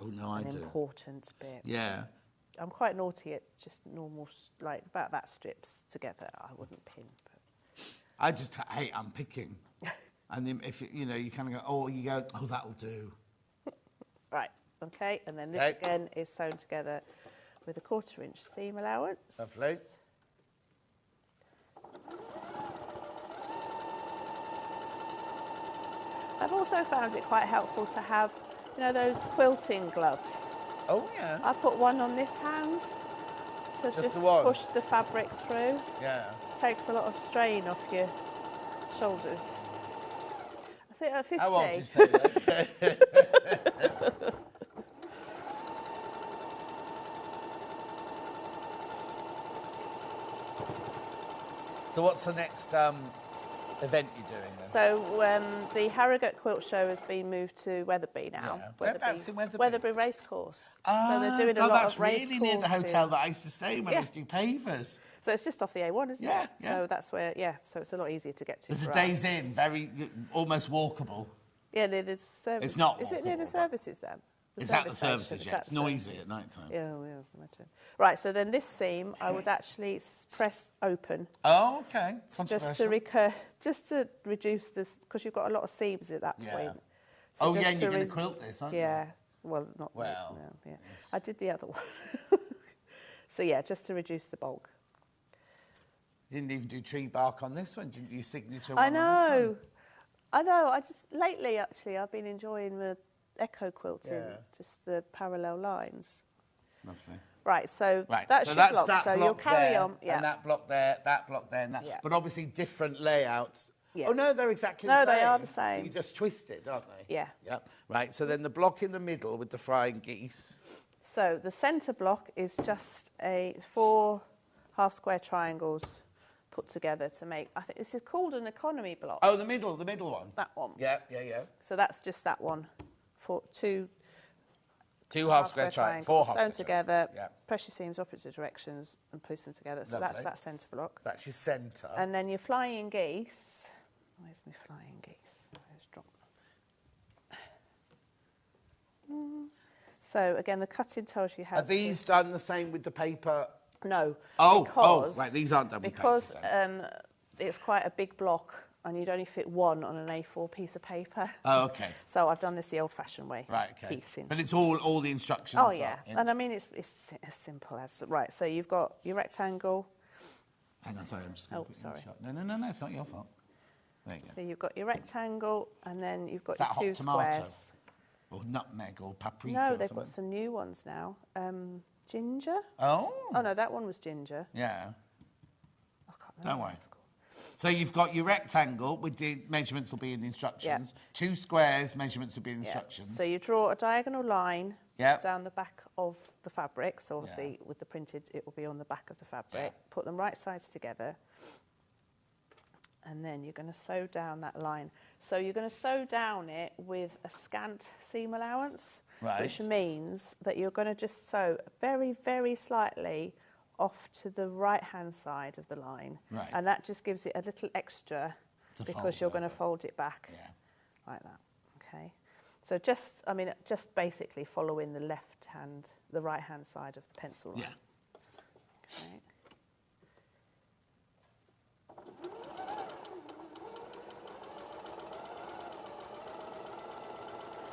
an important bit. Yeah. I'm quite naughty at just normal, like about that strips together. I wouldn't pin. But I just hate unpicking. And then if, you kind of go, oh, that'll do. Right, okay. And then this again is sewn together with a 1/4 inch seam allowance. Lovely. I've also found it quite helpful to have, those quilting gloves. Oh, yeah. I put one on this hand to just the one? push the fabric through. Yeah. Takes a lot of strain off your shoulders. I think at 50. How old did you say that? So what's the next event you're doing then? So the Harrogate Quilt Show has been moved to Wetherby now. Yeah. Whereabouts in Wetherby? Wetherby Racecourse. So they're doing a lot of race that's really near the courses. hotel that I used to stay in when I used to do pavers. So it's just off the A1, isn't Yeah, it? yeah. So that's where, so it's a lot easier to get to. There's a for Days us. Inn, almost walkable. Yeah, near the service. It's not Is it near the walkable, services then? It's at the service services, station, yeah. at It's the noisy services. at night time. Yeah, imagine. Right, so then this seam, I would actually press open. Oh, okay. Just to reduce this, because you've got a lot of seams at that Yeah. point. Oh, just yeah, and you're to going to quilt this, aren't you? Yeah, well, not Well, no, yeah. I did the other one. So yeah, just to reduce the bulk. You didn't even do tree bark on this one. Did you do your signature one I on this know. I know. Lately, actually, I've been enjoying the echo quilting, just the parallel lines. Lovely. Right, so Right, that's so your that's block. that So block you'll carry there, on. Yeah. And that block there, and that. Yeah. But obviously different layouts. Yeah. Oh, no, they're exactly No, the same. they are the same. You just twisted, aren't they? Yeah. Yep. Right, so then the block in the middle with the flying geese. So the centre block is just 4 half-square triangles put together to make. I think this is called an economy block. Oh, the middle one. That one. Yeah. So that's just that one. For two half-square triangles, 4 half-square sewn together. Yeah. Press your seams opposite directions and push them together. So Lovely. that's that centre block. That's your centre. And then your flying geese. Where's my flying geese? Let's drop them. So again, the cutting tells you how. Are these done the same with the paper? No. Oh, right. These aren't done with because paper. Because it's quite a big block, and you'd only fit one on an A4 piece of paper. Oh, okay. So I've done this the old-fashioned way. Right. Okay. Piecing. But it's all the instructions. Oh yeah, are in. and I mean it's as simple as right. So you've got your rectangle. Hang on, sorry, I'm just going to put you in sorry. the shot. No, it's not your fault. There you go. So you've got your rectangle, and then you've got Is that your 2 hot tomato? squares. Or nutmeg or paprika. No, or they've got something. some new ones now. Ginger. Oh. Oh no, that one was ginger. Yeah. I can't remember. Don't worry. So you've got your rectangle with the measurements will be in the instructions. 2 squares, measurements will be in the instructions. So you draw a diagonal line Yep. down the back of the fabric. So obviously with the printed, it will be on the back of the fabric. Put them right sides together. And then you're going to sew down that line. So you're going to sew down it with a scant seam allowance, which means that you're going to just sew very, very slightly off to the right-hand side of the line. Right. And that just gives it a little extra To because fold you're going to over. fold it back Yeah. like that. Okay. So just, I mean, just basically following the the right-hand side of the pencil line. Yeah. Okay.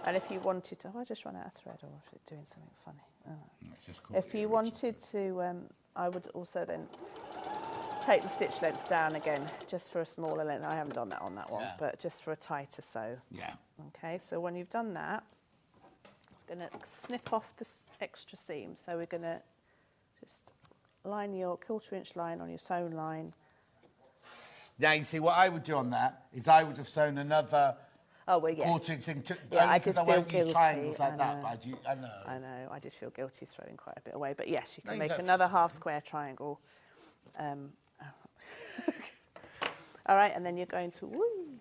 And if you wanted to, I just run out of thread, or is it doing something funny? Oh. If you wanted to, I would also then take the stitch length down again, just for a smaller length. I haven't done that on that one, but just for a tighter sew. Yeah. Okay, so when you've done that, we're going to snip off the extra seam. So we're going to just line your 1/4 inch line on your sewn line. Now, you see, what I would do on that is I would have sewn another 1/4 inch thing, I because did I won't feel use triangles guilty, like that, but I know. I know, I did feel guilty throwing quite a bit away, but yes, you No, can you make don't. another half square triangle. All right, and then you're going to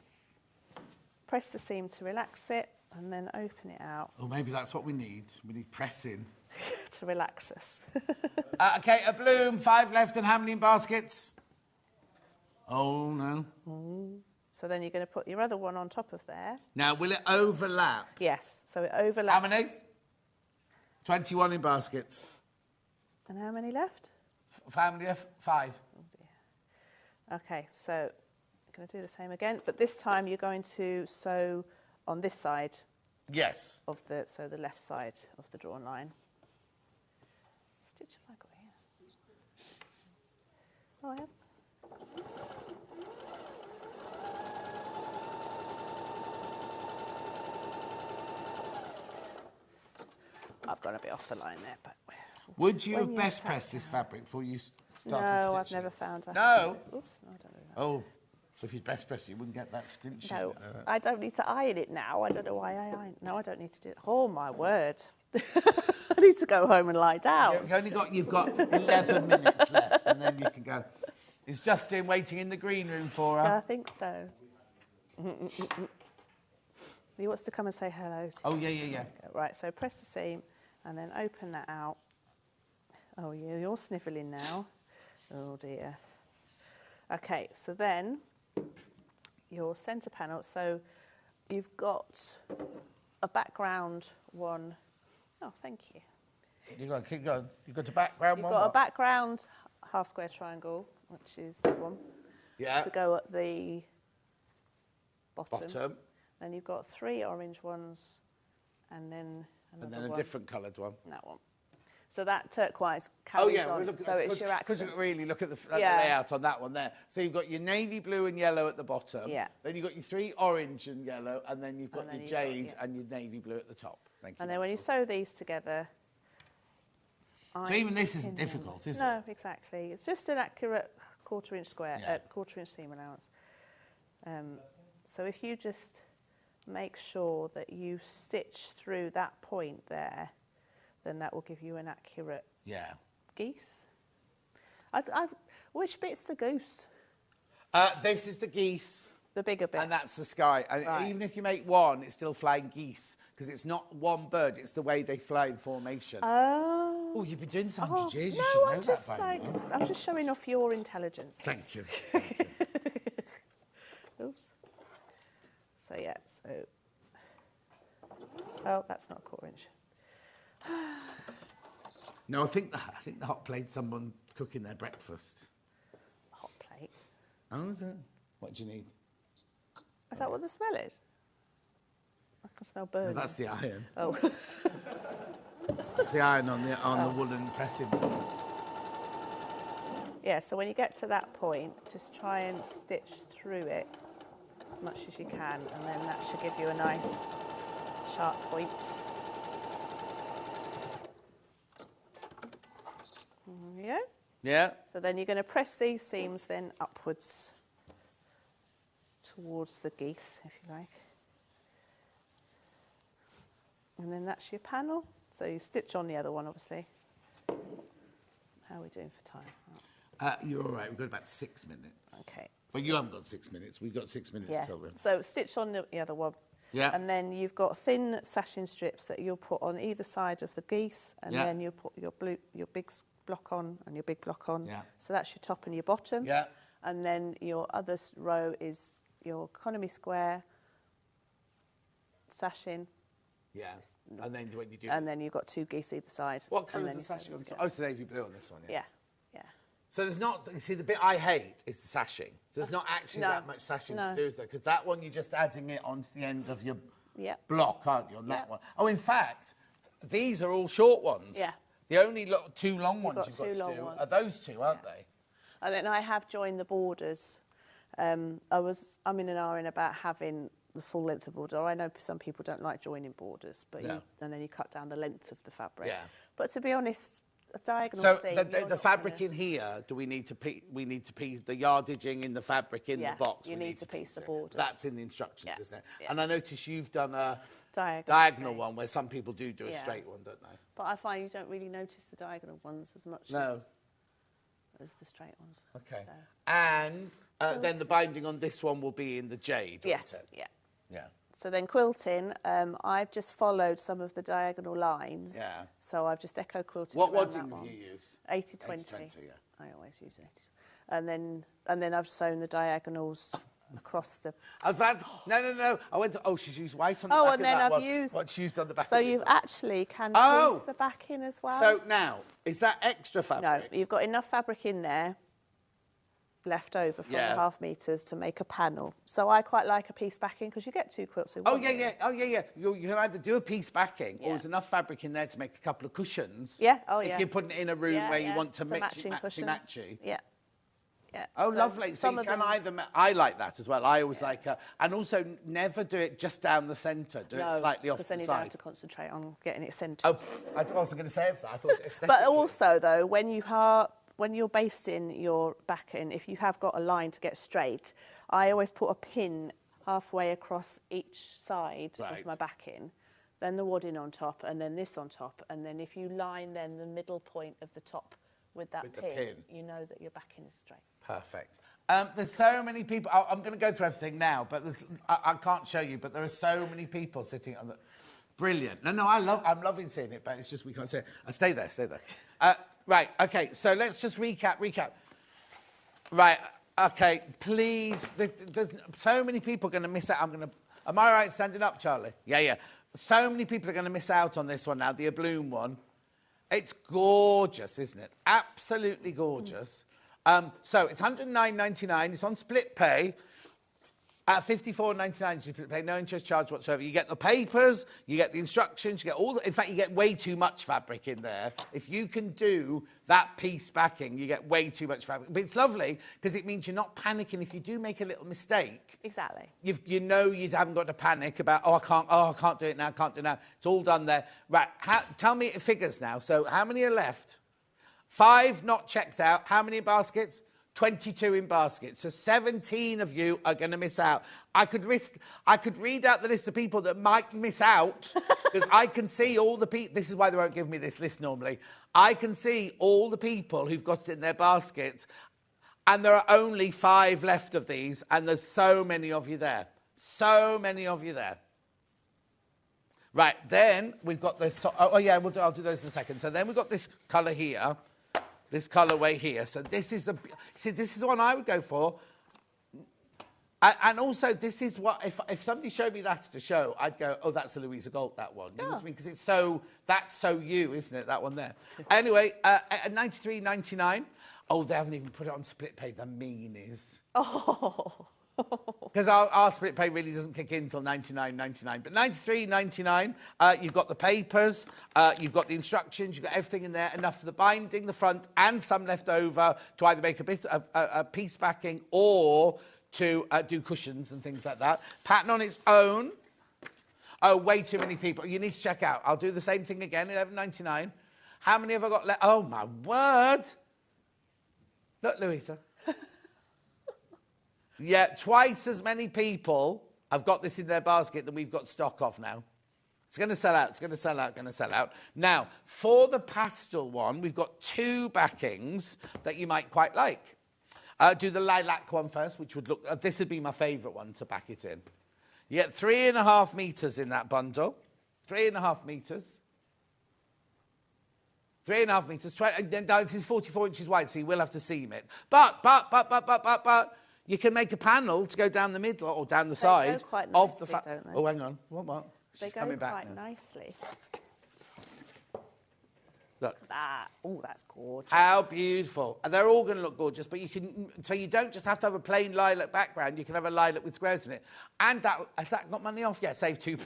press the seam to relax it, and then open it out Oh, maybe that's what we need. We need pressing. to relax us. Okay, a bloom, 5 left, and how many in baskets? Oh, no. So then you're going to put your other one on top of there. Now, will it overlap? Yes, so it overlaps. How many? 21 in baskets. And how many left? Family of 5. Okay, so I'm going to do the same again, but this time you're going to sew on this side. Yes. Of the left side of the drawn line. Stitch have I got here? Oh, I have. I've gone a bit off the line there, but. Would you have best pressed this fabric before you started stitching? No, I've never found out. No? Oops, no, I don't know that. Oh, if you'd best pressed it, you wouldn't get that squinchy. No, I don't need to iron it now. I don't know why I iron. No, I don't need to do it. Oh, my word. I need to go home and lie down. You've got 11 minutes left, and then you can go. Is Justin waiting in the green room for her? I think so. He wants to come and say hello. Oh, yeah. Right, so press the seam and then open that out. Oh, yeah, you're snivelling now. Oh, dear. Okay, so then your centre panel. So you've got a background one. Oh, thank you. You've got to keep going. You've got a background one. You've got a background half square triangle, which is that one. Yeah. To go at the Bottom. Then you've got 3 orange ones, and then another And then a different coloured one. That one. So that turquoise carries on. Look, so it's your accent. Because really look at the layout on that one there. So you've got your navy blue and yellow at the bottom. Yeah. Then you've got your 3 orange and yellow, and then you've got And then your you've got, jade and your navy blue at the top. Thank you. And then when you sew these together... So even this isn't difficult, is it? No, exactly. It's just an accurate 1/4 inch square, 1/4 inch seam allowance. So if you just make sure that you stitch through that point there, then that will give you an accurate geese. Which bit's the goose? This is the geese. The bigger bit. And that's the sky. And even if you make one, it's still flying geese, because it's not one bird, it's the way they fly in formation. Oh, you've been doing this 100 years, you should know that by now. I'm just showing off your intelligence. Thank you. Oops. So yeah, so... Oh, that's not a 1/4 inch. No, I think the hot plate's someone cooking their breakfast. Hot plate? Oh, is it? What do you need? Is that what the smell is? I can smell burning. No, that's the iron. Oh. It's the iron on the woolen pressing. Yeah, so when you get to that point, just try and stitch through it as much as you can, and then that should give you a nice sharp point. There we go. Yeah. So then you're going to press these seams then upwards towards the geese, if you like. And then that's your panel. So you stitch on the other one, obviously. How are we doing for time? You're all right. We've got about 6 minutes. Okay. Well, you haven't got 6 minutes. We've got 6 minutes till then. So stitch on the other one. Yeah. And then you've got thin sashing strips that you'll put on either side of the geese, and then you'll put your big block on and your big block on. Yeah. So that's your top and your bottom. Yeah. And then your other row is your economy square, sashing, Yeah. And then when you do... And then you've got 2 geese either side. What colour and is then the you sew sashing them on? Oh, together. it's the navy blue on this one, yeah. Yeah. So there's not... You see, the bit I hate is the sashing. There's not actually that much sashing to do, is there? Because that one, you're just adding it onto the end of your block, aren't you, on that one? Oh, in fact, these are all short ones. Yeah. The only 2 long ones you've got two to long do ones. are those 2, aren't they? And then I have joined the borders. I'm in an hour in about having the full length of border. I know some people don't like joining borders, but and then you cut down the length of the fabric. Yeah. But to be honest, a diagonal So seam, the fabric in here, do we need to piece the yardaging in the fabric in the box? You need to piece the borders. That's in the instructions, isn't it? Yeah. And I notice you've done a diagonal one where some people do a straight one, don't they? But I find you don't really notice the diagonal ones as much as the straight ones. Okay. So. And then the binding on this one will be in the jade, won't Yes, it? Yeah. So then quilting, I've just followed some of the diagonal lines. Yeah. So I've just echo quilted What around wadding that have one. you used? 80/20. 80/20, yeah. I always use 80. And then I've sewn the diagonals across the... No. I went to... Oh, she's used white on the Oh, back and of then that I've one. used... What's used on the back So of this you've one? actually can piece the back in as well. So now, is that extra fabric? No, you've got enough fabric in there left over from the 1/2 meters to make a panel. So I quite like a piece backing because you get 2 quilts in one. Yeah. You can either do a piece backing or there's enough fabric in there to make a couple of cushions. Yeah, If you're putting it in a room where you want to mix it matchy. Yeah. Oh, So lovely. So you can either... I like that as well. I always like... and also, never do it just down the centre. Do it slightly off to the because then you side. don't have to concentrate on getting it centred. Oh, I wasn't going to say it for that. I thought it was But also, though, when you're basting your backing, if you have got a line to get straight, I always put a pin halfway across each side of my backing, then the wadding on top, and then this on top, and then if you line then the middle point of the top with that pin, you know that your backing is straight. Perfect. There's so many people... I'm going to go through everything now, but I can't show you, but there are so many people sitting on the... Brilliant. No, I'm loving seeing it, but it's just we can't see it. Stay there. Right, OK, so let's just recap. Right, OK, please. There's so many people going to miss out. Am I right standing up, Charlie? Yeah. So many people are going to miss out on this one now, the Abloom one. It's gorgeous, isn't it? Absolutely gorgeous. So it's £109.99. It's on split pay. At £54.99, you pay no interest charge whatsoever. You get the papers, you get the instructions, you get all the... In fact, you get way too much fabric in there. If you can do that piece backing, you get way too much fabric. But it's lovely because it means you're not panicking if you do make a little mistake. Exactly. You know you haven't got to panic about, I can't do it now, It's all done there. Right, tell me figures now. So how many are left? 5 not checked out. How many baskets? 22 in baskets. So 17 of you are going to miss out. I could read out the list of people that might miss out because I can see all the people. This is why they won't give me this list normally. I can see all the people who've got it in their baskets, and there are only 5 left of these, and there's so many of you there. Right, then we've got this... I'll do those in a second. So then we've got this colour here. This colourway here. So this is this is the one I would go for. And also, this is what, if somebody showed me that to show, I'd go, oh, that's a Louisa Galt, that one. You know what I mean? Because that's so you, isn't it, that one there? Anyway, at $93.99. Oh, they haven't even put it on split pay, the meanies. Oh. Because our split pay really doesn't kick in until $99.99. But $93.99, you've got the papers, you've got the instructions, you've got everything in there, enough for the binding, the front, and some left over to either make a piece backing or to do cushions and things like that. Pattern on its own. Oh, way too many people. You need to check out. I'll do the same thing again, $11.99. How many have I got left? Oh, my word. Look, Louisa. Yeah, twice as many people have got this in their basket than we've got stock of now. It's going to sell out, Now, for the pastel one, we've got 2 backings that you might quite like. Do the lilac one first, which would look... this would be my favourite one to back it in. You get 3.5 metres in that bundle. 3.5 metres. 3.5 metres. This is 44 inches wide, so you will have to seam it. But... You can make a panel to go down the middle or down the side quite of the nicely, don't they? Oh, hang on. What? They She's go coming back quite now. nicely. Look. That. Oh, that's gorgeous. How beautiful. And they're all going to look gorgeous, but you can, so you don't just have to have a plain lilac background, you can have a lilac with squares in it. And that, has that got money off? Yeah, save £2.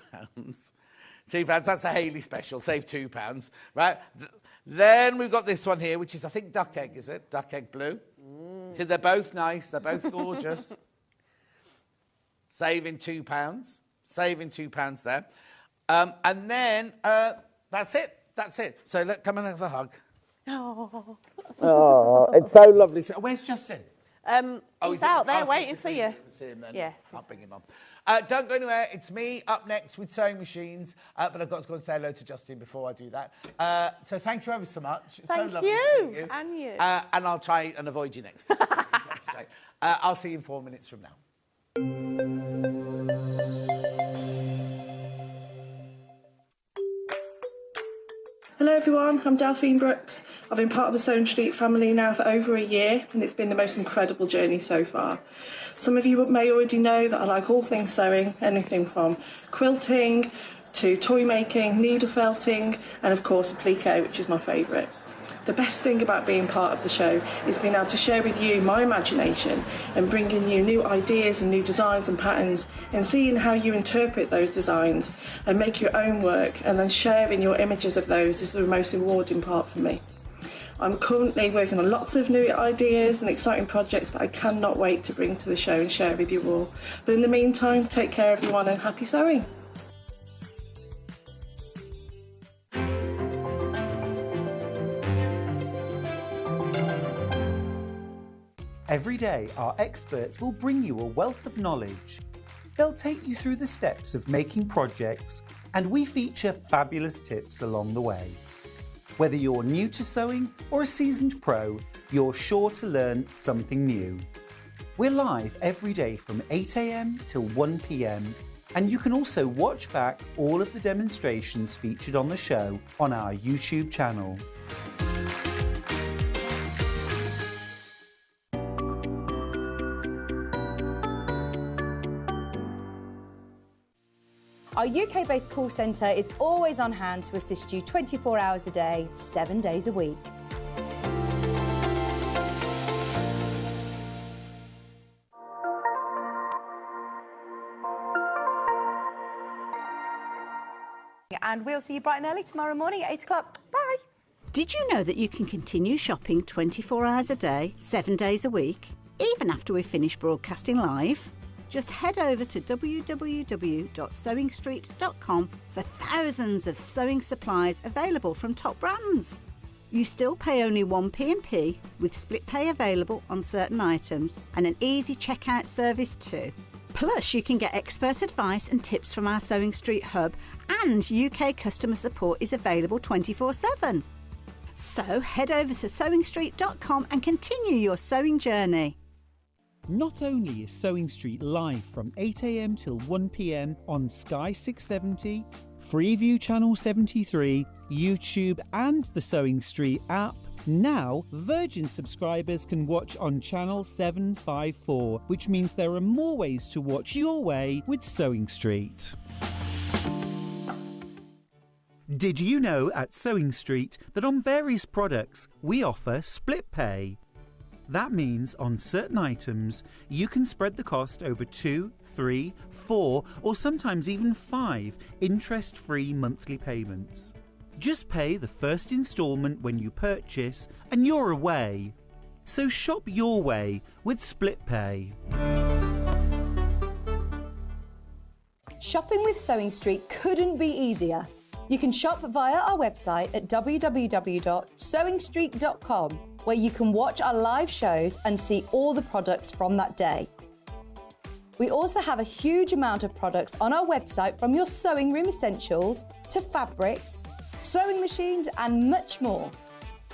£2, that's a Hayley special, save £2, right? Then we've got this one here, which is, I think, duck egg, is it? Duck egg blue. So they're both nice, they're both gorgeous. Saving £2. Saving £2 there. And then, that's it. That's it. So come and have a hug. Oh. Oh, it's so lovely. So, where's Justin? He's out there waiting for you. See him then. Yes. I'll bring him on. Don't go anywhere. It's me up next with sewing machines. But I've got to go and say hello to Justin before I do that. So thank you ever so much. It's Thank so lovely you. to see you. And you. And I'll try and avoid you next time. That's straight. I'll see you in 4 minutes from now. Hello everyone, I'm Delphine Brooks. I've been part of the Sewing Street family now for over a year and it's been the most incredible journey so far. Some of you may already know that I like all things sewing, anything from quilting to toy making, needle felting and of course applique, which is my favourite. The best thing about being part of the show is being able to share with you my imagination and bringing you new ideas and new designs and patterns and seeing how you interpret those designs and make your own work and then sharing your images of those is the most rewarding part for me. I'm currently working on lots of new ideas and exciting projects that I cannot wait to bring to the show and share with you all. But in the meantime, take care everyone and happy sewing! Every day, our experts will bring you a wealth of knowledge. They'll take you through the steps of making projects, and we feature fabulous tips along the way. Whether you're new to sewing or a seasoned pro, you're sure to learn something new. We're live every day from 8 AM till 1 PM, and you can also watch back all of the demonstrations featured on the show on our YouTube channel. Our UK-based call centre is always on hand to assist you 24 hours a day, 7 days a week. And we'll see you bright and early tomorrow morning at 8 o'clock. Bye. Did you know that you can continue shopping 24 hours a day, 7 days a week, even after we've finished broadcasting live? Just head over to www.sewingstreet.com for thousands of sewing supplies available from top brands. You still pay only 1p&p with split pay available on certain items and an easy checkout service too. Plus you can get expert advice and tips from our Sewing Street hub and UK customer support is available 24/7. So head over to sewingstreet.com and continue your sewing journey. Not only is Sewing Street live from 8 AM till 1 PM on Sky 670, Freeview Channel 73, YouTube and the Sewing Street app, now Virgin subscribers can watch on Channel 754, which means there are more ways to watch your way with Sewing Street. Did you know at Sewing Street that on various products we offer split pay? That means on certain items, you can spread the cost over 2, 3, 4, or sometimes even 5 interest-free monthly payments. Just pay the first instalment when you purchase and you're away. So shop your way with split pay. Shopping with Sewing Street couldn't be easier. You can shop via our website at www.sewingstreet.com, where you can watch our live shows and see all the products from that day. We also have a huge amount of products on our website, from your sewing room essentials to fabrics, sewing machines and much more.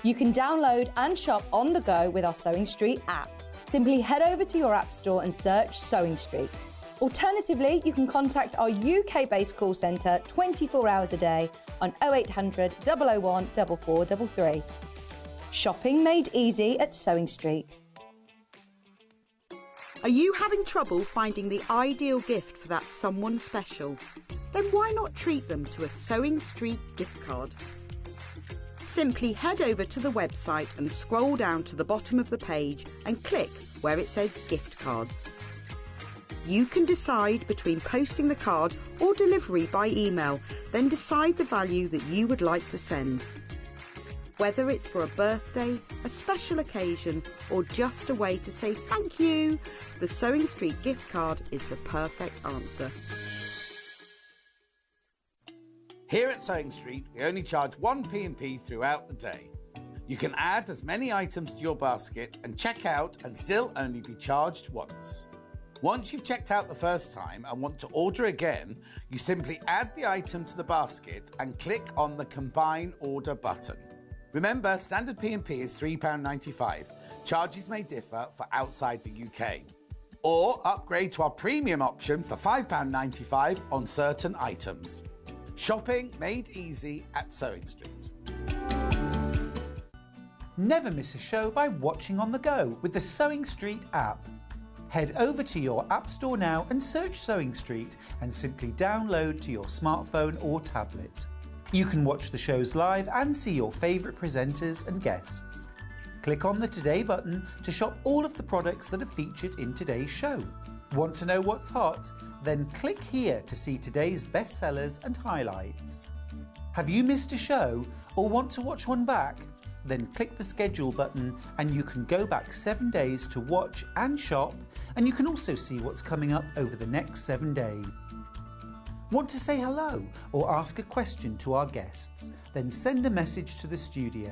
You can download and shop on the go with our Sewing Street app. Simply head over to your app store and search Sewing Street. Alternatively, you can contact our UK-based call centre 24 hours a day on 0800 001 4433. Shopping made easy at Sewing Street. Are you having trouble finding the ideal gift for that someone special? then why not treat them to a Sewing Street gift card? Simply head over to the website and scroll down to the bottom of the page and click where it says gift cards. You can decide between posting the card or delivery by email, then decide the value that you would like to send. Whether it's for a birthday, a special occasion, or just a way to say thank you, the Sewing Street gift card is the perfect answer. Here at Sewing Street, we only charge 1 P&P throughout the day. You can add as many items to your basket and check out and still only be charged once. Once you've checked out the first time and want to order again, you simply add the item to the basket and click on the Combine Order button. Remember, standard P&P is £3.95. Charges may differ for outside the UK. Or upgrade to our premium option for £5.95 on certain items. Shopping made easy at Sewing Street. Never miss a show by watching on the go with the Sewing Street app. Head over to your App Store now and search Sewing Street and simply download to your smartphone or tablet. You can watch the shows live and see your favourite presenters and guests. Click on the Today button to shop all of the products that are featured in today's show. Want to know what's hot? Then click here to see today's bestsellers and highlights. Have you missed a show or want to watch one back? Then click the schedule button and you can go back 7 days to watch and shop, and you can also see what's coming up over the next 7 days. Want to say hello or ask a question to our guests? Then send a message to the studio.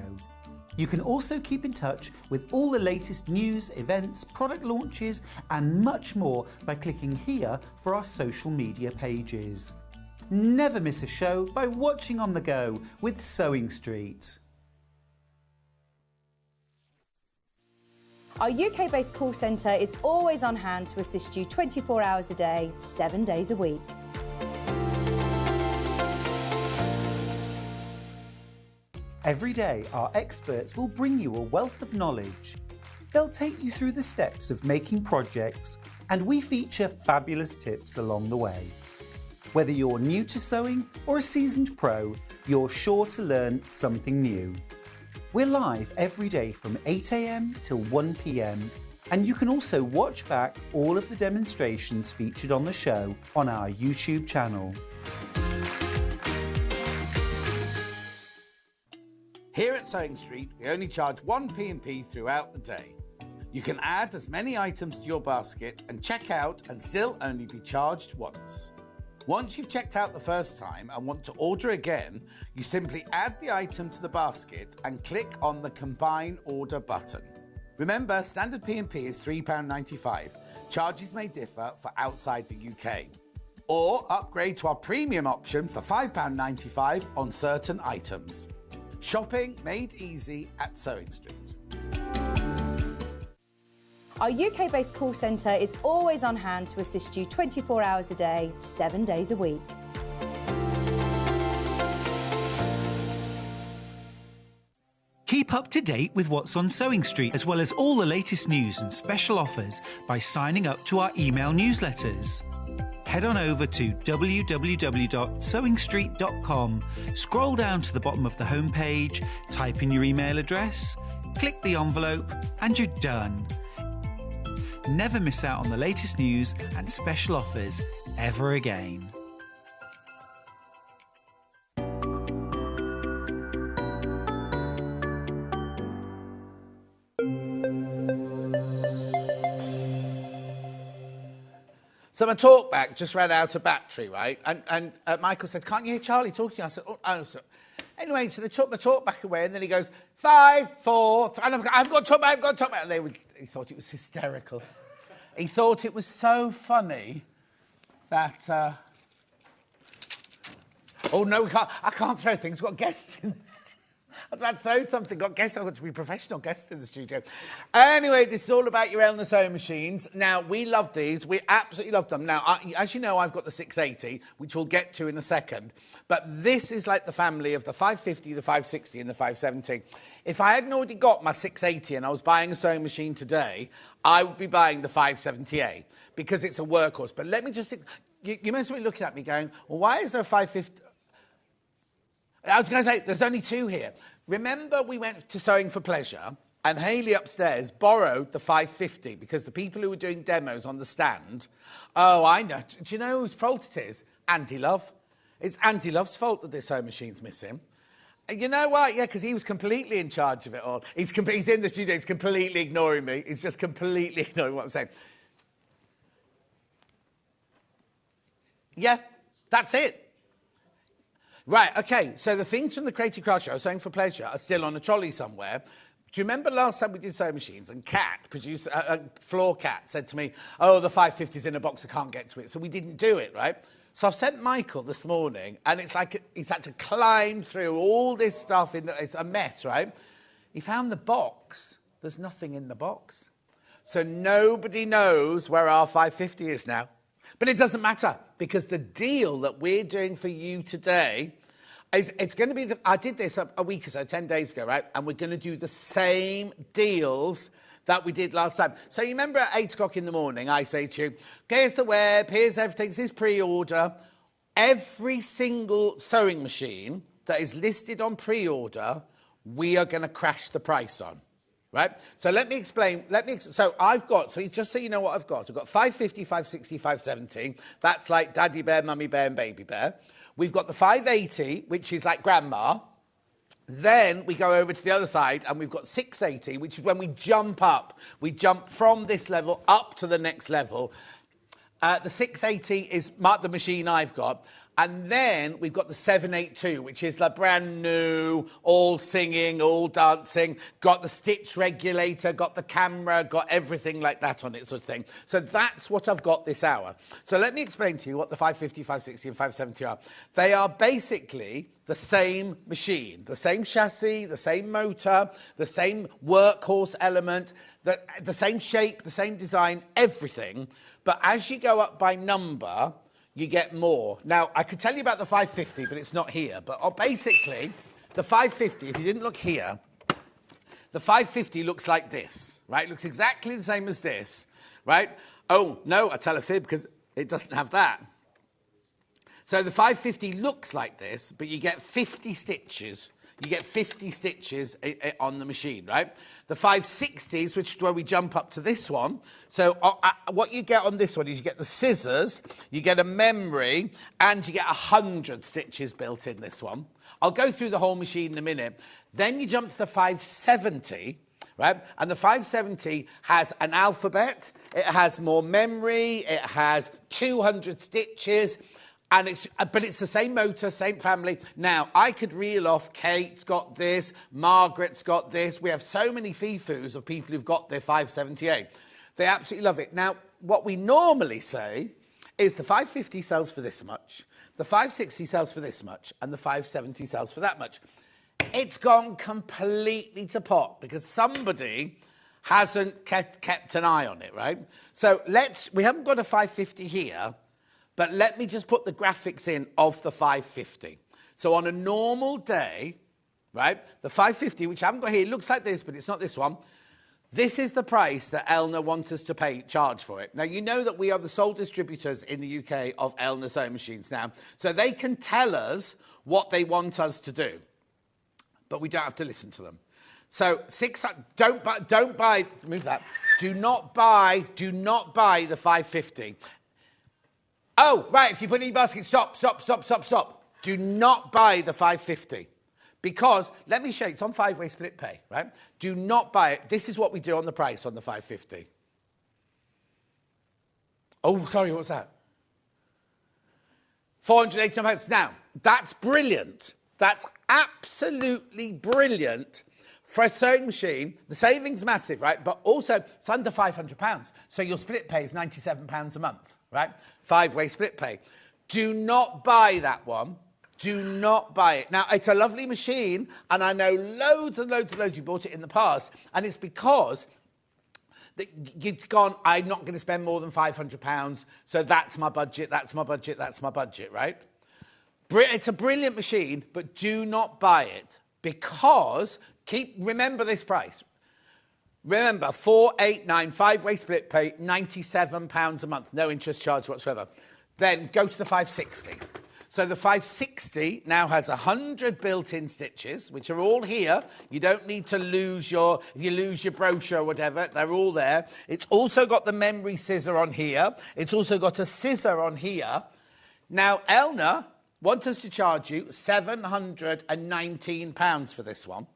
You can also keep in touch with all the latest news, events, product launches and much more by clicking here for our social media pages. Never miss a show by watching on the go with Sewing Street. Our UK-based call centre is always on hand to assist you 24 hours a day, 7 days a week. Every day, our experts will bring you a wealth of knowledge. They'll take you through the steps of making projects, and we feature fabulous tips along the way. Whether you're new to sewing or a seasoned pro, you're sure to learn something new. We're live every day from 8 AM till 1 PM, and you can also watch back all of the demonstrations featured on the show on our YouTube channel. Here at Sewing Street, we only charge 1 P&P throughout the day. You can add as many items to your basket and check out and still only be charged once. Once you've checked out the first time and want to order again, you simply add the item to the basket and click on the Combine Order button. Remember, standard P&P is £3.95. Charges may differ for outside the UK. Or upgrade to our premium option for £5.95 on certain items. Shopping made easy at Sewing Street. Our UK-based call centre is always on hand to assist you 24 hours a day, 7 days a week. Keep up to date with what's on Sewing Street, as well as all the latest news and special offers by signing up to our email newsletters. Head on over to www.sewingstreet.com, scroll down to the bottom of the homepage, type in your email address, click the envelope, and you're done. Never miss out on the latest news and special offers ever again. So my talkback just ran out of battery, right? And Michael said, "Can't you hear Charlie talking?" I said, "Oh, no." Anyway, so they took my talkback away, and then he goes, 5, 4, 3, and I've got talkback, I've got talkback. And he thought it was hysterical. He thought it was so funny that... Oh, no, I can't throw things. We've got guests in this. I was about to throw something. Got guests. I've got to be professional guests in the studio. Anyway, this is all about your Elna sewing machines. Now, we love these. We absolutely love them. Now, as you know, I've got the 680, which we'll get to in a second. But this is like the family of the 550, the 560, and the 570. If I hadn't already got my 680 and I was buying a sewing machine today, I would be buying the 570A because it's a workhorse. But let me just... you must be looking at me going, well, why is there a 550? I was going to say, there's only two here. Remember we went to Sewing for Pleasure and Hayley upstairs borrowed the 550 because the people who were doing demos on the stand, oh, I know. Do you know whose fault it is? Andy Love. It's Andy Love's fault that this sewing machine's missing. And you know what? Yeah, because he was completely in charge of it all. He's in the studio, he's completely ignoring me. He's just completely ignoring what I'm saying. Yeah, that's it. Right, OK, so the things from the Creative Craft Show, Sewing for Pleasure, are still on a trolley somewhere. Do you remember last time we did sewing machines and Kat, Floor Cat, said to me, oh, the 550's in a box, I can't get to it. So we didn't do it, right? So I've sent Michael this morning, and it's like he's had to climb through all this stuff. It's a mess, right? He found the box. There's nothing in the box. So nobody knows where our 550 is now. But it doesn't matter, because the deal that we're doing for you today is, it's going to be, I did this a week or so, 10 days ago, right? And we're going to do the same deals that we did last time. So you remember at 8 o'clock in the morning, I say to you, here's the web, here's everything, this is pre-order. Every single sewing machine that is listed on pre-order, we are going to crash the price on. Right? So let me explain. So I've got, so just so you know what I've got 550, 560, 570. That's like Daddy Bear, Mummy Bear, and Baby Bear. We've got the 580, which is like Grandma. Then we go over to the other side, and we've got 680, which is when we jump up. We jump from this level up to the next level. The 680 is the machine I've got. And then we've got the 782, which is like brand new, all singing, all dancing, got the stitch regulator, got the camera, got everything like that on it, sort of thing. So that's what I've got this hour. So let me explain to you what the 550, 560 and 570 are. They are basically the same machine, the same chassis, the same motor, the same workhorse element, the same shape, the same design, everything. But as you go up by number, you get more. Now, I could tell you about the 550, but it's not here. But basically, the 550, if you didn't look here, the 550 looks like this, right? Looks exactly the same as this, right? Oh, no, I tell a fib because it doesn't have that. So the 550 looks like this, but you get 50 stitches. You get 50 stitches on the machine, right? The 560s, which is where we jump up to this one. So what you get on this one is you get the scissors, you get a memory, and you get 100 stitches built in this one. I'll go through the whole machine in a minute. Then you jump to the 570, right? And the 570 has an alphabet, it has more memory, it has 200 stitches, but it's the same motor, same family. Now, I could reel off, Kate's got this, Margaret's got this. We have so many fifus of people who've got their 578. They absolutely love it. Now, what we normally say is the 550 sells for this much, the 560 sells for this much, and the 570 sells for that much. It's gone completely to pot because somebody hasn't kept an eye on it, right? So we haven't got a 550 here, but let me just put the graphics in of the 550. So on a normal day, right, the 550, which I haven't got here, it looks like this, but it's not this one. This is the price that Elna wants us to charge for it. Now, you know that we are the sole distributors in the UK of Elna sewing machines now. So they can tell us what they want us to do, but we don't have to listen to them. So don't buy, move that. Do not buy the 550. Oh, right, if you put it in your basket, stop. Do not buy the 550. Because, let me show you, it's on 5-way split pay, right? Do not buy it. This is what we do on the price on the 550. Oh, sorry, what's that? £489. Now, that's brilliant. That's absolutely brilliant for a sewing machine. The saving's massive, right? But also, it's under £500. So your split pay is £97 a month, right? 5-way split pay. Do not buy that one. Do not buy it. Now, it's a lovely machine, and I know loads and loads who bought it in the past, and it's because you've gone, I'm not going to spend more than £500, so that's my budget, right? It's a brilliant machine, but do not buy it, because, remember this price. Remember, 489, 5-way split pay, £97 a month, no interest charge whatsoever. then go to the 560. So the 560 now has 100 built-in stitches, which are all here. You don't need to lose if you lose your brochure or whatever, they're all there. It's also got the memory scissor on here. It's also got a scissor on here. Now, Elna want us to charge you £719 for this one.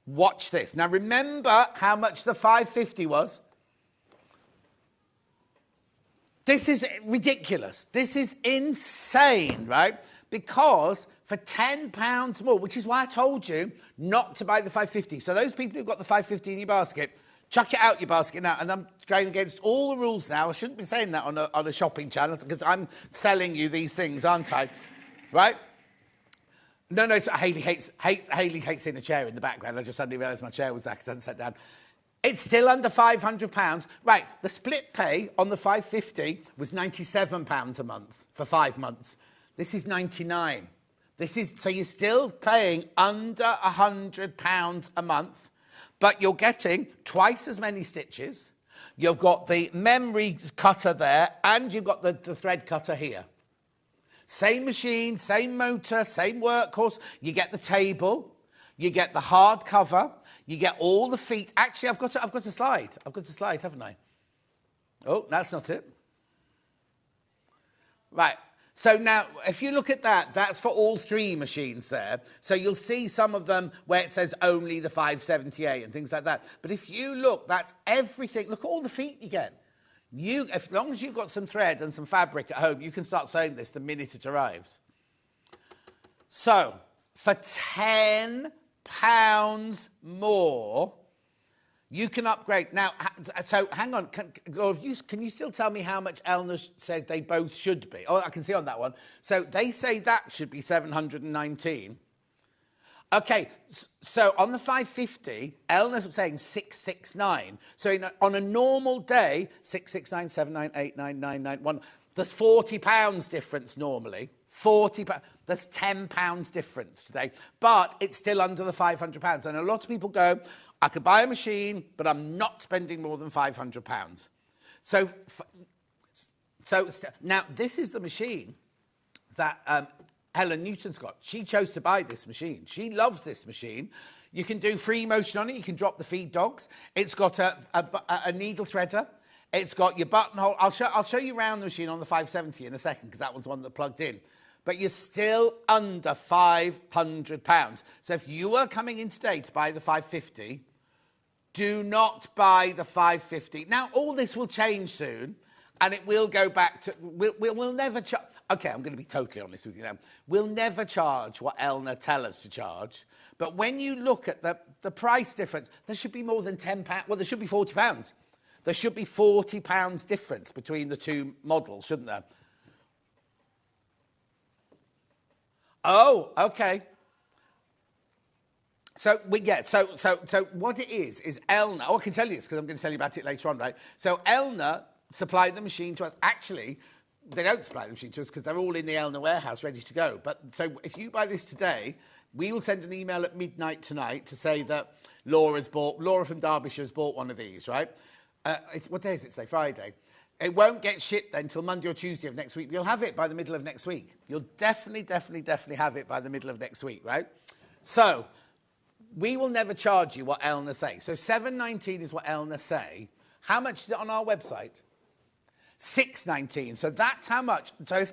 Watch this. Now, remember how much the 550 was? This is ridiculous. This is insane, right? Because for £10 more, which is why I told you not to buy the 550. So those people who've got the 550 in your basket, chuck it out your basket now. And I'm going against all the rules now. I shouldn't be saying that on a shopping channel because I'm selling you these things, aren't I? Right? No, Hayley hates in a chair in the background. I just suddenly realised my chair was there because I hadn't sat down. It's still under £500. Right, the split pay on the 550 was £97 a month for 5 months. This is £99. So you're still paying under £100 a month, but you're getting twice as many stitches. You've got the memory cutter there, and you've got the thread cutter here. Same machine, same motor, same workhorse. You get the table, you get the hard cover. You get all the feet. Actually, I've got a slide. I've got a slide, haven't I? Oh, that's not it. Right. So now, if you look at that, that's for all 3 machines there. So you'll see some of them where it says only the 570A and things like that. But if you look, that's everything. Look at all the feet you get. As long as you've got some thread and some fabric at home, you can start sewing this the minute it arrives. So, for £10 more, you can upgrade. Now, so hang on, Laura, can you still tell me how much Elna said they both should be? Oh, I can see on that one. So they say that should be 719. Okay, so on the 550, Elna's saying 669. So on a normal day, 669, 798, 9991, there's £40 difference normally. £40. There's £10 difference today, but it's still under the £500. And a lot of people go, I could buy a machine, but I'm not spending more than £500. So now this is the machine that Helen Newton's got. She chose to buy this machine. She loves this machine. You can do free motion on it. You can drop the feed dogs. It's got a needle threader. It's got your buttonhole. I'll show you around the machine on the 570 in a second because that one's the one that plugged in. But you're still under £500. So if you are coming in today to buy the 550, do not buy the 550. Now, all this will change soon, and it will go back to... We'll never charge... OK, I'm going to be totally honest with you now. We'll never charge what Elna tell us to charge. But when you look at the price difference, there should be more than £10. Well, there should be £40. There should be £40 difference between the 2 models, shouldn't there? Oh, OK. So what it is Elna... Oh, I can tell you this because I'm going to tell you about it later on, right? So Elna supplied the machine to us. Actually, they don't supply the machine to us because they're all in the Elna warehouse ready to go. But so if you buy this today, we will send an email at midnight tonight to say that Laura from Derbyshire has bought one of these, right? What day is it today? Friday. It won't get shipped then until Monday or Tuesday of next week. You'll have it by the middle of next week. You'll definitely have it by the middle of next week, right? So we will never charge you what Elna say. So $719 is what Elna say. How much is it on our website? $619. So that's how much. So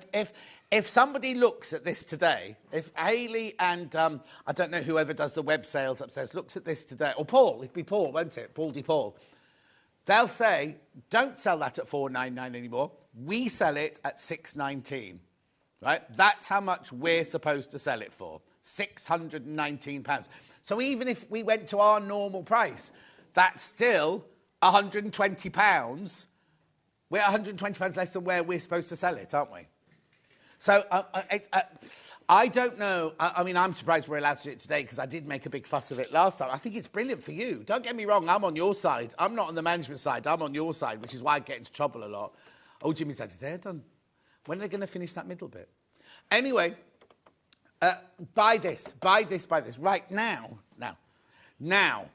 if somebody looks at this today, if Hayley and I don't know whoever does the web sales upstairs looks at this today, or Paul, it'd be Paul, won't it? Paul DePaul. They'll say, don't sell that at $499 anymore. We sell it at $619, right? That's how much we're supposed to sell it for, £619. So even if we went to our normal price, that's still £120. We're £120 less than where we're supposed to sell it, aren't we? So I don't know. I mean, I'm surprised we're allowed to do it today because I did make a big fuss of it last time. I think it's brilliant for you. Don't get me wrong. I'm on your side. I'm not on the management side. I'm on your side, which is why I get into trouble a lot. Oh, Jimmy's had his hair done. When are they going to finish that middle bit? Anyway, buy this. Right now. Now,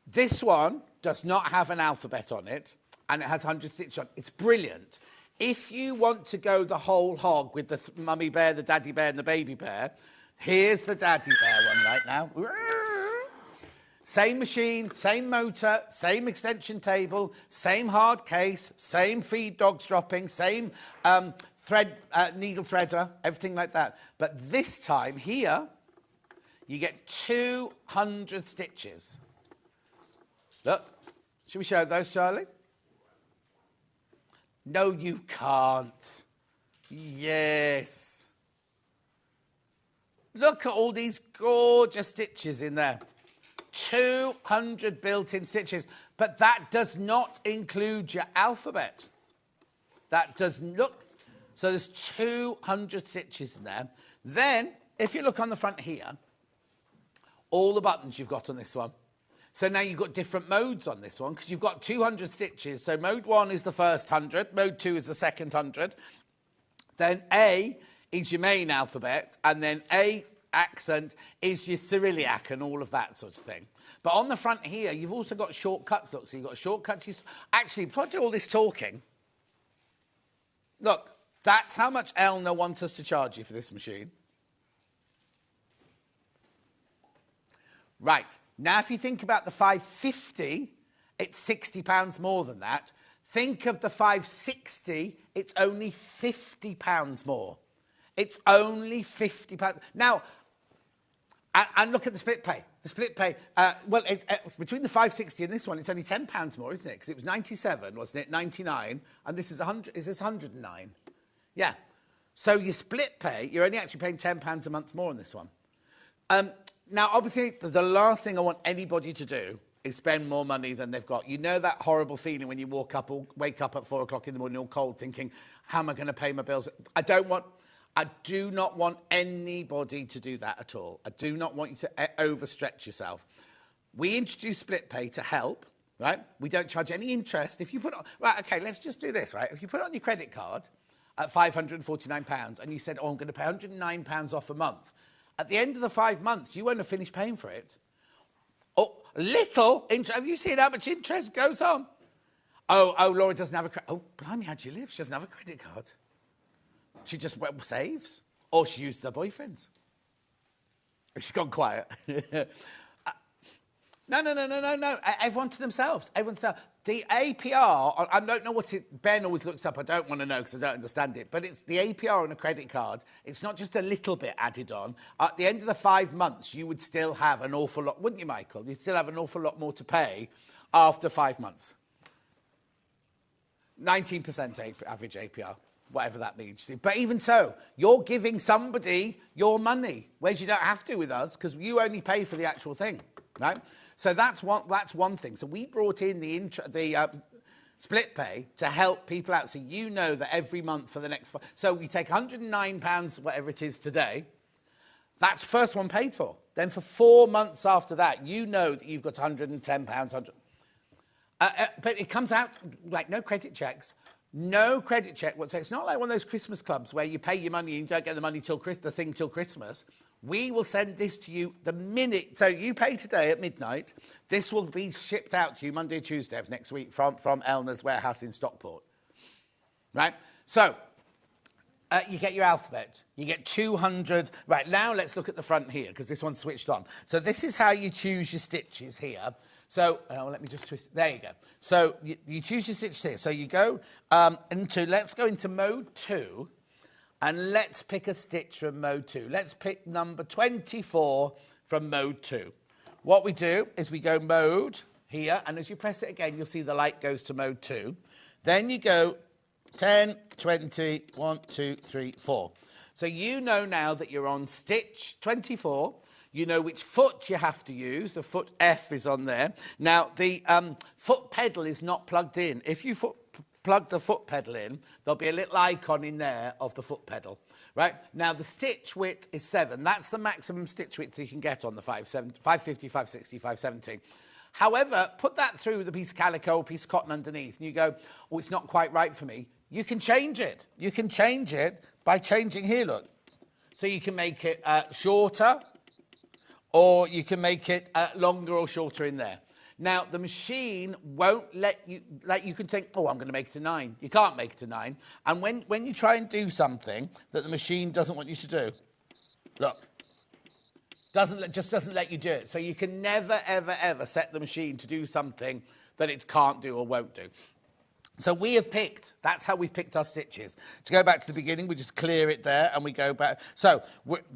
this one does not have an alphabet on it, and it has 100 stitches on it. It's brilliant. if you want to go the whole hog with the mummy bear, the daddy bear, and the baby bear, here's the daddy bear one right now. Same machine, same motor, same extension table, same hard case, same feed dogs dropping, same needle threader, everything like that. But this time here, you get 200 stitches. Look, should we show those, Charlie? No, you can't. Yes. Look at all these gorgeous stitches in there. 200 built-in stitches. But that does not include your alphabet. That doesn't look. So there's 200 stitches in there. Then, if you look on the front here, all the buttons you've got on this one. So now you've got different modes on this one because you've got 200 stitches. So mode 1 is the first 100, mode 2 is the second 100. Then A is your main alphabet, and then A accent is your Cyrillic and all of that sort of thing. But on the front here, you've also got shortcuts. Look, so you've got shortcuts. Actually, before I do all this talking, look, that's how much Elna wants us to charge you for this machine. Right. Now, if you think about the 550, it's £60 more than that. Think of the 560, it's only £50 more. It's only £50. Now, and look at the split pay. The split pay, between the 560 and this one, it's only £10 more, isn't it? Because it was 97, wasn't it? 99, and this is 100. Is this 109? Yeah. So your split pay, you're only actually paying £10 a month more on this one. Now, obviously, the last thing I want anybody to do is spend more money than they've got. You know that horrible feeling when you wake up at 4 o'clock in the morning all cold thinking, how am I going to pay my bills? I do not want anybody to do that at all. I do not want you to overstretch yourself. We introduce split pay to help, right? We don't charge any interest. If you put on, right, okay, let's just do this, right? If you put it on your credit card at £549 and you said, oh, I'm going to pay £109 off a month, at the end of the 5 months, you won't have finished paying for it. Oh, little interest. Have you seen how much interest goes on? Oh, Laura doesn't have a credit. Oh, blimey, how'd you live? She doesn't have a credit card. She just saves. Or she uses her boyfriend's. She's gone quiet. No. Everyone to themselves. Everyone to themselves. The APR, I don't know what it... Ben always looks up. I don't want to know because I don't understand it. But it's the APR on a credit card. It's not just a little bit added on. At the end of the 5 months, you would still have an awful lot... Wouldn't you, Michael? You'd still have an awful lot more to pay after 5 months. 19% average APR. Whatever that means. But even so, you're giving somebody your money, whereas you don't have to with us because you only pay for the actual thing, right? So that's one thing. So we brought in the split pay to help people out. So you know that every month for the next... So we take £109, whatever it is today. That's first one paid for. Then for 4 months after that, you know that you've got £110. But it comes out like no credit checks. No credit check. It's not like one of those Christmas clubs where you pay your money and you don't get the money till Christmas. We will send this to you the minute. So you pay today at midnight. This will be shipped out to you Monday or Tuesday of next week from Elna's warehouse in Stockport. Right? So you get your alphabet. You get 200. Right, now let's look at the front here because this one's switched on. So this is how you choose your stitches here. So, let me just twist. There you go. So, you choose your stitch here. So, you go let's go into mode 2, and let's pick a stitch from mode 2. Let's pick number 24 from mode 2. What we do is we go mode here, and as you press it again, you'll see the light goes to mode 2. Then you go 10, 20, 1, 2, 3, 4. So, you know now that you're on stitch 24. You know which foot you have to use. The foot F is on there. Now, the foot pedal is not plugged in. If you plug the foot pedal in, there'll be a little icon in there of the foot pedal. Right? Now, the stitch width is 7. That's the maximum stitch width you can get on the 550, 560, 570. However, put that through with a piece of calico or a piece of cotton underneath, and you go, oh, it's not quite right for me. You can change it. You can change it by changing here, look. So you can make it shorter, or you can make it longer or shorter in there. Now, the machine won't let you, like you can think, oh, I'm going to make it a 9. You can't make it a 9. And when you try and do something that the machine doesn't want you to do, look, just doesn't let you do it. So you can never, ever, ever set the machine to do something that it can't do or won't do. So we have picked, that's how we've picked our stitches. To go back to the beginning, we just clear it there and we go back. So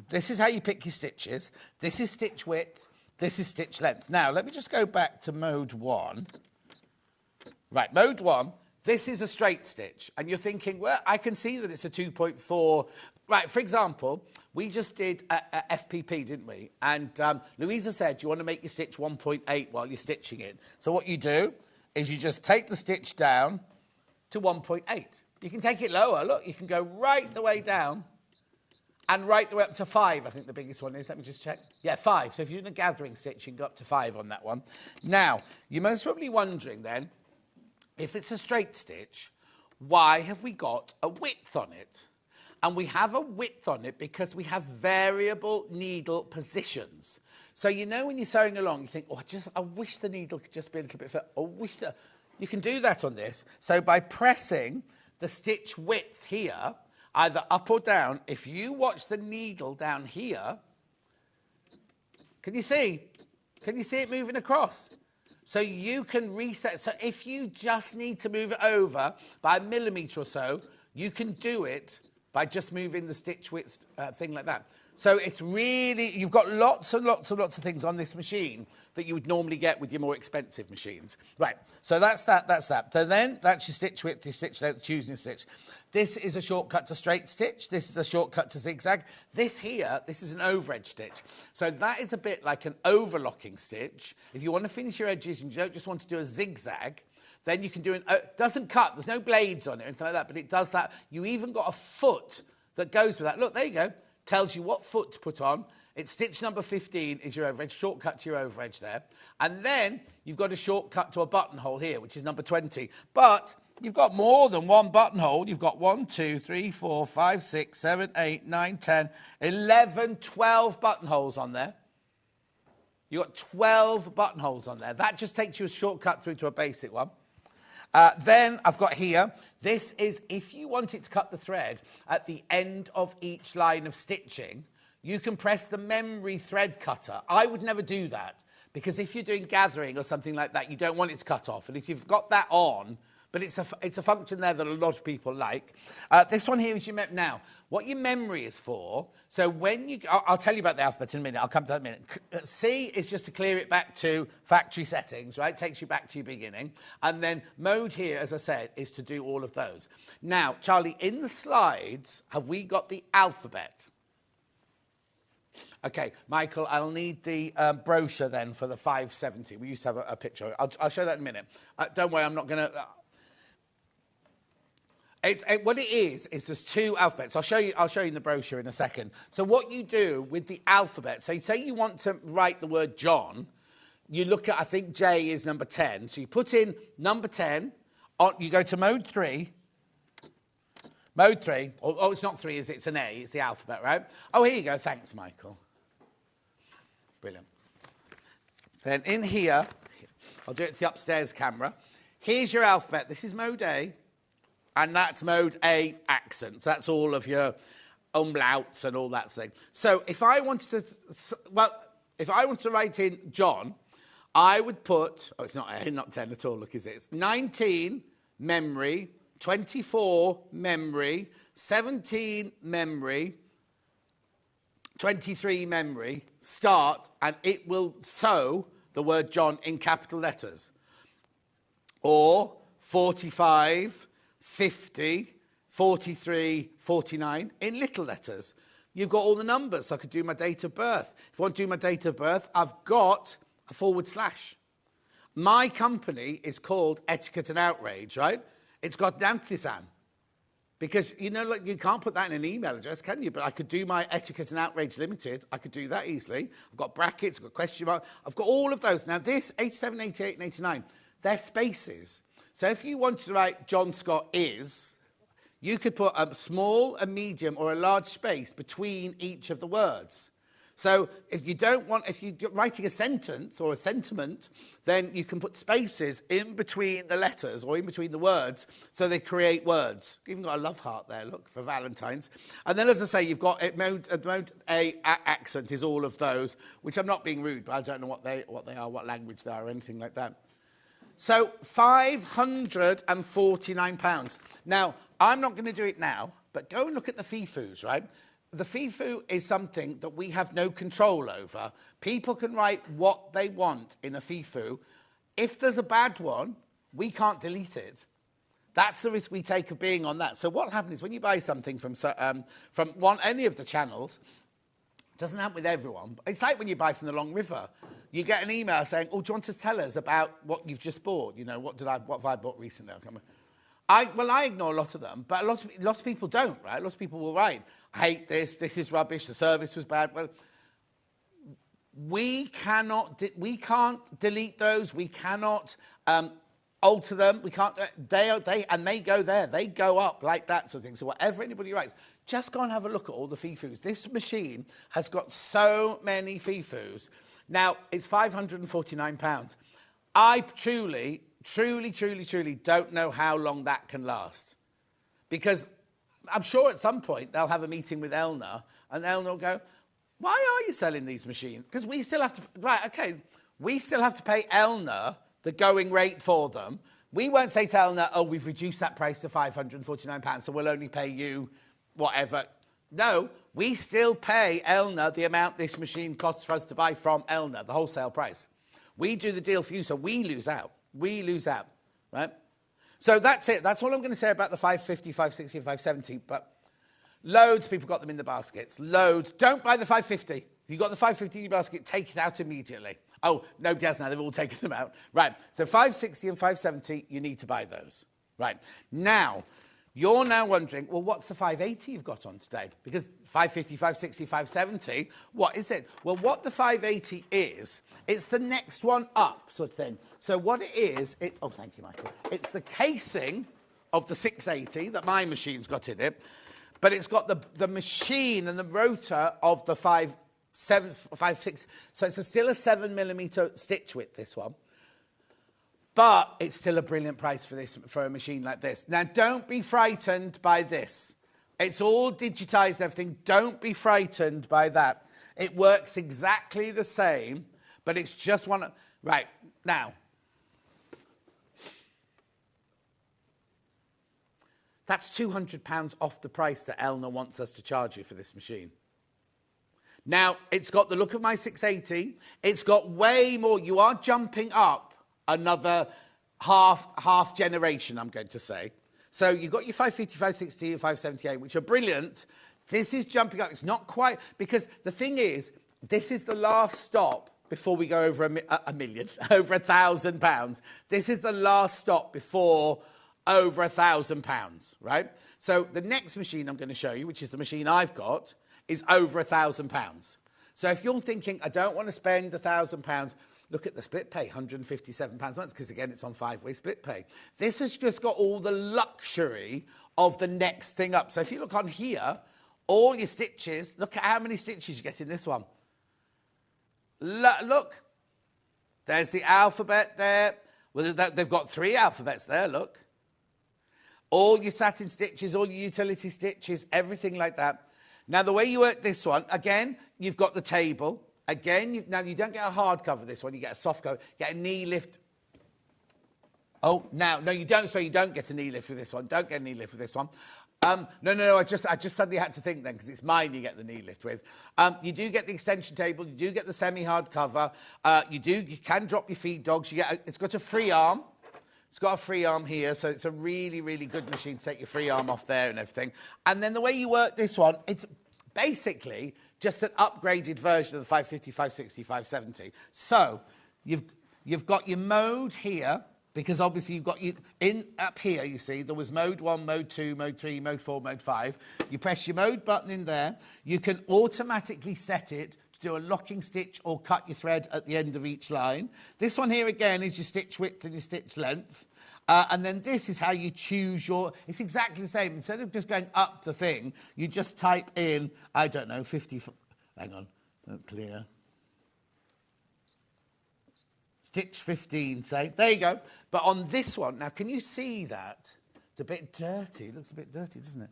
this is how you pick your stitches. This is stitch width, this is stitch length. Now, let me just go back to mode 1. Right, mode 1, this is a straight stitch. And you're thinking, well, I can see that it's a 2.4. Right, for example, we just did a FPP, didn't we? And Louisa said, you want to make your stitch 1.8 while you're stitching it. So what you do is you just take the stitch down to 1.8. You can take it lower. Look, you can go right the way down and right the way up to 5, I think the biggest one is. Let me just check. Yeah, 5. So if you're in a gathering stitch, you can go up to 5 on that one. Now, you're most probably wondering then, if it's a straight stitch, why have we got a width on it? And we have a width on it because we have variable needle positions. So you know when you're sewing along, you think, oh, I wish the needle could just be a little bit further. You can do that on this. So by pressing the stitch width here, either up or down, if you watch the needle down here, can you see? Can you see it moving across? So you can reset. So if you just need to move it over by a millimetre or so, you can do it by just moving the stitch width thing like that. So it's really, you've got lots and lots and lots of things on this machine that you would normally get with your more expensive machines. Right, so that's that. So then that's your stitch width, your stitch length, choosing your stitch. This is a shortcut to straight stitch. This is a shortcut to zigzag. This here, this is an over-edge stitch. So that is a bit like an overlocking stitch. If you want to finish your edges and you don't just want to do a zigzag, then you can do it doesn't cut, there's no blades on it or anything like that, but it does that. You even got a foot that goes with that. Look, there you go. Tells you what foot to put on. It's stitch number 15 is your overedge, shortcut to your overedge there. And then you've got a shortcut to a buttonhole here, which is number 20. But you've got more than one buttonhole. You've got 1, 2, 3, 4, 5, 6, 7, 8, 9, 10, 11, 12 buttonholes on there. You've got 12 buttonholes on there. That just takes you a shortcut through to a basic one. Then I've got here, this is if you want it to cut the thread at the end of each line of stitching, you can press the memory thread cutter. I would never do that because if you're doing gathering or something like that, you don't want it to cut off. And if you've got that on, but it's a function there that a lot of people like. This one here is your now. What your memory is for, so when you, I'll tell you about the alphabet in a minute, I'll come to that in a minute. C is just to clear it back to factory settings, right? Takes you back to your beginning. And then mode here, as I said, is to do all of those. Now, Charlie, in the slides, have we got the alphabet? Okay, Michael, I'll need the brochure then for the 570. We used to have a picture. I'll show that in a minute. Don't worry, I'm not going to... what it is there's 2 alphabets. I'll show you in the brochure in a second. So what you do with the alphabet, so say you want to write the word John, you look at, I think J is number 10. So you put in number 10, you go to mode 3. Mode 3, oh, it's not 3, is it? It's an A, it's the alphabet, right? Oh, here you go. Thanks, Michael. Brilliant. Then in here, I'll do it to the upstairs camera. Here's your alphabet. This is mode A. And that's mode A accents. That's all of your umlauts and all that thing. So if I wanted to write in John, I would put, oh, it's not A, not 10 at all, look, is it? It's 19, memory, 24, memory, 17, memory, 23, memory, start, and it will sew the word John in capital letters. Or 45, 50, 43, 49 in little letters. You've got all the numbers, so I could do my date of birth. If I want to do my date of birth, I've got a /. My company is called Etiquette and Outrage, right? It's got an anthisan. Because, you know, like, you can't put that in an email address, can you? But I could do my Etiquette and Outrage Limited. I could do that easily. I've got brackets, I've got question mark. I've got all of those. Now, this, 87, 88, and 89, they're spaces. So if you wanted to write John Scott is, you could put a small, a medium, or a large space between each of the words. So if you're writing a sentence or a sentiment, then you can put spaces in between the letters or in between the words so they create words. You've even got a love heart there, look, for Valentine's. And then, as I say, you've got mode A accent is all of those, which I'm not being rude, but I don't know what they are, what language they are, or anything like that. So £549. Now, I'm not going to do it now, but go and look at the FIFUs, right? The FIFU is something that we have no control over. People can write what they want in a FIFU. If there's a bad one, we can't delete it. That's the risk we take of being on that. So what happens is when you buy something from any of the channels, it doesn't happen with everyone. But it's like when you buy from the Long River. You get an email saying, "Oh, do you want to tell us about what you've just bought? You know, what have I bought recently?" I ignore a lot of them, but a lot of people don't, right? A lot of people will write, "I hate this. This is rubbish. The service was bad." Well, we can't delete those. We cannot alter them. We can't. They go there. They go up like that sort of thing. So whatever anybody writes, just go and have a look at all the FIFUs. This machine has got so many FIFUs. Now it's £549. I truly don't know how long that can last. Because I'm sure at some point they'll have a meeting with Elna and Elna will go, "Why are you selling these machines?" Because we still have to, we still have to pay Elna the going rate for them. We won't say to Elna, "Oh, we've reduced that price to £549, so we'll only pay you whatever." No, we still pay Elna the amount this machine costs for us to buy from Elna, the wholesale price. We do the deal for you, so we lose out. We lose out, right? So that's it. That's all I'm going to say about the 550, 560, and 570. But loads of people got them in the baskets. Loads. Don't buy the 550. If you've got the 550 in your basket, take it out immediately. Oh, nobody has now. They've all taken them out. Right. So 560 and 570, you need to buy those. Right. Now, you're now wondering, well, what's the 580 you've got on today? Because 550, 560, 570, what is it? Well, what the 580 is, it's the next one up sort of thing. So what it is, oh, thank you, Michael. It's the casing of the 680 that my machine's got in it, but it's got the machine and the rotor of the 5.6. So it's still a 7mm stitch width, this one. But it's still a brilliant price for a machine like this. Now, don't be frightened by this. It's all digitised, everything. Don't be frightened by that. It works exactly the same, but it's just one. Right, now. That's £200 off the price that Elna wants us to charge you for this machine. Now, it's got the look of my 680. It's got way more. You are jumping up another half generation, I'm going to say. So you've got your 550, 560, and 578, which are brilliant. This is jumping up. It's not quite, because the thing is, this is the last stop before we go over a million, over £1,000. This is the last stop before over £1,000, right? So the next machine I'm going to show you, which is the machine I've got, is over £1,000. So if you're thinking, I don't want to spend £1,000, look at the split pay, £157 a month, because again, it's on 5-way split pay. This has just got all the luxury of the next thing up. So if you look on here, all your stitches, look at how many stitches you get in this one. Look, there's the alphabet there. Well, they've got 3 alphabets there, look. All your satin stitches, all your utility stitches, everything like that. Now, the way you work this one, again, you've got the table. Again, now you don't get a hard cover this one, you get a soft cover, you get a knee lift. Oh, no, you don't, so you don't get a knee lift with this one. Don't get a knee lift with this one. No, I just suddenly had to think then, because it's mine you get the knee lift with. You do get the extension table, you do get the semi-hard cover, you can drop your feed dogs, it's got a free arm. It's got a free arm here, so it's a really, really good machine to take your free arm off there and everything. And then the way you work this one, it's basically just an upgraded version of the 550, 560, 570. So you've got your mode here, because obviously you've got up here, you see, there was mode 1, mode 2, mode 3, mode 4, mode 5. You press your mode button in there. You can automatically set it to do a locking stitch or cut your thread at the end of each line. This one here, again, is your stitch width and your stitch length. And then this is how you choose it's exactly the same. Instead of just going up the thing, you just type in, I don't know, 50, hang on, Don't clear. Stitch 15, say. There you go. But on this one, now can you see that? It's a bit dirty. It looks a bit dirty, doesn't it?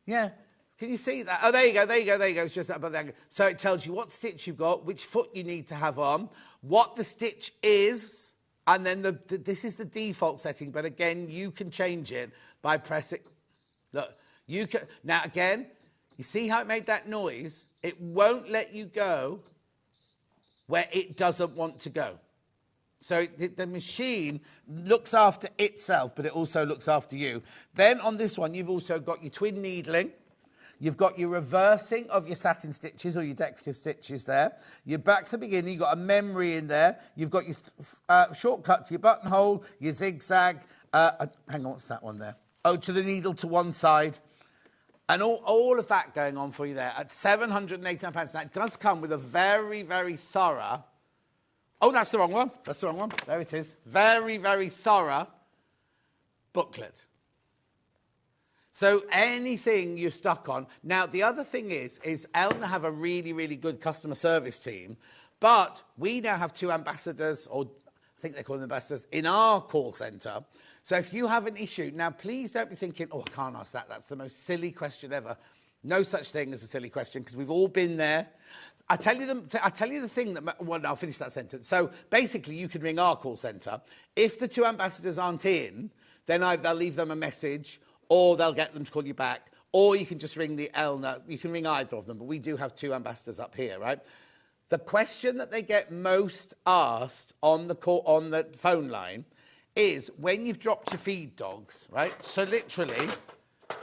Yeah. Can you see that? Oh, there you go, there you go, there you go. It's just above there. So it tells you what stitch you've got, which foot you need to have on, what the stitch is, and then this is the default setting, but again, you can change it by pressing. Look, you can. Now, again, you see how it made that noise? It won't let you go where it doesn't want to go. So the machine looks after itself, but it also looks after you. Then on this one, you've also got your twin needling. You've got your reversing of your satin stitches or your decorative stitches there. You're back to the beginning. You've got a memory in there. You've got your shortcut to your buttonhole, your zigzag. Hang on, what's that one there? Oh, to the needle to one side. And all of that going on for you there at £789. Now, it does come with a very, very thorough... Oh, that's the wrong one. That's the wrong one. There it is. Very, very thorough booklet. So anything you're stuck on. Now, the other thing is Elna have a really, really good customer service team, but we now have 2 ambassadors, or I think they call them ambassadors, in our call centre. So if you have an issue, now please don't be thinking, oh, I can't ask that. That's the most silly question ever. No such thing as a silly question, because we've all been there. I tell you the thing that... Well, I'll finish that sentence. So basically, you could ring our call centre. If the 2 ambassadors aren't in, then they'll leave them a message, or they'll get them to call you back, or you can just ring the Elna. You can ring either of them, but we do have 2 ambassadors up here, right? The question that they get most asked on the phone line is when you've dropped your feed dogs, right? So literally,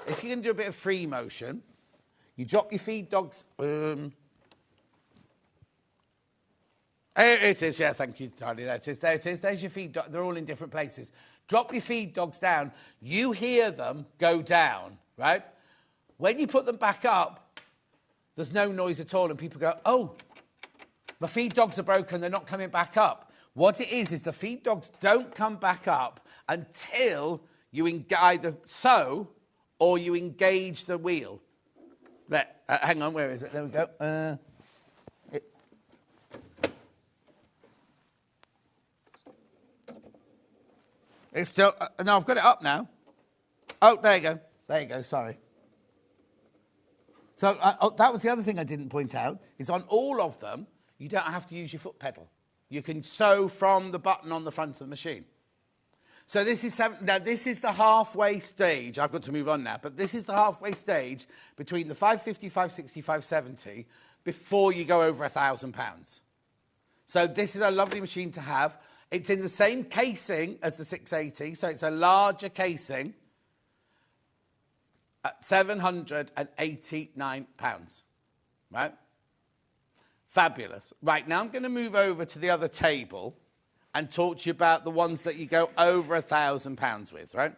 if you can do a bit of free motion, you drop your feed dogs... There it is, yeah, thank you, Tony. There it is, there it is. There's your feed dog. They're all in different places. Drop your feed dogs down. You hear them go down, right? When you put them back up, there's no noise at all, and people go, oh, my feed dogs are broken, they're not coming back up. What it is the feed dogs don't come back up until you either sew or you engage the wheel. There, hang on, where is it? There we go. It's still... no, I've got it up now. Oh, there you go. There you go, sorry. So that was the other thing I didn't point out, is on all of them, you don't have to use your foot pedal. You can sew from the button on the front of the machine. So this is now this is the halfway stage. I've got to move on now, but this is the halfway stage between the 550, 560, 570 before you go over £1,000. So this is a lovely machine to have. It's in the same casing as the 680, so it's a larger casing at £789, right? Fabulous. Right, now I'm going to move over to the other table and talk to you about the ones that you go over £1,000 with, right?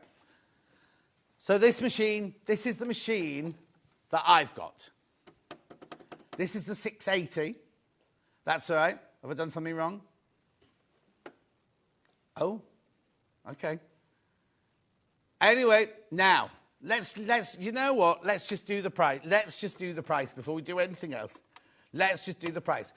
So this machine, this is the machine that I've got. This is the 680. That's all right. Have I done something wrong? Oh, okay. Anyway, now, let's, you know what? Let's just do the price. Let's just do the price before we do anything else. Let's just do the price.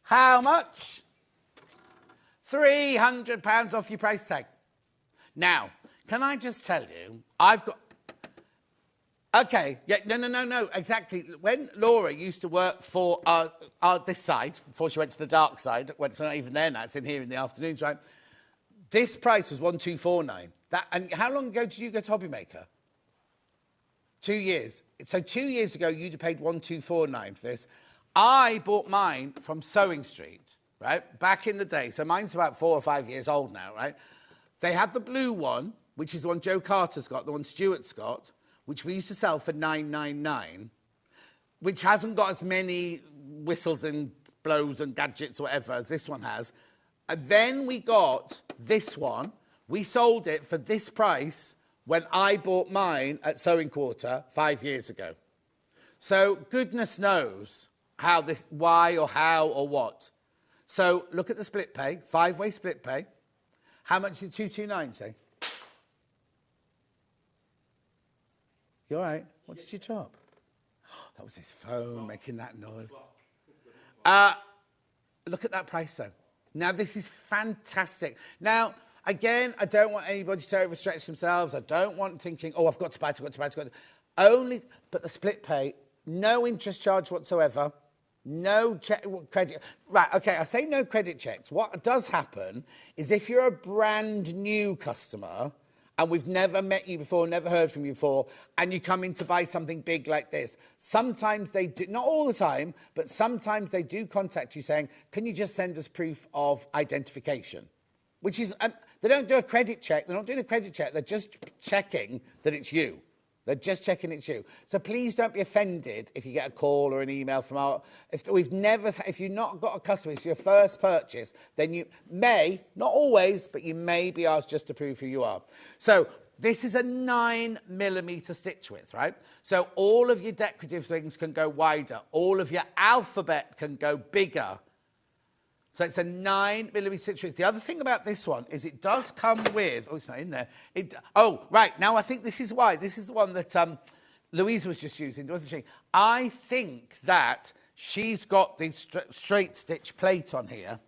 How much? £300 off your price tag. Now, can I just tell you, I've got... Okay, yeah, no, exactly. When Laura used to work for this side, before she went to the dark side, when it's not even there now, it's in here in the afternoons, right? This price was £1,249. And how long ago did you go to Hobbymaker? 2 years. So 2 years ago, you'd have paid £1,249 for this. I bought mine from Sewing Street, right, back in the day. So mine's about 4 or 5 years old now, right? They had the blue one, which is the one Joe Carter's got, the one Stuart's got, which we used to sell for $9.99, which hasn't got as many whistles and blows and gadgets or whatever as this one has. And then we got this one. We sold it for this price when I bought mine at Sewing Quarter 5 years ago. So goodness knows how this, why or how or what. So look at the split pay, 5-way split pay. How much did 229 say? You all right? What did you drop? That was his phone making that noise. Look at that price, though. Now, this is fantastic. Now, again, I don't want anybody to overstretch themselves. I don't want thinking, oh, I've got to buy it, Only, but the split pay, no interest charge whatsoever, no credit. Right, okay, I say no credit checks. What does happen is if you're a brand new customer and we've never met you before, never heard from you before, and you come in to buy something big like this, sometimes they do, not all the time, but sometimes they do contact you saying, can you just send us proof of identification? Which is, they don't do a credit check. They're not doing a credit check. They're just checking that it's you. They're just checking it's you. So please don't be offended if you get a call or an email from our... If you've not got a customer, it's your first purchase, then you may, not always, but you may be asked just to prove who you are. So this is a 9mm stitch width, right? So all of your decorative things can go wider. All of your alphabet can go bigger. So it's a 9mm stitch width. The other thing about this one is it does come with... Oh, it's not in there. Oh, right. Now, I think this is why. This is the one that Louisa was just using, wasn't she? I think that she's got the straight stitch plate on here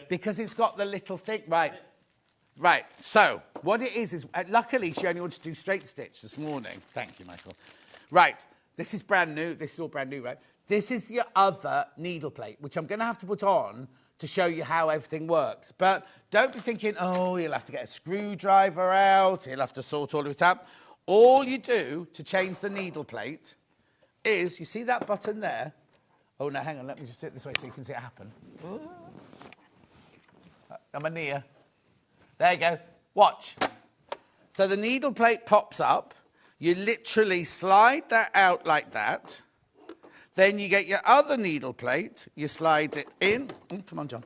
because it's got the little thing. Right. Right. So what it is luckily, she only wanted to do straight stitch this morning. Thank you, Michael. Right. This is brand new. This is all brand new, right? This is your other needle plate, which I'm going to have to put on to show you how everything works. But don't be thinking, oh, you'll have to get a screwdriver out, you'll have to sort all of it out. All you do to change the needle plate is, you see that button there? Oh, no, hang on, let me just do it this way so you can see it happen. I'm near. There you go. Watch. So the needle plate pops up. You literally slide that out like that. Then you get your other needle plate, you slide it in. Come on, John.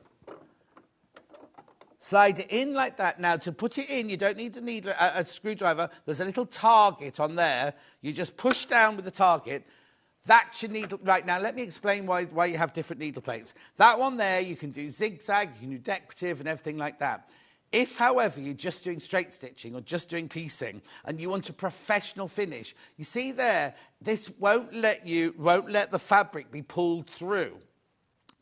Slide it in like that. Now, to put it in, you don't need a screwdriver. There's a little target on there. You just push down with the target. That's your needle. Right, now let me explain why you have different needle plates. That one there, you can do zigzag, you can do decorative and everything like that. If, however, you're just doing straight stitching or just doing piecing and you want a professional finish, you see there, this won't let the fabric be pulled through.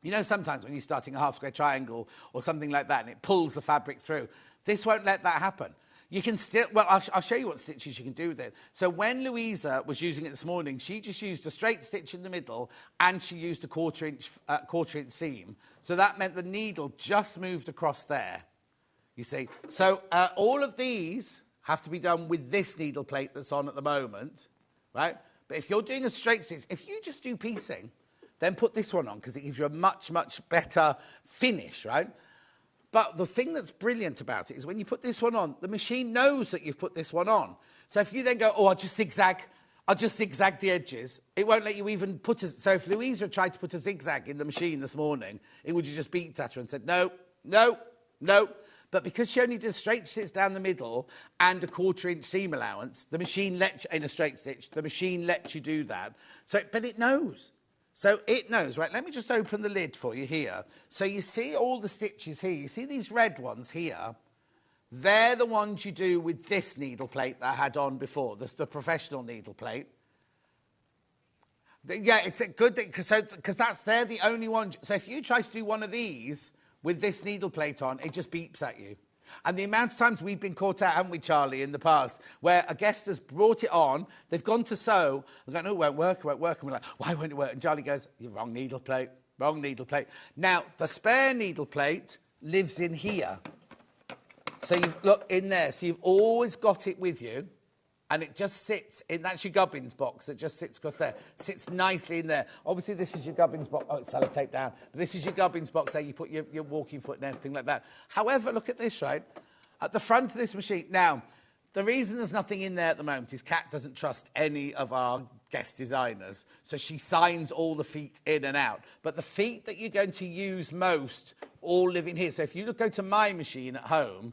You know, sometimes when you're starting a half square triangle or something like that and it pulls the fabric through, this won't let that happen. You can still, well, I'll show you what stitches you can do with it. So when Louisa was using it this morning, she just used a straight stitch in the middle and she used a quarter inch seam. So that meant the needle just moved across there. You see, so all of these have to be done with this needle plate that's on at the moment, right? But if you're doing a straight stitch, if you just do piecing, then put this one on because it gives you a much, much better finish, right? But the thing that's brilliant about it is when you put this one on, the machine knows that you've put this one on. So if you then go, oh, I'll just zigzag the edges, it won't let you even put so if Louisa tried to put a zigzag in the machine this morning, it would have just beeped at her and said, no, no, no. But because she only did straight stitch down the middle and a quarter-inch seam allowance, the machine lets you, in a straight stitch, the machine lets you do that. So, but it knows. So it knows, right? Let me just open the lid for you here. So you see all the stitches here. You see these red ones here? They're the ones you do with this needle plate that I had on before, the professional needle plate. Yeah, it's a good thing, because they're the only one. So if you try to do one of these with this needle plate on, it just beeps at you. And the amount of times we've been caught out, haven't we, Charlie, in the past, where a guest has brought it on, they've gone to sew, and gone, oh, it won't work, and we're like, why won't it work? And Charlie goes, you're wrong needle plate, wrong needle plate. Now, the spare needle plate lives in here. So you've, look, in there, so you've always got it with you, and it just sits in, that's your gubbins box, it just sits across there, sits nicely in there. Obviously, this is your gubbins box, oh, it's sellotape down, but this is your gubbins box there, you put your walking foot and everything like that. However, look at this, right? At the front of this machine, now, the reason there's nothing in there at the moment is Kat doesn't trust any of our guest designers, so she signs all the feet in and out. But the feet that you're going to use most all live in here. So if you go to my machine at home,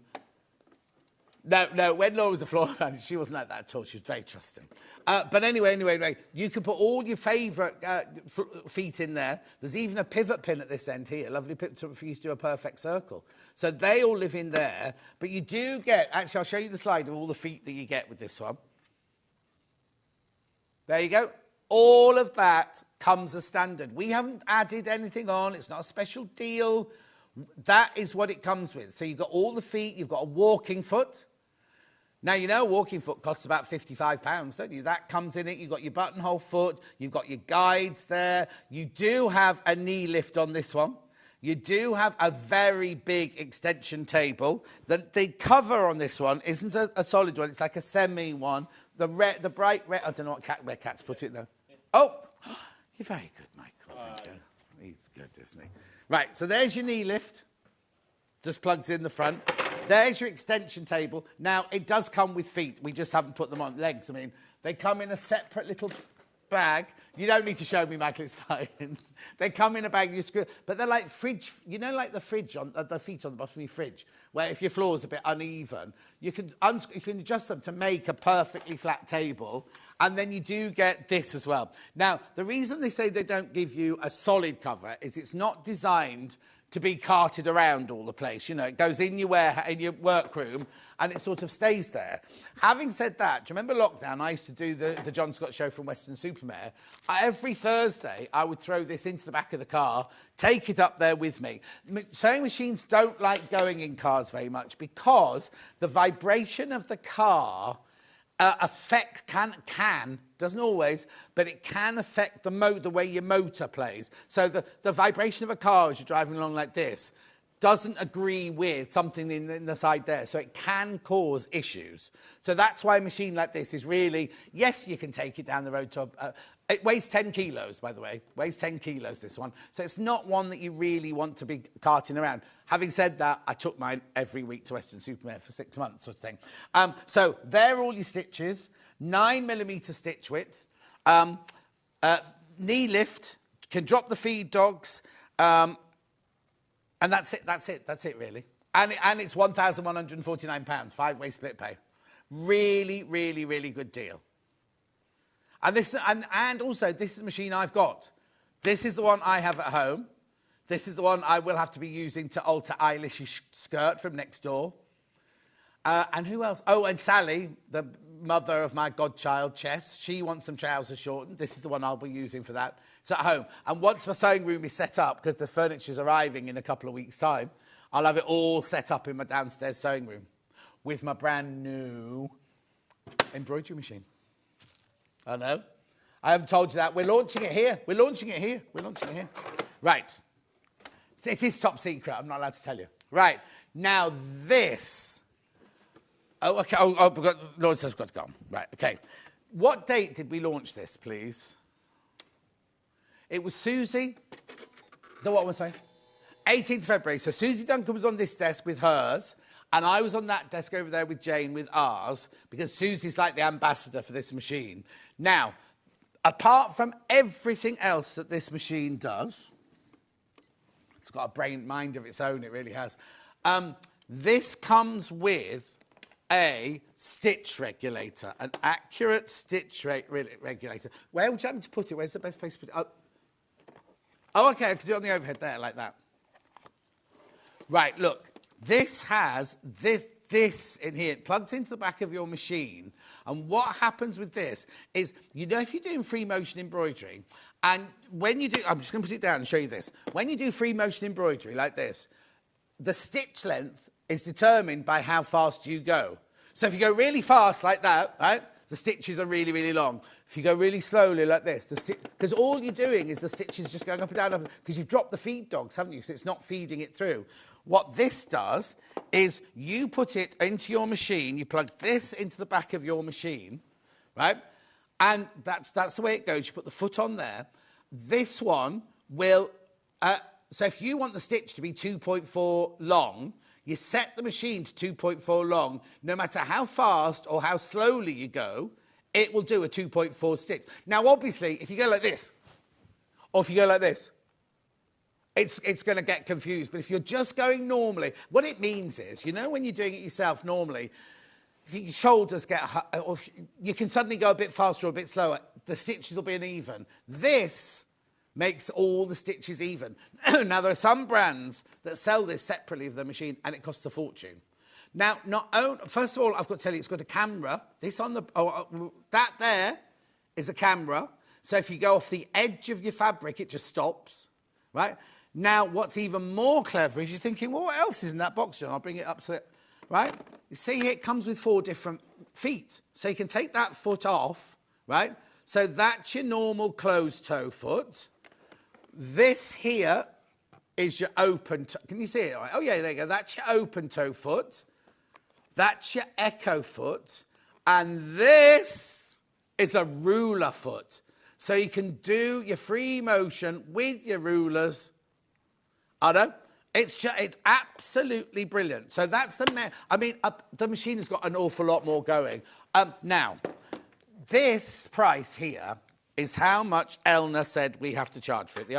No, when Laura was a floor manager, she wasn't like that at all. She was very trusting. But anyway, you can put all your favourite feet in there. There's even a pivot pin at this end here, lovely pivot for you to do a perfect circle. So they all live in there, but you do get, actually I'll show you the slide of all the feet that you get with this one. There you go. All of that comes as standard. We haven't added anything on, it's not a special deal. That is what it comes with. So you've got all the feet, you've got a walking foot. Now, you know a walking foot costs about £55, don't you? That comes in it. You've got your buttonhole foot. You've got your guides there. You do have a knee lift on this one. You do have a very big extension table. The cover on this one isn't a solid one. It's like a semi one. The bright red... I don't know where Cat's put it, though. Oh, you're very good, Michael. Thank you. He's good, isn't he? Right, so there's your knee lift. Just plugs in the front. There's your extension table. Now, it does come with feet. We just haven't put them on legs. I mean, they come in a separate little bag. You don't need to show me, Michael, it's fine. They come in a bag, you screw, but they're like fridge, you know, like the fridge, on the feet on the bottom of your fridge, where if your floor's a bit uneven, you can adjust them to make a perfectly flat table, and then you do get this as well. Now, the reason they say they don't give you a solid cover is it's not designed to be carted around all the place. You know, it goes in your workroom and it sort of stays there. Having said that, do you remember lockdown? I used to do the John Scott show from Weston-super-Mare. Every Thursday, I would throw this into the back of the car, take it up there with me. Sewing machines don't like going in cars very much because the vibration of the car doesn't always, but it can affect the way your motor plays. So the vibration of a car as you're driving along like this doesn't agree with something in the side there. So it can cause issues. So that's why a machine like this is really, yes, you can take it down the road to it weighs 10 kilos, by the way. Weighs 10 kilos, this one. So it's not one that you really want to be carting around. Having said that, I took mine every week to Weston-super-Mare for 6 months, sort of thing. So there are all your stitches. 9mm stitch width. Knee lift. Can drop the feed dogs. And that's it, really. And it's £1,149, 5-way split pay. Really, really, really good deal. And also, this is the machine I've got. This is the one I have at home. This is the one I will have to be using to alter Eilish's skirt from next door. And who else? Oh, and Sally, the mother of my godchild, Chess, she wants some trousers shortened. This is the one I'll be using for that. It's at home. And once my sewing room is set up, because the furniture's arriving in a couple of weeks' time, I'll have it all set up in my downstairs sewing room with my brand new embroidery machine. I know. I haven't told you that. We're launching it here. Right. It is top secret. I'm not allowed to tell you. Right. Now, this. Oh, okay. Lord says got to go. Right. Okay. What date did we launch this, please? It was Susie. What was I? 18th February. So Susie Duncan was on this desk with hers. And I was on that desk over there with Jane with ours, because Susie's like the ambassador for this machine. Now, apart from everything else that this machine does, it's got a mind of its own, it really has. This comes with a stitch regulator, an accurate stitch regulator. Where would you like me to put it? Where's the best place to put it? Oh, okay, I can do it on the overhead there, like that. Right, look. This has this in here. It plugs into the back of your machine. And what happens with this is, you know, if you're doing free motion embroidery, and when you do, I'm just going to put it down and show you this. When you do free motion embroidery like this, the stitch length is determined by how fast you go. So if you go really fast like that, right, the stitches are really, really long. If you go really slowly like this, because all you're doing is the stitches just going up and down, because you've dropped the feed dogs, haven't you? So it's not feeding it through. What this does is you put it into your machine, you plug this into the back of your machine, right? And that's the way it goes. You put the foot on there. This one will... so if you want the stitch to be 2.4 long, you set the machine to 2.4 long. No matter how fast or how slowly you go, it will do a 2.4 stitch. Now, obviously, if you go like this, or if you go like this, it's going to get confused. But if you're just going normally, what it means is, you know, when you're doing it yourself normally, if your shoulders get, or if you can suddenly go a bit faster or a bit slower, the stitches will be uneven. This makes all the stitches even. Now, there are some brands that sell this separately of the machine, and it costs a fortune. Now, first of all, I've got to tell you, it's got a camera. This on the, that there is a camera. So if you go off the edge of your fabric, it just stops, right? Now, what's even more clever is you're thinking, well, what else is in that box, John? I'll bring it up so that, right? You see here, it comes with 4 different feet. So you can take that foot off, right? So that's your normal closed-toe foot. This here is your open toe. Can you see it? Oh, yeah, there you go. That's your open-toe foot. That's your echo foot. And this is a ruler foot. So you can do your free motion with your rulers. I know. It's absolutely brilliant. So that's the machine has got an awful lot more going. Now, this price here is how much Elna said we have to charge for it.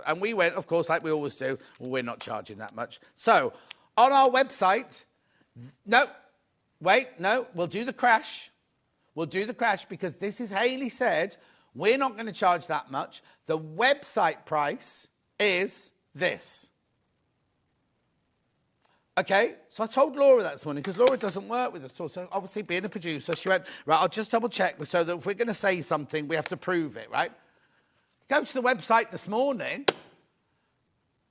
And we went, of course, like we always do, well, we're not charging that much. So, on our website, we'll do the crash. We'll do the crash because this is Hayley said, we're not going to charge that much. The website price is this. Okay, so I told Laura that this morning because Laura doesn't work with us at all. So obviously being a producer, she went, right, I'll just double check so that if we're going to say something, we have to prove it, right? Go to the website this morning.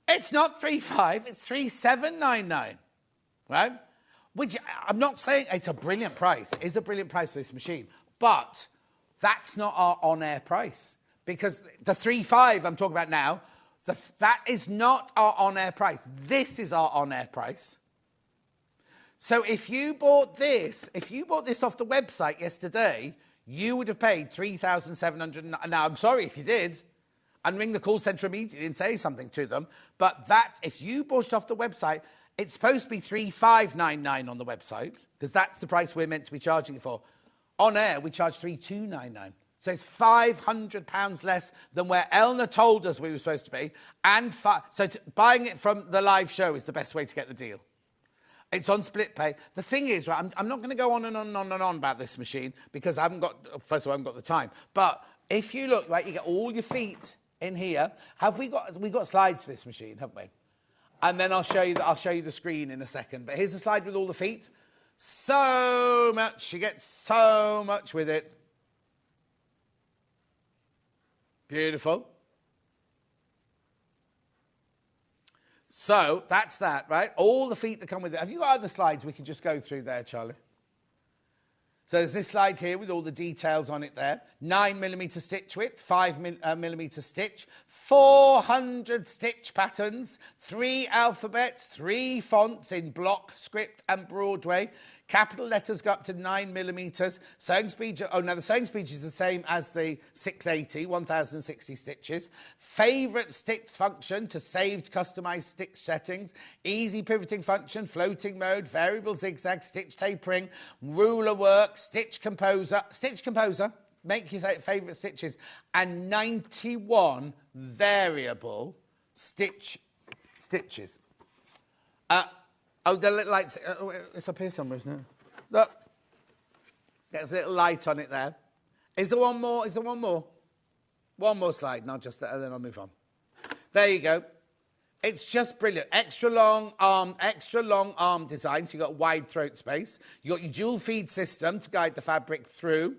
It's not 3,500, it's 3,799, right? Which I'm not saying it's a brilliant price. It is a brilliant price for this machine. But that's not our on-air price. Because the 3,500 I'm talking about now, that is not our on-air price. This is our on-air price. So if you bought this off the website yesterday, you would have paid 3,700. Now, I'm sorry if you did, and ring the call centre immediately and say something to them. But if you bought it off the website, it's supposed to be 3,599 on the website, because that's the price we're meant to be charging it for. On air, we charge 3,299. So it's £500 less than where Elna told us we were supposed to be. And buying it from the live show is the best way to get the deal. It's on split pay. The thing is, right, I'm not going to go on and on and on and on about this machine because I haven't got the time. But if you look, right, you get all your feet in here. We've got slides for this machine, haven't we? And then I'll show you the screen in a second. But here's the slide with all the feet. So much. You get so much with it. Beautiful. So that's that, right? All the feet that come with it. Have you got other slides we can just go through there, Charlie? So there's this slide here with all the details on it there. 9mm stitch width, 5mm stitch, 400 stitch patterns, 3 alphabets, 3 fonts in block, script and Broadway. Capital letters go up to 9mm. Sewing speed, the sewing speed is the same as the 680, 1060 stitches. Favourite stitch function to saved customised stitch settings. Easy pivoting function, floating mode, variable zigzag, stitch tapering, ruler work, stitch composer, make your favourite stitches, and 91 variable stitches. The little lights. It's up here somewhere, isn't it? Look. There's a little light on it there. Is there one more? One more slide, and then I'll move on. There you go. It's just brilliant. Extra long arm design, so you've got wide throat space. You've got your dual feed system to guide the fabric through.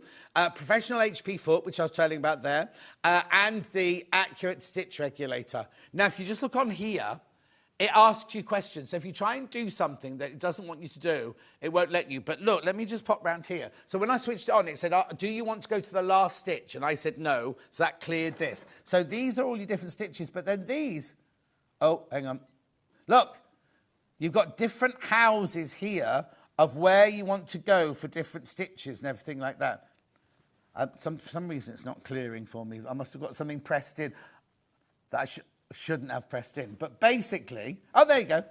Professional HP foot, which I was telling about there. And the accurate stitch regulator. Now, if you just look on here, it asks you questions. So if you try and do something that it doesn't want you to do, it won't let you. But look, let me just pop round here. So when I switched it on, it said, do you want to go to the last stitch? And I said no. So that cleared this. So these are all your different stitches. But then these, hang on. Look, you've got different houses here of where you want to go for different stitches and everything like that. For some reason, it's not clearing for me. I must have got something pressed in that I shouldn't have pressed in. But basically, there you go.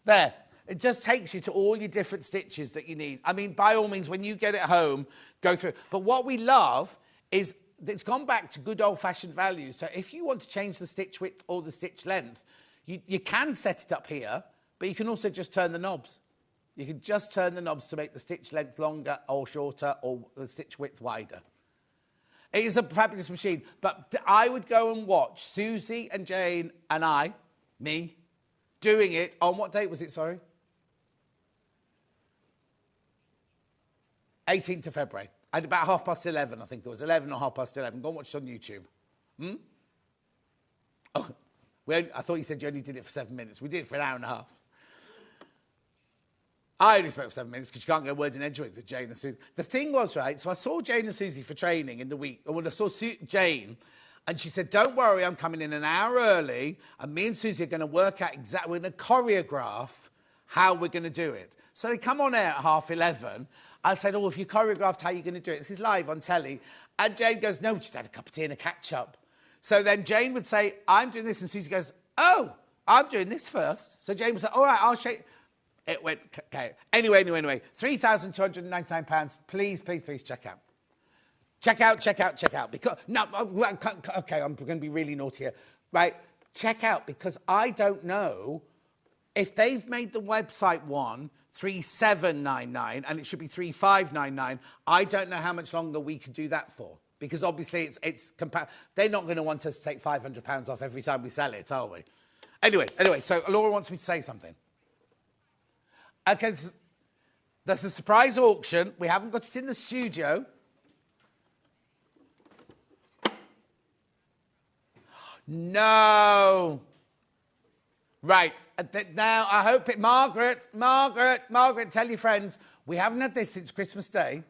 There. It just takes you to all your different stitches that you need. I mean, by all means, when you get it home, go through. But what we love is it's gone back to good old-fashioned values. So if you want to change the stitch width or the stitch length, you can set it up here, but you can also just turn the knobs. You can just turn the knobs to make the stitch length longer or shorter or the stitch width wider. It is a fabulous machine, but I would go and watch Susie and Jane and me, doing it on what date was it, sorry? 18th of February. At about 11:30, I think it was 11 or 11:30. Go and watch it on YouTube. Oh, I thought you said you only did it for 7 minutes. We did it for an hour and a half. I only spoke for 7 minutes because you can't go words in edge with Jane and Susie. The thing was, right, so I saw Jane and Susie for training in the week. And when I saw Jane, and she said, don't worry, I'm coming in an hour early, and me and Susie are going to work out exactly, we're going to choreograph how we're going to do it. So they come on air at 11:30. I said, oh, if you choreographed how you're going to do it, this is live on telly. And Jane goes, no, we just had a cup of tea and a catch-up. So then Jane would say, I'm doing this, and Susie goes, oh, I'm doing this first. So Jane would say, all right, I'll show you. It went, okay. Anyway, £3,299. Please check out. Check out. Because, no, okay, I'm going to be really naughty here. Right, check out, because I don't know if they've made the website one 3799 and it should be 3599. I don't know how much longer we could do that for. Because obviously they're not going to want us to take £500 off every time we sell it, are we? Anyway, so Laura wants me to say something. Okay, there's a surprise auction. We haven't got it in the studio. No. Right. Now, I hope it... Margaret, tell your friends, we haven't had this since Christmas Day.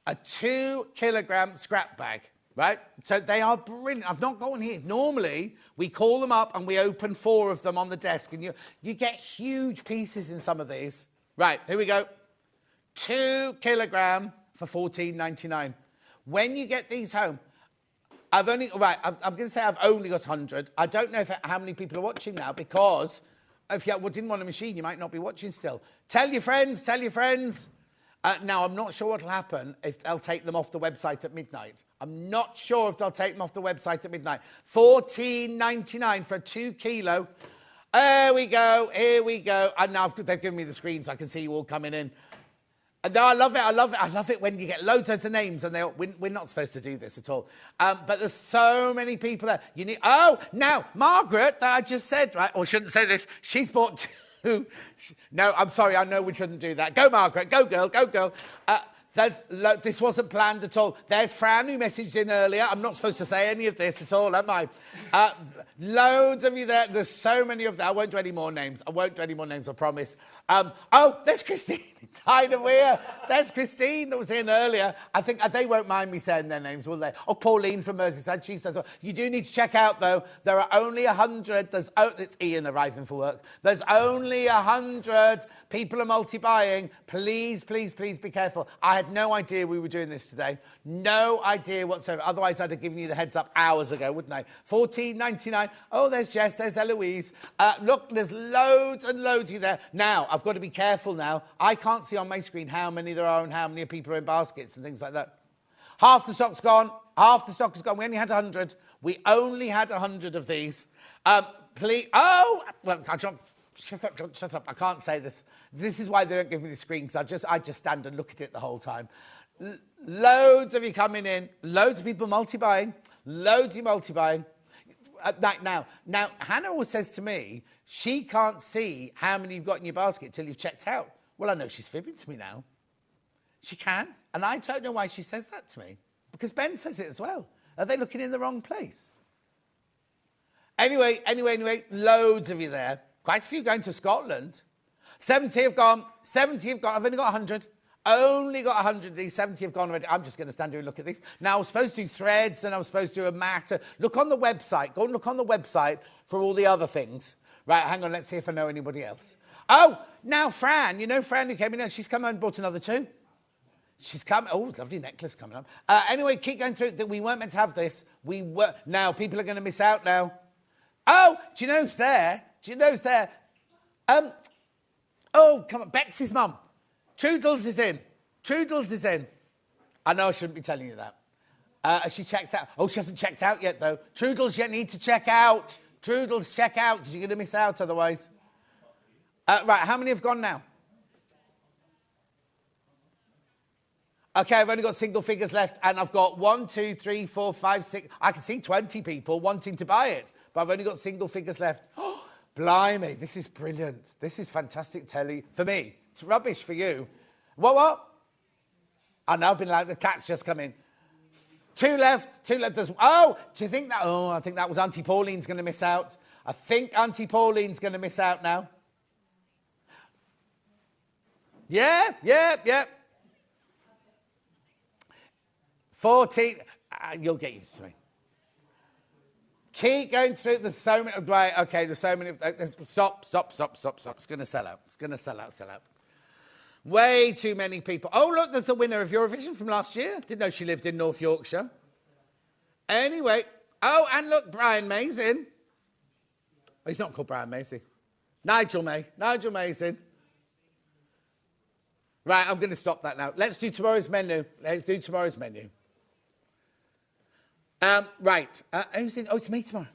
A 2-kilogram scrap bag, right? So they are brilliant. I've not got one here. Normally, we call them up and we open 4 of them on the desk, and you get huge pieces in some of these. Right, here we go. 2 kilogram for $14.99. When you get these home, I'm going to say I've only got 100. I don't know how many people are watching now, because if you didn't want a machine, you might not be watching still. Tell your friends. Now, I'm not sure what will happen if they'll take them off the website at midnight. I'm not sure if they'll take them off the website at midnight. $14.99 for a 2 kilo. Here we go. And now they've given me the screen so I can see you all coming in. And no, I love it when you get loads of names, and we're not supposed to do this at all. But there's so many people there. Now, Margaret, that I just said, right? Or shouldn't say this. She's bought 2. No, I'm sorry. I know we shouldn't do that. Go, Margaret. Go, girl. This wasn't planned at all. There's Fran, who messaged in earlier. I'm not supposed to say any of this at all, am I? Loads of you there. There's so many of them. I won't do any more names. I promise. There's Christine Tyner Weir. There's Christine that was in earlier. I think they won't mind me saying their names, will they? Oh, Pauline from Merseyside. She says, you do need to check out, though. There are only 100. It's Ian arriving for work. There's only 100. People are multi-buying. Please be careful. I had no idea we were doing this today. No idea whatsoever. Otherwise, I'd have given you the heads up hours ago, wouldn't I? $14.99. Oh, there's Jess. There's Eloise. Look, there's loads and loads of you there. Now, I've got to be careful now. I can't see on my screen how many there are and how many people are in baskets and things like that. Half the stock's gone. Half the stock is gone. We only had 100. We only had 100 of these. Please. Oh, well, shut up. I can't say this. This is why they don't give me the screen, because I just stand and look at it the whole time. Loads of you coming in. Loads of people multi-buying. Now, Hannah always says to me, she can't see how many you've got in your basket till you've checked out. Well, I know she's fibbing to me now. She can. And I don't know why she says that to me. Because Ben says it as well. Are they looking in the wrong place? Anyway, loads of you there. Quite a few going to Scotland. 70 have gone. I've only got 100. Only got 100 of these. 70 have gone already. I'm just going to stand here and look at these. Now, I was supposed to do threads, and I was supposed to do a mat. Look on the website. Go and look on the website for all the other things. Right, hang on. Let's see if I know anybody else. Oh, now Fran. You know Fran who came in? She's come and bought another 2. She's come. Oh, lovely necklace coming up. Anyway, keep going through. We weren't meant to have this. We were. Now, people are going to miss out now. Oh, do you know who's there? Oh, come on. Bex's mum. Trudels is in. I know I shouldn't be telling you that. Has she checked out? Oh, she hasn't checked out yet, though. Trudels, you need to check out. Trudels, check out, because you're going to miss out otherwise. Right, how many have gone now? Okay, I've only got single figures left, and I've got 1, 2, 3, 4, 5, 6. I can see 20 people wanting to buy it, but I've only got single figures left. Oh, blimey, this is brilliant. This is fantastic telly for me. It's rubbish for you. What? I know, I've been like, the cat's just come in. 2 left. There's, do you think that? Oh, I think that was Auntie Pauline's going to miss out. I think Auntie Pauline's going to miss out now. Yeah. 14. You'll get used to me. Keep going through. There's so many. Right, okay, there's so many. Stop. It's going to sell out. Sell out. Way too many people. Oh, look, there's the winner of Eurovision from last year. Didn't know she lived in North Yorkshire. Anyway. Oh, and look, Brian May's in. Oh, he's not called Brian Macy. Nigel May's in. Right, I'm going to stop that now. Let's do tomorrow's menu. Right. Who's in? Oh, it's me tomorrow.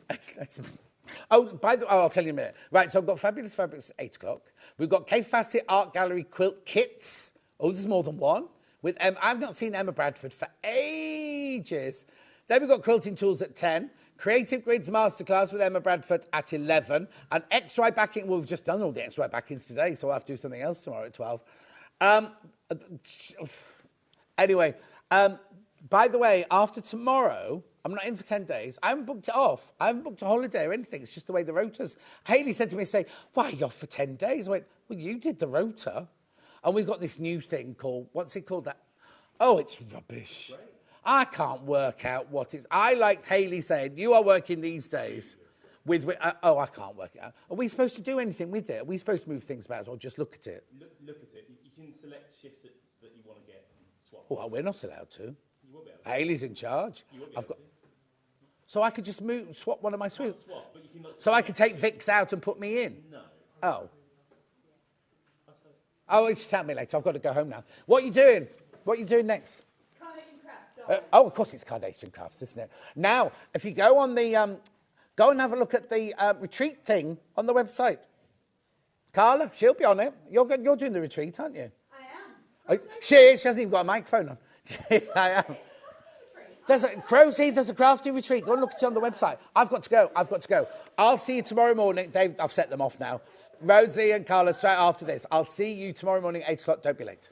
I'll tell you in a minute. Right, so I've got Fabulous Fabrics at 8 o'clock. We've got Kay Fassett Art Gallery quilt kits. Oh, there's more than one. With I've not seen Emma Bradford for ages. Then we've got Quilting Tools at 10. Creative Grids Masterclass with Emma Bradford at 11. And XY backing. Well, we've just done all the XY backings today, so I'll have to do something else tomorrow at 12. Anyway, by the way, after tomorrow, I'm not in for 10 days. I haven't booked it off. I haven't booked a holiday or anything. It's just the way the rota's. Hayley said to me, why are you off for 10 days? I went, well, you did the rota. And we've got this new thing called, what's it called? Oh, it's rubbish. Right. I can't work out what it's. I like Hayley saying, you are working these days. I can't work it out. Are we supposed to do anything with it? Are we supposed to move things about or just look at it? Look at it. You can select shifts that you want to get swapped. Well, we're not allowed to. You won't be able to. Hayley's in charge. You won't be able to. So I could just swap one of my suites. But So I could take Vix out and put me in? No. Oh, just tell me later. I've got to go home now. What are you doing? What are you doing next? Carnation Crafts. Of course it's Carnation Crafts, isn't it? Now, if you go on the... go and have a look at the retreat thing on the website. Carla, she'll be on it. You're doing the retreat, aren't you? I am. She hasn't even got a microphone on. I am. There's a crafty retreat. Go and look at it on the website. I've got to go. I'll see you tomorrow morning. Dave, I've set them off now. Rosie and Carla straight after this. I'll see you tomorrow morning, 8 o'clock. Don't be late.